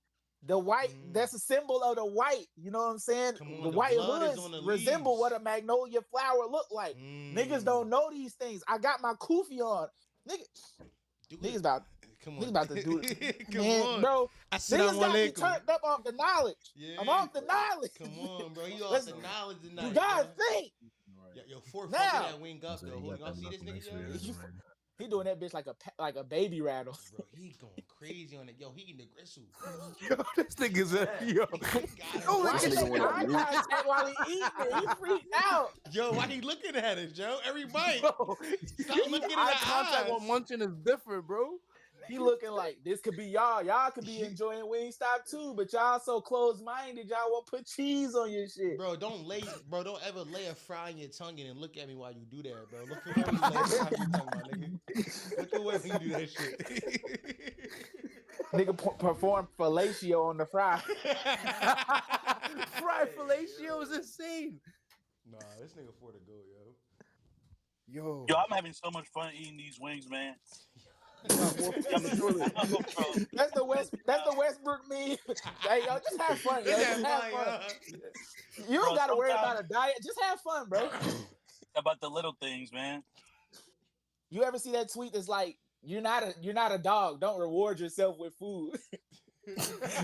The white, that's a symbol of the white. You know what I'm saying? The white hoods resemble what a magnolia flower look like. Niggas don't know these things. I got my kufi on. Niggas about to do it. Man, bro. Niggas got me turned up off the knowledge. Yeah, I'm off the knowledge. Come on, bro. You off the knowledge tonight. You gotta think. Yo, 4 fucking that wing up, though. Y'all see this nigga, yo? He doing that bitch like a baby rattle. Bro, he going crazy on it. Yo, he getting aggressive. Yo, this nigga's yo. While he eating it, he freaked out. Yo, why he looking at it, Joe? Every bite. Bro, stop looking at eye contact on munching is different, bro. He looking like this could be y'all. Y'all could be enjoying Wingstop too, but y'all so closed-minded. Y'all won't put cheese on your shit. Bro, don't ever lay a fry in your tongue and look at me while you do that, bro. Look away when you lay a fry in your tongue, my nigga. Look away when you do that shit. Nigga perform fellatio on the fry. Fry fellatio is insane. Nah, this nigga for the go, yo. Yo, I'm having so much fun eating these wings, man. That's the Westbrook meme. Hey, yo, just have fun. Yo. Just have fun. You don't gotta worry about a diet. Just have fun, bro. About the little things, man. You ever see that tweet that's like, you're not a dog. Don't reward yourself with food.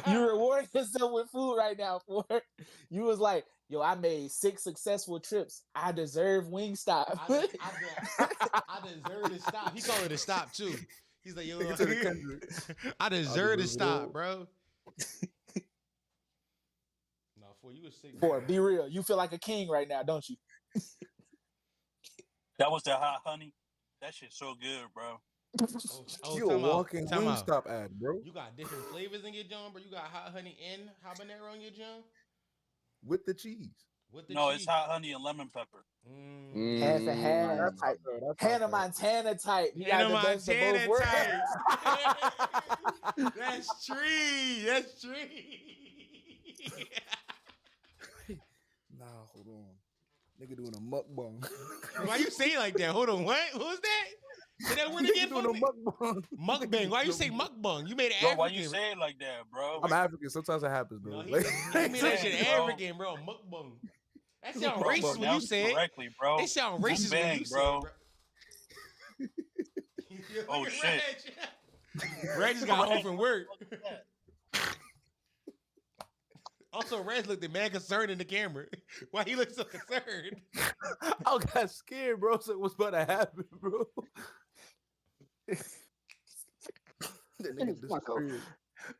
You reward yourself with food right now. You was like, yo, I made 6 successful trips. I deserve Wingstop. I deserve to stop. He called it a stop too. He's like, yo, I deserve to stop, bro. No, for you was sick. Boy, be real. You feel like a king right now, don't you? That was the hot honey. That shit's so good, bro. You a walking Wingstop ad, bro. You got different flavors in your jam, bro. You got hot honey and habanero in your jam? With the cheese. It's hot honey and lemon pepper. Half and half type. Hannah Montana type. Hannah Montana type. That's tree. That's tree. Nah, hold on. Nigga doing a mukbang. Why you say it like that? Hold on. What? Who's that? Say that word again for me. Mukbang. Why you say mukbang? You made it African. Why you say it like that, bro? I'm African. Sometimes it happens, bro. No, he made that shit African, bro. Mukbang. That sound racist when you say it. Bro. It sound racist when you say it, bro. Oh, shit. Reg just got home from work. Also, Reg looked at man concerned in the camera. Why he look so concerned? I got scared, bro. So what's about to happen, bro? That nigga disappeared.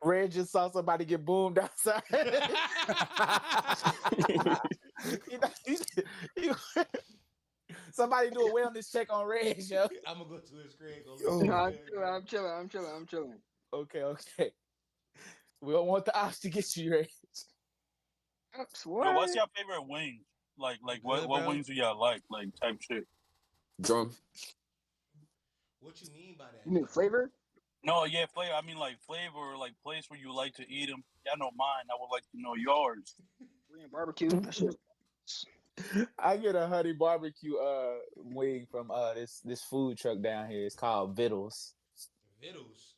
Red just saw somebody get boomed outside. Somebody do a wellness check on Red, yo. I'm gonna go to his crib. I'm chilling. Okay. We don't want the ops to get you, Red. Yo, what's your favorite wing? Like what wings do y'all like? Like type shit. Drum. What you mean by that? You mean flavor? No, yeah, flavor. I mean like flavor or like place where you like to eat them. Y'all know mine. I would like to know yours. Korean barbecue. I get a honey barbecue wing from this food truck down here. It's called Vittles. Vittles?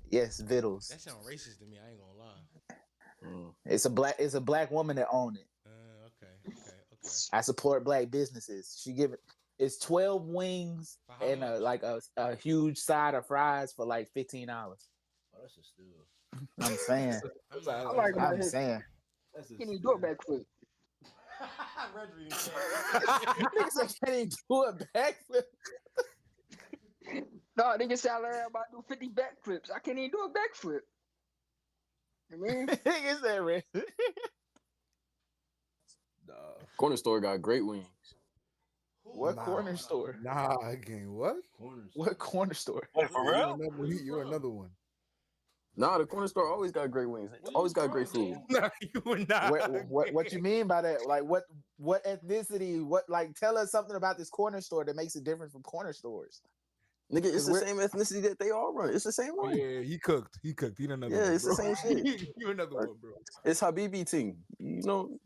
Yes, Vittles. That sounds racist to me. I ain't gonna lie. It's a black woman that own it. Okay. I support black businesses. It's 12 wings and a huge side of fries for like $15. Oh, that's a steal. I'm saying. I'm saying. Can you do a backflip? Niggas said, can he do a backflip? No, niggas say I about to do 50 backflips. I can't even do a backflip. I mean, niggas said, Red. Corner store got great wings. What corner store? Nah, again, what? What corner store? Wait, for real? You're another one. Nah, the corner store always got great wings. Always got great food. Nah, you were not. What you mean by that? Like what ethnicity? What like tell us something about this corner store that makes it different from corner stores? Nigga, it's the same ethnicity that they all run. It's the same one. Yeah, he cooked. He did another one. Yeah, it's bro. the same shit. You another one, bro. It's Habibi team. You know.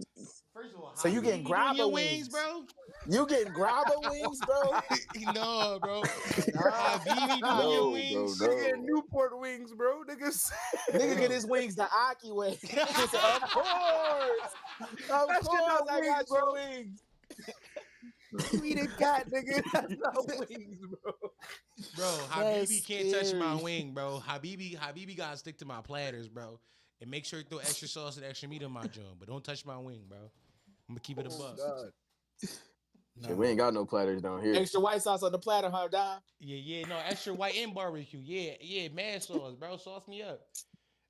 First of all, so you getting grabber wings, bro? You getting grabber wings, bro? No, bro. Habibi doing your wings. Bro, Nigga getting Newport wings, bro. Nigga get his wings the Aki way. Of course, I got your wings. You eat a cat, nigga. That's not wings, bro. Bro, Habibi can't touch my wing, bro. Habibi gotta stick to my platters, bro. And make sure you throw extra sauce and extra meat on my joint, but don't touch my wing, bro. I'm gonna keep it a buck. No. We ain't got no platters down here. Extra white sauce on the platter, huh, Dom? Yeah, no, extra white and barbecue. Yeah, mad sauce, bro. Sauce me up.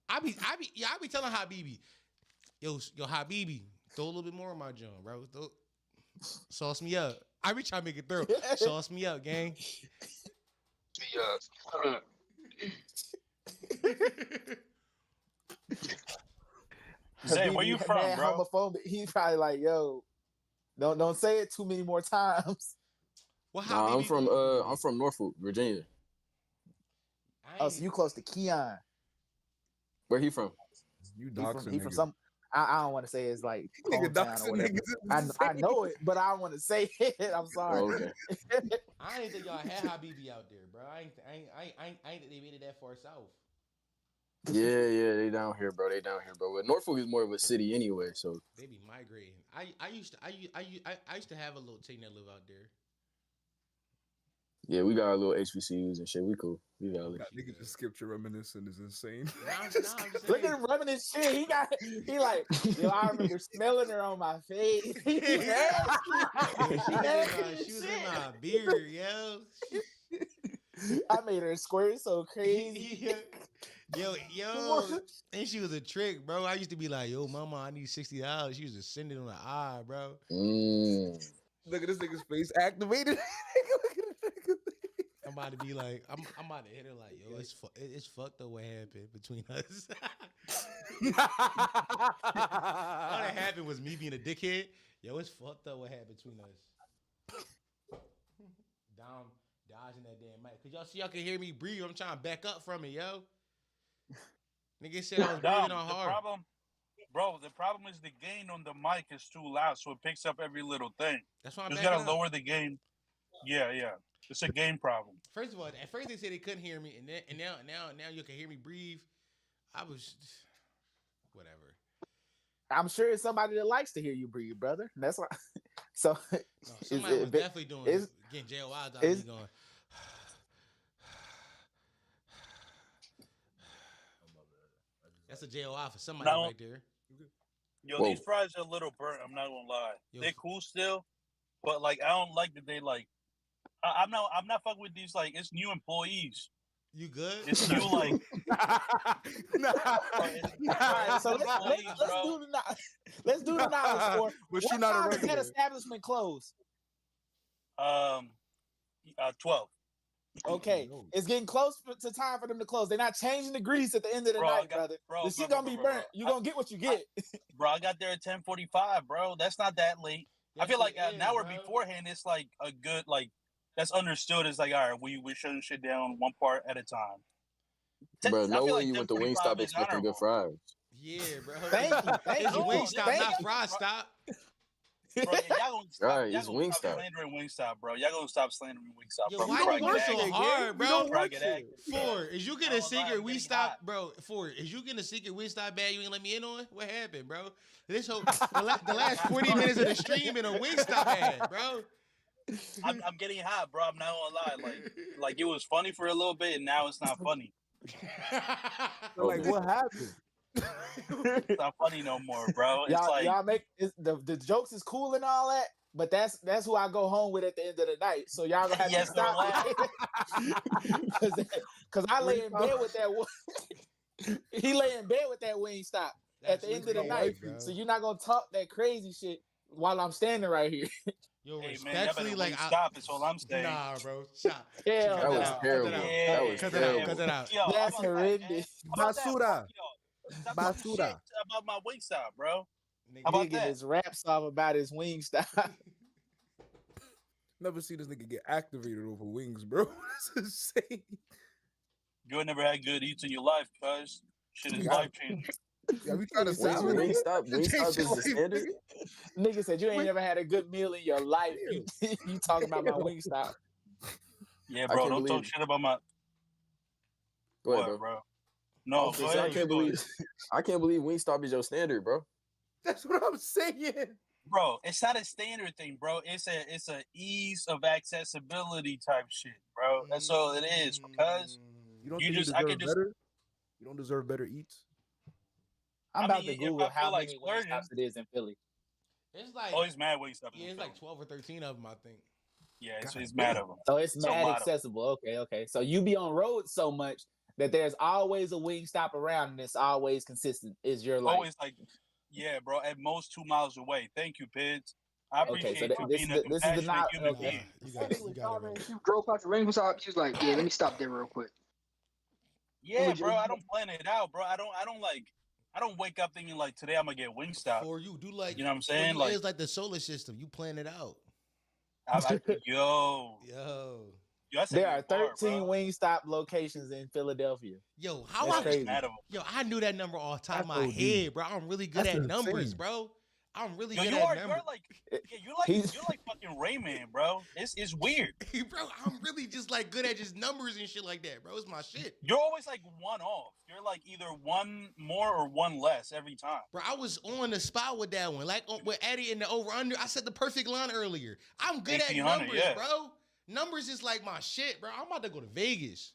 I be telling Habibi, yo, Habibi, throw a little bit more on my joint, bro. Sauce me up. I be trying to make it through. Sauce me up, gang. Zay, where you from, bro? Homophobic. He's probably like, yo, don't say it too many more times. Well, nah, I'm from Norfolk, Virginia. Oh, so you close to Keon? Where he from? You he from some. I don't want to say it's like hometown or whatever. I know it, but I don't want to say it. I'm sorry. Oh, okay. I ain't think y'all had Habibi out there, bro. I ain't think they made it that far south. Yeah, they down here, bro. But Norfolk is more of a city anyway, so they be migrating. I used to have a little team that live out there. Yeah, we got our little HBCUs and shit. We cool. We got nigga just skipped your reminiscing is insane. Look at him reminiscing shit. He like, yo, I remember smelling her on my face. She was in my beard, yo. I made her squirt so crazy. Yo, and she was a trick, bro. I used to be like, yo, mama, I need $60. She was just sending it on the eye, bro. Look at this nigga's face activated. I'm about to be like, I'm about to hit her like, yo, it's fucked up what happened between us. All that happened was me being a dickhead. Yo, it's fucked up what happened between us. Dom dodging that damn mic. Cause y'all can hear me breathe. I'm trying to back up from it, yo. Nigga said I was breathing on hard. The problem is the gain on the mic is too loud, so it picks up every little thing. That's why I'm just gotta lower the gain. Yeah. It's a game problem. First of all, at first they said they couldn't hear me, and now you can hear me breathe. I was whatever. I'm sure it's somebody that likes to hear you breathe, brother. That's why. So somebody was definitely doing getting JOI out me going. That's a JOI for somebody right there. Yo, these fries are a little burnt. I'm not gonna lie. They're cool still, but like I don't like that they like. I'm not fucking with these. Like it's new employees. You good? It's new like. So let's do the knowledge score. What time does that establishment close? 12. Okay, it's getting close to time for them to close. They're not changing the grease at the end of the night, brother. The shit gonna be burnt. You gonna get what you get. I got there at 10:45, bro. That's not that late. I feel like an hour beforehand, it's like a good like that's understood. It's like all right, we shutting shit down one part at a time. Bro, no way you went to Wingstop expecting good fries. Yeah, bro. Thank you. It's Wingstop, not Fry Stop. Bro, y'all gonna stop, all right, it's Wingstop. Slandering Wingstop, bro. Y'all gonna stop slandering Wingstop, Yo, bro. why you work so hard, bro? Ford, is you getting a secret Wingstop, bro? Ford, is you getting a secret Wingstop bag you ain't let me in on? What happened, bro? This whole the last 40 minutes of the stream in a Wingstop ad, bro. I'm getting hot, bro. I'm not gonna lie. Like it was funny for a little bit, and now it's not funny. Like what happened? It's not funny no more, bro. It's y'all make the jokes is cool and all that, but that's who I go home with at the end of the night. So y'all gonna have to stop because I lay in bed with that. He lay in bed with that Wingstop at the end of the night. Bro. So you're not gonna talk that crazy shit while I'm standing right here. Yo, Hey, man, respectfully, like, stop. That's all I'm saying. Nah, bro. Stop. Hell That was no. terrible. Yeah, That was Cut terrible. that out. Yo, That's how about that, man? horrendous. How about that? Basura. Fuck y'all. Stop talking shit Basura. about my Wingstop, bro. Nigga, How about Nigga that? just raps off about his wing stop. Never see this nigga get activated over wings, bro. That's insane. You ain't never had good eats in your life, cuz. Shit is Yeah. life changing. Yeah, we trying to say Wingstop is the standard. Nigga said you ain't never had a good meal in your life. You talking about my wing stop. Yeah, bro. Don't talk shit about my. Go ahead, bro. No, go ahead. I can't believe Wingstop is your standard, bro. That's what I'm saying. Bro, it's not a standard thing, bro. It's a ease of accessibility type shit, bro. That's all it is. Because you deserve better. You don't deserve better eats. I'm about to Google how many wing stops it is in Philly. It's like it's mad Wingstop. Yeah, it's like 12 or 13 of them, I think. Yeah, it's mad of them. So it's mad accessible. Okay. So you be on road so much that there's always a wing stop around and it's always consistent. Is your life always like, yeah, bro, at most 2 miles away. Thank you, Pids. I appreciate you being a compassionate human being. You drove past the ring stop. She was like, "Yeah, let me stop there real quick." Yeah, bro, I don't plan it out, bro. I don't wake up thinking like today I'm gonna get Wingstop. For you, do like you know what I'm saying? Like it's like the solar system. You plan it out. Yo. There are 13 Wingstop locations in Philadelphia. Yo, I knew that number off the top of my head, bro. I'm really good at numbers, bro. I'm really good at numbers. You're like fucking Rayman, bro. It's weird. Bro, I'm really just like good at just numbers and shit like that, bro. It's my shit. You're always like one off. You're like either one more or one less every time. Bro, I was on the spot with that one. Like with Eddie in the over-under, I said the perfect line earlier. I'm good at numbers, bro. Numbers is like my shit, bro. I'm about to go to Vegas.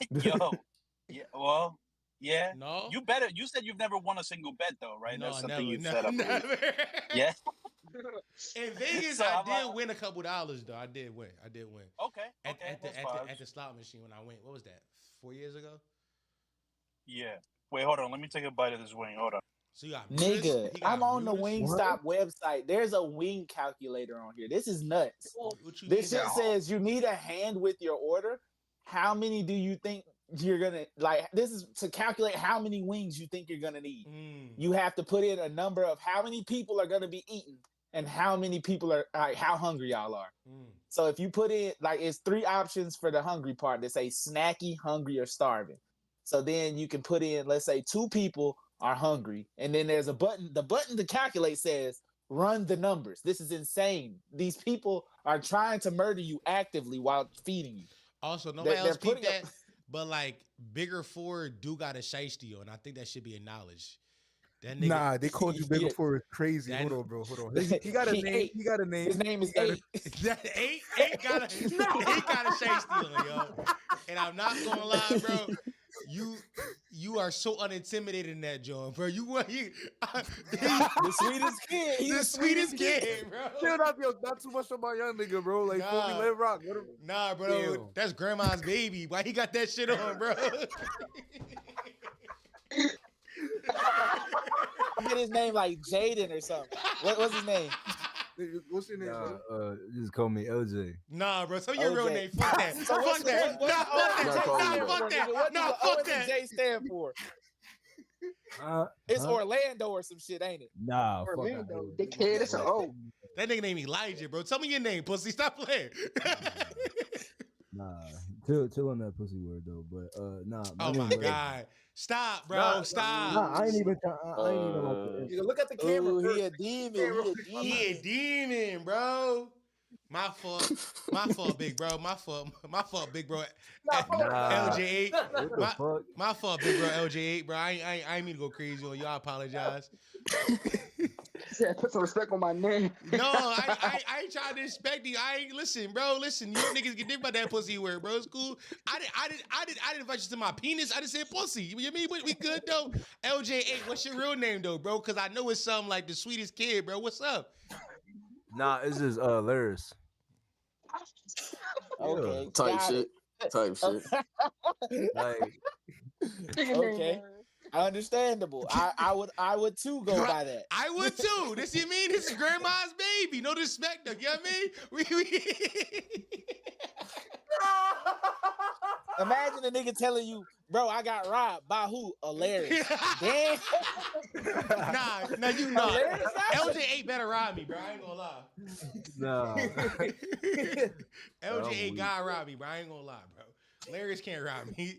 Yo. Yeah, well, yeah. No. You said you've never won a single bet though, right? No, that's something never. Yeah. In Vegas, I did win a couple dollars though. I did win. Okay. At the slot machine when I went. What was that? 4 years ago? Yeah. Wait, hold on. Let me take a bite of this wing. Hold on. So you got nigga, I'm on the Wingstop website. There's a wing calculator on here. This is nuts. This shit says you need a hand with your order. How many do you think you're gonna like? This is to calculate how many wings you think you're gonna need. You have to put in a number of how many people are gonna be eating and how many people are like how hungry y'all are. So if you put in like it's 3 options for the hungry part that say snacky, hungry, or starving. So then you can put in, let's say 2 people are hungry, and then there's a button. The button to calculate says run the numbers. This is insane. These people are trying to murder you actively while feeding you. Also, nobody else peeped that, but like Bigger Four do got a shiesty on. I think that should be acknowledged. That nigga, nah, they called you Bigger Four is crazy. Hold on, bro. He got a name. He got a name. His name is 8. That 8 got a shiesty on, yo. And I'm not gonna lie, bro. You are so unintimidated in that joint, bro. The sweetest kid. He's the sweetest kid, bro. Still not too much of my young nigga, bro. Like, before we let rock. Nah, bro. Damn. That's grandma's baby. Why he got that shit on, bro? I get his name like Jaden or something. What's his name? What's your name? Just call me LJ. Nah, bro. Tell me your real name. Fuck that. So fuck that. Fuck that. No, fuck that. J stand for? It's Orlando or some shit, ain't it? Nah, Orlando. Dickhead. It's an O. That nigga named Elijah, bro. Tell me your name, pussy. Stop playing. Nah, chill on that pussy word though. But nah. Oh my god. Stop, bro. Stop. Nah, I ain't even like you look at the camera. Ooh, he a demon. He a demon, bro. My fault, big bro. My fault, big bro. LJ8. My fault, big bro. LJ8, bro. I ain't mean to go crazy on you. I apologize. Yeah, put some respect on my name. No, I ain't trying to respect you. I ain't listen, bro. Listen, you niggas get dick about that pussy word, bro. It's cool. I didn't invite you to my penis. I just said pussy. You mean we good though? LJ8, what's your real name though, bro? Because I know it's something like the sweetest kid, bro. What's up? Nah, it's just Laris. Okay. Type shit. Okay. Understandable. I would too go by that. I would too. This you mean? This is grandma's baby. No disrespect, though. You know what I mean? Imagine a nigga telling you, bro, I got robbed by who? Hilarious. Damn. Nah, you not. LJ8 better rob me, bro. I ain't gonna lie. Nah. LJ8 got rob me, bro. I ain't gonna lie, bro. Hilarious can't rob me.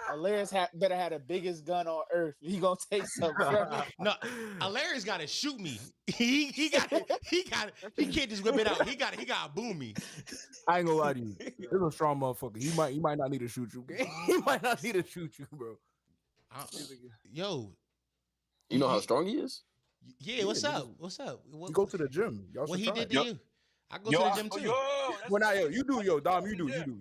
Hilarious better have the biggest gun on earth. He gonna take something from me. No, Hilarious gotta shoot me. He can't just whip it out. He gotta boom me. I ain't gonna lie to you. This is a strong motherfucker. He might not need to shoot you. He might not need to shoot you, bro. Yo. You know how strong he is? Yeah, what's up? What's up? You go to the gym. Y'all what he try. did to you? I go to the gym too. Well, not you do, Dom. You do.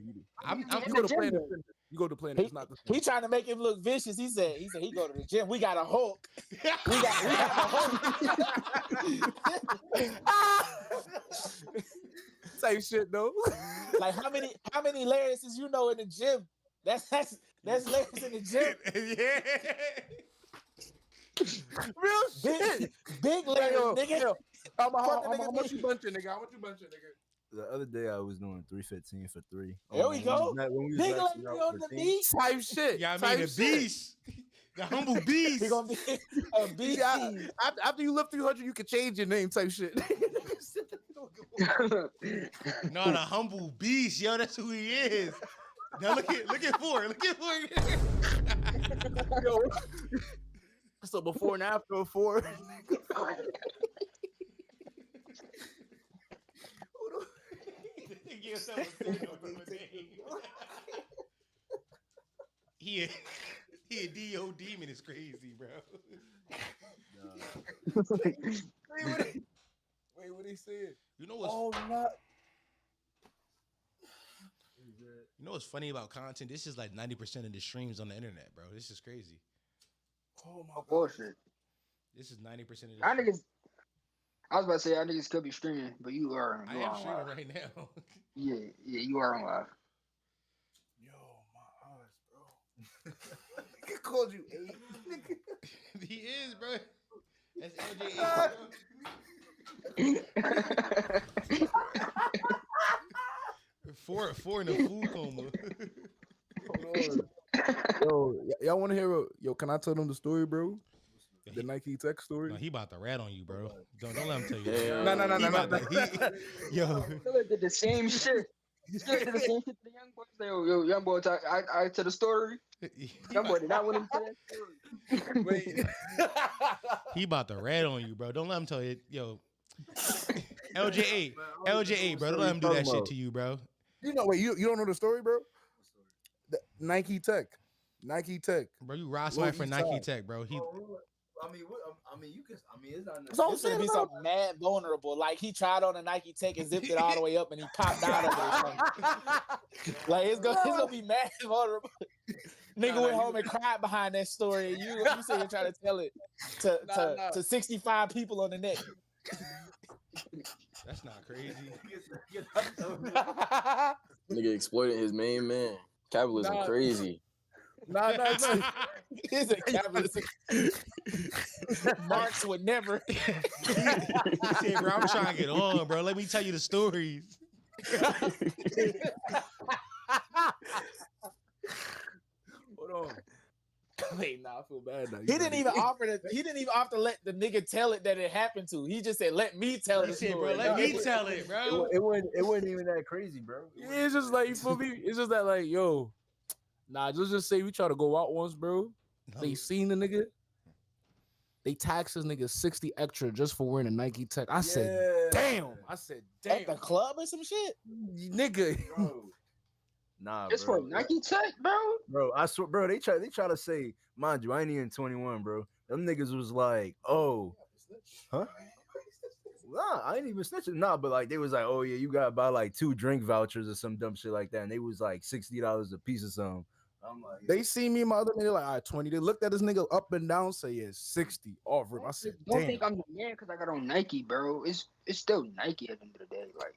I'm you go to Planet. You go to Planet. It's not the same. He trying to make him look vicious. He said he go to the gym. We got a Hulk. We got a Hulk. Same shit though. Like how many Larry's you know in the gym? That's Larry's in the gym. Yeah. Real shit. Big Larry, nigga. How much you bunching, nigga? How much you bunching, nigga? The other day I was doing 315 for 3. There we go. Big Larry on the beat. Type shit. Yeah, I mean the beast. The humble beast. He gonna be a beast. After you lift 300, you can change your name type shit. No, the humble beast, yo, that's who he is. Now look at four. Yo, so before and after of 4. He a D.O. demon is crazy, bro. Wait, what he said? You know what's You know what's funny about content? This is like 90% of the streams on the internet, bro. This is crazy. Oh my bullshit. This is 90% of the niggas. I was about to say I niggas could be streaming, but you are. I am streaming right now. yeah, you are on live. Yo, my eyes, bro. He called you 8. He is, bro. That's LJ8, bro. Four in a food coma. Yo, y'all want to hear? Yo, can I tell them the story, bro? The Nike Tech story. No, he about to rat on you, bro. Don't let him tell you. No. Yo, did the same shit. Did the same shit to the young boys. Yo, young boy, I to the story. Young boy did not want him to that story. Wait. He about to rat on you, bro. Don't let him tell you. Yo, LJ8, bro. Don't let him do that shit to you, bro. You know, wait. You don't know the story, bro? The Nike Tech, bro. You Ross White for Nike Tech, bro. He. You can. It's not. It's gonna be something mad vulnerable. Like he tried on a Nike Tech and zipped it all the way up, and he popped out of it. Or something. Like it's gonna be mad vulnerable. Nigga went home and cried behind that story. And you said you're trying to tell it to 65 people on the net. That's not crazy. Nigga exploiting his main man. Capitalism crazy. No. He's a capitalist. Marx would never. He said, bro, I'm trying to get on, bro. Let me tell you the stories. Hold on. Wait, I feel bad now. He didn't even offer to let the nigga tell it that it happened to. He just said, "Let me tell the story." Bro, let me tell it, bro. It wasn't even that crazy, bro. Yeah, it's just like, you feel me? It's just that, like, yo, just say we try to go out once, bro. No. They seen the nigga. They taxed this nigga 60 extra just for wearing a Nike Tech. I said, damn. At the club or some shit, nigga. Bro. Nah, it's bro. for Nike Tech, bro. Bro, I swear, bro. They try to say, mind you, I ain't even 21, bro. Them niggas was like, oh, huh? Nah, I ain't even snitching. Nah, but like they was like, oh yeah, you gotta buy like 2 drink vouchers or some dumb shit like that, and they was like $60 a piece or something. I'm like, they see me, my other nigga, like, all right, 20. They looked at this nigga up and down, say, yeah, 60 off rip. I said, don't think I'm the man because I got on Nike, bro. It's still Nike at the end of the day. Like,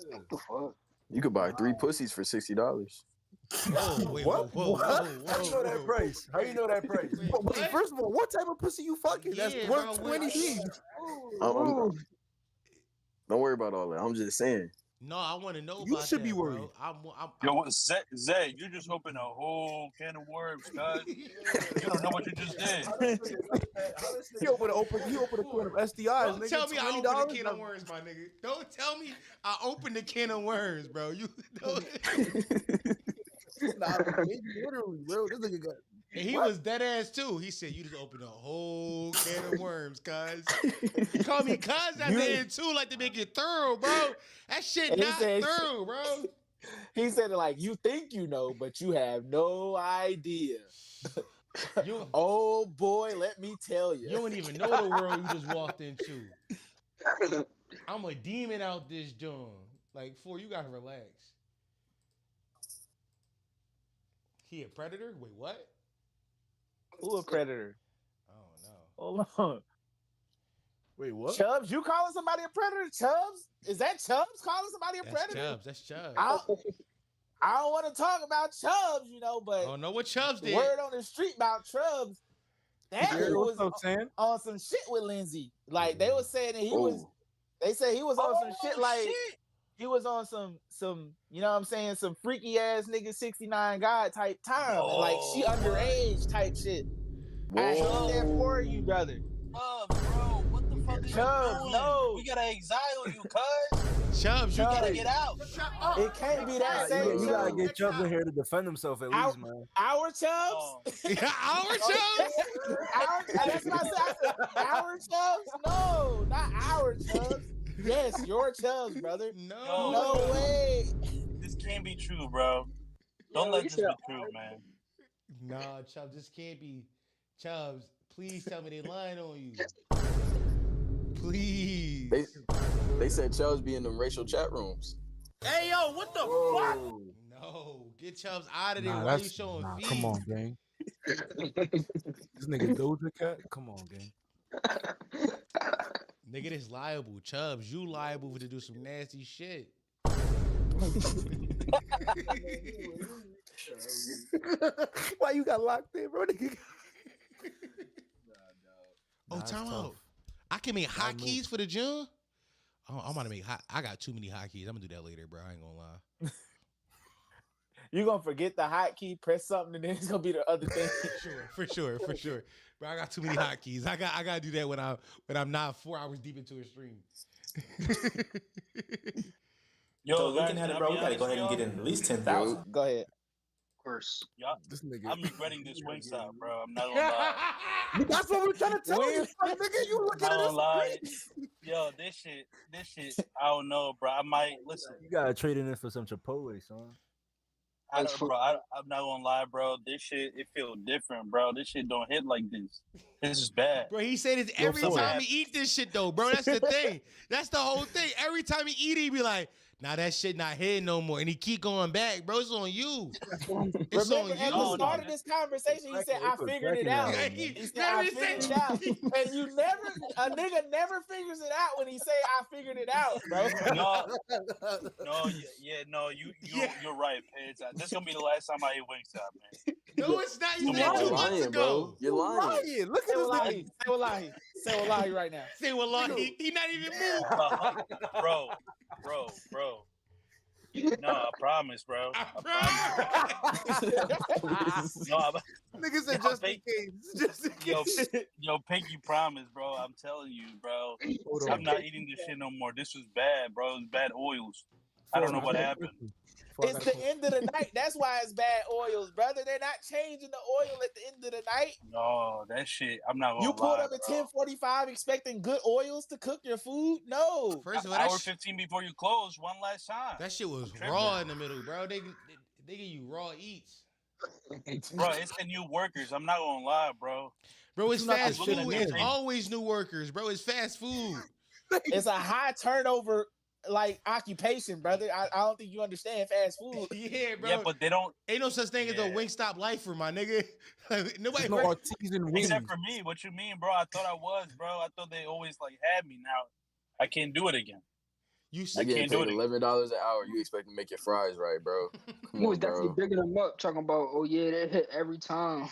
what the fuck? You could buy 3 pussies for $60. Whoa, wait, What? whoa, What? How you know that price? How you know that price? Wait, first of all, what type of pussy you fucking? That's Yeah, worth bro, 20 G's. Don't worry about all that. I'm just saying. No, I want to know You about should that, be worried. bro. Yo, what, Zay, you just opened a whole can of worms, cuz. You don't know what you just did. He opened a can of STIs. Don't tell me I opened a can of worms, my nigga. Don't tell me I opened a can of worms, bro. You don't. Nah, literally, bro. This nigga got. And he was dead ass too. He said, "You just opened a whole can of worms, cuz." He called me cuz at the end too, like to make it thorough, bro. That shit And he not said- thorough, bro. He said it like, you think you know, but you have no idea. Oh boy, let me tell you. You don't even know the world you just walked into. I'm a demon out this joint. Like, you gotta relax. He a predator? Wait, what? Who a predator? I don't know. Hold on. Wait, what? Chubbs, you calling somebody a predator? Chubbs? Is that Chubbs calling somebody a predator? That's Chubbs. I don't want to talk about Chubbs, but I don't know what Chubbs did. Word on the street about Chubbs, that Yeah, was what's up, on some shit with Lindsay. Like they were saying that he was. They said he was on some shit like he was on some you know what I'm saying, some freaky ass nigga 69 God type time. And like she underage type shit. I hate that for you, brother. Bro, what the fuck is you doing? No. We gotta exile you, cuz. Chubbs, you gotta get out. It can't be that same. You gotta get Chubbs in here to defend himself at least, man. Our Chubbs? Our Chubbs? That's what I said. Our Chubbs? No, not our Chubbs. Yes, your Chubbs, brother. No way. This can't be true, bro. Don't let this be true, man. Nah, Chubbs, this can't be. Chubbs, please tell me they lying on you. Please. They said Chubbs be in them racial chat rooms. Hey, yo, what the fuck? No, get Chubbs out of there. Why you showing feet? Come on, gang. This nigga Doja Cat? Come on, gang. Nigga, this liable. Chubbs, you liable to do some nasty shit. Why you got locked in, bro? Oh, time out. I can make hotkeys for the gym. Oh, I'm gonna make hot. I got too many hotkeys. I'm gonna do that later, bro. I ain't gonna lie. You're gonna forget the hotkey, press something, and then it's gonna be the other thing. For sure. Bro, I got too many hotkeys. I gotta do that when I'm not 4 hours deep into a stream. Yo, so looking at it, bro, we gotta go ahead and get in at least 10,000. Go ahead. Of course. Y'all, this nigga. I'm regretting this Wingstop, bro. I'm not gonna lie. That's what we're trying to tell you, nigga. You looking at this? Yo, this shit. I don't know, bro. I might listen. You gotta trade in this for some Chipotle, son. I'm not gonna lie, bro. This shit, it feels different, bro. This shit don't hit like this. This is bad. Bro, he said this every time he eat this shit, though, bro. That's the thing. That's the whole thing. Every time he eat it, he be like, nah, that shit not hitting no more. And he keep going back, bro. It's on you. It's Remember, on you. at the start of this conversation, he said, I figured it out. He said, I figured it out. And a nigga never figures it out when he say, I figured it out, bro. You're right, Paige. This is gonna be the last time I eat Wingstop, man. No, it's not. You You're did 2 months lying, ago. bro. You're lying. Look at this nigga. Say wallahi. Say wallahi right now. Say wallahi. He not even moved. Bro. No, I promise, bro. I promise. Nigga said just in case. Yo, Pinky promise, bro. I'm telling you, bro. I'm not eating this shit no more. This was bad, bro. It was bad oils. I don't know what happened. It's the end of the night. That's why it's bad oils, brother. They're not changing the oil at the end of the night. No, that shit. I'm not gonna You pulled lie, up at bro. 10:45 expecting good oils to cook your food? No. First of all, hour 15 before you close, one last time. That shit was raw in the middle, bro. They give you raw eats. Bro, it's the new workers. I'm not gonna lie, bro. Bro, it's fast food. It's always new workers, bro. It's fast food. It's a high turnover occupation, brother. I don't think you understand fast food. Yeah, bro. Yeah, but they don't. Ain't no such thing as a Wingstop lifer, my nigga. Nobody. No artisan wings. Except for me. What you mean, bro? I thought I was, bro. I thought they always had me. Now I can't do it again. You getting can't do paid it. $11 an hour. You expect to make your fries right, bro? Come He was on, definitely bro. bigging them up, talking about, oh yeah, that hit every time.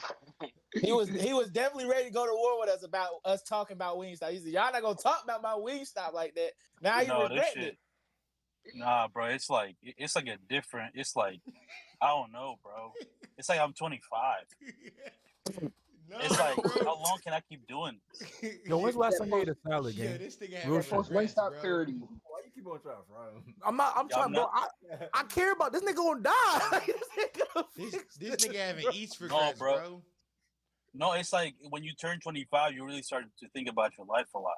He was definitely ready to go to war with us about us talking about Wingstop. He said, "Y'all not gonna talk about my Wingstop like that." Now you No, regret this it. shit. Nah, bro. It's like a different. It's like I don't know, bro. It's like I'm 25. No, It's like bro. how long can I keep doing this? Yo, when's the last time you ate a salad, Yeah, gang? this nigga Real had shit. regrets, Wingstop bro. 30. Why you keep on trying to fry him? I'm trying, bro. I care about this nigga gonna die. This nigga having eats No, regrets, bro. bro. No, it's like when you turn 25, you really start to think about your life a lot.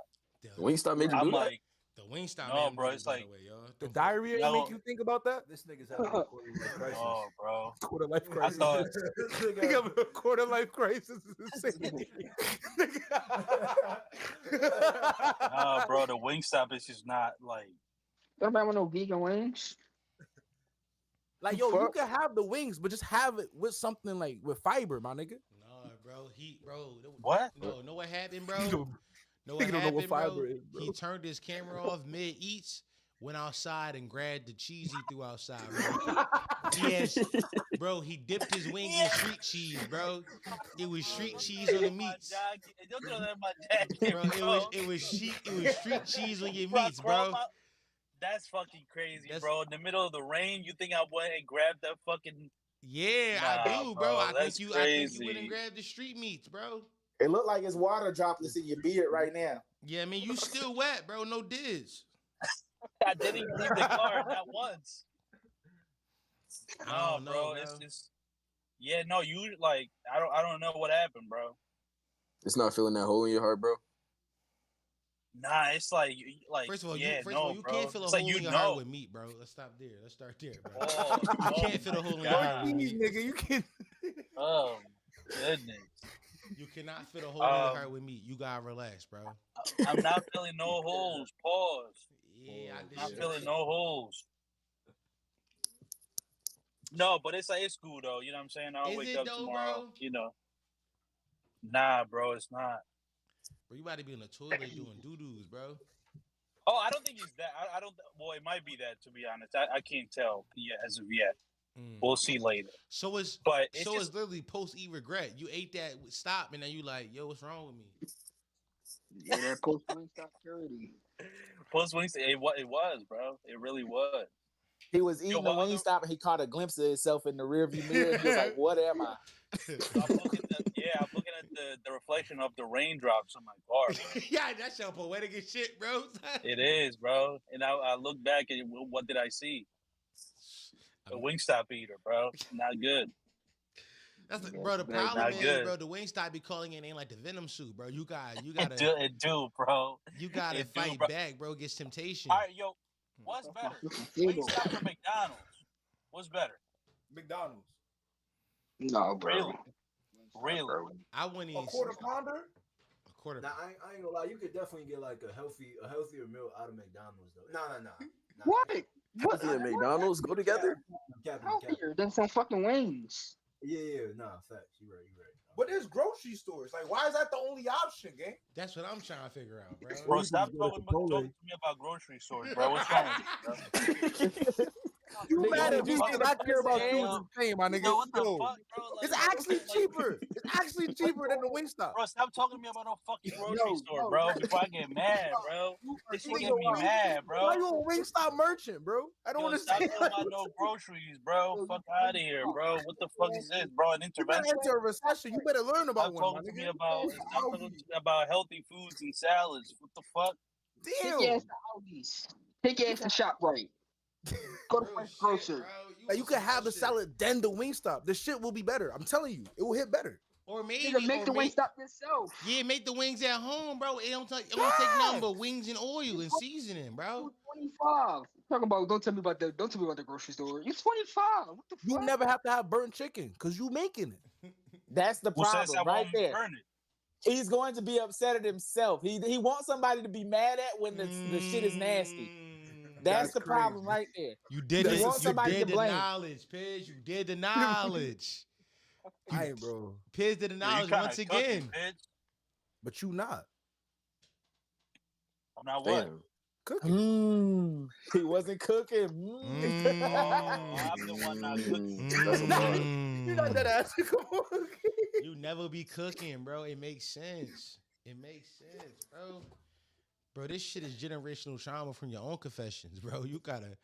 Wingstop made you I'm do that? like, The Wingstop no, man bro. made It's it, by like the way, y'all. The diarrhea No. make you think about that? This nigga's having a quarter life crisis. no, bro. Quarter life I crisis. thought, Nigga having a quarter life crisis is insane. nah, bro. The Wingstop is just not like. Don't remember no vegan wings? Like, yo, you can have the wings, but just have it with something like with fiber, my nigga. No, bro. Bro. What? No, know what happened, bro? Nigga Know what don't know what happened, fiber bro? is, bro. He turned his camera off mid eats, went outside and grabbed the cheese he threw outside, bro. He dipped his wing in street cheese, bro. It was street cheese on the meats. Don't throw that in my jacket, Bro, it was street cheese on your meats, bro. That's fucking crazy, bro. In the middle of the rain, you think I went and grabbed that fucking? Yeah, Nah, I do, bro. I think you crazy. went and grabbed the street meats, bro. It looked like it's water droplets in your beard right now. Yeah, I mean you still wet, bro. No diz. I didn't even leave the car not once. I don't know, bro. It's just no. You like I don't know what happened, bro. It's not feeling that hole in your heart, bro. Nah, it's like First of all, yeah, you can't feel a hole in your heart with meat, bro. Let's stop there. Let's start there, bro. You can't feel a hole in your heart with meat. Nigga, you can. Oh goodness. You cannot fit a hole in your heart with meat. You gotta relax, bro. I'm not feeling no holes. Pause. Yeah, I'm not feeling no holes. No, but it's cool though. You know what I'm saying? I'll wake up tomorrow. Bro? You know. Nah, bro, it's not. Bro, you about to be in the toilet doing doo-doos, bro. Oh, I don't think it's that. I don't. Well, it might be that, to be honest. I can't tell yet as of yet. We'll see later. So it's literally post-eat regret. You ate that stop, and then you like, yo, what's wrong with me? Yeah, that post-Wingstop 30. Post-Wingstop, it was, bro. It really was. He was eating the Wingstop and he caught a glimpse of himself in the rearview mirror. He was like, "What am I?" I'm looking at the reflection of the raindrops on my car. Bro. Yeah, that's your poetic as shit, bro. It is, bro. And I look back and what did I see? A Wingstop eater, bro. Not good. That's bro. The problem is, bro, the Wingstop be calling it ain't like the Venom suit, bro. You gotta it do, bro. You gotta fight back, bro. Against temptation. All right, yo, what's better, Wingstop or McDonald's? What's better? McDonald's. No, bro. Really? I wouldn't even. A quarter pounder. A quarter. Now I ain't gonna lie. You could definitely get like a healthier meal out of McDonald's though. No. What? Healthy and McDonald's go together? Healthier than some fucking wings. Yeah. Nah, facts. You right. But there's grocery stores. Like, why is that the only option, gang? That's what I'm trying to figure out, bro. Bro, stop talking to me about grocery stores, bro. What's wrong with you, bro? You mad at me because I care about you and fame, my nigga. Yo, what the fuck, bro? Like, it's actually cheaper. It's actually cheaper than the Wingstop. Bro, stop talking to me about no fucking grocery store, bro. Before I get mad, bro. This shit get me mad, bro. Why you a Wingstop merchant, bro? I don't understand. Stop talking about no groceries, bro. Fuck out of here, bro. What the fuck is this, bro? An intervention? You enter a recession. You better learn about Stop one, talking to me about healthy foods and salads. What the fuck? Damn. Take your ass to Aldi's. Take your ass to ShopRite. Go to Fresh Grocer. You can have the salad then the Wingstop. The shit will be better. I'm telling you, it will hit better. Or maybe make the Wingstop yourself. Yeah, make the wings at home, bro. It don't take nothing but wings and oil and seasoning, bro. 25. Talking about don't tell me about the grocery store. You're 25. What the fuck? You never have to have burnt chicken because you making it. That's the problem right there. He's going to be upset at himself. He wants somebody to be mad at when the shit is nasty. That's the problem right there. You did the knowledge, Piz. You did the knowledge. I ain't, bro. Piz did the knowledge once again. But you not. I'm not what? Cooking. He wasn't cooking. I'm the one not cooking. That's a bar. You got that ass. Come on. You never be cooking, bro. It makes sense. It makes sense, bro. Bro, this shit is generational trauma from your own confessions, bro. You gotta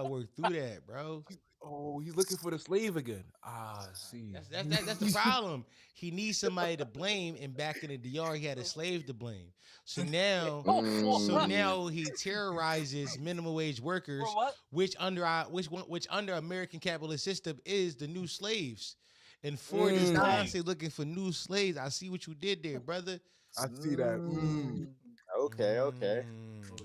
work through that, bro. Oh, he's looking for the slave again. Ah, see. That's the problem. He needs somebody to blame, and back in the DR, he had a slave to blame. So now, he terrorizes minimum wage workers, which under American capitalist system is the new slaves. And Ford is constantly looking for new slaves. I see what you did there, brother. I see that. Okay.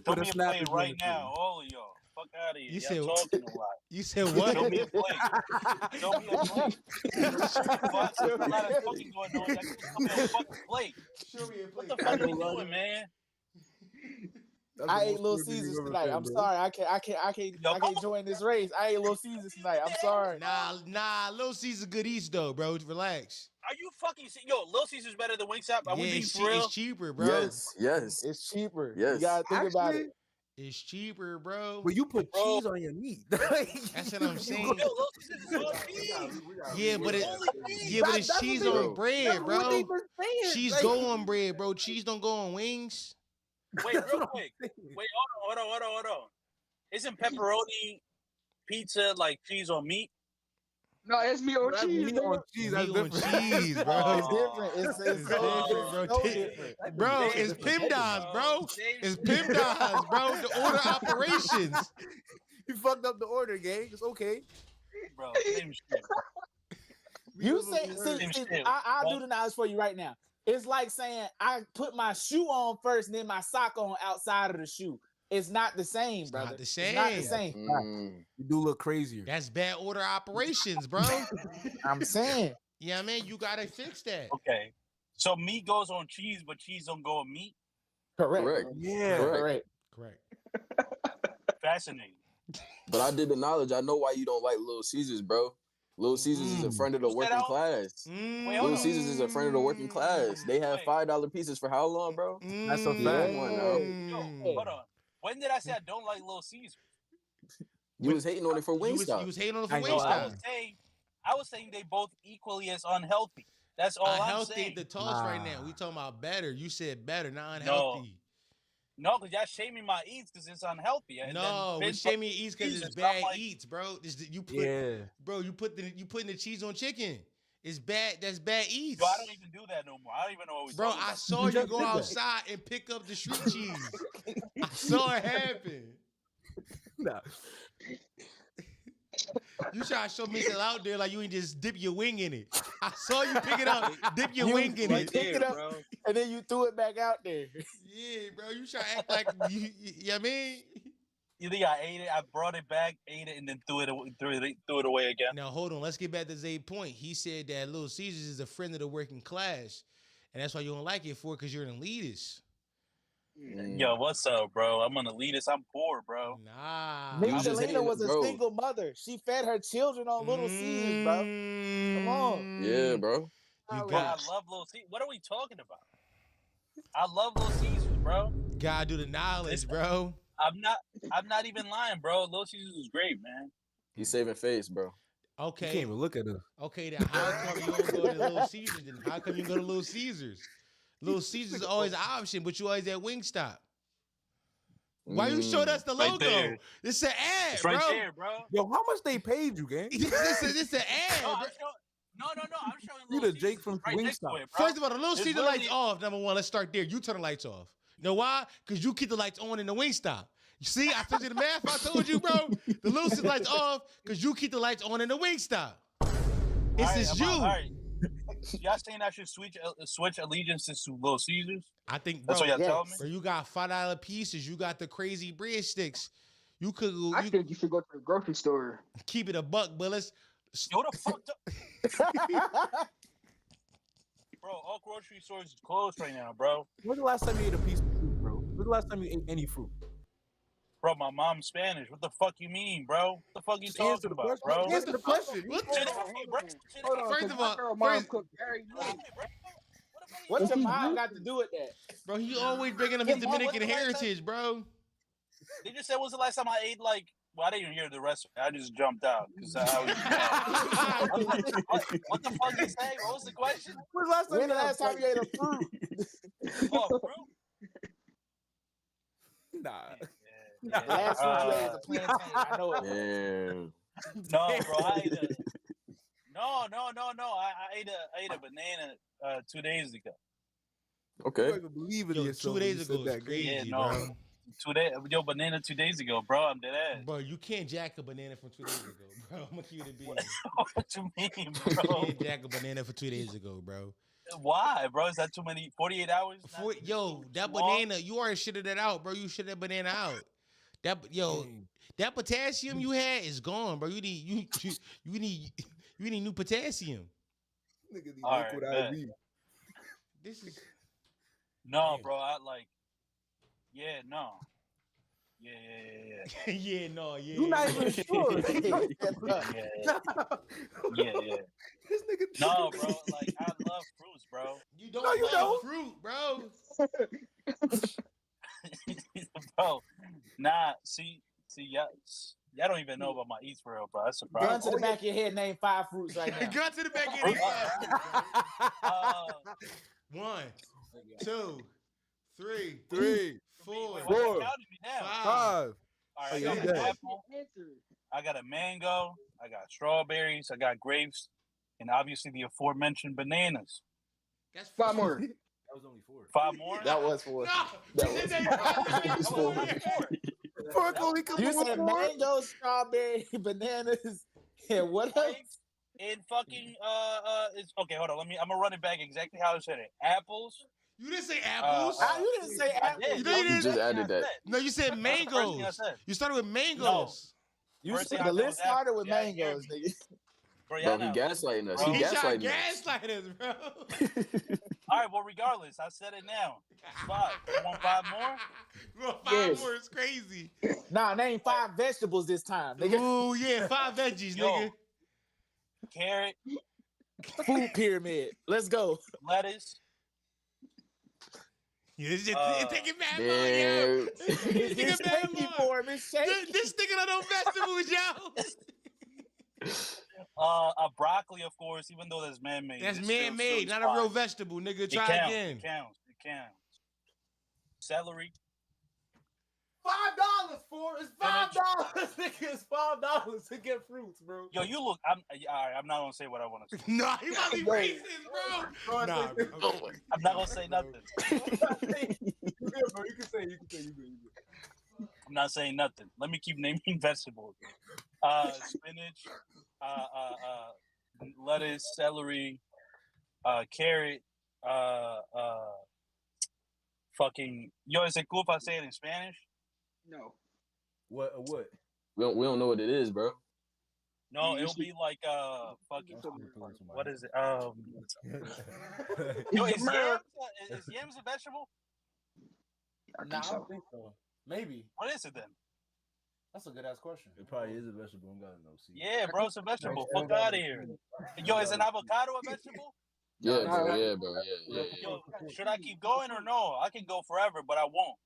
Show me a play right now, all of y'all. Fuck out of here. You Y'all talking a lot. You said what? Show me a play. Show me a play. What? There's a lot of fucking going on. Y'all just come here fucking play. Show me a play. What the fuck are we doing, man? I ate Little Caesars tonight. I'm sorry. I can't join this race. I ate Little Caesars tonight. I'm sorry. Nah. Little Caesars good eats though, bro. Relax. Are you fucking Little Caesars better than Wingstop? Are we being for real? It's cheaper, bro. Yes. It's cheaper. Yes. You gotta think about it. It's cheaper, bro. But you put cheese on your meat. That's what I'm saying. Little Caesars is all cheese. Yeah, but it's cheese on bread, bro. Cheese go on bread, bro. Cheese don't go on wings. Wait, real quick. Wait, hold on. Isn't pepperoni pizza like cheese on meat? No, it's meat on cheese. Meat on cheese. That's different. Cheese, bro. It's different. It's different, bro. So different. Bro, it's PIMDAS, bro. It's PIMDAS, bro. The order operations. You fucked up the order, gang. It's okay. Bro, same shit. You say, I'll do the knowledge for you right now. It's like saying I put my shoe on first and then my sock on outside of the shoe. It's not the same, brother. Not the same. It's not the same. You do look crazier. That's bad order operations, bro. I'm saying. Yeah, man, you gotta fix that. Okay. So meat goes on cheese, but cheese don't go on meat? Correct. Yeah. Correct. Fascinating. But I did the knowledge. I know why you don't like Little Caesars, bro. Little Caesars is a friend of the working class. Little Caesars is a friend of the working class. They have $5 pieces for how long, bro? That's a fact. Yo, hold on. When did I say I don't like Little Caesars? You was hating on it for Wingstop. You was hating on it for Wingstop. I was saying they both equally as unhealthy. That's all I'm saying. The toss right now. We talking about better. You said better, not unhealthy. No, because y'all shaming my eats because it's unhealthy. And no, we shaming your eats because it's bad eats, bro. Bro, you putting the cheese on chicken. It's bad. That's bad eats. Yo, I don't even do that no more. I don't even know what we're talking about. I saw you go outside and pick up the street cheese. I saw it happen. Nah. You try to show me something out there like you ain't just dip your wing in it. I saw you pick it up, dip your wing in it. Pick it up, bro. And then you threw it back out there. Yeah, bro. You try to act like you know what I mean? You think I ate it? I brought it back, ate it, and then threw it away again. Now hold on. Let's get back to Zay's point. He said that Little Caesars is a friend of the working class, and that's why you don't like it because you're an elitist. Yo, what's up, bro? I'm an elitist. I'm poor, bro. Nah. Michelina was a single mother. She fed her children on Little Caesars, bro. Come on. Yeah, bro. I love Little Caesars. What are we talking about? I love Little Caesars, bro. Gotta do the knowledge, bro. I'm not even lying, bro. Little Caesars is great, man. He's saving face, bro. Okay. You can't even look at him. Okay, then how come you don't go to Little Caesars? Then how come you go to Little Caesars? Little Caesars is always an option, but you always at Wingstop. Why you showed us the logo? There. This an ad, it's bro. Right there, bro. Yo, how much they paid you, gang? This an ad, no, bro. I'm showing You Little the Jake from right Wingstop. First of all, the Little Caesar lights off. Number one, let's start there. You turn the lights off. You know why? Because you keep the lights on in the Wingstop. You see, I told you the math. I told you, bro. The Little Caesar lights off because you keep the lights on in the Wingstop. It's you. All right. Y'all saying I should switch allegiances to Little Caesars? I think, bro, that's what y'all telling me. Bro, you got $5 pieces. You got the crazy breadsticks. You could. I think you should go to the grocery store. Keep it a buck, but let's. Yo, the fuck up. Bro, all grocery stores is closed right now, bro. When's the last time you ate a piece of fruit, bro? When's the last time you ate any fruit? Bro, my mom's Spanish. What the fuck you mean, bro? What the fuck you talking about, bro? Answer the question. First of all, what's your mom got to do with that? Bro, he always bringing up his Dominican heritage, bro. They just said, "When's the last time I ate like?" Well, I didn't even hear the rest of it. I just jumped out because I was. What the fuck you say? What was the question? When the last time you ate a fruit? Oh, fruit? Nah. The last fruit you ate was a plantain. I know it. No, bro. I ate a. No. I ate a banana 2 days ago. Okay. You don't even believe in yourself. 2 days when you ago said is that. crazy, Yeah, bro. no. Banana 2 days ago, bro. I'm dead ass. Bro, you can't jack a banana from 2 days ago, bro. I'm gonna keep it being. What you mean, You bro? can't jack a banana for 2 days ago, bro. Why, bro? Is that too many? 48 hours? That banana, you already shitted it out, bro. You shit that banana out. That potassium you had is gone, bro. You need new potassium. Nigga need All liquid right, IV. This is no, bro. I like. Yeah, no. Yeah. yeah, no, yeah. You're not even sure. Yeah. This nigga. No, bro. Like I love fruits, bro. You don't love fruit, bro. Bro, nah. See, y'all don't even know about my eats for real, bro. That's a problem. Gun to the back of your head, name 5 fruits right now. Gun to the back of your head. 1, 2, 3, 4, 5. 5. All right, I got an apple. I got a mango. I got strawberries. I got grapes, and obviously the aforementioned bananas. That's 5 more. That was only 4. 5 more. That was 4. You said mango, strawberry, bananas, and what else? And fucking it's okay. Hold on. I'm gonna run it back exactly how I said it. Apples. You didn't say apples. You didn't say apples. You didn't. just added that. No, you said mangoes. You started with mangoes. You said the list started with mangoes, nigga. Bro, he gaslighting us. He gaslighting gaslighting us, bro. All right. Well, regardless, I said it now. 5. You want 5 more? Bro, 5 more is crazy. Nah, name 5 vegetables this time, nigga. Ooh, yeah, 5 veggies, nigga. Carrot. Food pyramid. Let's go. Lettuce. Yeah, it's taking bad long, yo. It's shaky for him. It's shaky. This nigga don't know vegetables, yo. A broccoli, of course, even though that's man-made. That's it's man-made, still not a real vegetable, nigga. Try again. It counts. Celery. $5 for it's $5, nigga. It's $5 to get fruits, bro. Yo, you look. All right. I'm not gonna say what I want to say. Nah, you might be racist, bro. Nah, bro. I'm not gonna say nothing. You can say. I'm not saying nothing. Let me keep naming vegetables. Spinach, lettuce, celery, carrot, fucking. Yo, is it cool if I say it in Spanish? No. What? We don't know what it is, bro. No, it'll be like fucking. What is it? Yo, is yams a vegetable? I don't think so. Maybe. What is it then? That's a good ass question. It probably is a vegetable. I'm gotta know. See. Yeah, bro, it's a vegetable. Fuck out of here. Yo, is an avocado a vegetable? Yeah, bro. Yeah. Yo, should I keep going or no? I can go forever, but I won't.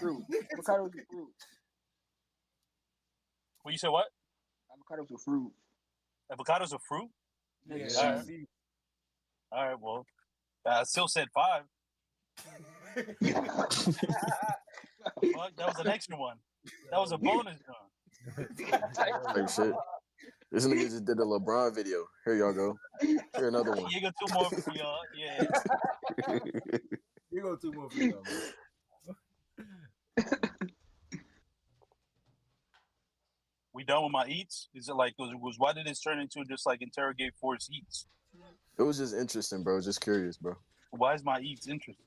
Fruit. Avocados are fruit. Well, you said what? Avocados are fruit. Avocados are fruit? Yeah. All right, well, I still said 5. Fuck, that was an extra one. That was a bonus one. Like shit. This nigga just did a LeBron video. Here y'all go. Here another one. You got 2 more for y'all. Yeah. You go 2 more for y'all, man. We done with my eats? Is it like why did this turn into just like interrogate Force eats? It was just interesting, bro. Just curious, bro. Why is my eats interesting?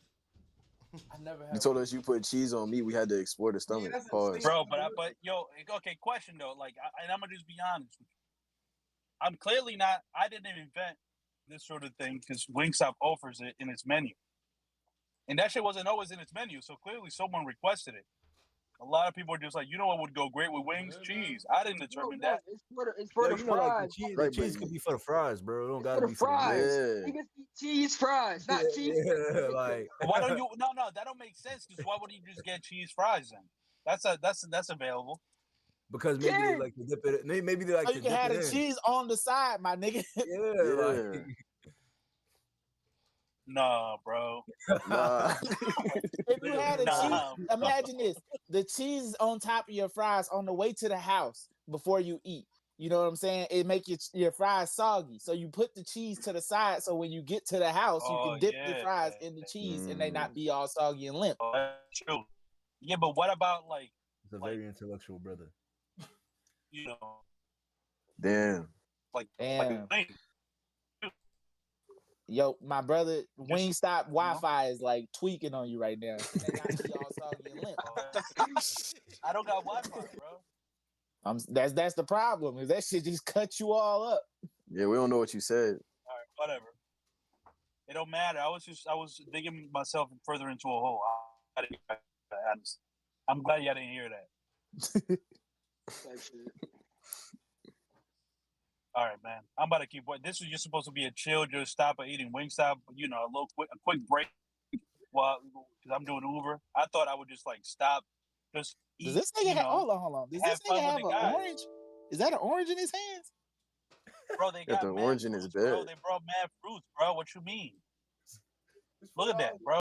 I never had. You told us you put cheese on meat. We had to explore the stomach. Pause. Bro, but yo, okay, question though. Like, and I'm gonna just be honest with you. I'm clearly not. I didn't invent this sort of thing because Wingstop offers it in its menu, and that shit wasn't always in its menu. So clearly, someone requested it. A lot of people are just like, you know what would go great with wings? Cheese. I didn't determine that. It's for the fries. Like the cheese could be for the fries, bro. It don't gotta be for the fries. Yeah. Niggas eat cheese fries, not cheese. Yeah, like Why don't you? No, that don't make sense. Because why would you just get cheese fries then? That's available. Because maybe they like to dip it. Maybe they like Oh, to you can dip have it the in. cheese on the side, my nigga. Yeah, like. Nah, bro. Nah. If you had a Nah, cheese, imagine this: the cheese is on top of your fries on the way to the house before you eat. You know what I'm saying? It make your fries soggy, so you put the cheese to the side, so when you get to the house, you can dip the fries in the cheese, and they not be all soggy and limp. Oh, that's true. Yeah, but what about like? It's a very intellectual brother. You know, Damn. like Damn. Like, Yo, my brother, Wingstop Wi-Fi is like tweaking on you right now. They not be all soggy and limp. I don't got Wi-Fi, bro. That's the problem. Is that shit just cut you all up? Yeah, we don't know what you said. All right, whatever. It don't matter. I was digging myself further into a hole. I'm glad y'all didn't hear that. All right, man. I'm about to keep. This was just supposed to be a chill, just stop at eating Wingstop. You know, a quick break while because I'm doing Uber. I thought I would just like stop, just eat. Does this nigga have? Hold on. Does this nigga have an orange? Is that an orange in his hands? Bro, they got got the orange in his bed. Bro, they brought mad fruits, bro. What you mean? Look at that, bro.